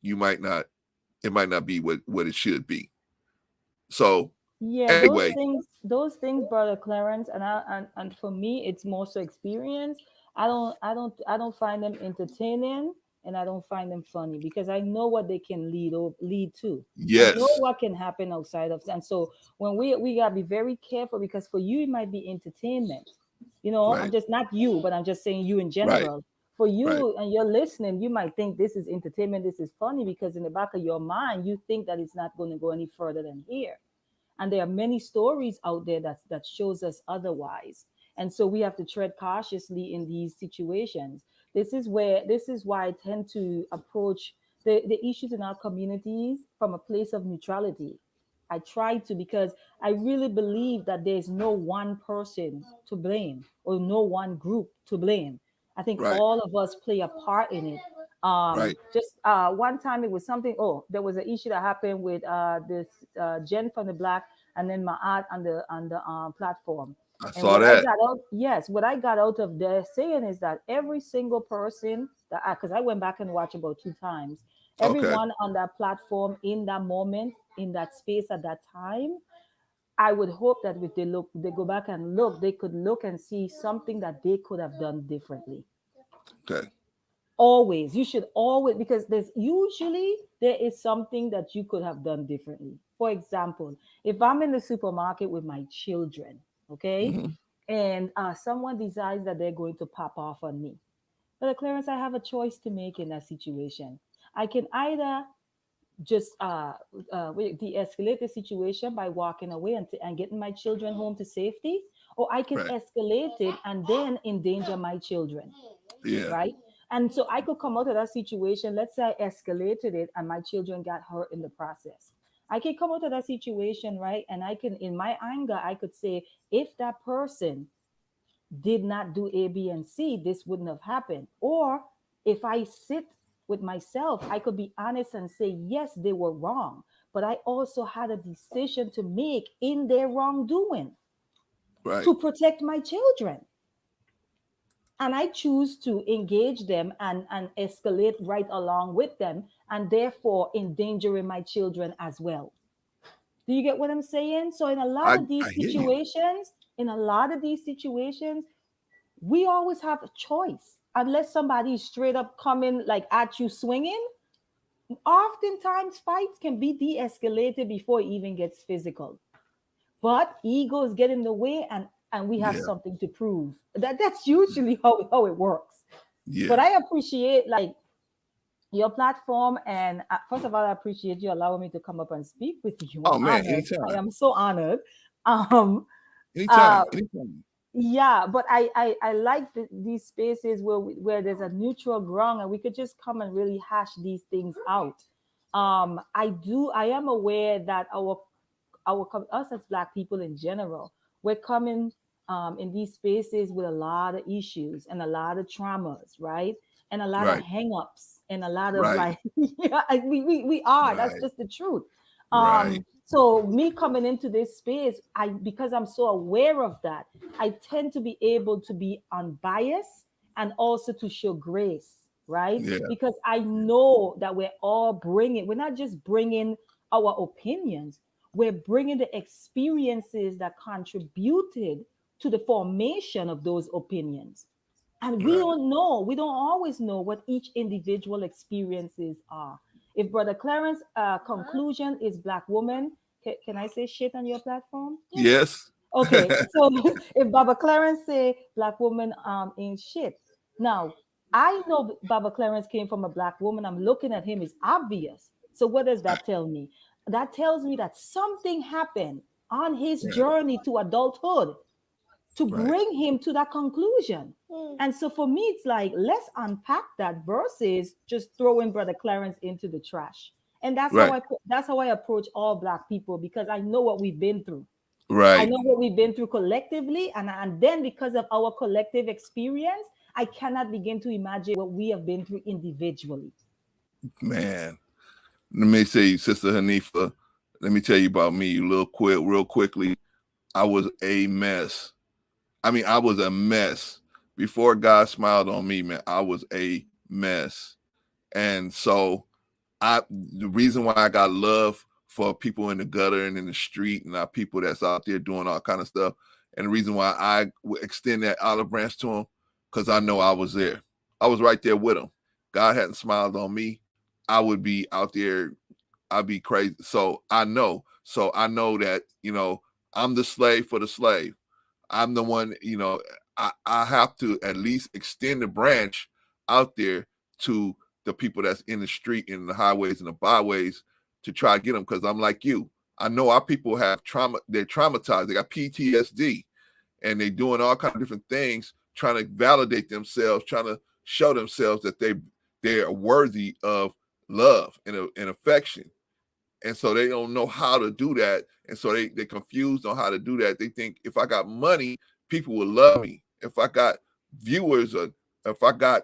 you might not. It might not be what it should be. So Yeah, anyway, those things, brother Clarence, and for me, it's more so experience. I don't find them entertaining, and I don't find them funny because I know what they can lead to. I know yes, what can happen outside of, and so when we gotta be very careful because for you it might be entertainment. I'm right, just not you, but I'm just saying you in right, general. For right, you and you're listening, you might think this is entertainment, this is funny because in the back of your mind you think that it's not going to go any further than here, and there are many stories out there that shows us otherwise, and so we have to tread cautiously in these situations. This is why I tend to approach the issues in our communities from a place of neutrality. I try to, because I really believe that there's no one person to blame or no one group to blame. I think right, all of us play a part in it. right. Just one time it was something. Oh, there was an issue that happened with this Jen from the Black, and then my aunt on the platform. I And saw what I that. got out, yes, what I got out of there saying is that every single person that, because I went back and watched about 2 times, Okay, everyone on that platform in that moment, in that space at that time, I would hope that if they go back and look, they could look and see something that they could have done differently. okay, Always, you should always, because there is something that you could have done differently. For example, if I'm in the supermarket with my children, okay, hmm and someone decides that they're going to pop off on me, but Clarence, I have a choice to make in that situation. I can either just de-escalate the situation by walking away and getting my children home to safety, or I can right, escalate it and then endanger my children, yeah, right? And so I could come out of that situation. Let's say I escalated it and my children got hurt in the process. I can come out of that situation, right? And I can, in my anger, I could say, if that person did not do A, B, and C, this wouldn't have happened. Or if I sit with myself, I could be honest and say, yes, they were wrong. But I also had a decision to make in their wrongdoing right, to protect my children. And I choose to engage them and escalate right along with them, and therefore endangering my children as well. Do you get what I'm saying? So I hear you. in a lot of these situations, we always have a choice. Unless somebody is straight up coming like at you swinging, oftentimes fights can be de-escalated before it even gets physical. But egos get in the way, and we have Yeah, something to prove. That's usually how it works. But yeah. I appreciate like your platform, and first of all, I appreciate you allowing me to come up and speak with you. I'm Oh man, honored. I anytime, am so honored. Um, uh, anytime, anytime. yeah, but I like these spaces where there's a neutral ground and we could just come and really hash these things out. I am aware that us as Black people in general, we're coming in these spaces with a lot of issues and a lot of traumas, right? And a lot of Right, hang-ups and a lot of right, like, yeah, we are. That's right, just the truth. right. So me coming into this space, because I'm so aware of that, I tend to be able to be unbiased and also to show grace, right? Yeah, Because I know that we're not just bringing our opinions, we're bringing the experiences that contributed to the formation of those opinions. And right. we don't always know what each individual experiences are. If Brother Clarence conclusion is Black woman, can I say shit on your platform? Yes. Okay, so if Baba Clarence say Black woman ain't shit. Now, I know Baba Clarence came from a Black woman. I'm looking at him, it's obvious. So what does Right, that tell me? That tells me that something happened on his right, journey to adulthood to right, bring him to that conclusion. And so for me, it's like, let's unpack that versus just throwing Brother Clarence into the trash. And right, that's how I approach all Black people, because I know what we've been through. I right. know what we've been through collectively, and then because of our collective experience, I cannot begin to imagine what we have been through individually. Man, let me say, Sister Hanifa, let me tell you about me real quickly. I was a mess. I mean, I was a mess. Before God smiled on me, man, I was a mess. And so the reason why I got love for people in the gutter and in the street and our people that's out there doing all kind of stuff, and the reason why I would extend that olive branch to them, because I know I was there. I was right there with them. God hadn't smiled on me, I would be out there. I'd be crazy. So I know. That, I'm the slave for the slave. I'm the one, I have to at least extend the branch out there to the people that's in the street, in the highways and the byways, to try to get them. Because I'm like you. I know our people have trauma. They're traumatized. They got PTSD, and they're doing all kind of different things, trying to validate themselves, trying to show themselves that they are worthy of love and affection. And so they don't know how to do that. And so they confused on how to do that. They think if I got money, people will love me. If I got viewers, or if I got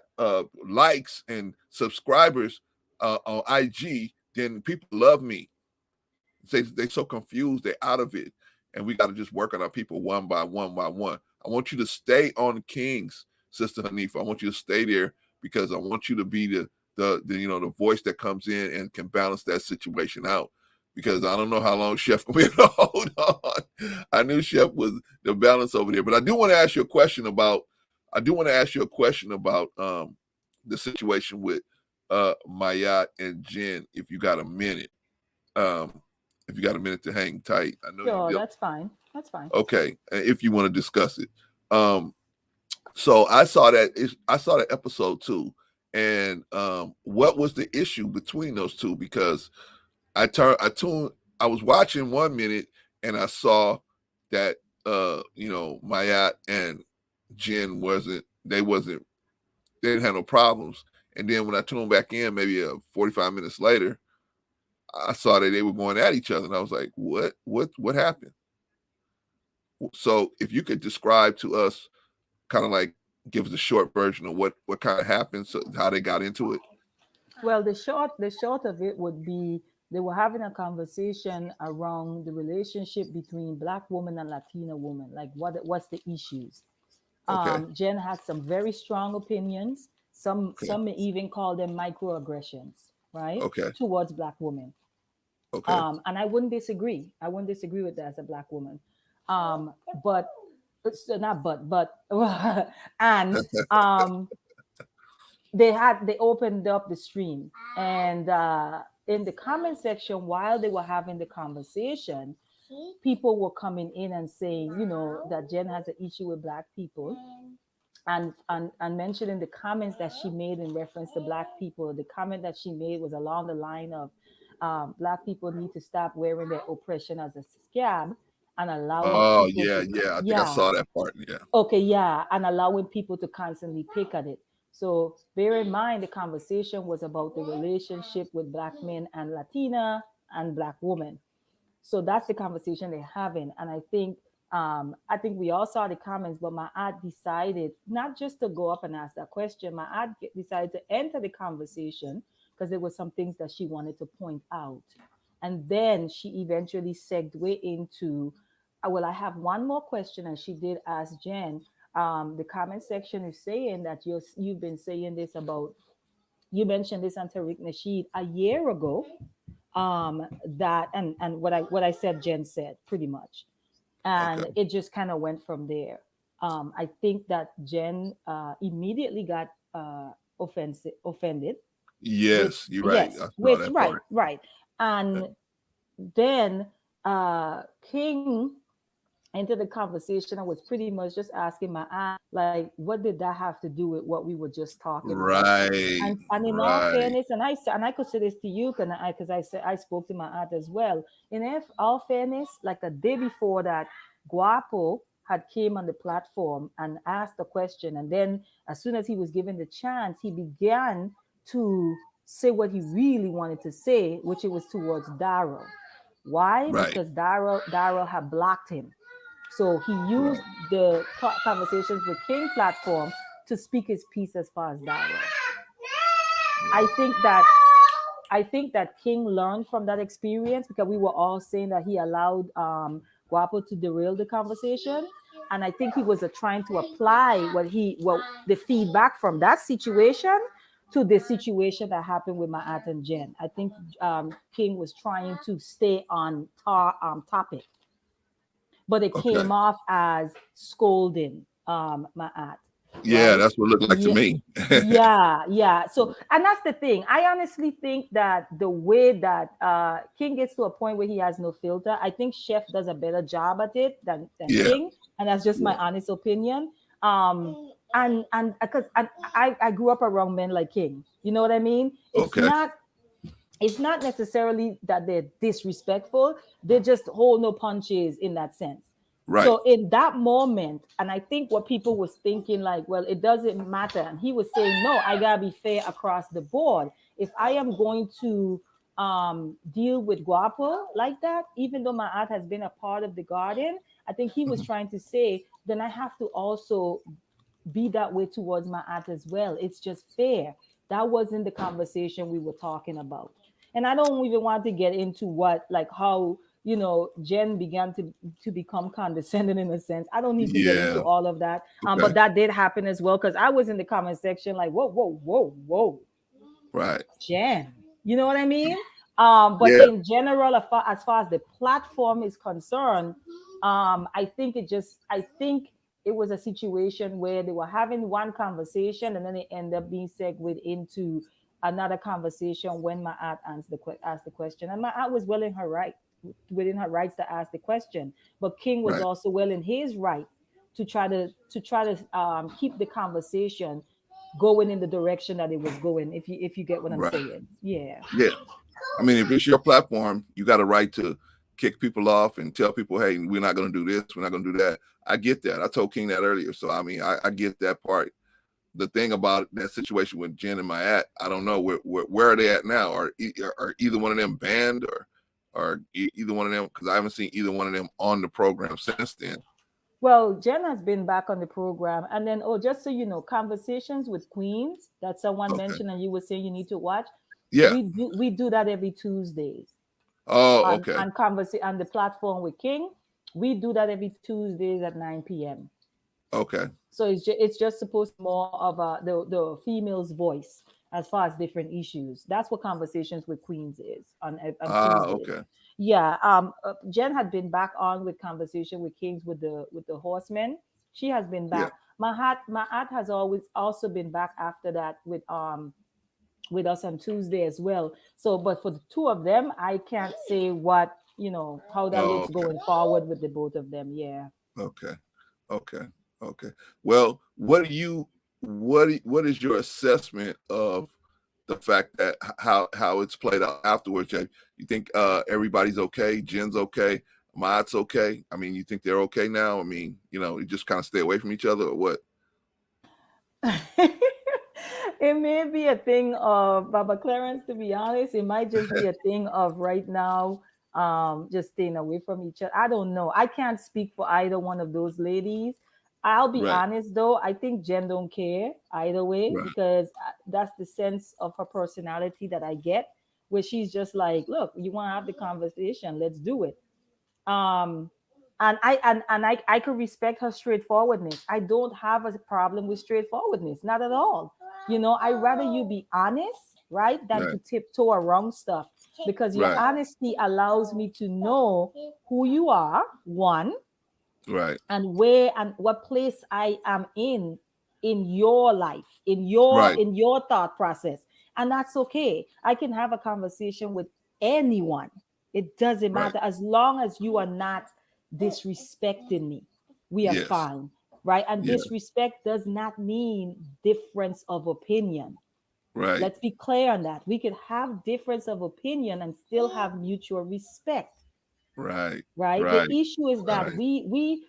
likes and subscribers on IG, then people love me. They so confused, they're out of it. And we got to just work on our people one by one by one. I want you to stay on Kings, Sister Hanifa. I want you to stay there, because I want you to be the voice that comes in and can balance that situation out. Because I don't know how long Chef can be able to hold on. I knew Chef was the balance over there. But I do want to ask you a question about the situation with Mayat and Jen, if you got a minute. If you got a minute to hang tight. I know Sure, you. that's fine. That's fine. Okay, if you want to discuss it. So I saw that episode too, and what was the issue between those two? Because I was watching 1 minute, and I saw that Mayat and Jen they didn't have no problems. And then when I tuned back in, maybe 45 minutes later, I saw that they were going at each other, and I was like, what happened? So if you could describe to us, kind of like give us a short version of what kind of happened, so how they got into it. Well, the short of it would be they were having a conversation around the relationship between Black woman and Latina woman. Like what's the issues? Okay. Jen has some very strong opinions. Some Okay. some may even call them microaggressions, right, Okay. towards Black women. Okay. And I wouldn't disagree. I wouldn't disagree with that as a Black woman. But it's not but and they opened up the stream, and in the comment section while they were having the conversation, people were coming in and saying, that Jen has an issue with Black people, and mentioning the comments that she made in reference to Black people. The comment that she made was along the line of, Black people need to stop wearing their oppression as a scab and allowing Oh people yeah, to, yeah. I think I yeah, saw that part. Yeah. okay, yeah, and allowing people to constantly pick at it. So bear in mind, the conversation was about the relationship with Black men and Latina and Black women. So that's the conversation they're having. And I think we all saw the comments, but my aunt decided not just to go up and ask that question. My aunt decided to enter the conversation because there were some things that she wanted to point out. And then she eventually segued into, well, I have one more question. And she did ask Jen. The comment section is saying that you've been saying this about, you mentioned this on Tariq Nasheed a year ago, that and what I said, Jen said pretty much, Okay. and it just kind of went from there. I think that Jen immediately got offended, which, Yes, you're right. yes, I saw which, that right, part. right. And then King into the conversation. I was pretty much just asking my aunt, like, what did that have to do with what we were just talking about? Right. And in all Right. fairness, and I could say this to you, because I said I spoke to my aunt as well. All fairness, like a day before that, Guapo had came on the platform and asked a question, and then as soon as he was given the chance, he began to say what he really wanted to say, which it was towards Daryl. Why? Right. Because Daryl had blocked him. So he used Right. the conversations with King platform to speak his piece as far as dialogue. I think that King learned from that experience because we were all saying that he allowed Guapo to derail the conversation, and I think he was trying to apply what the feedback from that situation to the situation that happened with Maat and Jen. I think King was trying to stay on topic, but it Okay. came off as scolding Maat, Yeah, right? that's what it looked like to Yeah, me. yeah. So, and that's the thing. I honestly think that the way that King gets to a point where he has no filter, I think Chef does a better job at it than Yeah. King, and that's just my Yeah. honest opinion. And because I grew up around men like King, you know what I mean? Okay. It's not necessarily that they're disrespectful, they just hold no punches in that sense. Right. So in that moment, and I think what people was thinking, like, well, it doesn't matter, and he was saying, no, I gotta be fair across the board. If I am going to deal with Guapo like that, even though my aunt has been a part of the garden, I think he was Mhm. trying to say, then I have to also be that way towards my aunt as well. It's just fair. That wasn't the conversation we were talking about. And I don't even want to get into what, like, how, Jen began to become condescending in a sense. I don't need to get into Yeah. all of that. But Okay. that did happen as well, because I was in the comment section like, whoa, whoa, whoa, whoa, Right. Jen. You know what I mean? But Yeah. in general, as far as the platform is concerned, I think it was a situation where they were having one conversation and then it ended up being segued into another conversation when my aunt asked the question, and my aunt was well in her right, within her rights to ask the question, but King was Right. also well in his right to try to keep the conversation going in the direction that it was going. If you get what I'm Right. saying, yeah. Yeah. I mean, if it's your platform, you got a right to kick people off and tell people, hey, we're not going to do this, we're not going to do that. I get that. I told King that earlier. So, I mean, I get that part. The thing about that situation with Jen and Mayat, I don't know where are they at now? Are either one of them banned or either one of them? Because I haven't seen either one of them on the program since then. Well, Jen has been back on the program, and then, oh, just so you know, Conversations with Queens that someone Okay. mentioned and you were saying you need to watch. Yeah. We do that every Tuesdays Oh, on okay. on the platform with King. We do that every Tuesdays at 9 p.m. Okay. So it's just supposed to be more of the female's voice as far as different issues. That's what Conversations with Queens is on Tuesdays. Okay. Yeah. Jen had been back on with Conversation with Kings with the Horsemen. She has been Yeah. back. Mahat has always also been back after that with us on Tuesday as well. So, but for the two of them, I can't say how that Oh, looks okay. going forward with the both of them. Yeah. Okay. Okay. Okay. Well, what is your assessment of the fact that how it's played out afterwards, Jay? You think everybody's okay? Jen's okay? Matt's okay? I mean, you think they're okay now? I mean, you just kind of stay away from each other or what? It may be a thing of Baba Clarence, to be honest. It might just be a thing of right now, just staying away from each other. I don't know. I can't speak for either one of those ladies. I'll be Right. honest though, I think Jen don't care either way, Right. because that's the sense of her personality that I get, where she's just like, look, you want to have the conversation, let's do it. um and I could respect her straightforwardness. I don't have a problem with straightforwardness, not at all. I rather you be honest, right, than Right. to tiptoe around stuff, because your Right. honesty allows me to know who you are, one, Right. and where and what place I am in your life, in your Right. in your thought process. And that's okay. I can have a conversation with anyone. It doesn't Right. matter, as long as you are not disrespecting me. We are Yes. fine, right? And Yeah. disrespect does not mean difference of opinion. Right. Let's be clear on that. We could have difference of opinion and still have mutual respect, Right. right? The Right. issue is that Right. we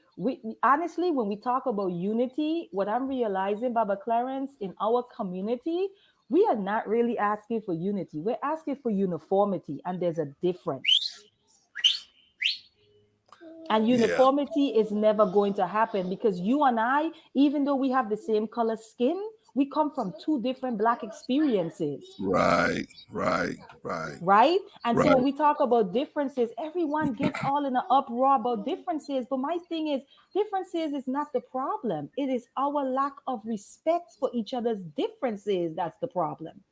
honestly, when we talk about unity, what I'm realizing, Baba Clarence, in our community, we are not really asking for unity. We're asking for uniformity, and there's a difference. And Yeah. uniformity is never going to happen because you and I, even though we have the same color skin, we come from two different black experiences, Right. Right. Right. right? And so Right. when we talk about differences, everyone gets all in an uproar about differences. But my thing is, differences is not the problem. It is our lack of respect for each other's differences that's the problem.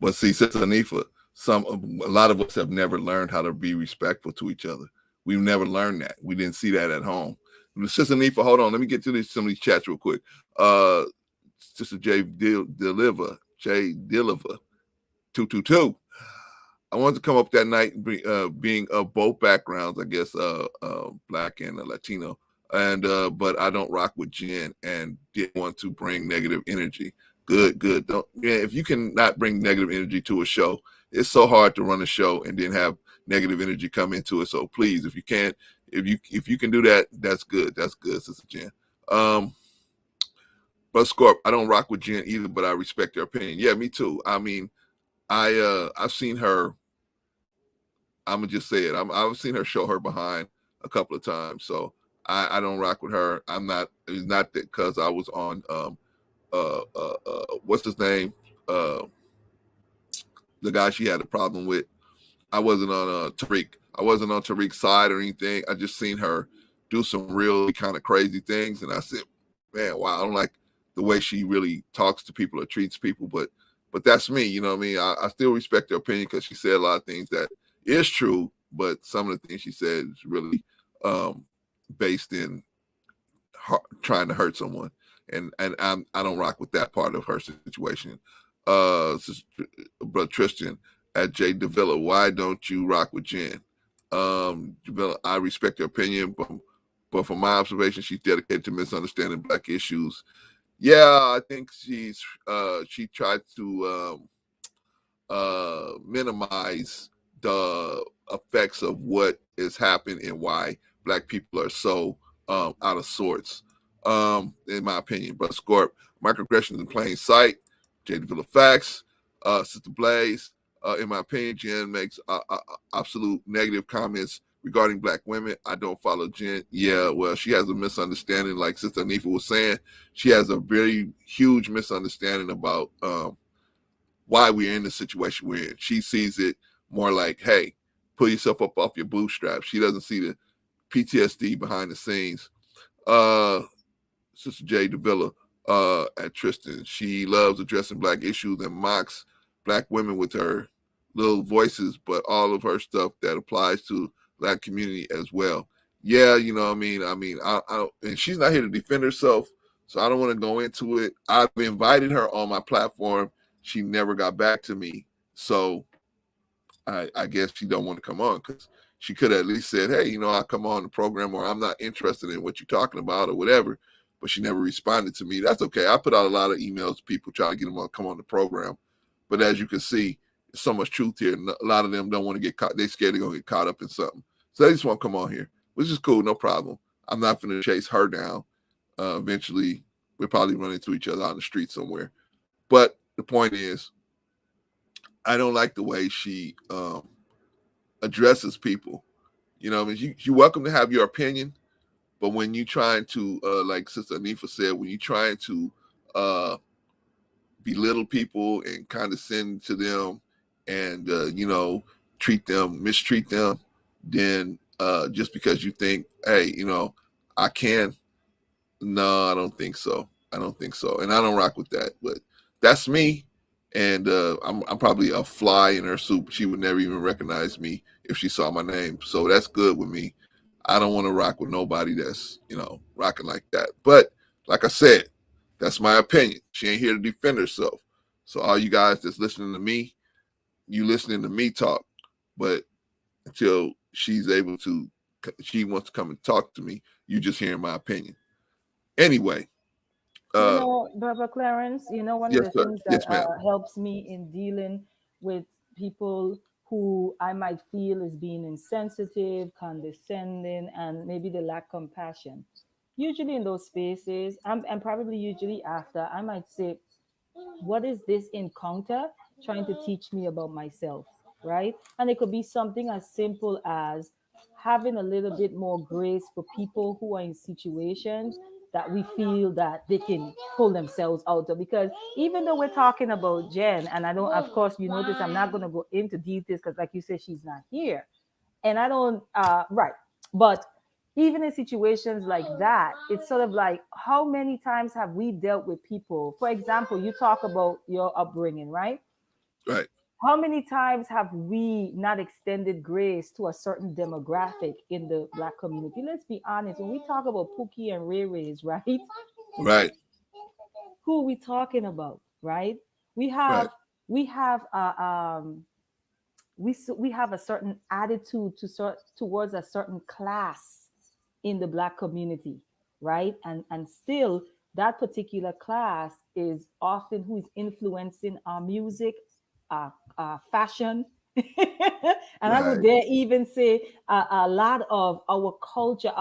But see, Sister Anifa, a lot of us have never learned how to be respectful to each other. We've never learned that. We didn't see that at home. Sister Anifa, hold on. Let me get to some of these chats real quick. Uh, Sister J Deliver, 222. I wanted to come up that night, being of both backgrounds, I guess, black and Latino, and but I don't rock with Jen, and didn't want to bring negative energy. Good, good. Don't, yeah, if you can not bring negative energy to a show, it's so hard to run a show and then have negative energy come into it. So please, if you can, if you can do that, that's good. That's good, Sister Jen. Um, but Scorp, I don't rock with Jen either, but I respect her opinion. Yeah, me too. I mean, I've seen her. I'm gonna just say it. I've seen her show her behind a couple of times, so I don't rock with her. I'm not. It's not that because I was on what's his name, uh the guy she had a problem with. I wasn't on Tariq. I wasn't on Tariq's side or anything. I just seen her do some really kind of crazy things, and I said, "Man, wow! I don't like the way she really talks to people or treats people." But that's me. You know what I mean? I still respect her opinion because she said a lot of things that is true, but some of the things she said is really um, based in trying to hurt someone, and I don't rock with that part of her situation. Brother Tristan at J Davila, why don't you rock with Jen? Davila, I respect her opinion, but from my observation, she's dedicated to misunderstanding black issues. Yeah, I think she tried to minimize the effects of what is happening and why black people are so out of sorts, in my opinion. But Scorp, microaggressions in plain sight, J. Villa Facts, Sister Blaze, in my opinion, Jen makes absolute negative comments regarding black women. I don't follow Jen. Yeah, well, she has a misunderstanding, like Sister Anifa was saying. She has a very huge misunderstanding about why we're in the situation we're in. She sees it more like, hey, pull yourself up off your bootstraps. She doesn't see the PTSD behind the scenes. Uh, Sister J. Davila at Tristan. She loves addressing black issues and mocks black women with her little voices, but all of her stuff that applies to black community as well. Yeah, you know what I mean? And she's not here to defend herself, so I don't want to go into it. I've invited her on my platform. She never got back to me. So I guess she don't want to come on because she could have at least said, hey, I'll come on the program, or I'm not interested in what you're talking about or whatever. But she never responded to me. That's okay. I put out a lot of emails to people trying to get them to come on the program. But as you can see, there's so much truth here. A lot of them don't want to get caught. They're scared they're going to get caught up in something. So they just want to come on here, which is cool. No problem. I'm not going to chase her down. Eventually, we'll probably run into each other on the street somewhere. But the point is, I don't like the way she addresses people. I mean, you're welcome to have your opinion, but when you trying to, like Sister Anifa said, when you trying to uh, belittle people and condescend to them, and mistreat them, then just because you think, hey, I can, no, I don't think so. I don't think so, and I don't rock with that. But that's me, and I'm probably a fly in her soup. She would never even recognize me if she saw my name. So that's good with me. I don't want to rock with nobody that's rocking like that. But like I said, that's my opinion. She ain't here to defend herself. So all you guys that's listening to me, you listening to me talk. But until she wants to come and talk to me, you just hearing my opinion. Anyway, Brother Clarence, one of yes, the sir. things that Yes, ma'am. helps me in dealing with people who I might feel is being insensitive, condescending, and maybe they lack compassion. Usually in those spaces, and probably usually after, I might say, what is this encounter trying to teach me about myself, right? And it could be something as simple as having a little bit more grace for people who are in situations that we feel that they can pull themselves out of. Because even though we're talking about Jen, and I don't, of course, you notice I'm not going to go into details because, like you said, she's not here, and I don't, right. But even in situations like that, it's sort of like, how many times have we dealt with people? For example, you talk about your upbringing, right? Right. How many times have we not extended grace to a certain demographic in the black community? Let's be honest. When we talk about Pookie and Ray Rays, right? Right. Who are we talking about, right? We Right. have we have we have a certain attitude towards a certain class in the black community, right? And still that particular class is often who is influencing our music, fashion, and I would Right. dare even say a lot of our culture,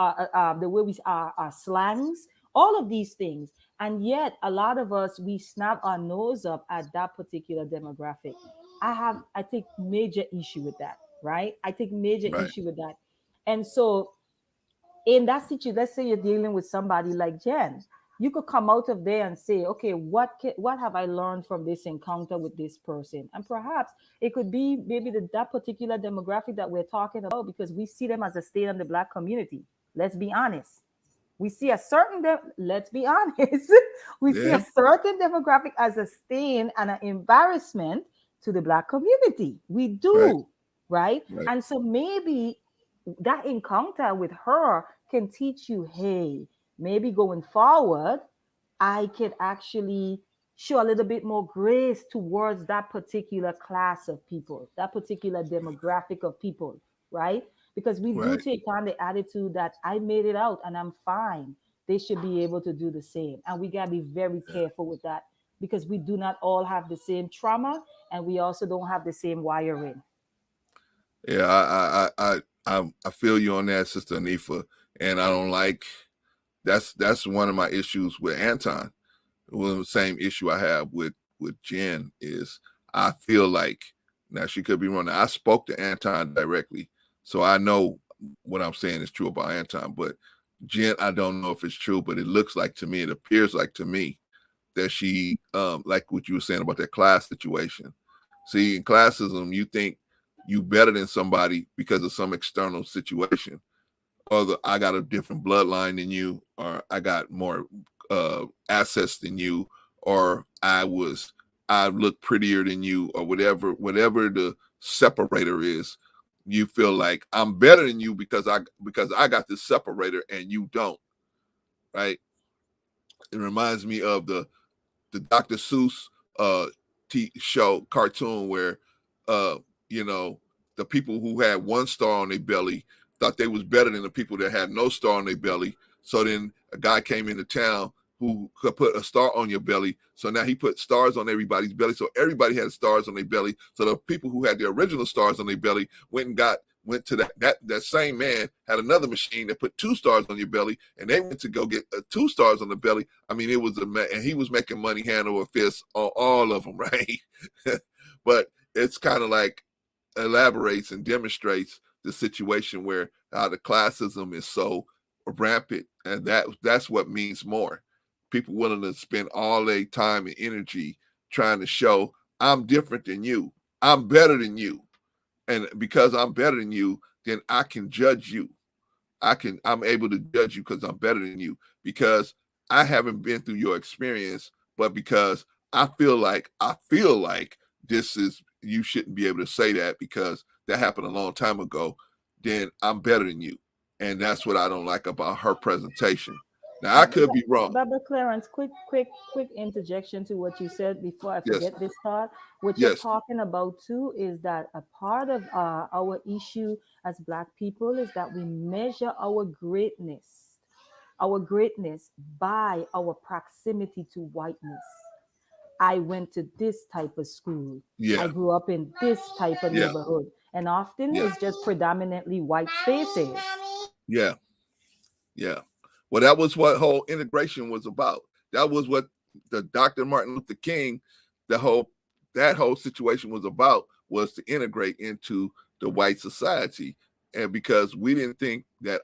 the way we our slangs, all of these things. And yet a lot of us, we snap our nose up at that particular demographic. I take major issue with that, right? I take major Right. issue with that. And so in that situation, let's say you're dealing with somebody like Jen, you could come out of there and say, okay, what have I learned from this encounter with this person? And perhaps it could be maybe that particular demographic that we're talking about, because we see them as a stain on the black community. Let's be honest. We see a certain let's be honest, we see a Yeah. certain demographic as a stain and an embarrassment to the black community. We Right. do, right? Right. And so maybe that encounter with her can teach you, hey, maybe going forward, I can actually show a little bit more grace towards that particular class of people, that particular demographic of people, right? Because we do Right. take on the attitude that I made it out and I'm fine. They should be able to do the same. And we got to be very Yeah. careful with that, because we do not all have the same trauma, and we also don't have the same wiring. Yeah. I feel you on that, Sister Anifa, and I don't like. That's one of my issues with Anton. Well, the same issue I have with Jen is I feel like, now she could be wrong. I spoke to Anton directly, so I know what I'm saying is true about Anton. But Jen, I don't know if it's true, but it looks like to me, it appears like to me that she, like what you were saying about that class situation. See, in classism, you think you better than somebody because of some external situation, or I got a different bloodline than you, or I got more assets than you, or I look prettier than you, or whatever the separator is. You feel like I'm better than you because I got this separator and you don't, right? It reminds me of the Dr. Seuss uh show cartoon where uh you know the people who had one star on their belly thought they was better than the people that had no star on their belly. So then a guy came into town who could put a star on your belly. So now he put stars on everybody's belly. So everybody had stars on their belly. So the people who had the original stars on their belly went to that same man had another machine that put 2 stars on your belly, and they went to go get 2 stars on the belly. I mean, it was and he was making money hand over fist on all of them, right? But it's kind of like elaborates and demonstrates the situation where how the classism is so rampant, and that's what means more. People willing to spend all their time and energy trying to show I'm different than you, I'm better than you, and because I'm better than you, then I can judge you. I'm able to judge you because I'm better than you, because I haven't been through your experience, but because I feel like this is, you shouldn't be able to say that because that happened a long time ago, then I'm better than you. And that's what I don't like about her presentation. Now I But, could be wrong. Clarence, quick interjection to what you said before I Yes. forget this thought. What you're Yes. talking about too is that a part of our issue as Black people is that we measure our greatness by our proximity to whiteness. I went to this type of school. I Yeah. grew up in this type of Yeah. neighborhood. And often Yeah. it's just predominantly white spaces. Yeah. Yeah. Well, that was what whole integration was about. That was what the Dr. Martin Luther King, the whole that whole situation was about, was to integrate into the white society. and because we didn't think that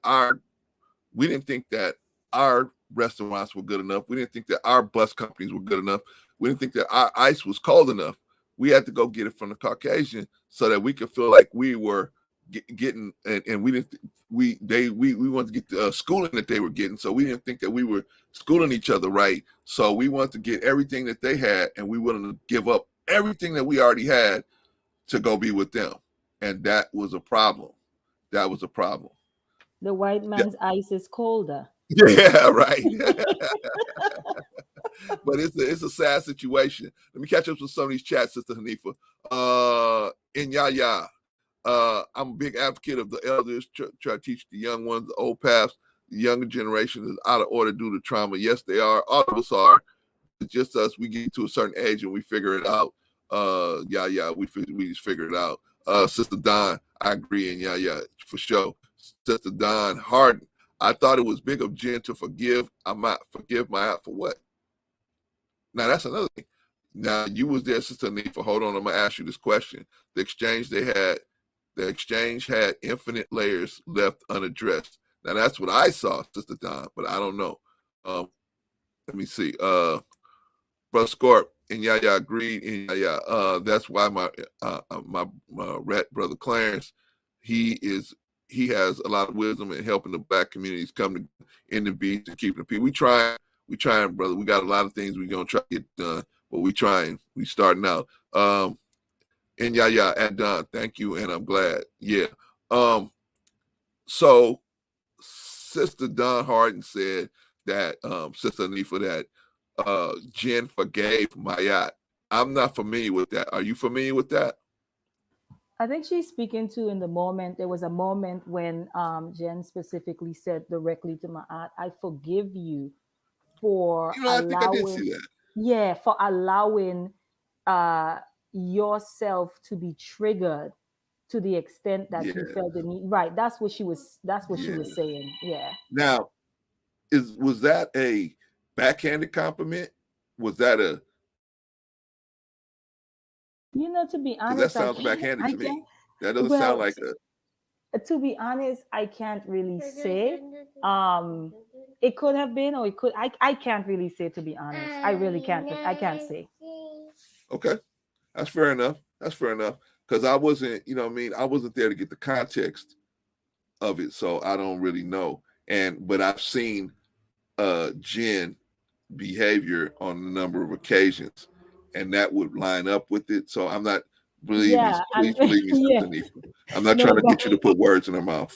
our restaurants were good enough. We didn't think that our bus companies were good enough. We didn't think that our ice was cold enough. We had to go get it from the Caucasian so that we could feel like we were getting, and we didn't. We wanted to get the schooling that they were getting, so we didn't think that we were schooling each other right. So we wanted to get everything that they had, and we wanted to give up everything that we already had to go be with them, and that was a problem. That was a problem. The white man's ice is colder. Yeah, right. But it's a sad situation. Let me catch up with some of these chats, Sister Hanifa. In Yaya, I'm a big advocate of the elders, try to teach the young ones the old paths. The younger generation is out of order due to trauma. Yes, they are. All of us are. It's just us. We get to a certain age and we figure it out. We just figure it out. Sister Don, I agree. And for sure. Sister Don Harden, I thought it was big of Jen to forgive. I might forgive my for what? Now that's another thing. Now you was there, Sister Nefa. Hold on, I'm gonna ask you this question. The exchange had infinite layers left unaddressed. Now that's what I saw, Sister Don, but I don't know. Let me see. Brother Scorp and Yaya agreed. And that's why my rat brother Clarence, he has a lot of wisdom in helping the Black communities come to in the beach and keeping the people. We trying, brother. We got a lot of things we're gonna try to get done, but we trying. We starting out. And at Don, thank you, and I'm glad. Yeah. So Sister Don Harden said that Sister Nefa that Jen forgave Mayat. I'm not familiar with that. Are you familiar with that? I think she's speaking to in the moment. There was a moment when Jen specifically said directly to Ma'at, I forgive you for I think I did see that. Yeah, for allowing yourself to be triggered to the extent that you felt the need. Right. That's what she was saying. Yeah. Now, was that a backhanded compliment? Was that a to be honest, that sounds backhanded to me. That doesn't sound like a. To be honest, I can't really say. It could have been, or it could. I can't really say, to be honest. I really can't. I can't say. Okay, that's fair enough. Because I wasn't, I wasn't there to get the context of it, so I don't really know. But I've seen Jen behavior on a number of occasions, and that would line up with it. So I'm not please believe me, Sister Nefa. I'm not trying to get you to put words in her mouth.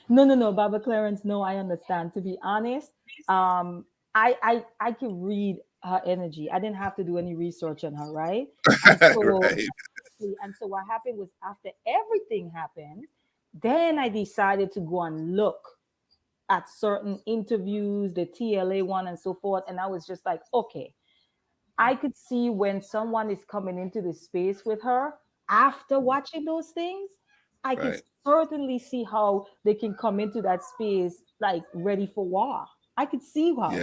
No, Baba Clarence. No, I understand. To be honest, I can read her energy. I didn't have to do any research on her, right? And so, right. And so what happened was, after everything happened, then I decided to go and look at certain interviews, the TLA one and so forth. And I was just like, okay, I could see when someone is coming into the space with her after watching those things. I could certainly see how they can come into that space like ready for war. I could see how,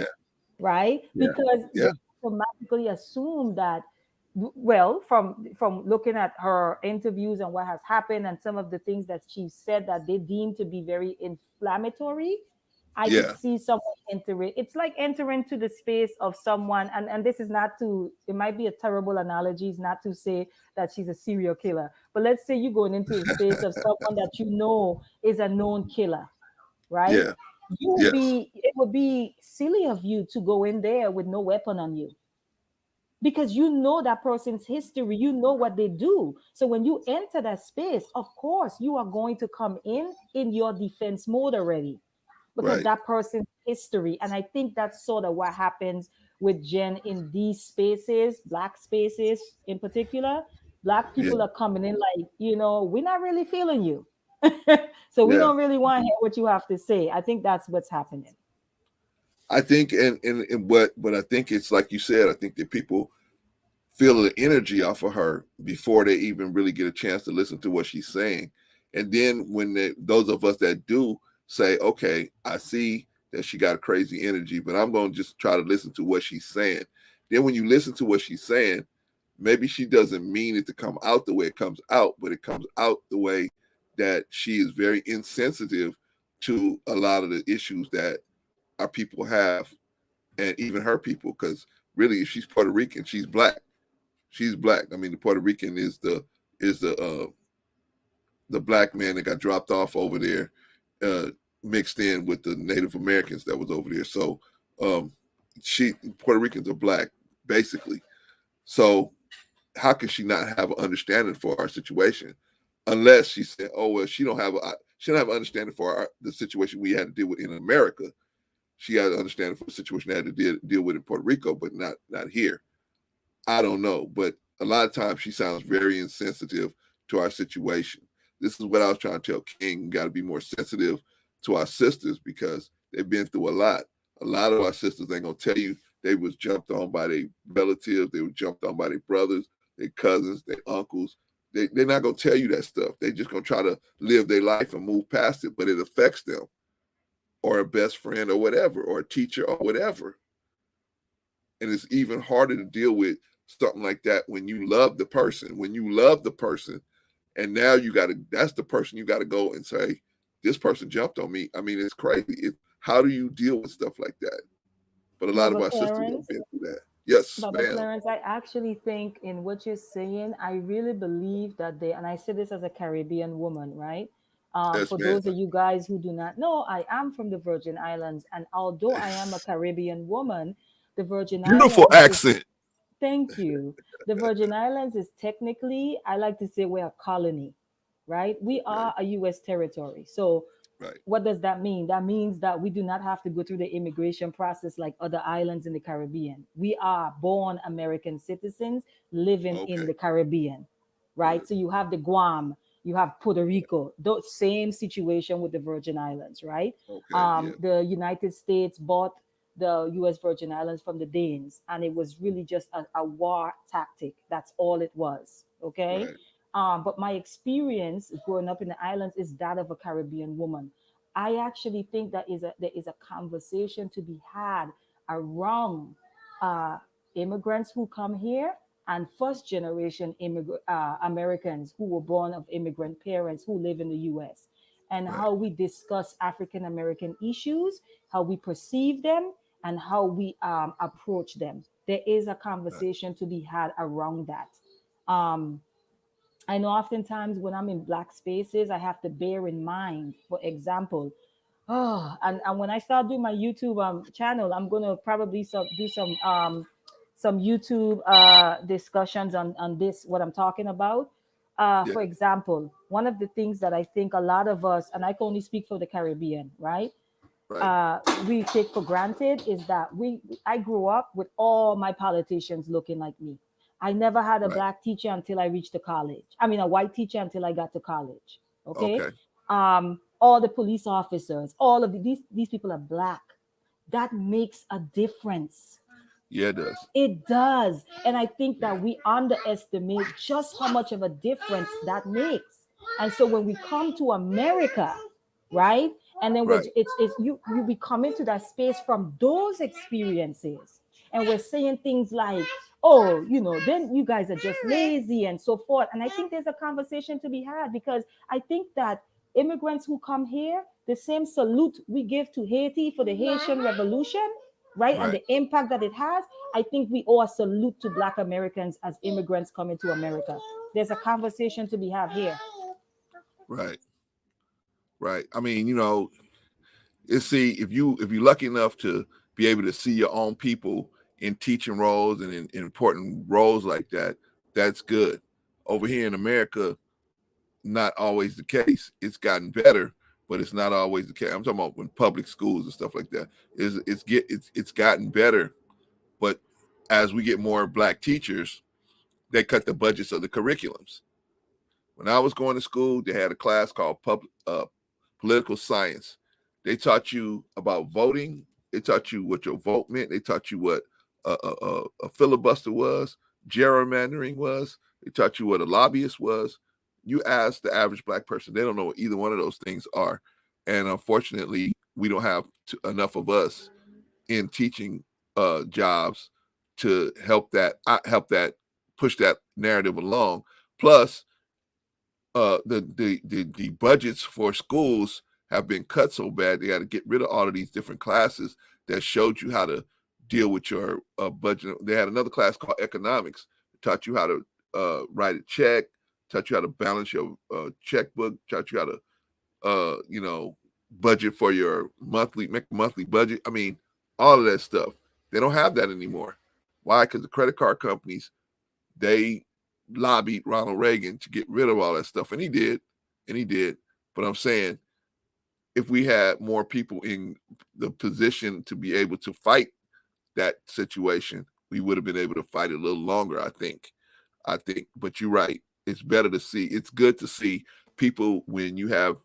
right? Because they automatically assume that, well, from looking at her interviews and what has happened and some of the things that she said that they deem to be very inflammatory, I could see someone enter it. It's like entering to the space of someone, and this is not to, it might be a terrible analogy, it's not to say that she's a serial killer, but let's say you're going into the space of someone that you know is a known killer, right? It would be silly of you to go in there with no weapon on you, because you know that person's history, you know what they do. So when you enter that space, of course you are going to come in your defense mode already, because that person's history. And I think that's sort of what happens with Jen in these spaces, Black spaces in particular. Black people are coming in like, we're not really feeling you. So we don't really want to hear what you have to say. I think that's what's happening. I think, but I think it's like you said, I think that people feel the energy off of her before they even really get a chance to listen to what she's saying. And then when those of us that do say, okay, I see that she got a crazy energy, but I'm going to just try to listen to what she's saying. Then when you listen to what she's saying, maybe she doesn't mean it to come out the way it comes out, but it comes out the way that she is very insensitive to a lot of the issues that our people have, and even her people. Because really, if she's Puerto Rican, she's black. She's black. I mean, the Puerto Rican is the black man that got dropped off over there, uh, mixed in with the Native Americans that was over there. So um, Puerto Ricans are black, basically. So how can she not have an understanding for our situation, unless she said, "Oh well, she don't have an understanding for the situation we had to deal with in America. She had an understanding for the situation they had to deal with in Puerto Rico, but not here." I don't know, but a lot of times she sounds very insensitive to our situation. This is what I was trying to tell King. Got to be more sensitive to our sisters because they've been through a lot. A lot of our sisters ain't gonna tell you they was jumped on by their relatives, they were jumped on by their brothers, their cousins, their uncles. They're not gonna tell you that stuff. They just gonna try to live their life and move past it, but it affects them, or a best friend, or whatever, or a teacher, or whatever. And it's even harder to deal with something like that when you love the person. When you love the person, and now that's the person you gotta go and say, this person jumped on me. I mean, it's crazy. How do you deal with stuff like that? But a lot of Brother our sisters have Clarence, been through that. Yes, Brother ma'am. Clarence, I actually think in what you're saying, I really believe that and I say this as a Caribbean woman, right? Yes, For ma'am. those of you guys who do not know, I am from the Virgin Islands. And although I am a Caribbean woman, the Virgin Beautiful Islands is, accent. thank you. The Virgin Islands is technically, I like to say, we're a colony, right? We Right, are a U.S. territory. So right. what does that mean? That means that we do not have to go through the immigration process like other islands in the Caribbean. We are born American citizens living in Okay, the Caribbean, right? good. So you have the Guam, you have Puerto Rico, those same situation with the Virgin Islands, right? Okay, yeah, The United States bought the U.S. Virgin Islands from the Danes, and it was really just a war tactic. That's all it was. Okay. right, But my experience growing up in the islands is that of a Caribbean woman. I actually think there is a conversation to be had around uh, immigrants who come here and first generation Americans who were born of immigrant parents who live in the US, and right, how we discuss African American issues, how we perceive them, and how we approach them. There is a right. conversation to be had around that. Um, I know oftentimes when I'm in black spaces, I have to bear in mind, for example, and when I start doing my YouTube channel, I'm gonna probably do some YouTube discussions on this what I'm talking about. Yeah, For example, one of the things that I think a lot of us, and I can only speak for the Caribbean, right? right, uh, we take for granted is that I grew up with all my politicians looking like me. I never had a right. black teacher until I reached the college. I mean, a white teacher until I got to college. Okay. Okay. All the police officers, all of these people are black. That makes a difference. Yeah, it does. It does. And I think that we underestimate just how much of a difference that makes. And so when we come to America, right? And then Right, it's you we come into that space from those experiences. And we're saying things like, oh, then you guys are just lazy and so forth. And I think there's a conversation to be had because I think that immigrants who come here, the same salute we give to Haiti for the Haitian Revolution, right? And right, the impact that it has, I think we owe a salute to Black Americans as immigrants coming to America. There's a conversation to be had here. right, right. I mean, see, if you're lucky enough to be able to see your own people in teaching roles and in important roles like that, that's good. Over here in America, not always the case. It's gotten better, but it's not always the case. I'm talking about when public schools and stuff like that. It's gotten better, but as we get more black teachers, they cut the budgets of the curriculums. When I was going to school, they had a class called political science. They taught you about voting. They taught you what your vote meant. They taught you what a filibuster was, gerrymandering was. They taught you what a lobbyist was. You ask the average black person, they don't know what either one of those things are. And unfortunately, we don't have enough of us in teaching jobs to help that push that narrative along. Plus, the budgets for schools have been cut so bad they got to get rid of all of these different classes that showed you how to deal with your budget. They had another class called economics, taught you how to write a check, taught you how to balance your checkbook, taught you how to budget for your monthly, make a monthly budget. I mean, all of that stuff. They don't have that anymore. Why? Because the credit card companies, they lobbied Ronald Reagan to get rid of all that stuff, and he did, and he did. But I'm saying, if we had more people in the position to be able to fight that situation, we would have been able to fight it a little longer. I think. But you're right. It's better to see. It's good to see people when you have,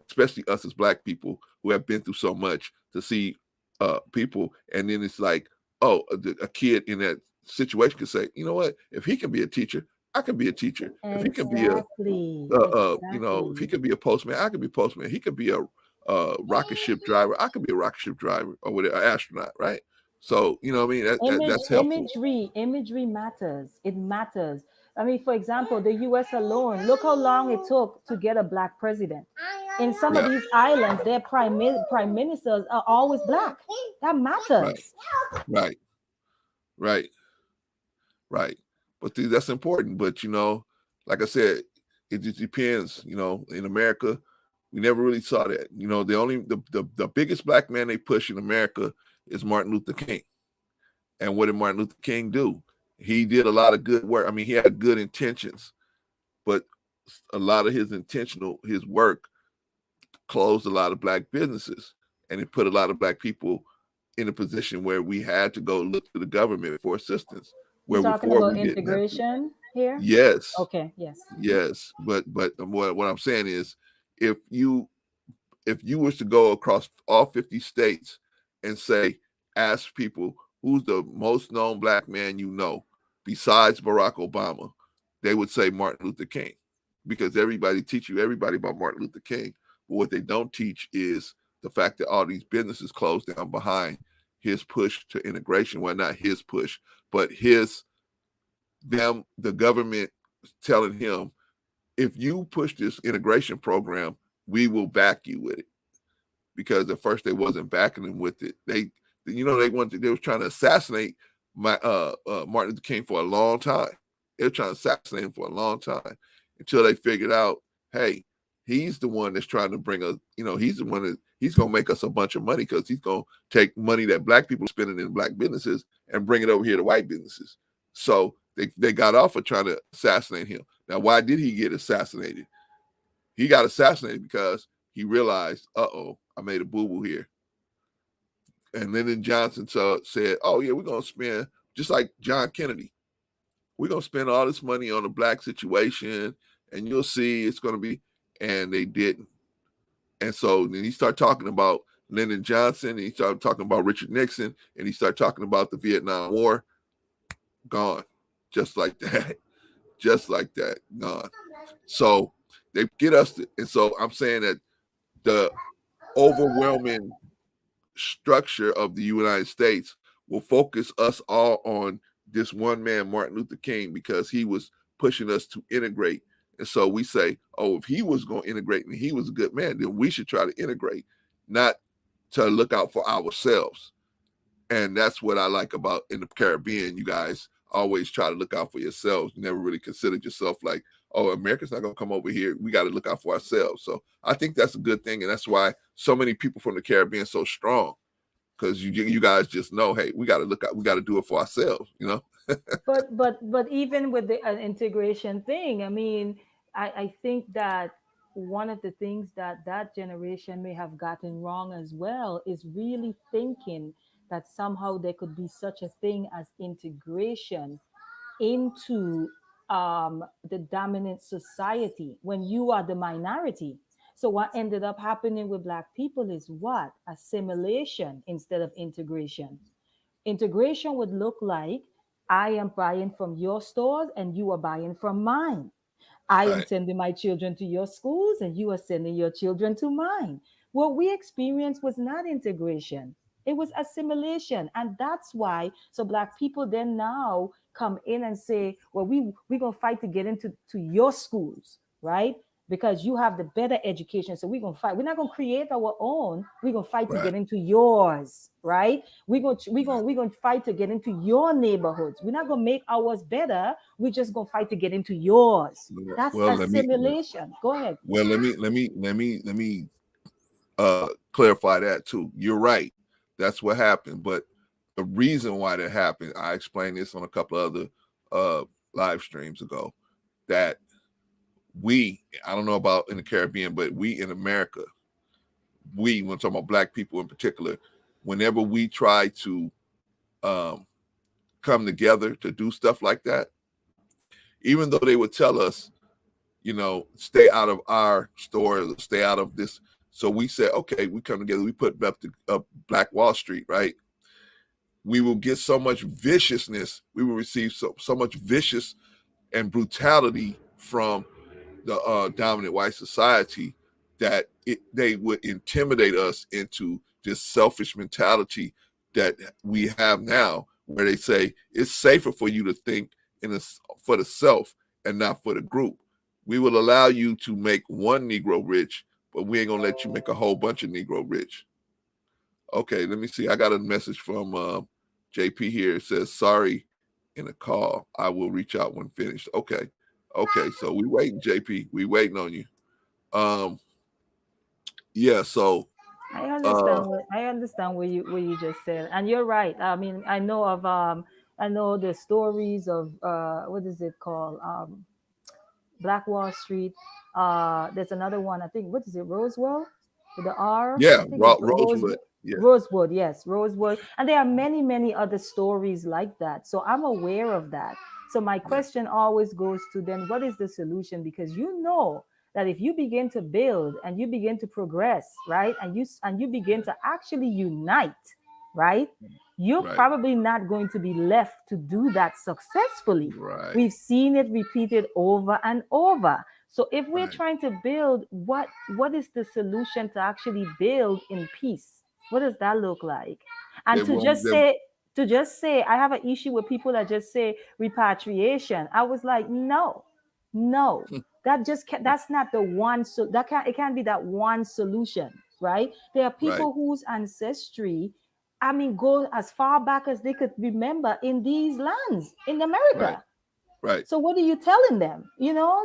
especially us as Black people who have been through so much, to see people, and then it's like, oh, a kid in that situation could say, you know what? If he can be a teacher, I can be a teacher. If he can be a Exactly. if Exactly. he could be a postman, I could be a postman. He could be a rocket ship driver. I could be a rocket ship driver or whatever, an astronaut, right? So you know what I mean. That's helpful. Imagery matters. It matters. I mean, for example, the US alone, look how long it took to get a black president. In some of Yeah, these islands, their prime ministers are always black. That right, matters. right, right, right. But that's important. But like I said, it just depends. In America, we never really saw that. The biggest Black man they push in America is Martin Luther King. And what did Martin Luther King do? He did a lot of good work. I mean, he had good intentions, but a lot of his work closed a lot of Black businesses, and it put a lot of Black people in a position where we had to go look to the government for assistance, You're where talking before about we didn't have to. integration here? Yes, Okay, yes. yes, but what I'm saying is, if you was to go across all 50 states and say, ask people who's the most known Black man besides Barack Obama, they would say Martin Luther King, because everybody teach you everybody about Martin Luther King. But what they don't teach is the fact that all these businesses closed down behind his push to integration. Well, not his push, but the government telling him, if you push this integration program, we will back you with it, because at first they wasn't backing him with it. They was trying to assassinate Martin Luther King for a long time. They were trying to assassinate him for a long time until they figured out, hey, he's the one that's trying to bring us. He's the one that he's gonna make us a bunch of money, because he's gonna take money that Black people are spending in Black businesses and bring it over here to white businesses. So they got off of trying to assassinate him. Now, why did he get assassinated? He got assassinated because he realized, I made a boo boo here. And Lyndon Johnson said, oh, yeah, we're going to spend, just like John Kennedy, we're going to spend all this money on the Black situation, and you'll see it's going to be, and they didn't. And so then he started talking about Lyndon Johnson, and he started talking about Richard Nixon, and he started talking about the Vietnam War. Gone. Just like that. Just like that. Gone. So they get us, and so I'm saying that the overwhelming structure of the United States will focus us all on this one man, Martin Luther King, because he was pushing us to integrate. And so we say, oh, if he was going to integrate and he was a good man, then we should try to integrate, not to look out for ourselves. And that's what I like about in the Caribbean. You guys always try to look out for yourselves. You never really considered yourself like, oh, America's not going to come over here. We got to look out for ourselves. So I think that's a good thing. And that's why so many people from the Caribbean are so strong, because you guys just know, hey, we got to look out. We got to do it for ourselves. But even with the integration thing, I mean, I think that one of the things that that generation may have gotten wrong as well is really thinking that somehow there could be such a thing as integration into the dominant society when you are the minority. So what ended up happening with black people is what? Assimilation instead of integration. Integration would look like I am buying from your stores and you are buying from mine. I am Right. sending my children to your schools and you are sending your children to mine. What we experienced was not integration, it was assimilation. And that's why, so black people then now come in and say, well, we're going to fight to get into your schools, right? because you have the better education. So we're gonna fight. We're not gonna create our own. We're gonna fight to Right. get into yours, right? We're gonna fight to get into your neighborhoods. We're not gonna make ours better. We're just gonna fight to get into yours. That's Well, assimilation. Go ahead. let me clarify that too. You're right. That's what happened. But the reason why that happened, I explained this on a couple of other live streams ago, that I don't know about in the Caribbean, but we in America, when talking about Black people in particular, whenever we try to come together to do stuff like that, even though they would tell us, stay out of our stores, stay out of this. So we said, okay, we come together, we put up Black Wall Street, right? We will get so much viciousness, we will receive so much vicious and brutality from the dominant white society that they would intimidate us into this selfish mentality that we have now, where they say it's safer for you to think for the self and not for the group. We will allow you to make one Negro rich, but we ain't gonna let you make a whole bunch of Negro rich. Okay, let me see. I got a message from JP here. It says, sorry in a call. I will reach out when finished. Okay. So we waiting, JP. We waiting on you. Yeah, so I understand what you just said, and you're right. I mean, I know the stories of what is it called, Black Wall Street. There's another one. I think, what is it, Roswell, with the R? yeah, I think it's Rosewood. Yeah. Rosewood. Yes, Rosewood. And there are many other stories like that. So I'm aware of that. So my question always goes to, then what is the solution? Because you know that if you begin to build and you begin to progress, right, and you begin to actually unite, right, you're Right. probably not going to be left to do that successfully. Right. We've seen it repeated over and over. So if we're Right. trying to build, what is the solution to actually build in peace? What does that look like? And They won't- to just say, I have an issue with people that just say repatriation. I was like, no, that's not the one. So it can't be that one solution, right? There are people Right. whose ancestry, I mean, go as far back as they could remember in these lands in America. Right. So what are you telling them?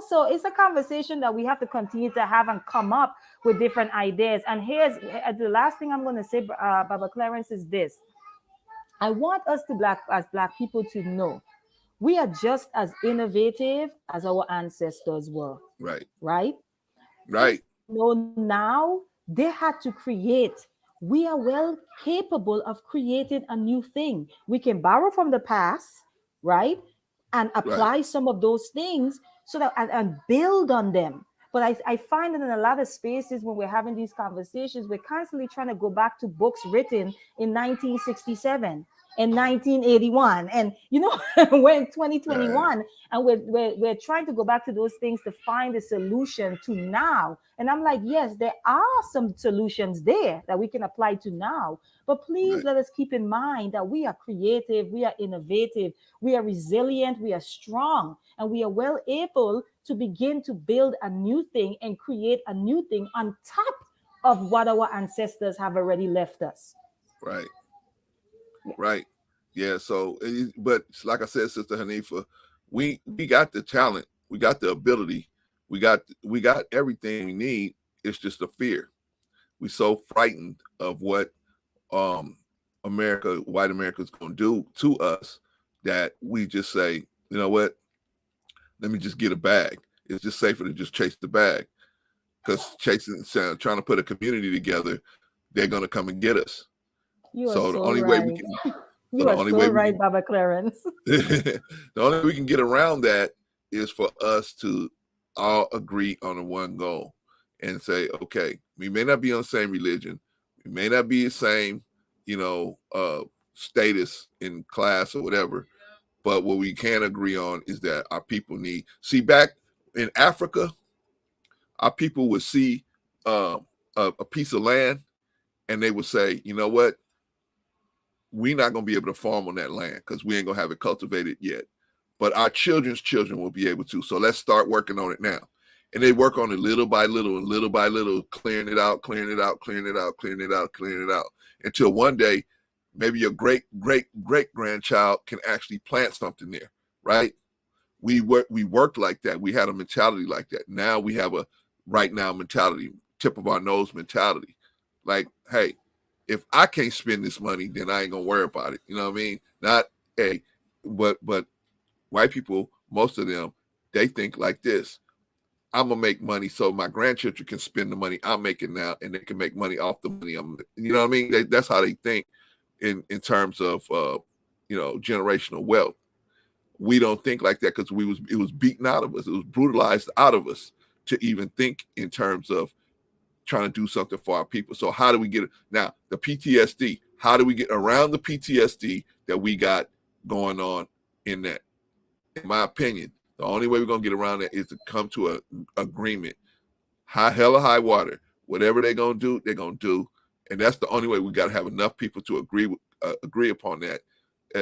So it's a conversation that we have to continue to have and come up with different ideas. And here's the last thing I'm going to say, Baba Clarence, is this. I want us as black people to know we are just as innovative as our ancestors were. Right. Right? Right. Now they had to create. We are well capable of creating a new thing. We can borrow from the past, right, and apply some of those things so that and build on them. But I find that in a lot of spaces when we're having these conversations, we're constantly trying to go back to books written in 1967 and 1981, and we're in 2021, and we're trying to go back to those things to find a solution to now. And I'm like, yes, there are some solutions there that we can apply to now, but please let us keep in mind that we are creative, we are innovative, we are resilient, we are strong, and we are well able to begin to build a new thing and create a new thing on top of what our ancestors have already left us. Right. Right. Yeah. So, but like I said, Sister Hanifa, we got the talent, we got the ability, we got everything we need. It's just a fear. We're so frightened of what white America is going to do to us that we just say, you know what? Let me just get a bag. It's just safer to just chase the bag, because trying to put a community together, they're going to come and get us. You are So the only right. way we can. You are so right, Baba Clarence. The only way we can get around that is for us to all agree on the one goal and say, okay, we may not be on the same religion, we may not be the same, status in class or whatever, but what we can agree on is that our people back in Africa, our people would see a piece of land and they would say, you know what? We're not going to be able to farm on that land because we ain't going to have it cultivated yet. But our children's children will be able to. So let's start working on it now. And they work on it little by little and little by little, clearing it out, clearing it out, clearing it out, clearing it out, clearing it out, until one day, maybe your great grandchild can actually plant something there, right? We worked like that. We had a mentality like that. Now we have a right now mentality, tip of our nose mentality. Like, hey, if I can't spend this money, then I ain't gonna worry about it. You know what I mean? Not hey, but white people, most of them, they think like this. I'm gonna make money so my grandchildren can spend the money I'm making now, and they can make money off the money I'm. You know what I mean? That's how they think in terms of generational wealth. We don't think like that because it was beaten out of us. It was brutalized out of us to even think in terms of trying to do something for our people. So how do we get it now? The PTSD. How do we get around the PTSD that we got going on in that? In my opinion, the only way we're gonna get around that is to come to an agreement. Hell or high water. Whatever they're gonna do, they're gonna do, and that's the only way. We got to have enough people to agree upon that.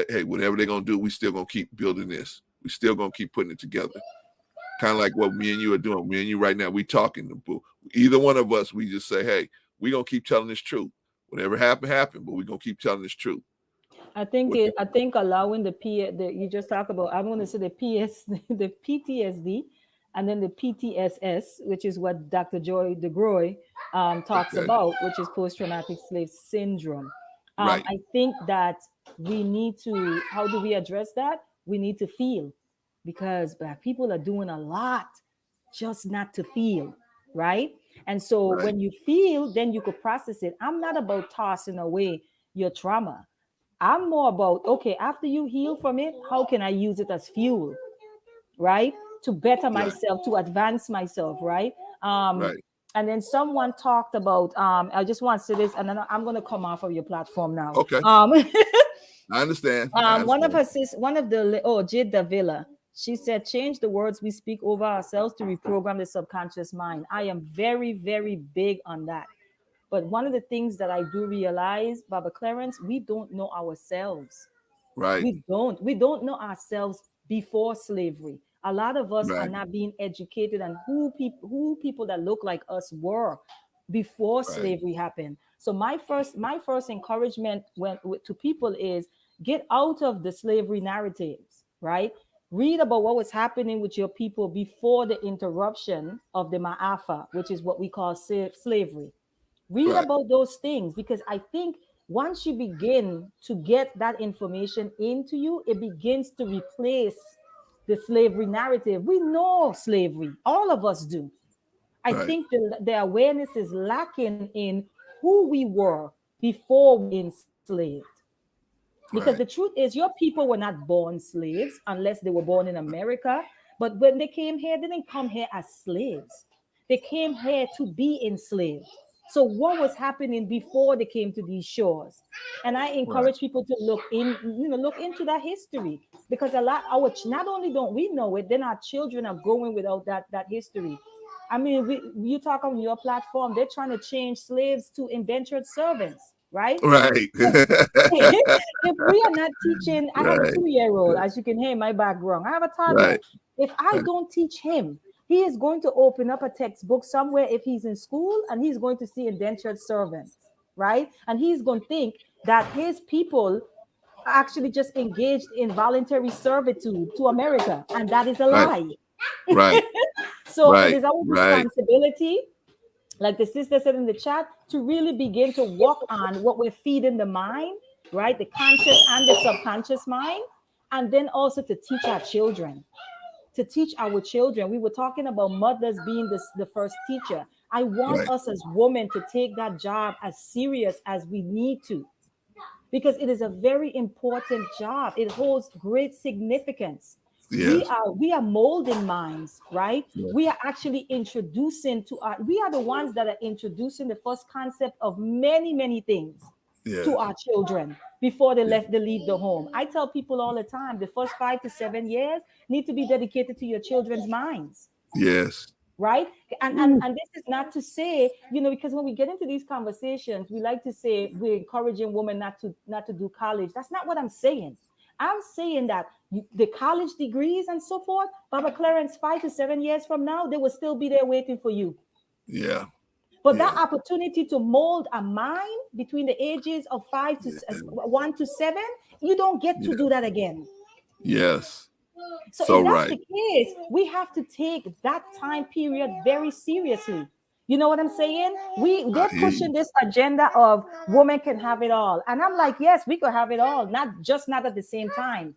Hey, whatever they're gonna do, we still gonna keep building this. We still gonna keep putting it together. Kind of like what me and you are doing. Me and you right now, we talking. Either one of us, we just say, hey, we gonna keep telling this truth. Whatever happened, but we gonna keep telling this truth. I think allowing you just talk about, I'm going to say the PTSD, and then the PTSS, which is what Dr. Joy DeGroy talks about, which is post-traumatic slave syndrome. Right. I think that we need to, how do we address that? We need to feel, because Black people are doing a lot just not to feel, right? And so Right. when you feel, then you could process it. I'm not about tossing away your trauma. I'm more about, okay, after you heal from it, how can I use it as fuel, right? To better myself, to advance myself, right? Right. And then someone talked about, I just want to say this, and then I'm going to come off of your platform now. Okay. I understand. One of Jid Davila, she said, change the words we speak over ourselves to reprogram the subconscious mind. I am very, very big on that. But one of the things that I do realize, Baba Clarence, we don't know ourselves. Right. We don't know ourselves before slavery. A lot of us are Right. not being educated on who people that look like us were before slavery happened. So my first encouragement to people is get out of the slavery narratives, right? Read about what was happening with your people before the interruption of the Ma'afa, which is what we call slavery. Read about those things, because I think once you begin to get that information into you, it begins to replace the slavery narrative. We know slavery, all of us do. I think the awareness is lacking in who we were before we enslaved. Because the truth is, your people were not born slaves unless they were born in America. But when they came here, they didn't come here as slaves. They came here to be enslaved. So what was happening before they came to these shores? And I encourage people to look into that history, because not only don't we know it, then our children are going without that history. I mean, you talk on your platform, they're trying to change slaves to indentured servants, right? Right. If we are not teaching, I have a 2-year-old, as you can hear in my background. I have a toddler. Right. If I don't teach him, he is going to open up a textbook somewhere if he's in school, and he's going to see indentured servants, right? And he's going to think that his people actually just engaged in voluntary servitude to America, and that is a lie. Right. So it is our responsibility, like the sister said in the chat, to really begin to work on what we're feeding the mind, right? The conscious and the subconscious mind. And then also to teach our children. We were talking about mothers being the first teacher. I want us as women to take that job as serious as we need to, because it is a very important job. It holds great significance. Yes. We are molding minds, right? We are actually we are the ones that are introducing the first concept of many things to our children before they leave the home. I tell people all the time, the first 5 to 7 years need to be dedicated to your children's minds. Yes. Right. And this is not to say, because when we get into these conversations, we like to say we're encouraging women not to do college. That's not what I'm saying. I'm saying that the college degrees and so forth, Baba Clarence, 5 to 7 years from now, they will still be there waiting for you. Yeah. But that Yeah. opportunity to mold a mind between the ages of 1 to 7, you don't get to Yeah. do that again. Yes. So So if that's the right. case, we have to take that time period very seriously. You know what I'm saying? I They're hear you. pushing this agenda of women can have it all. And I'm like, yes, we could have it all, not at the same time.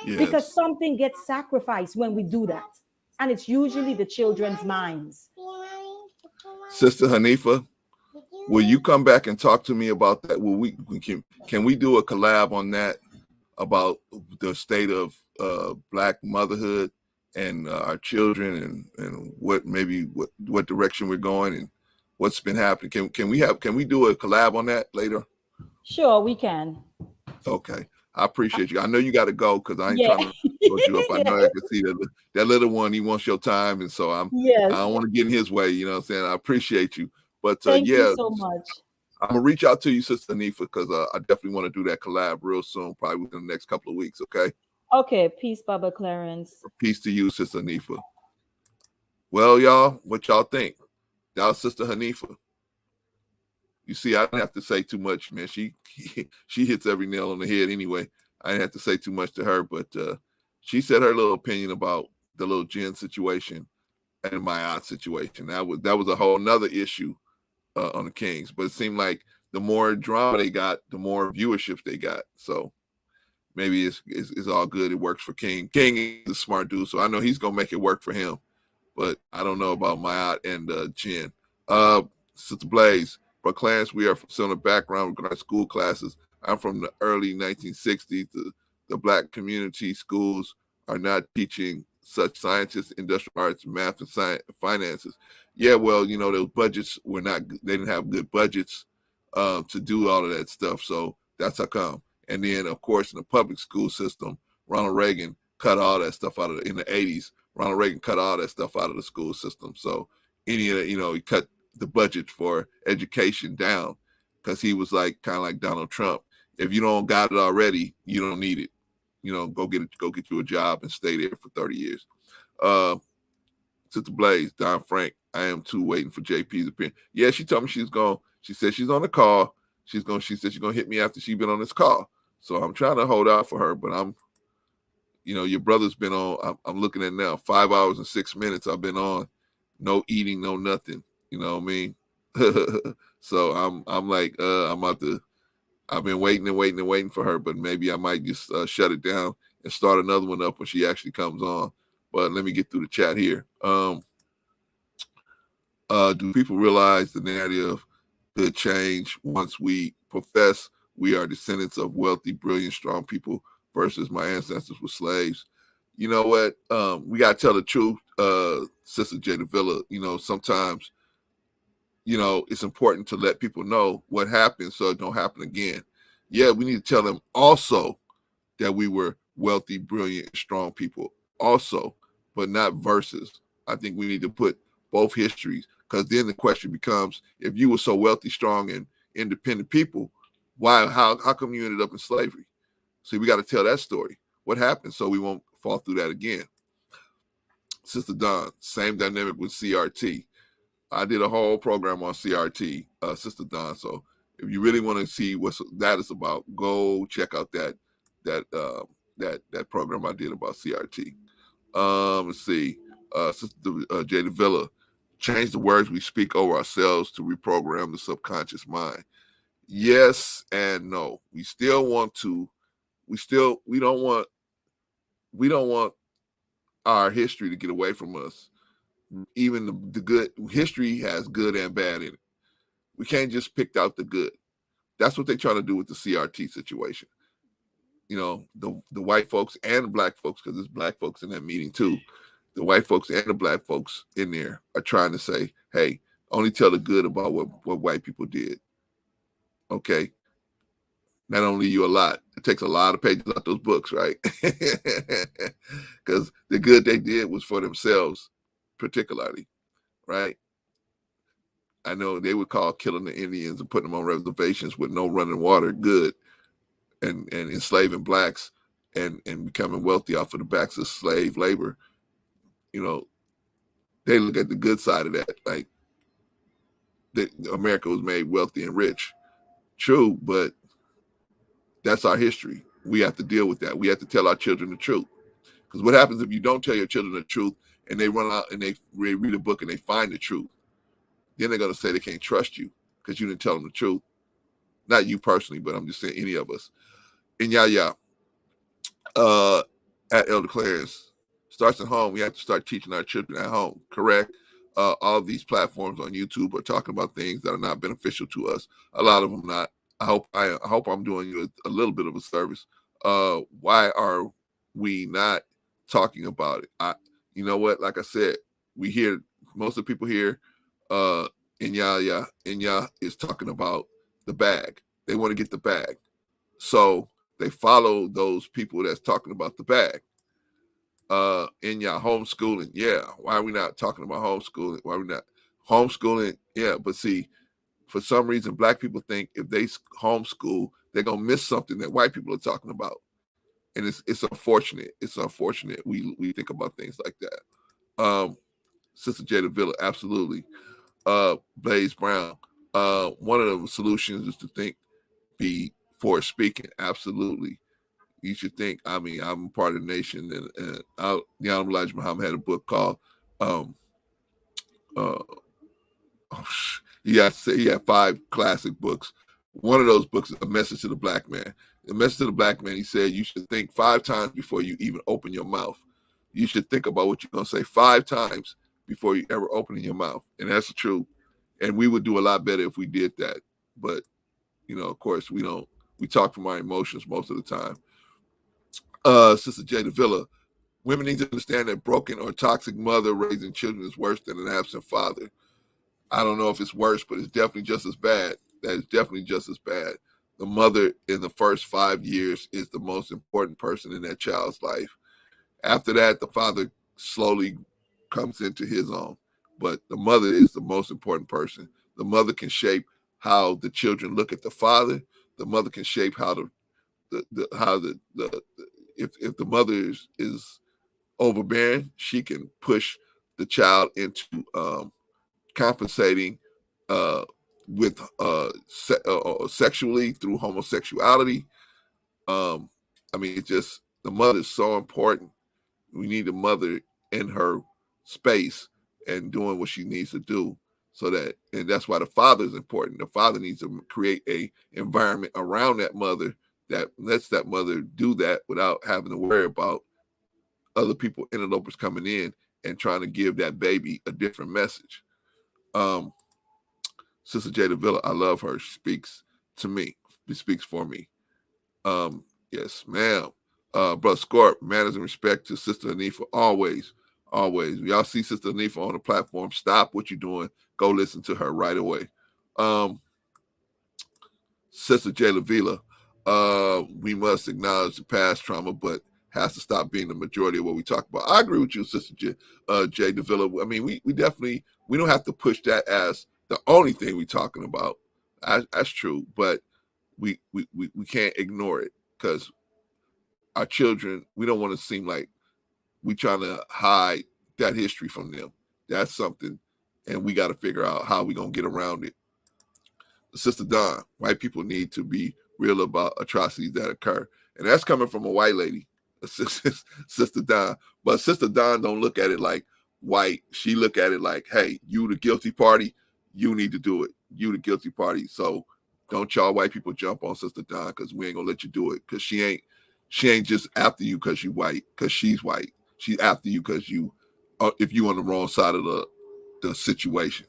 Because Yes. something gets sacrificed when we do that. And it's usually the children's minds. Sister Hanifa, will you come back and talk to me about that? Will can we do a collab on that about the state of Black motherhood and our children and what direction we're going and what's been happening? Can we do a collab on that later? Sure, we can. Okay. I appreciate you. I know you got to go because I ain't Yeah. trying to hold you up. I Yeah. know I can see that little one, he wants your time. And so I Yes. don't want to get in his way. You know what I'm saying? I appreciate you. But Thank you yeah, so much. I'm going to reach out to you, Sister Anifa, because I definitely want to do that collab real soon, probably within the next couple of weeks. Okay. Okay. Peace, Baba Clarence. Peace to you, Sister Hanifa. Well, y'all, what y'all think? Y'all, Sister Hanifa. You see, I didn't have to say too much, man. She hits every nail on the head anyway. I didn't have to say too much to her, but she said her little opinion about the little Jen situation and my aunt situation. That was a whole nother issue on the Kings. But it seemed like the more drama they got, the more viewerships they got. So maybe it's all good. It works for King. King is a smart dude, so I know he's gonna make it work for him. But I don't know about Mayat and Jen. Sister Blaze, but Clarence, we are from similar background regarding school classes. I'm from the early 1960s. The Black community schools are not teaching such sciences, industrial arts, math, and science, finances. Yeah, well, those budgets were not. They didn't have good budgets to do all of that stuff. So that's how come. And then, of course, in the public school system, Ronald Reagan cut all that stuff out of in the 80s. Ronald Reagan cut all that stuff out of the school system. So any of that, he cut the budget for education down because he was kind of like Donald Trump. If you don't got it already, you don't need it. Go get you a job and stay there for 30 years. Sister Blaze, Don Frank, I am too waiting for JP's opinion. Yeah, she told me she said she's on the call. She said she's gonna hit me after she's been on this call. So I'm trying to hold out for her, but your brother's been on. I'm looking at now 5 hours and 6 minutes. I've been on, no eating, no nothing. You know what I mean? So I'm like, I'm about to. I've been waiting and waiting and waiting for her, but maybe I might just shut it down and start another one up when she actually comes on. But let me get through the chat here. Do people realize the narrative could change once we profess we are descendants of wealthy, brilliant, strong people versus my ancestors were slaves? You know what? We got to tell the truth, Sister Jada Villa. Sometimes, it's important to let people know what happened so it don't happen again. Yeah, we need to tell them also that we were wealthy, brilliant, strong people also, but not versus. I think we need to put both histories because then the question becomes, if you were so wealthy, strong, and independent people, how come you ended up in slavery? See, we got to tell that story. What happened so we won't fall through that again? Sister Dawn, same dynamic with CRT. I did a whole program on CRT, Sister Dawn. So if you really want to see what that is about, go check out that program I did about CRT. Let's see, Sister Jada Villa, change the words we speak over ourselves to reprogram the subconscious mind. Yes and no. We still want to. We don't want our history to get away from us. Even the good history has good and bad in it. We can't just pick out the good. That's what they try to do with the CRT situation. The white folks and the black folks, because there's black folks in that meeting too. The white folks and the black folks in there are trying to say, hey, only tell the good about what white people did. Okay. Not only you a lot. It takes a lot of pages out those books, right? Because the good they did was for themselves, particularly, right? I know they would call killing the Indians and putting them on reservations with no running water good and enslaving blacks and becoming wealthy off of the backs of slave labor, you know, they look at the good side of that, like that America was made wealthy and rich. True, but that's our history. We have to deal with that. We have to tell our children the truth. Because what happens if you don't tell your children the truth and they run out and they read a book and they find the truth? Then they're going to say they can't trust you because you didn't tell them the truth. Not you personally, but I'm just saying any of us. And at Elder Clarence, starts at home. We have to start teaching our children at home, correct? All of these platforms on YouTube are talking about things that are not beneficial to us. A lot of them not. I hope I'm doing you a little bit of a service. Why are we not talking about it? You know what? Like I said, we hear most of the people here. Inya is talking about the bag. They want to get the bag, so they follow those people that's talking about the bag. Inya homeschooling. Yeah, why are we not talking about homeschooling? Why are we not homeschooling? Yeah, but see, for some reason, Black people think if they homeschool, they're gonna miss something that white people are talking about, and it's unfortunate. It's unfortunate we think about things like that. Sister Jada Villa, absolutely. Blaze Brown. One of the solutions is to think before speaking. Absolutely. You should think. I mean, I'm part of the nation, and the Honorable Elijah Muhammad had a book called he had 5 classic books. One of those books is A Message to the Black Man. The Message to the Black Man, he said, you should think 5 times before you even open your mouth. You should think about what you're going to say 5 times before you ever open your mouth. And that's the truth. And we would do a lot better if we did that. But, you know, of course, we don't. We talk from our emotions most of the time. Sister Jada Villa, women need to understand that broken or toxic mother raising children is worse than an absent father. I don't know if it's worse, but it's definitely just as bad. That is definitely just as bad. The mother in the first 5 years is the most important person in that child's life. After that, the father slowly comes into his own. But the mother is the most important person. The mother can shape how the children look at the father. The mother can shape how if the mother is overbearing, she can push the child into compensating with sexually through homosexuality. I mean, it's just the mother is so important. We need the mother in her space and doing what she needs to do. So that, and that's why the father is important. The father needs to create a environment around that mother that lets that mother do that without having to worry about other people, interlopers coming in and trying to give that baby a different message. Sister Jada Villa, I love her. She speaks to me. She speaks for me. Yes, ma'am. Brother Scorp, manners and respect to Sister Anifa, always, always. Y'all see Sister Anifa on the platform, stop what you're doing. Go listen to her right away. Sister Jada Villa, we must acknowledge the past trauma, but has to stop being the majority of what we talk about. I agree with you, Sister Jada Villa. I mean, we definitely, we don't have to push that as the only thing we're talking about. That's true, but we can't ignore it because our children, we don't want to seem like we trying to hide that history from them. That's something, and we got to figure out how we're going to get around it. Sister Don, white people need to be real about atrocities that occur. And that's coming from a white lady, Sister Don. But Sister Don don't look at it like white. She look at it like, hey, you the guilty party, you need to do it. You the guilty party. So don't y'all white people jump on Sister Don because we ain't gonna let you do it. Because she ain't just after you because you white, because she's white. She's after you because you if you on the wrong side of the situation.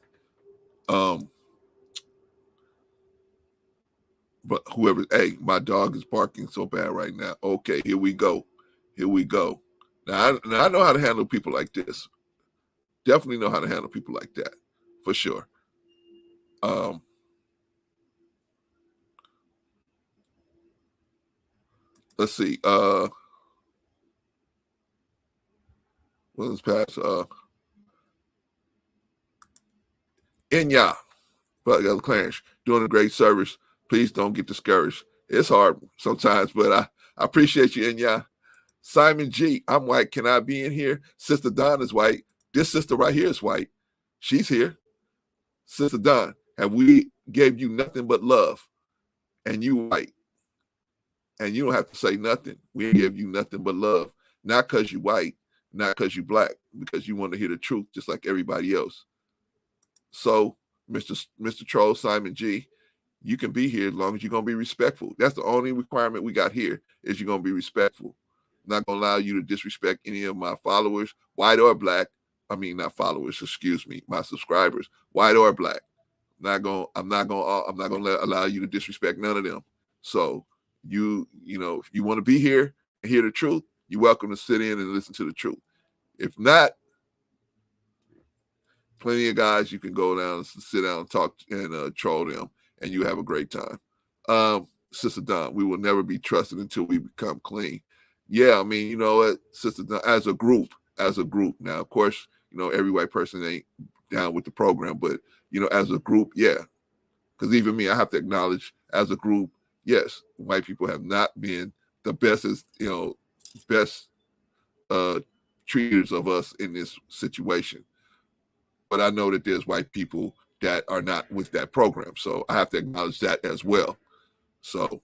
But whoever, hey, my dog is barking so bad right now. Okay, here we go. Here we go. Now I know how to handle people like this. Definitely know how to handle people like that, for sure. Let's see. Let's pass. Inya, Brother Clarence, doing a great service. Please don't get discouraged. It's hard sometimes, but I appreciate you, Inya. Simon G, I'm white. Can I be in here? Sister Don is white. This sister right here is white. She's here. Sister Don, have we gave you nothing but love? And you white. And you don't have to say nothing. We give you nothing but love. Not because you white, not because you black, because you want to hear the truth just like everybody else. So, Mr. Troll, Simon G, you can be here as long as you're going to be respectful. That's the only requirement we got here is you're going to be respectful. I'm not going to allow you to disrespect any of my followers, white or black. I mean, not followers, excuse me, my subscribers, white or black. I'm not going to allow you to disrespect none of them. So you know, if you want to be here and hear the truth, you're welcome to sit in and listen to the truth. If not, plenty of guys you can go down and sit down and talk and troll them, and you have a great time. Sister Don, we will never be trusted until we become clean. Yeah, I mean, you know what, Sister Don, as a group. Now, of course, you know, every white person ain't down with the program, but you know, as a group, yeah. Because even me, I have to acknowledge, as a group, yes, white people have not been the best treaters of us in this situation. But I know that there's white people that are not with that program. So I have to acknowledge that as well. So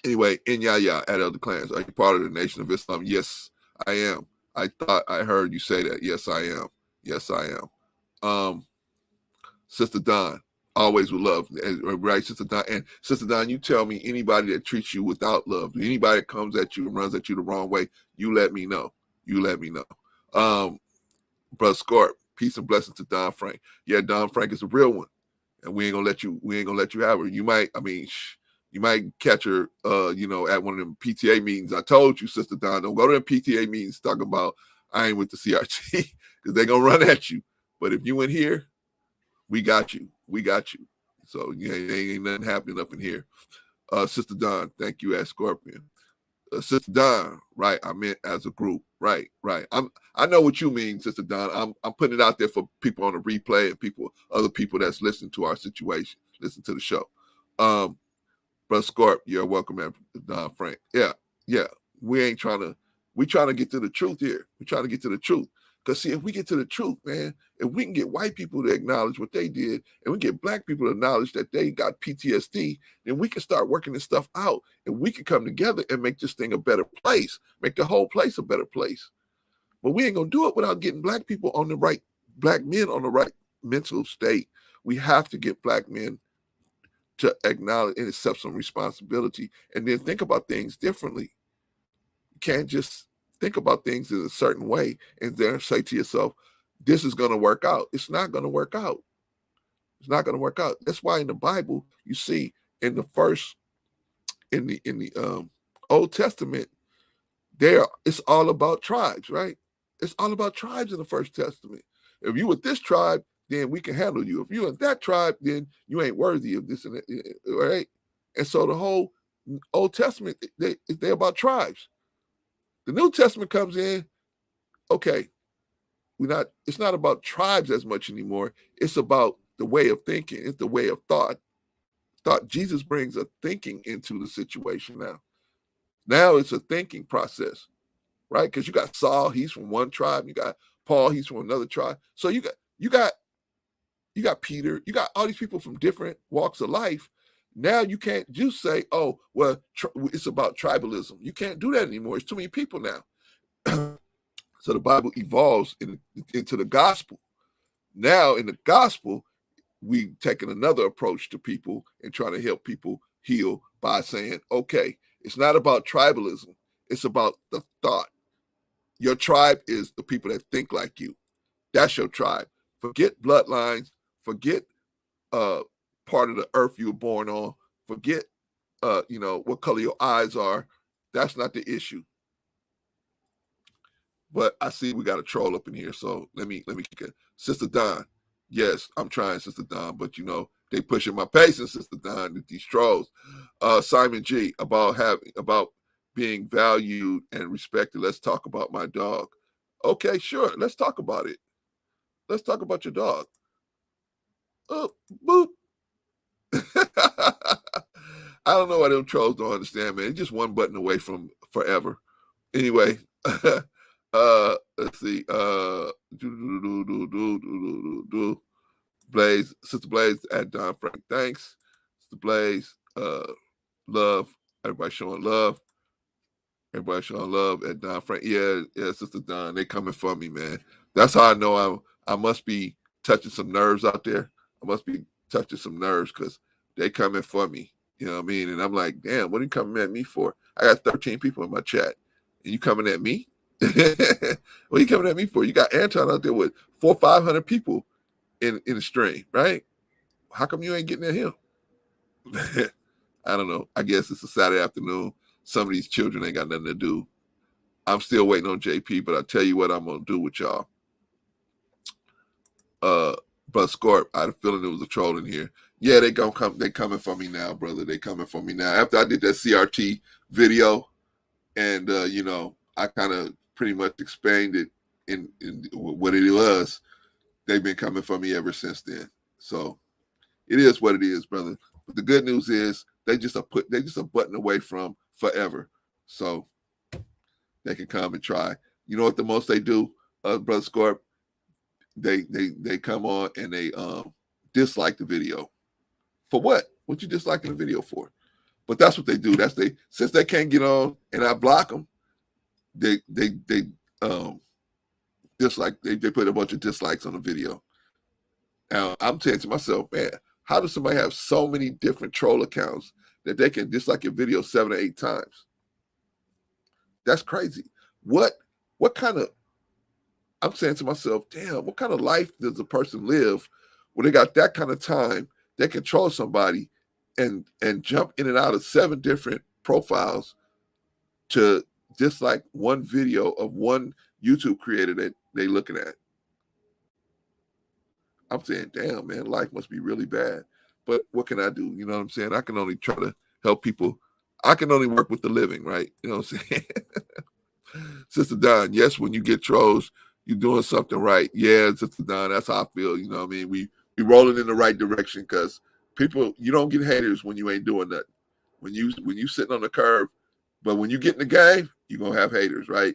anyway, Inyaya at Elder Clans, are you part of the Nation of Islam? Yes, I am. I thought I heard you say that. Yes, I am. Yes, I am. Sister Don, always with love. Right, Sister Don. And Sister Don, you tell me anybody that treats you without love, anybody that comes at you and runs at you the wrong way, you let me know. You let me know. Brother Scorp, peace and blessings to Don Frank. Yeah, Don Frank is a real one. And we ain't gonna let you have her. You might catch her you know, at one of them PTA meetings. I told you, Sister Don, don't go to them PTA meetings talking about I ain't with the CRT, because they're gonna run at you. But if you in here, we got you. So yeah, ain't nothing happening up in here. Sister Don, thank you, as Scorpion. Sister Don, right? I meant as a group, right? I know what you mean, Sister Don. I'm putting it out there for people on the replay and other people that's listening to our situation, listen to the show. Brother Scorp, you're welcome, man. Don Frank. Yeah. We trying to get to the truth here. We're trying to get to the truth. Because see, if we get to the truth, man, if we can get white people to acknowledge what they did, and we get black people to acknowledge that they got PTSD, then we can start working this stuff out, and we can come together and make this thing a better place, make the whole place a better place. But we ain't gonna do it without getting black men on the right mental state. We have to get black men to acknowledge and accept some responsibility, and then think about things differently. You can't just think about things in a certain way and then say to yourself, this is going to work out. It's not going to work out. It's not going to work out. That's why in the Bible, you see in the Old Testament, it's all about tribes, right? It's all about tribes in the First Testament. If you with this tribe, then we can handle you. If you in that tribe, then you ain't worthy of this and that, right? And so the whole Old Testament, they're about tribes. The New Testament comes in, okay, it's not about tribes as much anymore. It's about the way of thinking. It's the way of thought. Jesus brings a thinking into the situation now. Now it's a thinking process, right? Because you got Saul, he's from one tribe. You got Paul, he's from another tribe. So you got Peter, you got all these people from different walks of life. Now you can't just say, oh, well, it's about tribalism. You can't do that anymore. It's too many people now. So the Bible evolves into the gospel. Now in the gospel, we've taken another approach to people and trying to help people heal by saying, okay, it's not about tribalism. It's about the thought. Your tribe is the people that think like you. That's your tribe. Forget bloodlines. Forget part of the earth you were born on. Forget what color your eyes are. That's not the issue. But I see we got a troll up in here, so let me kick it. Sister Don, yes, I'm trying, Sister Don, but they pushing my patience, Sister Don, with these trolls. Simon G, about being valued and respected. Let's talk about my dog. Okay, sure. Let's talk about it. Let's talk about your dog. Boop. I don't know why them trolls don't understand, man. It's just one button away from forever. Anyway, let's see. Blaze, Sister Blaze at Don Frank. Thanks. Sister Blaze, love. Everybody showing love. Everybody showing love at Don Frank. Yeah, Sister Don, they coming for me, man. That's how I know I must be touching some nerves out there. I must be touching some nerves because they coming for me. You know what I mean? And I'm like, damn, what are you coming at me for? I got 13 people in my chat. And you coming at me? What are you coming at me for? You got Anton out there with 400 or 500 people in the stream, right? How come you ain't getting at him? I don't know. I guess it's a Saturday afternoon. Some of these children ain't got nothing to do. I'm still waiting on JP, but I tell you what I'm gonna do with y'all. But Scorp, I had a feeling there was a troll in here. Yeah, they coming for me now, brother. They coming for me now. After I did that CRT video, and I kind of pretty much explained it in what it was. They've been coming for me ever since then. So it is what it is, brother. But the good news is they just a button away from forever. So they can come and try. You know what the most they do, Brother Scorp? They come on and they dislike the video. For what? What you disliking the video for? But that's what they do. Since they can't get on and I block them, they dislike. They put a bunch of dislikes on the video. Now I'm saying to myself, man, how does somebody have so many different troll accounts that they can dislike your video 7 or 8 times? That's crazy. What kind of, I'm saying to myself, damn, what kind of life does a person live where they got that kind of time, they control somebody and jump in and out of 7 different profiles to dislike one video of one YouTube creator that they looking at? I'm saying, damn, man, life must be really bad. But what can I do? You know what I'm saying? I can only try to help people. I can only work with the living, right? You know what I'm saying? Sister Don, yes, when you get trolls, you're doing something right. Yeah, Sister Don, that's how I feel. You know what I mean? We rolling in the right direction because people, you don't get haters when you ain't doing nothing. When you sitting on the curve, but when you get in the game, you're gonna have haters, right?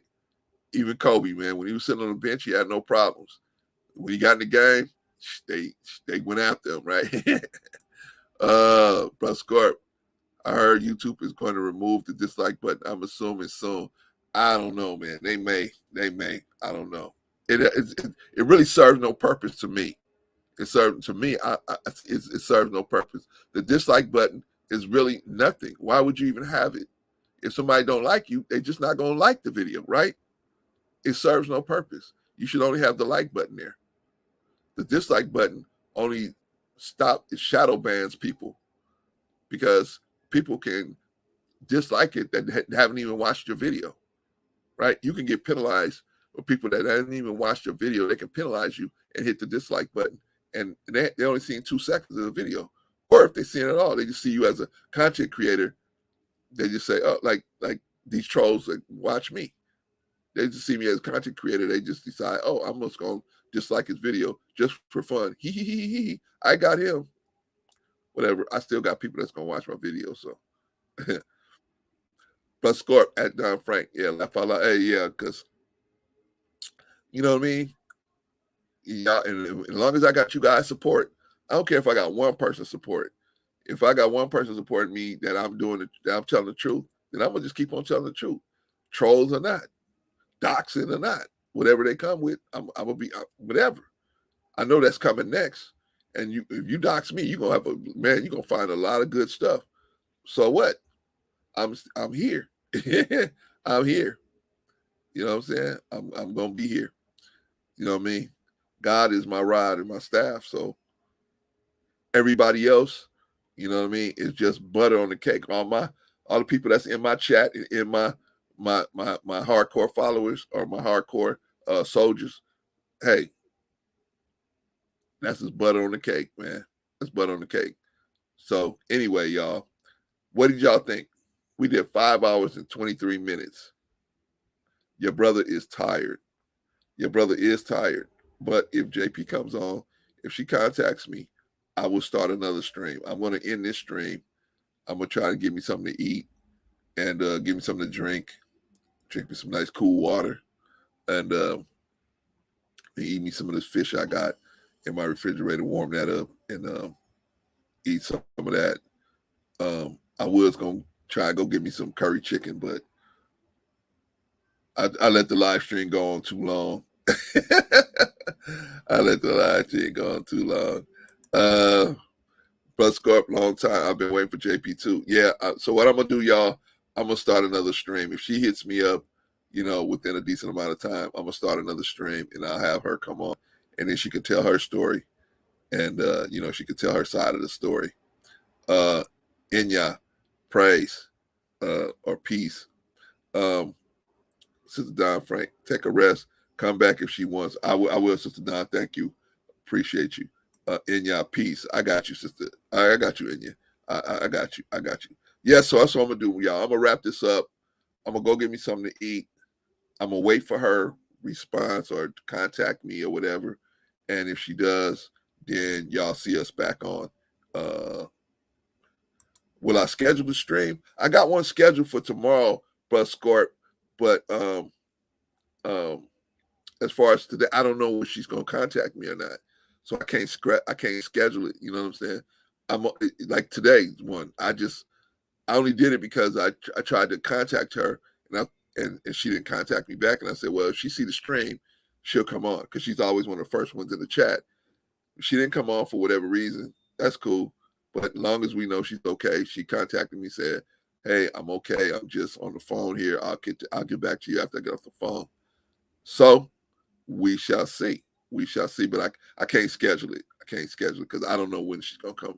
Even Kobe, man, when he was sitting on the bench, he had no problems. When he got in the game, they went after him, right? Brother Scorp, I heard YouTube is going to remove the dislike button. I'm assuming soon. I don't know, man. They may. I don't know. It really serves no purpose to me. It serves to me. It serves no purpose. The dislike button is really nothing. Why would you even have it? If somebody don't like you, they're just not gonna like the video, right? It serves no purpose. You should only have the like button there. The dislike button only shadow bans people because people can dislike it that haven't even watched your video, right? You can get penalized for people that haven't even watched your video. They can penalize you and hit the dislike button, and they only seen 2 seconds of the video. Or if they see it at all, they just see you as a content creator. They just say, oh, like these trolls that watch me. They just see me as a content creator. They just decide, oh, I'm just going to dislike his video just for fun. He. I got him. Whatever. I still got people that's going to watch my video. So, but Scorp at Don Frank. Yeah, laugh out loud. Hey, yeah, because, you know what I mean? Y'all, and as long as I got you guys support, I don't care if I got one person support. If I got one person supporting me that I'm telling the truth, then I'm going to just keep on telling the truth. Trolls or not. Doxing or not, whatever they come with, I'm gonna be whatever. I know that's coming next, and if you dox me, you're gonna find a lot of good stuff. So what? I'm here. I'm here. You know what I'm saying? I'm gonna be here. You know what I mean? God is my rod and my staff. So everybody else, you know what I mean, is just butter on the cake. All the people that's in my chat, in my hardcore followers or my hardcore soldiers, hey, that's just butter on the cake, man. That's butter on the cake. So anyway, y'all, what did y'all think? We did 5 hours and 23 minutes. Your brother is tired. Your brother is tired. But if JP comes on, if she contacts me, I will start another stream. I'm going to end this stream. I'm going to try to give me something to eat and give me something to drink. drink me some nice cool water, and eat me some of this fish I got in my refrigerator, warm that up, and eat some of that. I was gonna try and go get me some curry chicken, but I let the live stream go on too long. I let the live stream go on too long. But Scorp, long time. I've been waiting for JP too. Yeah. So what I'm gonna do, y'all? I'm gonna start another stream. If she hits me up, within a decent amount of time, I'm gonna start another stream, and I'll have her come on, and then she can tell her story, and she can tell her side of the story. Inya, praise, or peace. Sister Don Frank, take a rest. Come back if she wants. I will, Sister Don. Thank you. Appreciate you. Inya, peace. I got you, sister. I got you, Inya. I got you. I got you. Yeah, so that's what I'm going to do, y'all. I'm going to wrap this up. I'm going to go get me something to eat. I'm going to wait for her response or to contact me or whatever. And if she does, then y'all see us back on. Will I schedule the stream? I got one scheduled for tomorrow, Scorp. But as far as today, I don't know if she's gonna contact me or not. So I can't schedule it. You know what I'm saying? I'm like today's one. I only did it because I tried to contact her and she didn't contact me back. And I said, well, if she see the stream, she'll come on because she's always one of the first ones in the chat. If she didn't come on for whatever reason, that's cool. But as long as we know she's okay, she contacted me, said, hey, I'm okay. I'm just on the phone here. I'll get back to you after I get off the phone. So we shall see. We shall see. But I can't schedule it. I can't schedule it because I don't know when she's gonna come.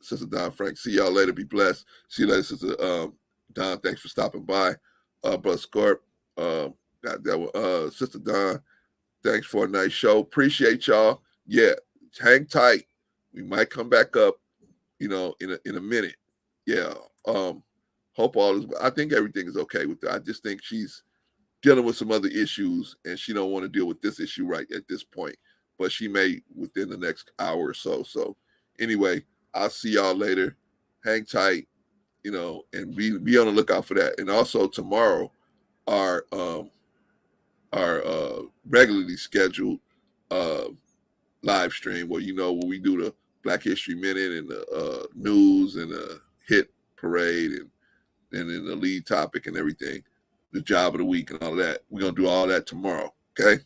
Sister Don Frank, see y'all later. Be blessed. See you later, Sister Don. Thanks for stopping by. Brother Scorp, Sister Don, thanks for a nice show. Appreciate y'all. Yeah, hang tight. We might come back up, in a minute. Yeah. Hope all is. I think everything is okay with her. I just think she's dealing with some other issues, and she don't want to deal with this issue right at this point. But she may within the next hour or so. So anyway, I'll see y'all later. Hang tight, and be on the lookout for that. And also tomorrow, our regularly scheduled live stream where where we do the Black History Minute and the news and the hit parade and then the lead topic and everything, the job of the week and all of that. We're gonna do all that tomorrow. Okay.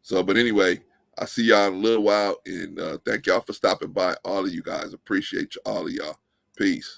So, but anyway, I'll see y'all in a little while, and thank y'all for stopping by. All of you guys, appreciate all of y'all. Peace.